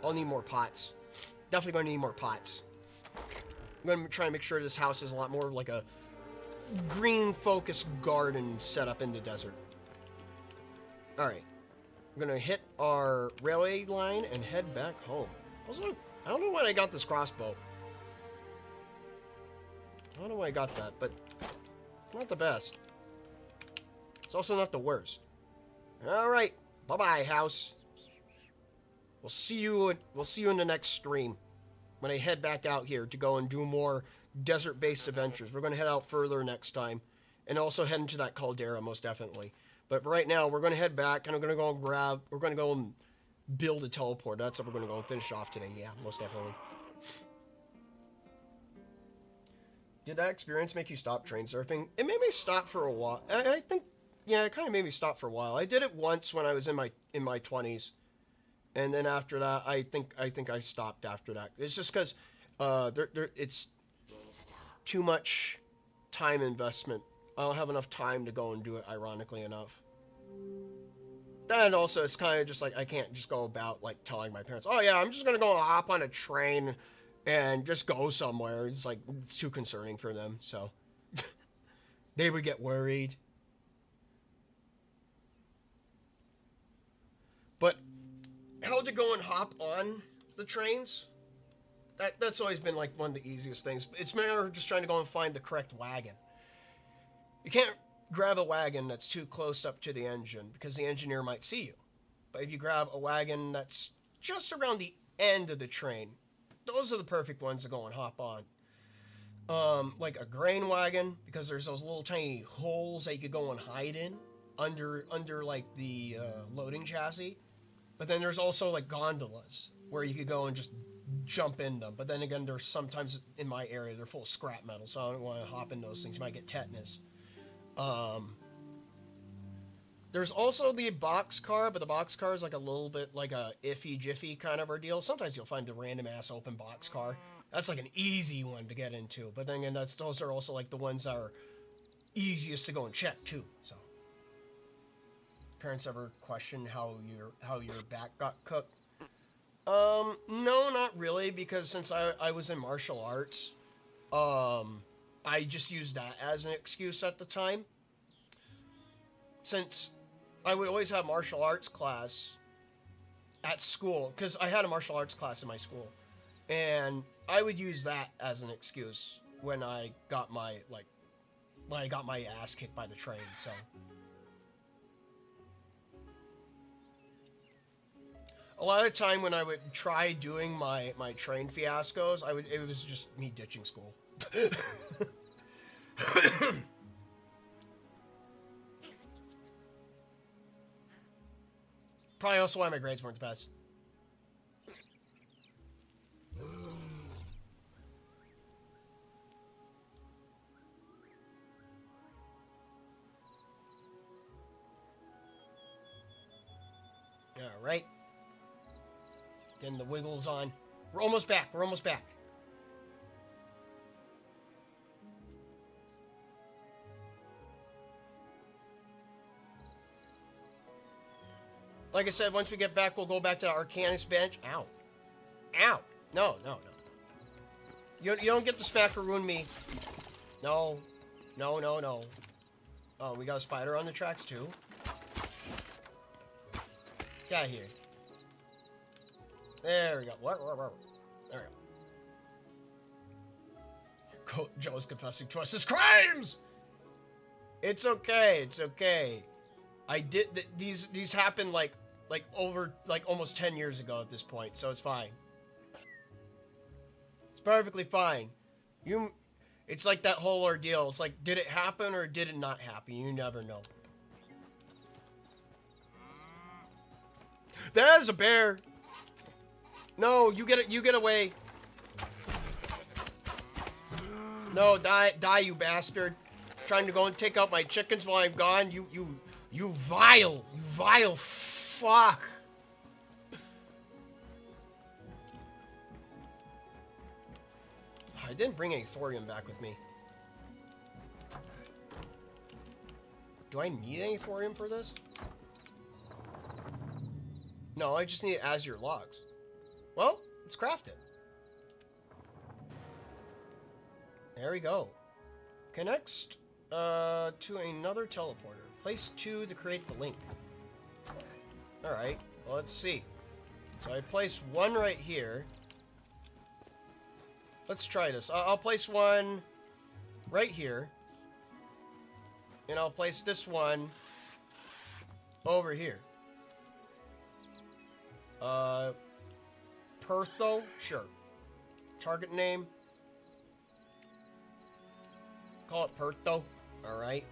I'll need more pots. Definitely going to need more pots. I'm going to try and make sure this house is a lot more like a green-focused garden set up in the desert. Alright. We're going to hit our railway line and head back home. Also, I don't know why I got this crossbow. I don't know why I got that, but it's not the best. It's also not the worst. Alright. Bye-bye, house. We'll see you in the next stream when I head back out here to go and do more desert-based adventures. We're going to head out further next time and also head into that caldera, most definitely. But right now, we're going to head back and we're going to go and build a teleport. That's what we're going to go and finish off today. Yeah, most definitely. Did that experience make you stop train surfing? It made me stop for a while. I think, yeah, it kind of made me stop for a while. I did it once when I was in my 20s. And then after that, I think I stopped after that. It's just because it's too much time investment. I don't have enough time to go and do it, ironically enough. And also, it's kind of just like, I can't just go about, like, telling my parents, oh, yeah, I'm just going to go hop on a train and just go somewhere. It's like, it's too concerning for them, so. They would get worried. But how to go and hop on the trains? That's always been, like, one of the easiest things. It's more just trying to go and find the correct wagon. You can't grab a wagon that's too close up to the engine because the engineer might see you. But if you grab a wagon that's just around the end of the train, those are the perfect ones to go and hop on. Like a grain wagon, because there's those little tiny holes that you could go and hide in under like the loading chassis. But then there's also like gondolas where you could go and just jump in them. But then again, there's sometimes in my area they're full of scrap metal, so I don't want to hop in those things. You might get tetanus. There's also the box car, but the box car is like a little bit like a iffy jiffy kind of ordeal. Sometimes you'll find a random ass open box car. That's like an easy one to get into. But then again, those are also like the ones that are easiest to go and check too. So parents ever question how your back got cooked? No, not really, because since I was in martial arts, I just used that as an excuse at the time. Since I would always have martial arts class at school, because I had a martial arts class in my school, and I would use that as an excuse when I got my ass kicked by the train. So a lot of the time when I would try doing my train fiascos, it was just me ditching school. Probably also why my grades weren't the best. All right. Then the wiggles on. We're almost back. We're almost back. Like I said, once we get back, we'll go back to the Arcanist bench. Ow. Ow. No, no, no. You don't get the smackaroon me. No. No, no, no. Oh, we got a spider on the tracks, too. Get out of here. There we go. There we go. Joe's confessing to us his crimes! It's okay. It's okay. I did... These happened, like over... Like, almost 10 years ago at this point, so it's fine. It's perfectly fine. It's like that whole ordeal. It's like, did it happen or did it not happen? You never know. There's a bear! No, you get away. No, die, you bastard. Trying to go and take out my chickens while I'm gone. You vile fuck. I didn't bring any thorium back with me. Do I need any thorium for this? No, I just need azure logs. Well, let's craft it. There we go. Connects to another teleporter. Place 2 to create the link. Alright, well, let's see. So I place 1 right here. Let's try this. I'll place 1 right here. And I'll place this one over here. Pertho? Sure. Target name. Call it Pertho. Alright.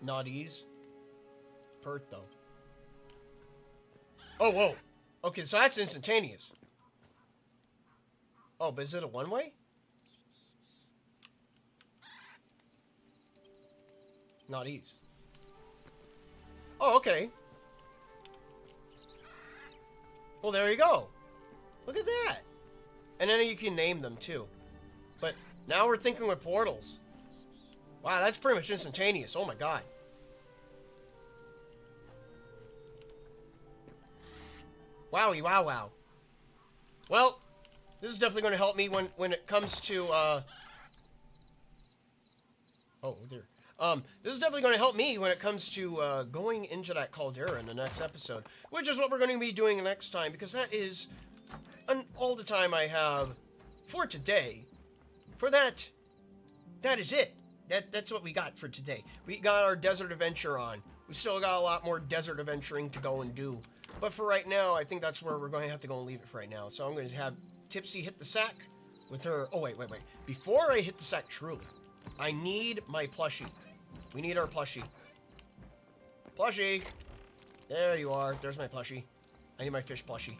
Not ease. Pertho. Oh, whoa. Okay, so that's instantaneous. Oh, but is it a one-way? Not ease. Oh, okay. Well, there you go. Look at that. And then you can name them, too. But now we're thinking with portals. Wow, that's pretty much instantaneous. Oh, my God. Wowie, wow, wow. Well, this is definitely going to help me when it comes to, Oh, dear. This is definitely going to help me when it comes to going into that caldera in the next episode, which is what we're going to be doing next time, because that is all the time I have for today. For that is it. That's what we got for today. We got our desert adventure on. We still got a lot more desert adventuring to go and do. But for right now, I think that's where we're going to have to go and leave it for right now. So I'm going to have Tipsy hit the sack with her... Oh, wait. Before I hit the sack truly, I need my plushie. We need our plushie. Plushie! There you are. There's my plushie. I need my fish plushie.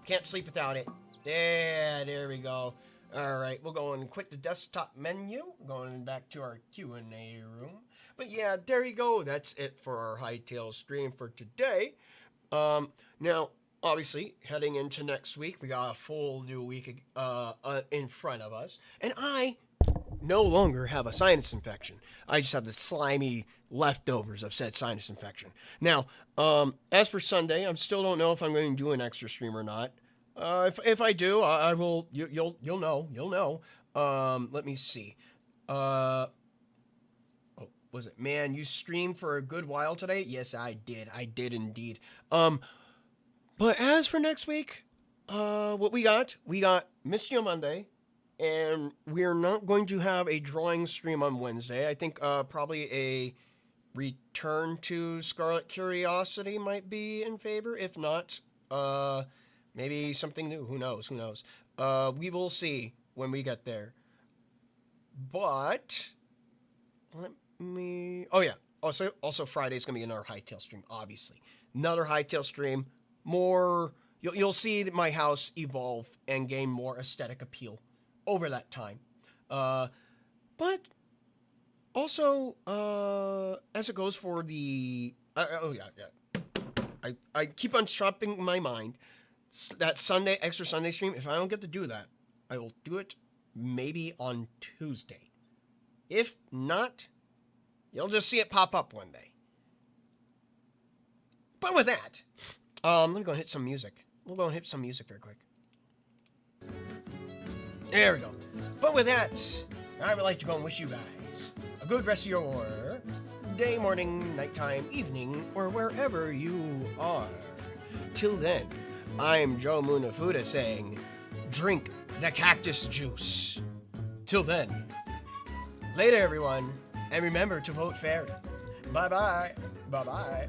Can't sleep without it. Yeah, there we go. Alright, we'll go and quit the desktop menu. Going back to our Q&A room. But yeah, there you go. That's it for our Hytale stream for today. Now, obviously, heading into next week, we got a full new week in front of us. And I no longer have a sinus infection. I just have the slimy leftovers of said sinus infection. Now, as for Sunday, I still don't know if I'm going to do an extra stream or not. If I do, I will. You'll know. You'll know. Let me see. Oh, was it? Man, you streamed for a good while today. Yes, I did. I did indeed. But as for next week, what we got Missio Monday. And we're not going to have a drawing stream on Wednesday. I think probably a return to Scarlet Curiosity might be in favor. If not, maybe something new. Who knows? Who knows? We will see when we get there. But let me. Oh yeah. Also Friday's gonna be another Hytale stream. Obviously, another Hytale stream. More. You'll see that my house evolve and gain more aesthetic appeal over that time. But also, as it goes for the... I keep on shopping my mind. That Sunday, extra Sunday stream, if I don't get to do that, I will do it maybe on Tuesday. If not, you'll just see it pop up one day. But with that, let me go and hit some music. We'll go and hit some music very quick. There we go. But with that, I would like to go and wish you guys a good rest of your day, morning, nighttime, evening, or wherever you are. Till then, I'm Joe Munafuda saying, drink the cactus juice. Till then, later everyone, and remember to vote fair. Bye-bye. Bye-bye.